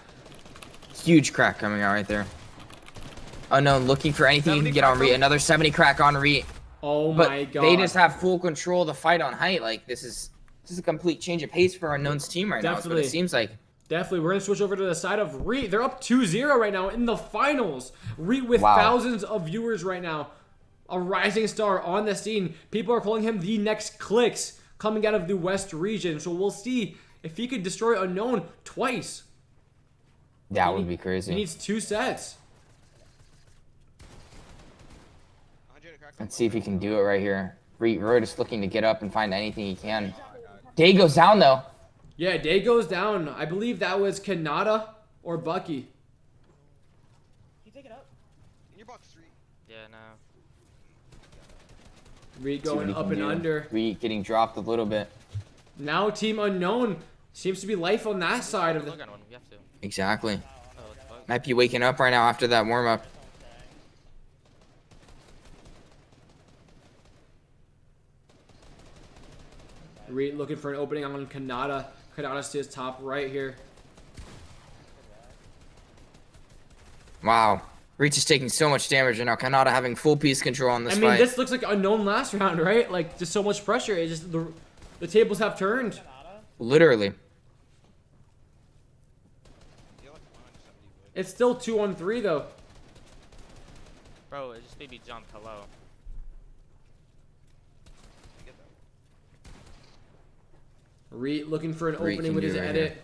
Huge crack coming out right there. Unknown looking for anything he can 70 get on crack Reet. him? Another 70 crack on Reet. Oh But my god. they just have full control of the fight on height. Like, this is a complete change of pace for Unknown's team right now. That's what Definitely. it seems like. Definitely, we're gonna switch over to the side of Reet. They're up 2-0 right now in the finals. Reet with Wow. thousands of viewers right now. A rising star on the scene. People are calling him the next Clicks coming out of the West region. So we'll see if he could destroy Unknown twice. That would be He crazy. needs 2 sets. Let's see if he can do it right here. Reet just looking to get up and find anything he can. Day goes down, though. Yeah, Day goes down. I believe that was Kanata or Bucky. You take it up. In your box 3. Yeah, no. Reet See what going he up can and do. under. Reet getting dropped a little bit. Now Team Unknown seems to be life on that side of the... Look at one. We have to. Exactly. Oh, what the fuck? Might be waking up right now after that warm-up. Reet looking for an opening on Kanata. Kanata's to his top right here. Wow. Reach is taking so much damage right now. Kanata having full piece control on this I mean, fight. this looks like Unknown last round, right? Like, just so much pressure. It just the tables have turned. Literally. It's still 2-on-3 though. Bro, it just made me jump. Hello. Reet looking for an Reet opening can with do his right edit.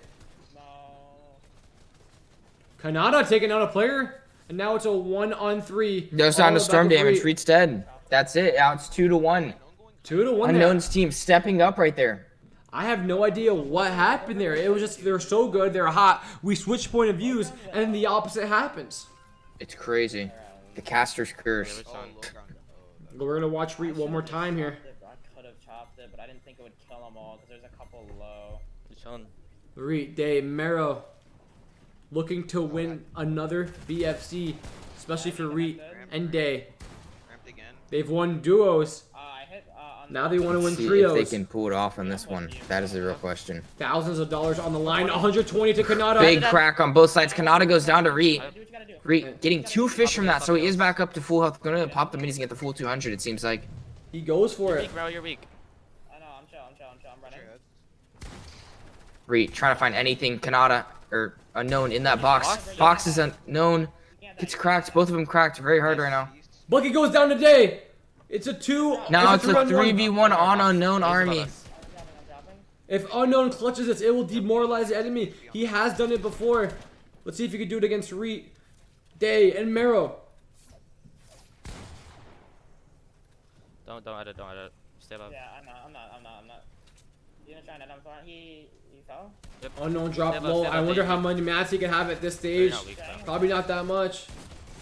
Kanata taking out a player, and now it's a 1-on-3. Goes down All to storm about the damage. Reet. Reet's dead. That's it. Now it's 2-1. 2-1 now. Unknown's team stepping up right there. I have no idea what happened there. It was just, they're so good, they're hot. We switch point of views, and then the opposite happens. It's crazy. The caster's curse. Which one? We're gonna watch Reet one more time here. I could have chopped it, but I didn't think it would kill them all because there's a couple low. Which one? Reet, Day, Mero, looking to win another BFC, especially for Reet and Day. Ramped again. They've won duos. I hit. On Now they want to win See if trios. they can pull it off on this one. That is the real question. Thousands of dollars on the line. 120 to Kanata. Big crack on both sides. Kanata goes down to Reet. Do what you gotta do. Reet getting 2 fish from that, so he is back up to full health. Gonna pop the minis and get the full 200, it seems like. He goes for it. Weak, bro. You're weak. I know. I'm chill. I'm running. Reet trying to find anything. Kanata, or Unknown in that box. Box is Unknown. Gets cracked. Both of them cracked very hard right now. Bucky goes down to Day. It's a 2. Now it's a 3-on-1. 3v1 on Unknown Army. I'm dropping. If Unknown clutches this, it will demoralize the enemy. He has done it before. Let's see if he can do it against Reet, Day, and Mero. Don't edit. Stay above. Yeah, I'm not. You gonna try and I'm fine. He fell. Unknown dropped Stay above, low. stay I above, wonder baby. how much mats he can have at this You're stage. not weak, bro. Probably not that much.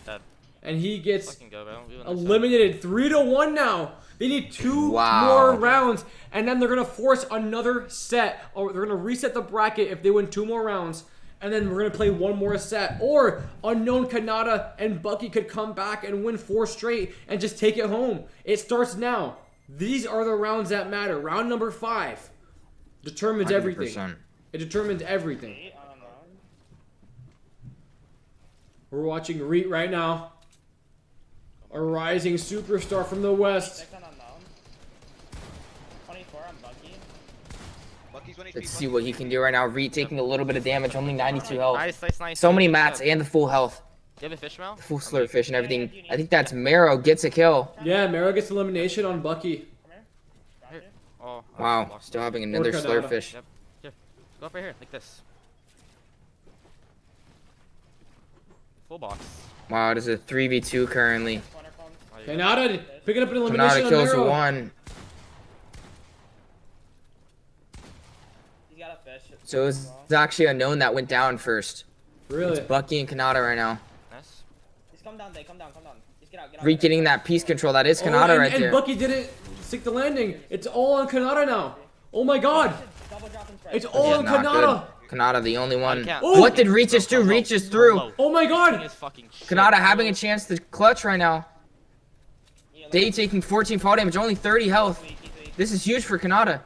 Dead. And he gets Fucking go, bro. We win this shit. eliminated 3-1 now. They need 2 Wow. more rounds, and then they're gonna force another set, or they're gonna reset the bracket if they win 2 more rounds, and then we're gonna play one more set. Or Unknown, Kanata, and Bucky could come back and win 4 straight and just take it home. It starts now. These are the rounds that matter. Round number 5 determines everything. 100%. It determines everything. We're watching Reet right now. A rising superstar from the West. 24 on Bucky. Bucky's 1 HP. Let's see what he can do right now. Reed taking a little bit of damage, only 92 health. Nice. So many mats and the full health. Do you have a fish mouth? Full slurp fish and everything. I think that's Marrow gets a kill. Yeah, Mero gets elimination on Bucky. Oh, Wow, still having another Kanata. slurp fish. Yep. Here, go up right here, like this. Full box. Wow, it is a 3v2 currently. Kanata picking up an elimination Kanata on kills Mero. 1. He's got a fish. So it's actually Unknown that went down first. Really? It's Bucky and Kanata right now. Nice. Just come down, come down. Just get out. Reed getting that piece control. That is Kanata and, right and there. Bucky didn't stick the landing. It's all on Kanata now. Oh my god. Double drop and spray. It's all Yeah, on not Kanata. good. Kanata the only one. can't. Oh! What did Reed just do? Reed just through. Oh my King god. is fucking shit, Kanata bro. having a chance to clutch right now. Day taking 14 fall damage, only 30 health. This is huge for Kanata.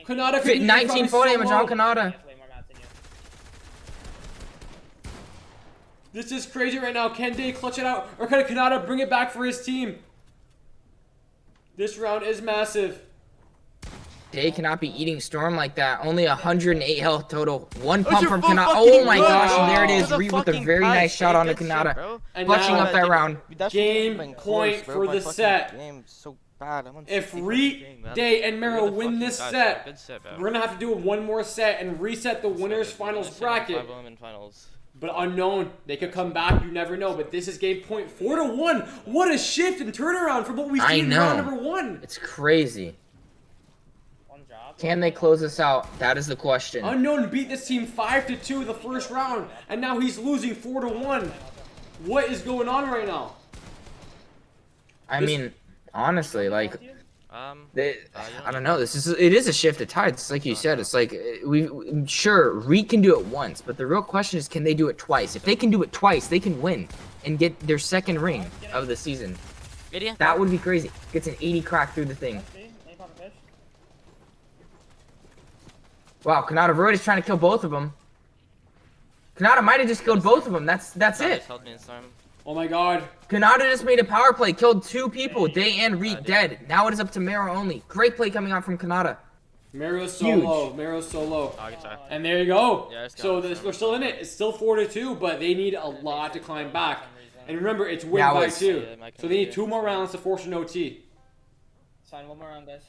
Kanata could be 19 probably fall so damage low. on Kanata. This is crazy right now. Can Day clutch it out? Or can Kanata bring it back for his team? This round is massive. Day cannot be eating Storm like that. Only 108 health total. One Those pump are from full Kanata. fucking Oh my good, gosh, and there it bro. is. Those are Reed with a fucking very pies. nice shot onto Good shit, Kanata. bro. And Clutching now, up that round. Game point for the set. Game so bad. If Reed, Day, and Mero win this set, Good set, bro. we're gonna have to do one more set and reset the winners finals bracket. Finals. But Unknown, they could come back. You never know. But this is game point 4-1. What a shift and turnaround from what we've I seen in know. round number 1. It's crazy. One job. Can they close this out? That is the question. Unknown beat this team 5-2 the first round, and now he's losing 4-1. What is going on right now? I mean, honestly, like, I I don't know. It is a shift of tides. It's like you said. It's like sure Reed can do it once, but the real question is, can they do it twice? If they can do it twice, they can win and get their second ring of the season. That would be crazy. Gets an 80 crack through the thing. Wow, Kanata Royd is trying to kill both of them. Kanata might have just killed both of them. That's it. Oh my god. Kanata just made a power play, killed 2 people, Day and Reed dead. Now it is up to Mero only. Great play coming out from Kanata. Mero's so Huge. low. Mero's so low. Oh, good try. And there you go. Yeah, it's So got it. they're still in it. It's still 4-2, but they need a lot to climb back. And remember, it's win Yeah, by it's- 2. Yeah, my So they need computer. 2 more rounds to force an OT. Sign one more round, guys.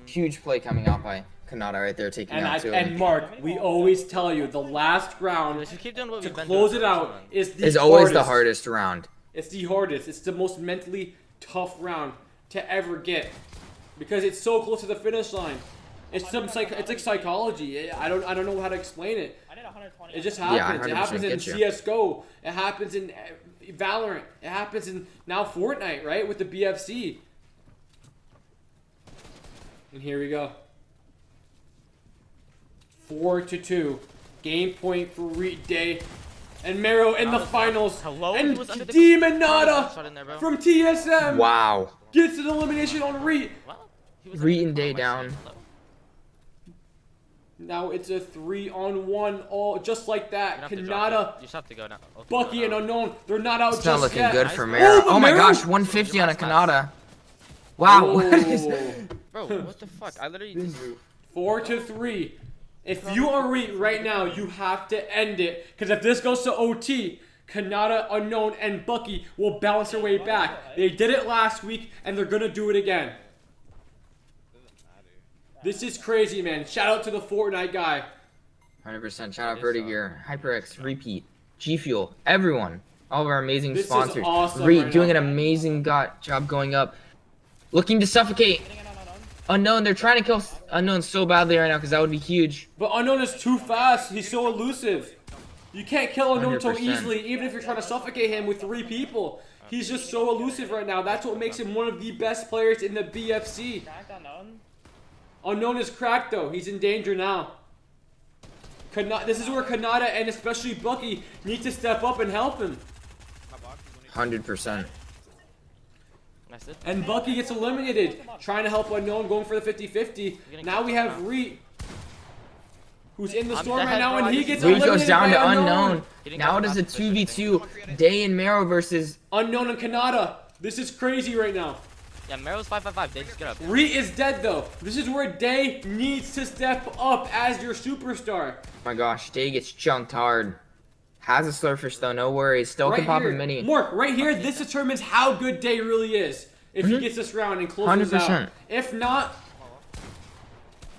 Huge play coming out by Kanata right there, taking And out 2 of and them. Mark, we always tell you the last round Let's just keep doing what to we've been close doing it for this out one. is the It's hardest. always the hardest round. It's the hardest. It's the most mentally tough round to ever get because it's so close to the finish line. It's it's like psychology. I don't know how to explain it. I did 120. It just Yeah, happens. It happens in 100% get CS:GO. It happens in Valorant. It happens in now Fortnite, right? With the BFC. And here we go. 4-2. Game point for Reed Day. And Mero in the finals. Hello? And He was under the- Demonada Shot in there, bro. from TSM Wow. gets an elimination on Reed. Well, he was Reed under and the Day corner, down. hello? Now it's a 3-on-1, all just like You that. have to drop Kanata, it. You just have to go now. Okay, Bucky, go and now. Unknown, they're not out It's just not looking yet. good for Nice. Mero. but Oh my Mero- gosh, 150 on a Kanata. Wow. What is Bro, what the fuck? I literally just... 4-3. If you are Reed right now, you have to end it. Because if this goes to OT, Kanata, Unknown, and Bucky will bounce their way back. They did it last week, and they're going to do it again. This is crazy, man. Shout out to the Fortnite guy. 100%. Shout out Vertigear, HyperX, Repeat, Gfuel, everyone. All of our amazing This is sponsors. awesome Reed right doing now. an amazing job going up. Looking to suffocate. Unknown, they're trying to kill Unknown so badly right now because that would be huge. But Unknown is too fast. He's so elusive. You can't kill Unknown so 100%. easily, even if you're trying to suffocate him with 3 people. He's just so elusive right now. That's what makes him one of the best players in the BFC. Cracked unknown. Unknown is cracked though. He's in danger now. This is where Kanata and especially Bucky need to step up and help him. 100%. And Bucky gets eliminated, trying to help Unknown, going for the 50-50. Now we have Reet, who's in the storm right now, and he gets Reet eliminated goes down by to Unknown. Now it is a 2v2. Day and Marrow versus Unknown and Kanata. This is crazy right now. Yeah, Meryl's 555. They just get up. Reet is dead though. This is where Day needs to step up as your superstar. Oh my gosh, Day gets chunked hard. Has a Slurfish though, no worries. Still can pop a mini. Mark, right here, this determines how good Day really is. If he gets this round and closes 100%. out. If not,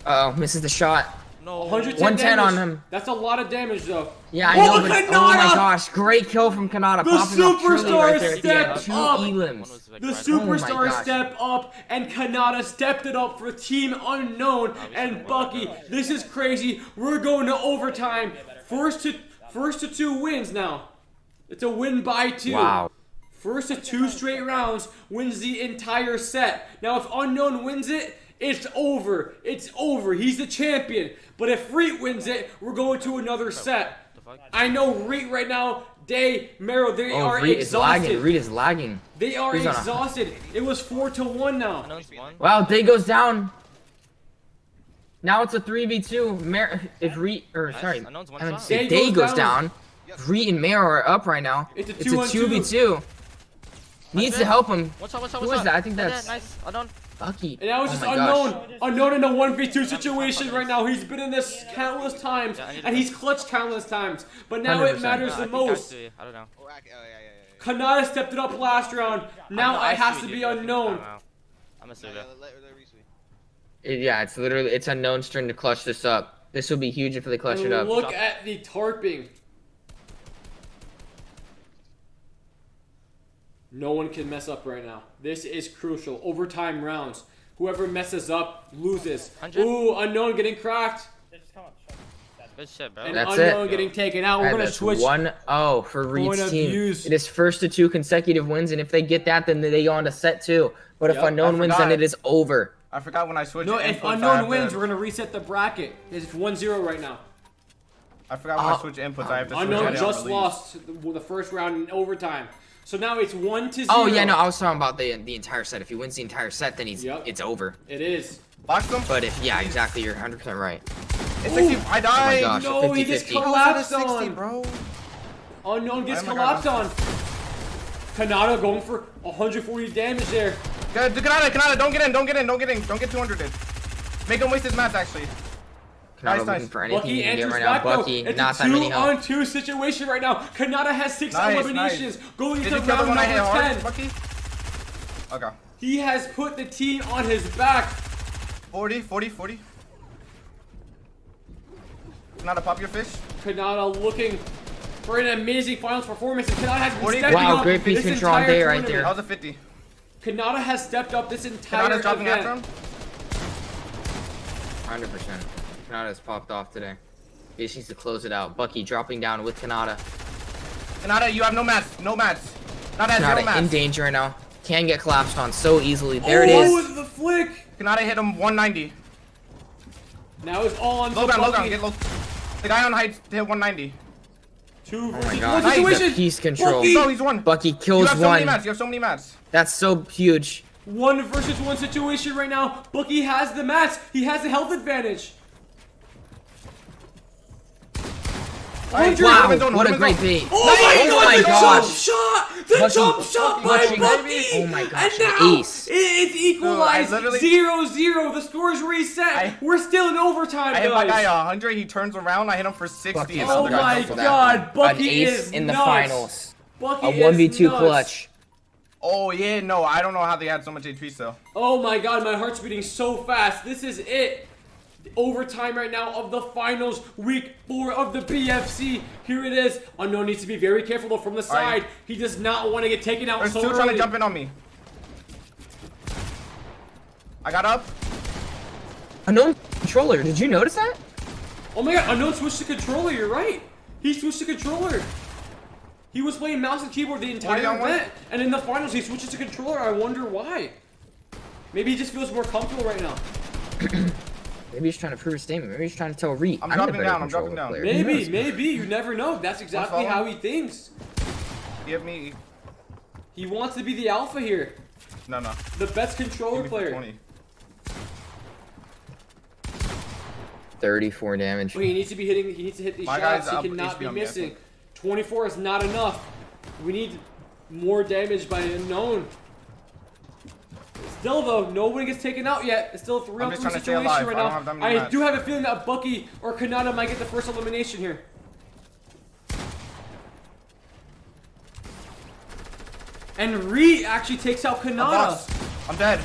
Uh oh, misses the shot. No. 110 110 damage. on him. That's a lot of damage though. Yeah, I know, but Kanata! oh my gosh, great kill from Kanata. The Popping off Truly superstar right there. stepped Two up. elims. The Oh superstar my gosh. step up, and Kanata stepped it up for Team Unknown and Bucky. This is crazy. We're going to overtime. First to 2 wins now. It's a win by 2. Wow. First to 2 straight rounds wins the entire set. Now, if Unknown wins it, it's over. It's over. He's the champion. But if Reet wins it, we're going to another set. I know Reet right now, Day, Marrow, they are Reet is exhausted. lagging. Reet is lagging. They are He's on a- exhausted. It was 4-1 now. Unknown's one. Wow, Day goes down. Now it's a 3v2. If Reet, or sorry, Unknown's one I mean, shot. if Day Day goes goes down, Reet and Marrow are up right now. It's a It's a 2-on-2. 2v2. Needs to help him. One shot. Who is that? I think Yeah, that's nice. Unknown. Bucky. And now it's Oh just my Unknown. gosh. Unknown in a 1v2 situation right now. He's been in this countless times, Yeah, I need to- and he's clutched countless times. But now it 100%. matters I the think most. I don't know. Oh, yeah. Kanata stepped it up last round. Now it has to be Unknown. I'm a Suda. Yeah, it's literally, it's Unknown's turn to clutch this up. This will be huge if they clutch it And up. look at the tarping. No one can mess up right now. This is crucial. Overtime rounds. Whoever messes up loses. 100? Ooh, Unknown getting cracked. Good shit, bro. And That's Unknown it. getting taken out. We're And going to that's switch. 1-0 for point Reed's of team. views. It is first to 2 consecutive wins, and if they get that, then they go on to set 2. But if Yep, Unknown I wins, then forgot. it is over. I forgot when I switched. No, inputs, if I Unknown have wins, to- we're going to reset the bracket. It's 1-0 right now. I forgot when I switched inputs. I have to switch Unknown edit on just release. lost the first round in overtime. So now it's 1-0. Oh yeah, no, I was talking about the entire set. If he wins the entire set, then Yep. it's over. It is. Box them. But if yeah, exactly, you're 100% right. It's 60. I died. gosh. No, he gets 50-50. collapsed 60, on. bro. Unknown gets Oh my God. collapsed on. Kanata going for 140 damage there. Good. Kanata, don't get in. Don't get 200 in. Make him waste his mats, actually. Kanata Nice. looking for anything Bucky you can get enters right now. back though. Bucky, It's not a that many health. 2-on-2 situation right now. Kanata has 6 Nice, eliminations going Did into you kill the round one I hit number hard, 10. Bucky? Okay. He has put the team on his back. 40. Kanata, pop your fish. Kanata looking for an amazing finals performance. And Kanata has been 40. stepping Wow, up great piece this control on entire Day right tournament. there. That was a 50. Kanata has stepped up this entire Kanata's dropping event. after him. 100%. Kanata's popped off today. He just needs to close it out. Bucky dropping down with Kanata. Kanata, you have no mats. Not at 0 Kanata in mats. danger right now. Can get collapsed on so easily. There it Oh, is. the flick. Kanata hit him 190. Now it's all on Low Bucky. ground, get low. The guy on height hit 190. 2 Oh my versus god. 1 situation. The piece control. Bucky. No, he's one. Bucky You kills have so many one. mats. You have so many mats. That's so huge. 1 versus 1 situation right now. Bucky has the mats. He has the health advantage. Alright, Wow, women's zone, what a women's great zone. bait. Oh my Oh god, my the gosh. jump shot! The Bucky- jump shot by Bucky- Bucky! Oh my gosh, And an now ace. it's equalized. Dude, I literally- 0-0. The score's reset. We're still in overtime, I hit my guy guys. 100. He turns around. I hit him for 60. Bucky and is the Oh other guy my fell for that. god, Bucky An ace is in the nuts. finals. Bucky A is 1v2 nuts. clutch. Oh yeah, no, I don't know how they had so much HP still. Oh my god, my heart's beating so fast. This is it. Overtime right now of the finals, week 4 of the BFC. Here it is. Unknown needs to be very careful though from the side. Alright. He does not want to get taken out There's so two early. trying to jump in on me. I got up. Unknown controller. Did you notice that? Oh my god, Unknown switched to controller, you're right. He switched to controller. He was playing mouse and keyboard the entire 40 on one? event. And in the finals, he switches to controller. I wonder why. Maybe he just feels more comfortable right now. Maybe he's trying to prove a statement. Maybe he's trying to tell Reed. I'm the dropping better down, I'm controller dropping down. player. Who knows? Maybe. You never know. That's exactly follow? how he thinks. Give me. He wants to be the alpha here. No. The best controller Give me for player. 20. 34 damage. Wait, he needs to be hitting. He needs to hit these My shots. guy's He up cannot HP be on me, I missing. think. 24 is not enough. We need more damage by unknown. Still though, no one gets taken out yet. It's still a 3-on-3 I'm just trying to stay situation alive. right I don't now. have that many I mats. do have a feeling that Bucky or Kanata might get the first elimination here. And Ree actually takes out Kanata. I'm dead.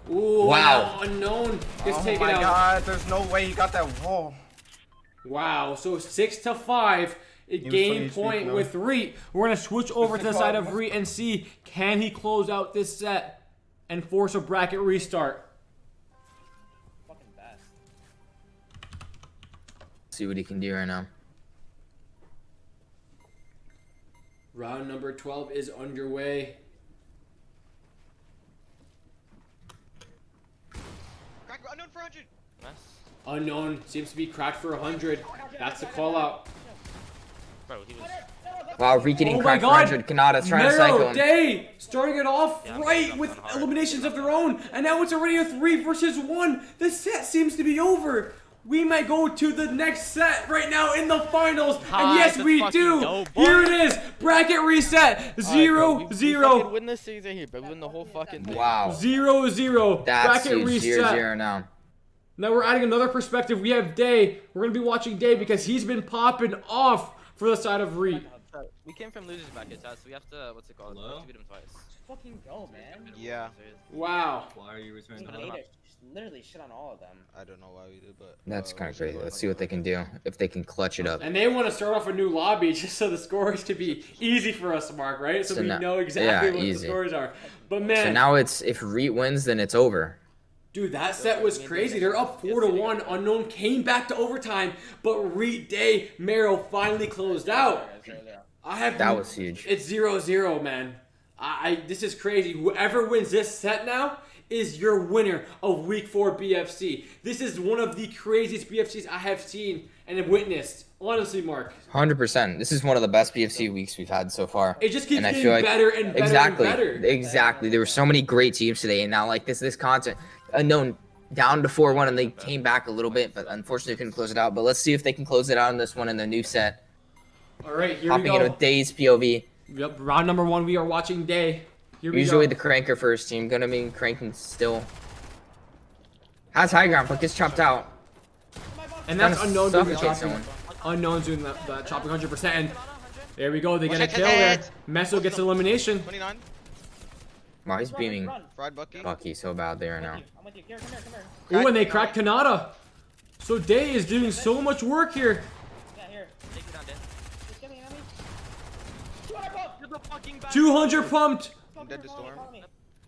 Ooh, Wow. now unknown gets taken Oh my out. god, there's no way he got that wall. Wow, so 6-5. A was game 20 point HP, with Reet. We're gonna switch over to the the side call. of Reet and see can he close out this set and force a bracket restart. Fucking best. See what he can do right now. Round number 12 is underway. Unknown for 100. Nice. Unknown seems to be cracked for 100. That's the call out. Bro, he was. Wow, Reed getting Oh my cracked for god! 100. Kanata's trying to cycle Mero him. Day starting it off Yeah, I'm right jumping with hard. eliminations of their own, and now it's already a 3 versus 1. The set seems to be over. We might go to the next set right now in the finals, and yes, let's we fucking do. go, Here boy. it is, bracket reset, 0-0. Win this season here, but we win the whole fucking thing. Wow. 0-0. That's Bracket huge. reset. 0-0 now. Now we're adding another perspective. We have Day. We're gonna be watching Day because he's been popping off for the side of Reed. We came from losers bracket, so we have to, what's it called? Hello? We have to beat them twice. Fucking go, man. Yeah. Wow. Why are you returning Put the them hate up. literally shit on all of them. I don't know why we did, but That's kind of crazy. Let's see what they can do. If they can clutch it up. And they want to start off a new lobby just so the scores can be easy for us, Mark, right? So, So we now- know exactly yeah, what the easy. scores are. But man, So now it's, if Reed wins, then it's over. dude, that set was crazy. They're up 4-1. Unknown came back to overtime, but Reed Day Mero finally closed out. That was huge. It's 0-0, man. This is crazy. Whoever wins this set now is your winner of Week 4 BFC. This is one of the craziest BFCs I have seen and have witnessed. Honestly, Mark. 100%. This is one of the best BFC weeks we've had so far. It just keeps And I getting feel like- better and better Exactly. and better. Exactly. There were so many great teams today, and now like this content, Unknown down to 4-1, and they came back a little bit, but unfortunately couldn't close it out. But let's see if they can close it out in this one in the new set. All right, here Hopping we in go. with Day's POV. Yep, round number 1, we are watching Day. Here we Usually go. the cranker first team, gonna be cranking still. Has high ground, but gets chopped out. And that's Trying to Unknown doing the suffocate chopping. someone. Unknown's doing the chopping 100%. And there we go. They get a Watch kill out, there. head. Meso gets elimination. 29. Wow, he's beaming Run. Fried Bucky. Bucky so bad there now. I'm with you. Here, come here. Ooh, and they crack Kanata. So Day is doing so much work here. Yeah, here. Take it down, Dan. Just get me, get me. 200 pump. You're the fucking best. 200 pumped. I'm dead to storm.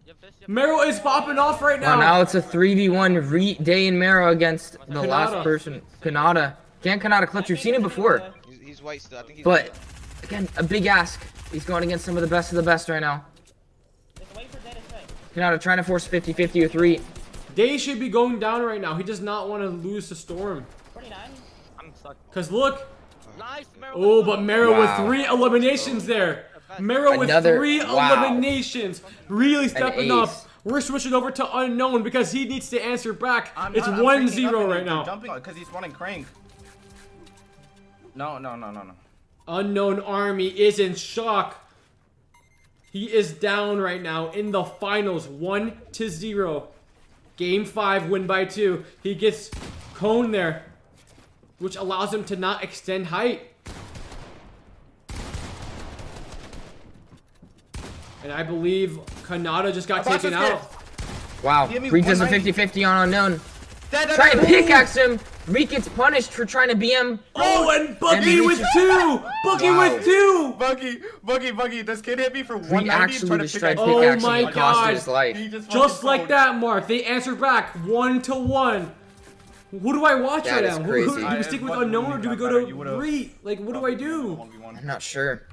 Yep, this, yep. Mero is popping off right Wow, now. now it's a 3v1 Day and Mero against the Kanata. last person, Kanata. Can't Kanata clutch? We've seen it before. He's white still. I think he's But, again, a big ask. He's going against some of the best right now. Just wait for Day to strike. Kanata trying to force 50-50 with Reed. Day should be going down right now. He does not want to lose to Storm. 29. I'm stuck. Because look. Nice, Mero. Oh, but Mero Wow. with 3 eliminations there. Mero with Another- 3 wow. eliminations. Really stepping ace. up. We're switching over to Unknown because he needs to answer back. I'm It's not- I'm 1-0 cranking up right and now. Jumping because he's running crank. No. Unknown Army is in shock. He is down right now in the finals, 1-0. Game 5, win by 2. He gets cone there, which allows him to not extend height. And I believe Kanata just got taken out. Wow, Give me Reed does a 190. 50-50 on Unknown. Dead, Try and pickaxe him. Reed gets punished for trying to BM. Oh, and Bucky And with reaches- 2! Bucky Wow. with 2! Buggy. This kid hit me for Reed 190 actually trying to just pick tried up. Oh pickaxe my him and cost God. his life. He just Like that, Mark. They answer back 1-1. Who do I watch That right is now? crazy. Do we stick with Unknown or do we go to Reet? Like, what do I do? I'm not sure.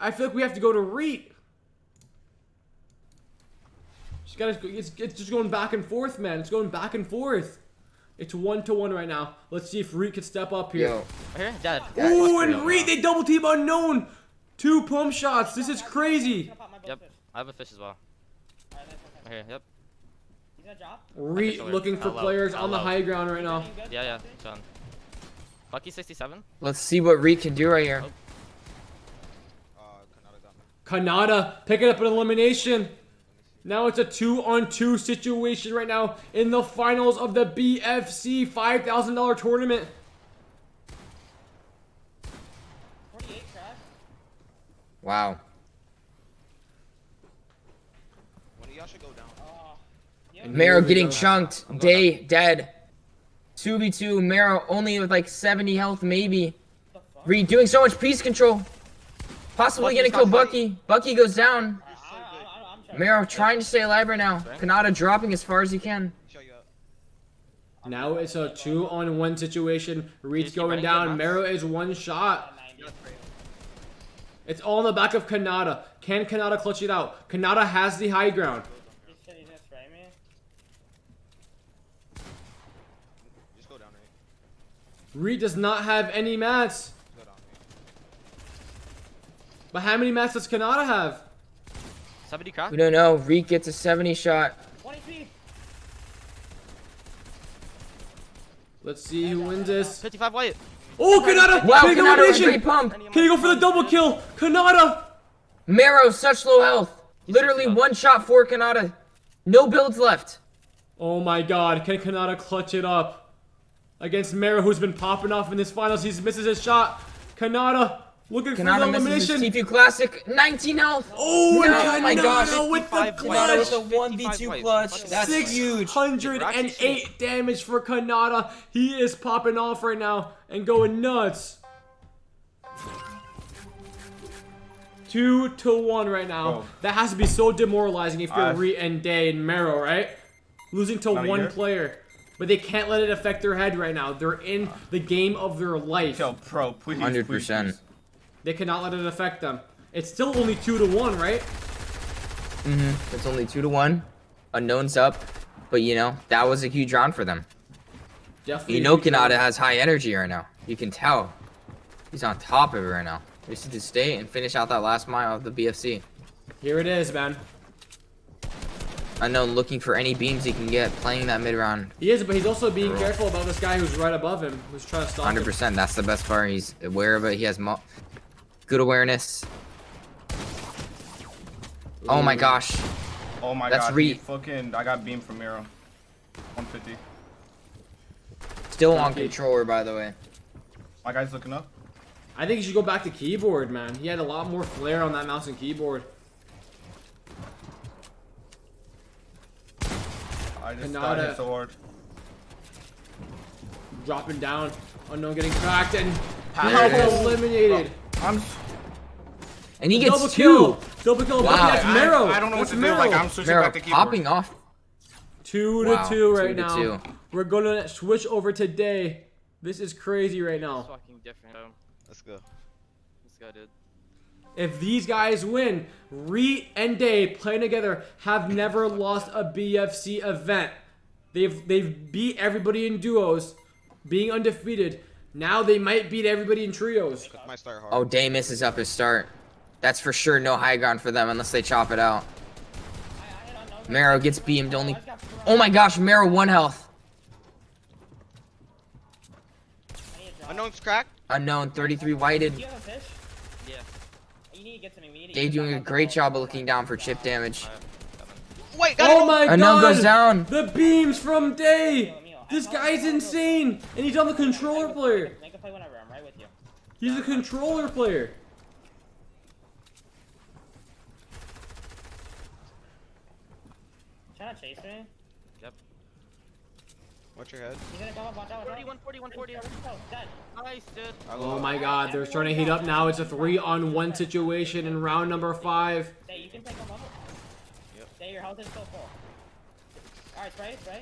I feel like we have to go to Reet. It's just going back and forth, man. It's going back and forth. It's 1-1 right now. Let's see if Reed can step up here. Yo, Here, dead. Oh, and Reed, they double team unknown. 2 pump shots. This is crazy. Yep. I have a fish as well. Right here. Yep. He's gonna drop. Reed looking for players on the high ground right now. Yeah, yeah. Done. Bucky 67. let's see what Reed can do right here. Kanata picking up an elimination. Now it's a 2-on-2 situation right now in the finals of the BFC $5,000 tournament. 48 crash. Wow. One of y'all should go down. Mero getting chunked. Day dead. 2v2. Mero only with like 70 health, maybe. Reed doing so much piece control. Possibly gonna kill Bucky. Bucky goes down. Mero trying to stay alive right now. Kanata dropping as far as he can. Now it's a 2-on-1 situation. Reed's going down. Mero is 1 shot. It's all in the back of Kanata. Can Kanata clutch it out? Kanata has the high ground. He's gonna spray me. Just go down, right? Reed does not have any mats. Go down, right? But how many mats does Kanata have? 70 crack. We don't know. Reed gets a 70 shot. 20 feet. Let's see who wins this. 55 white. Oh, Kanata! Wow, Big Kanata with elimination! great pump. Can he go for the double kill? Kanata! Mero, such low health. Literally 1 shot for Kanata. No builds left. Oh my god, can Kanata clutch it up? Against Mero, who's been popping off in this finals. He misses his shot. Kanata looking for the Kanata misses his elimination. TP Classic. 19 health. Oh, and No, my gosh. Kanata with the 55 white. Kanata with clutch. a 1v2 clutch. That's huge. 608 damage for Kanata. He is popping off right now and going nuts. 2-1 right now. Bro. That has to be so demoralizing if you're Re and Day and Mero, right? Losing to Not a one year. player. But they can't let it affect their head right now. They're in the game of their life. Yo, bro, please. 100%. They cannot let it affect them. It's still only 2-1, right? It's only 2-1. Unknown's up. But you know, that was a huge round for them. Definitely. You know Kanata has high energy right now. You can tell. He's on top of it right now. They just need to stay and finish out that last mile of the BFC. Here it is, man. Unknown looking for any beams he can get, playing that mid round. He is, but he's also being careful about this guy who's right above him, who's trying to stop him. 100%. That's the best part. He's aware of it. He has good awareness. Oh my gosh. Oh my That's god. Reed. I got beam from Mero. 150. Still on controller, by the way. My guy's looking up. I think you should go back to keyboard, man. He had a lot more flair on that mouse and keyboard. I just Kanata. got hit so hard. Dropping down. Unknown getting cracked and There it is. eliminated. And he Double gets kill. 2. Double kill. Wow. That's Mero. I don't know what That's to do. Mero. Like, I'm switching Mero back to keyboard. popping off. 2-2 right 2-2. now. We're gonna switch over to Day. This is crazy right now. Fucking different. Let's go. Let's go, dude. If these guys win, Re and Day playing together have never lost a BFC event. They've beat everybody in duos, being undefeated. Now they might beat everybody in trios. Might start hard. Oh, Day misses up his start. That's for sure no high ground for them unless they chop it out. Mero gets beamed only. Oh my gosh, Mero 1 health. Unknown's cracked. Unknown 33 whited. Do you have a fish? Yeah. You need to get to me. We need to Day get doing a back great up. job of looking down for chip damage. Wait, got Oh it. my Unknown god! goes down. The beams from Day! This guy's insane! And he's on the controller player! Make a play whenever. I'm right with you. He's a controller player! Trying to chase me. Yep. Watch your head. He's gonna come up. Watch out. 40, 140, 140. Dead. Nice, dude. Oh my god, they're starting to heat up now. It's a 3-on-1 situation in round number 5. Hey, you can take him up. Yep. Hey, your health is still full. Alright, spray.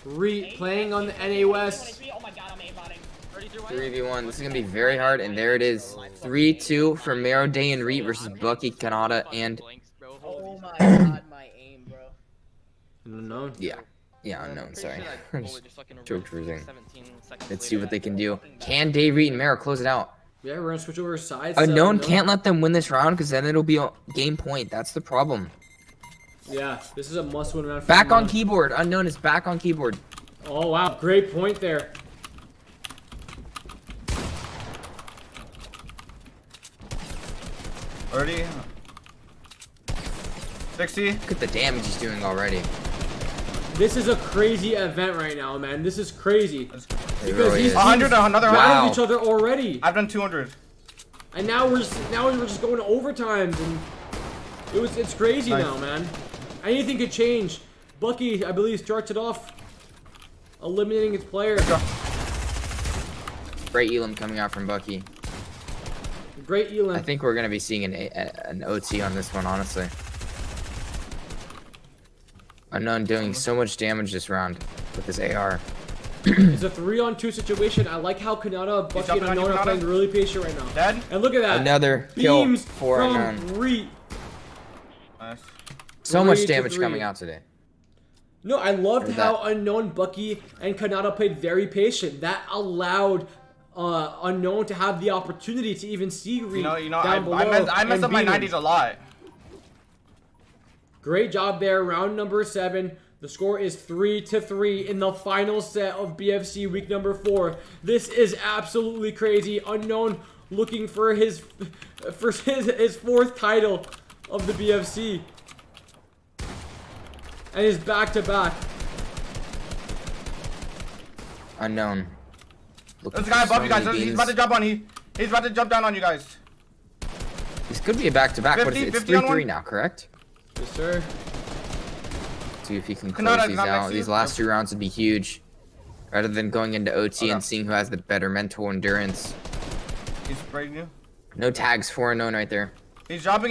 Re playing on the NA West. Oh my god, I'm aimbotting. 33 white. 3v1. This is gonna be very hard, and there it is. 3-2 for Mero, Day, and Reed versus Bucky, Kanata, and Blinks, bro. Oh my god, my aim, bro. I don't know. yeah. Yeah, unknown. Pretty Sorry. sure that bullet just fucking Joked for a ripped thing. 17 seconds Let's see later. what they can do. Can Dave Reed and Mero close it out? Yeah, we're gonna switch over sides. Unknown can't let them win this round because then it'll be a game point. That's the problem. Yeah, this is a must-win round. For Back on Unknown. keyboard. Unknown is back on keyboard. Oh wow, great point there. Already. 60. Look at the damage he's doing already. This is a crazy event right now, man. This is crazy. It Because really these is. 100, another round Wow. each other already, I've done 200. and now we're just going to overtimes, and it's crazy Nice. now, man. Anything could change. Bucky, I believe, starts it off, eliminating its player. Great Elam coming out from Bucky. Great Elon. I think we're gonna be seeing an OT on this one, honestly. Unknown doing so much damage this round with his AR. It's a 3-on-2 situation. I like how Kanata, Bucky, and jumping on you, Unknown are Kanata? playing really patient right now. Dead. And look at that. Another kill Beams for from Unknown. Reed. Nice. So much 3 to damage 3. coming out today. No, I loved Or how that- Unknown, Bucky, and Kanata played very patient. That allowed Unknown to have the opportunity to even see Reed You know, down below. I messed and up my beat him. 90s a lot. Great job there. Round number 7. The score is 3-3 in the final set of BFC week number 4. This is absolutely crazy. Unknown looking for his 4th title of the BFC. And his back-to-back. Unknown. There's a guy above you guys. He's about to jump on. He's about to jump down on you guys. This could be a back-to-back. What is 50, it? It's 50 on 3-3 one? now, correct? Yes, sir. See if he can Kanata close is these not next out. to These you? last 2 rounds would be huge. Rather than going into OT Okay. and seeing who has the better mental endurance. He's spraying you. No tags for Unknown right there. He's dropping.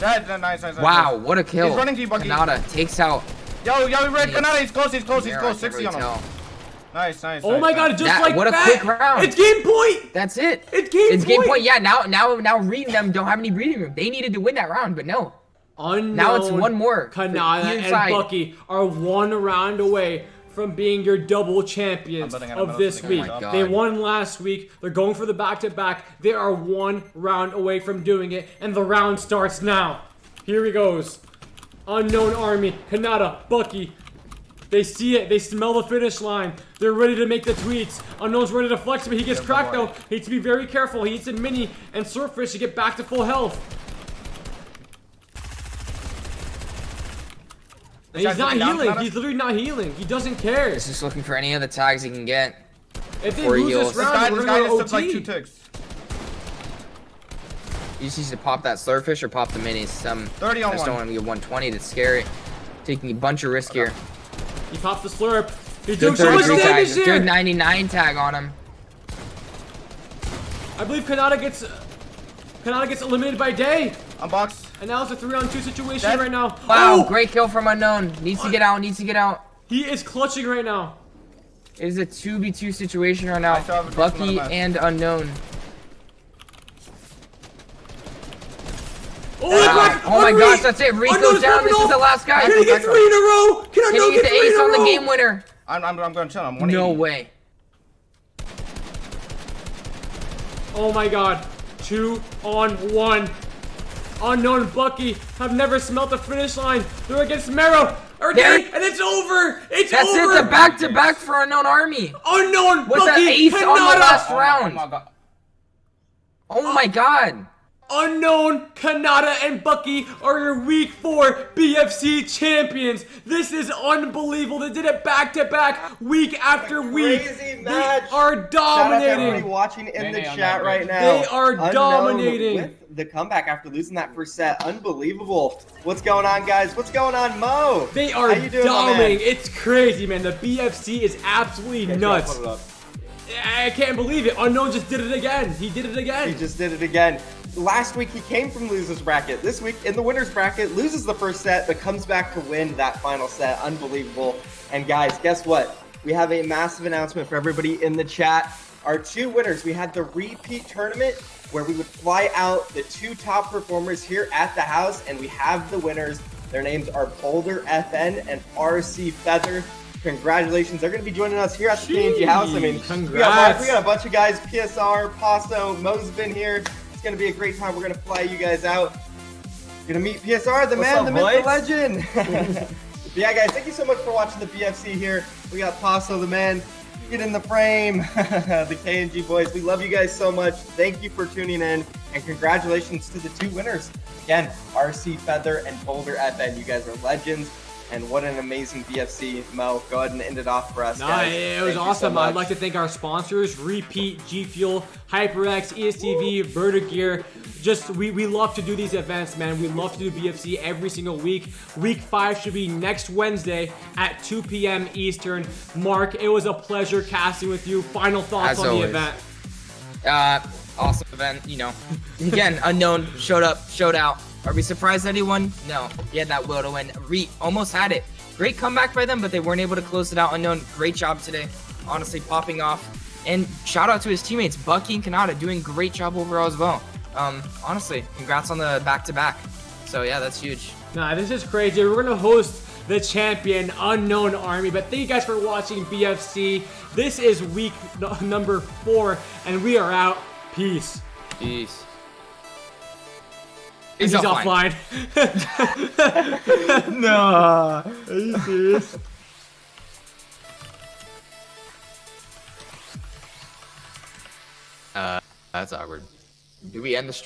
Dead. Nice. Wow, what a kill. He's running to you, Bucky. Kanata takes out. Yo, Red Yes. Kanata. He's close. Mero, I can't 60 really on him. tell. Nice. Oh my god, just That- like what a that. quick round. It's game point! That's it. It's game point. Yeah, now Reed and them don't have any breathing room. They needed to win that round, but no. Unknown, Now it's one more for Kanata either and side. Bucky are 1 round away from being your double champions I'm betting on of another this thing. week. Oh my God. They won last week. They're going for the back-to-back. They are 1 round away from doing it, and the round starts now. Here he goes. Unknown Army, Kanata, Bucky. They see it. They smell the finish line. They're ready to make the tweets. Unknown's ready to flex, but he gets cracked though. He needs to be very careful. He needs a mini and Surffish to get back to full health. And he's guy's not looking down, healing. Kanata? He's literally not healing. He doesn't care. He's just looking for any of the tags he can get. If they Before he lose heals. this This round, guy we're just gonna go took like OT. 2 ticks. He just needs to pop that Slurfish or pop the minis. 30 on I just don't one. want to get 120. That's scary. Taking a bunch of risk here. He pops the slurp. He's Good doing so much 33 tag. damage Good there. 99 tag on him. I believe Kanata gets eliminated by Day. Unbox. And now it's a 3-on-2 situation Dead. right now. Wow, Oh! great kill from Unknown. Needs to get out. He is clutching right now. It is a 2v2 situation right now. I still have a Bucky decent amount of and Unknown. Oh, look, Oh my gosh, that's it. Reed goes down. This is the last guy. Can he get 3 in a row? Can Can Unknown he get get the 3 in ace a on the row? game winner? I'm going to chill. I'm 180. No way. Oh my god. 2-on-1. Unknown and Bucky have never smelt the finish line. They're against Mero. And it's over. It's That's over. it. The back-to-back for Unknown Army. Unknown With Bucky the ace on the Kanata. last Oh round. my god. Oh my god. Unknown, Kanata, and Bucky are your Week 4 BFC champions. This is unbelievable. They did it back-to-back, week after week. Crazy They match. are Shout out to everybody dominating. watching in the Nay on chat that, right Rich. now. They are Unknown dominating. With the comeback after losing that first set. Unbelievable. What's going on, guys? What's going on, Mo? They are How you doing, my man? dominating. It's crazy, man. The BFC is absolutely nuts. I can't believe it. Unknown just did it again. He did it again. He just did it again. Last week he came from losers bracket. This week in the winners bracket, loses the first set, but comes back to win that final set. Unbelievable. And guys, guess what? We have a massive announcement for everybody in the chat. Our 2 winners, we had the repeat tournament where we would fly out the 2 top performers here at the house, and we have the winners. Their names are Boulder FN and RC Feather. Congratulations. They're going to be joining us here at the KNG house. I mean, Congrats. we got a bunch of guys, PSR, Paso, Mo's been here. It's going to be a great time. We're going to fly you guys out. Going to meet PSR, the man, up, the myth, the boys? legend. But yeah, guys, thank you so much for watching the BFC here. We got Paso, the man. Get in the frame. The KNG boys. We love you guys so much. Thank you for tuning in. And congratulations to the 2 winners. Again, RC Feather and Boulder FN. You guys are legends. And what an amazing BFC. Mo, go ahead and end it off for us, guys. It was Thank you so awesome. I'd much. like to thank our sponsors, Repeat, Gfuel, HyperX, ESTV, Vertigear. Just, we love to do these events, man. We love to do BFC every single week. Week 5 should be next Wednesday at 2 p.m. Eastern. Mark, it was a pleasure casting with you. Final thoughts As on always. the event? Awesome event, you know. Again, unknown showed up, showed out. Are we surprised anyone? No. He had that will to win. Almost had it. Great comeback by them, but they weren't able to close it out. Unknown, great job today. Honestly, popping off. And shout out to his teammates, Bucky and Kanata, doing great job overall as well. Honestly, congrats on the back-to-back. So yeah, that's huge. Nah, this is crazy. We're going to host the champion, Unknown Army. But thank you guys for watching BFC. This is week number 4, and we are out. Peace. Peace. He's offline. No. Are you serious? That's awkward. Do we end the stream?